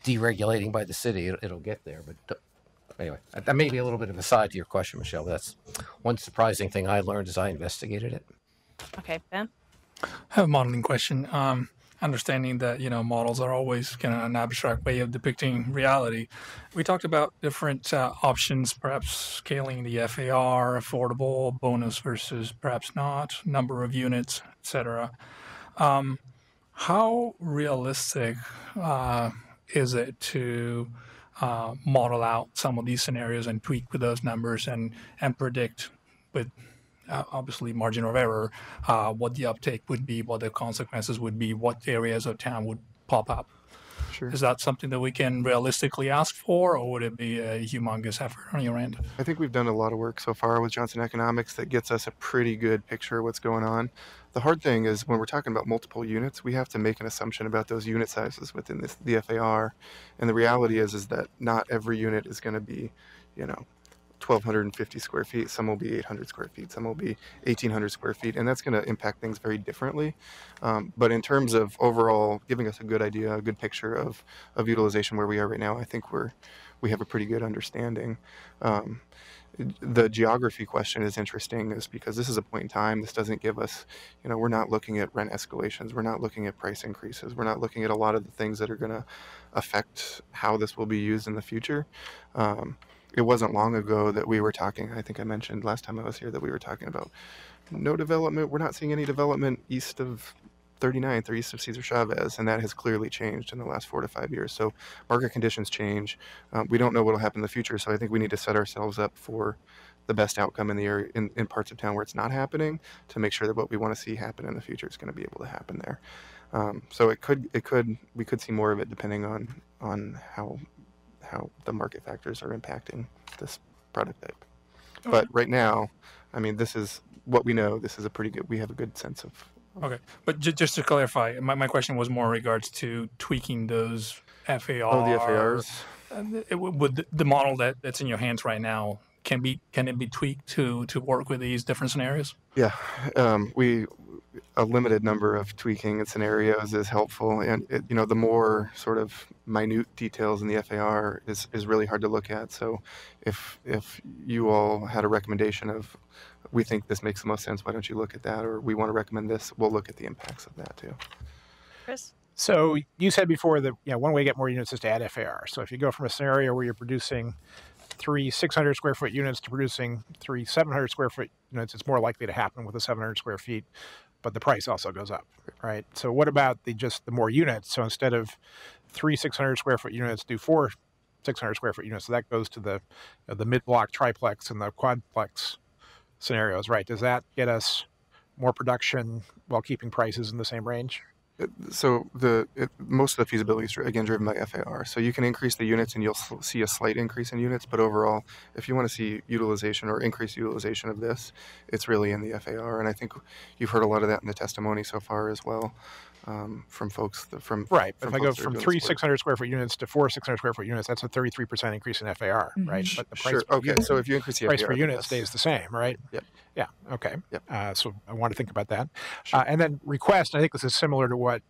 deregulating by the city, it'll get there. But anyway, that may be a little bit of a side to your question, Michelle. But that's one surprising thing I learned as I investigated it. Okay, Ben? I have a modeling question. Understanding that, models are always kind of an abstract way of depicting reality. We talked about different options, perhaps scaling the FAR, affordable, bonus versus perhaps not, number of units, etc. How realistic is it to model out some of these scenarios and tweak with those numbers and predict with obviously margin of error, what the uptake would be, what the consequences would be, what areas of town would pop up? Sure. Is that something that we can realistically ask for, or would it be a humongous effort on your end? I think we've done a lot of work so far with Johnson Economics that gets us a pretty good picture of what's going on. The hard thing is when we're talking about multiple units, we have to make an assumption about those unit sizes within the FAR. And the reality is that not every unit is going to be, 1,250 square feet. Some will be 800 square feet. Some will be 1,800 square feet. And that's going to impact things very differently. But in terms of overall giving us a good idea, a good picture of utilization where we are right now, I think we have a pretty good understanding. The geography question is interesting is because this is a point in time. This doesn't give us, we're not looking at rent escalations. We're not looking at price increases. We're not looking at a lot of the things that are going to affect how this will be used in the future. It wasn't long ago that we were talking, I think I mentioned last time I was here that we were talking about no development. We're not seeing any development east of 39th or east of Cesar Chavez, and that has clearly changed in the last 4 to 5 years. So market conditions change. We don't know what will happen in the future, so I think we need to set ourselves up for the best outcome in the area, in parts of town where it's not happening, to make sure that what we want to see happen in the future is going to be able to happen there. So we could see more of it depending on how the market factors are impacting this product type. But right now, I mean, this is what we know. This is we have a good sense of. Okay, but just to clarify, my question was more in regards to tweaking those FAR. Oh, the FARs. Would the model that's in your hands right now, can it be tweaked to work with these different scenarios? Yeah, a limited number of tweaking and scenarios is helpful, and the more sort of minute details in the FAR is really hard to look at. So if you all had a recommendation of, we think this makes the most sense, why don't you look at that, or we want to recommend this, we'll look at the impacts of that too. Chris? So you said before that one way to get more units is to add FAR. So if you go from a scenario where you're producing 3 600 square foot units to producing 3 700 square foot units, it's more likely to happen with the 700 square feet, but the price also goes up, right? So what about the more units? So instead of 3 600 square foot units, do 4 600 square foot units. So that goes to the mid-block triplex and the quadplex scenarios, right? Does that get us more production while keeping prices in the same range? So most of the feasibility is again driven by FAR. So you can increase the units and you'll see a slight increase in units, but overall, if you want to see utilization or increased utilization of this, it's really in the FAR. And I think you've heard a lot of that in the testimony so far as well, from folks. Right. But if I go from 3 600 square foot units to 4 600 square foot units, that's a 33% increase in FAR, right? But the price per unit, so if you increase the price FAR, per unit stays the same, right? Yep. Yeah. Okay. Yep. So I want to think about that. And then request, I think this is similar to what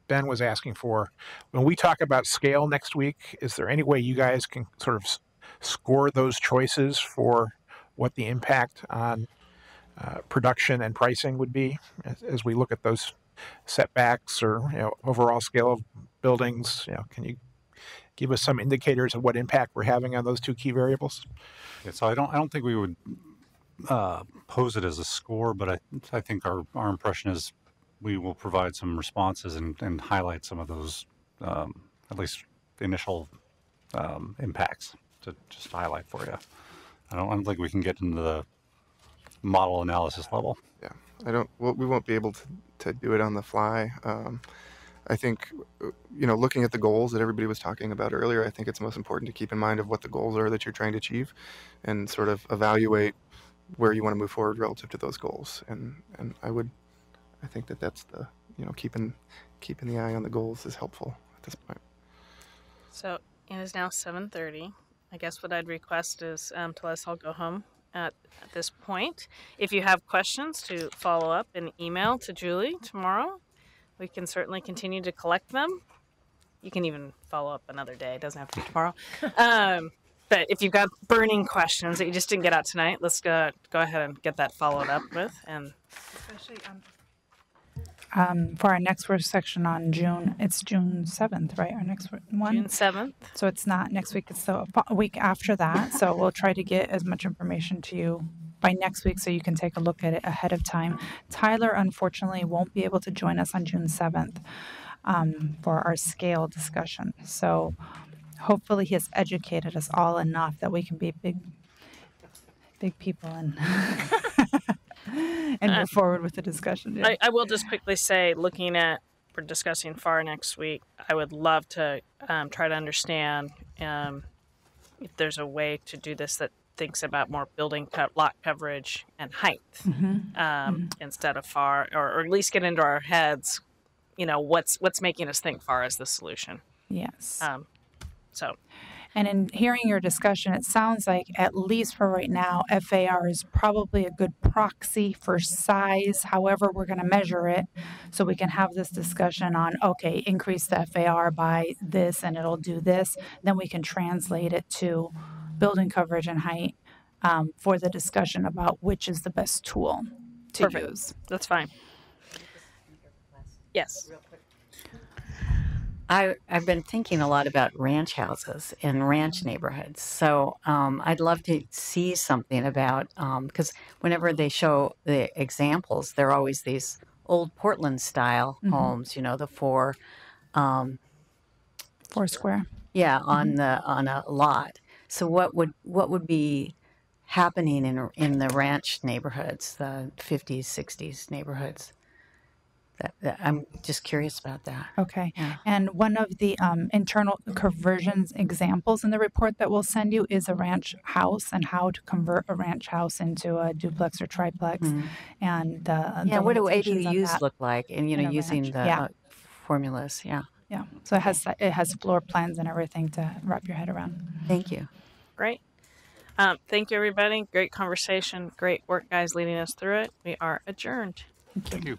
Ben was asking for. When we talk about scale next week, is there any way you guys can sort of score those choices for what the impact on production and pricing would be as we look at those setbacks or overall scale of buildings? Can you give us some indicators of what impact we're having on those two key variables? Yeah, so I don't think we would pose it as a score, but I think our impression is we will provide some responses and highlight some of those, at least the initial impacts to just highlight for you. I don't think we can get into the model analysis level. Yeah, we won't be able to do it on the fly. I think, looking at the goals that everybody was talking about earlier, I think it's most important to keep in mind of what the goals are that you're trying to achieve and sort of evaluate where you want to move forward relative to those goals. And I think that's the, keeping the eye on the goals is helpful at this point. So it is now 7:30. I guess what I'd request is to let us all go home at this point. If you have questions, to follow up and email to Julie tomorrow. We can certainly continue to collect them. You can even follow up another day. It doesn't have to be tomorrow. But if you've got burning questions that you just didn't get out tonight, let's go ahead and get that followed up with. And especially for our next work section on it's June 7th, right? Our next one? June 7th. So it's not next week, it's the week after that. So we'll try to get as much information to you by next week so you can take a look at it ahead of time. Tyler, unfortunately, won't be able to join us on June 7th for our scale discussion. So hopefully he has educated us all enough that we can be big people and move forward with the discussion. Yeah. I will just quickly say, looking at we're discussing FAR next week. I would love to try to understand if there's a way to do this that thinks about more building lot coverage and height instead of FAR, or at least get into our heads, what's making us think FAR is the solution. Yes. So. And in hearing your discussion, it sounds like, at least for right now, FAR is probably a good proxy for size, however we're going to measure it. So we can have this discussion on, okay, increase the FAR by this and it'll do this. Then we can translate it to building coverage and height for the discussion about which is the best tool to Perfect. use. That's fine. Yes. I've been thinking a lot about ranch houses and ranch neighborhoods. So I'd love to see something about, because whenever they show the examples, they're always these old Portland style homes, the four square. Yeah, on a lot. So what would be happening in the ranch neighborhoods, the 50s, 60s neighborhoods? I'm just curious about that. Okay. Yeah. And one of the internal conversions examples in the report that we'll send you is a ranch house and how to convert a ranch house into a duplex or triplex. And what do limitations of ADUs that look like? And in a using ranch. the formulas. Yeah. Yeah. So it has floor plans and everything to wrap your head around. Thank you. Great. Thank you, everybody. Great conversation. Great work, guys, leading us through it. We are adjourned. Thank you.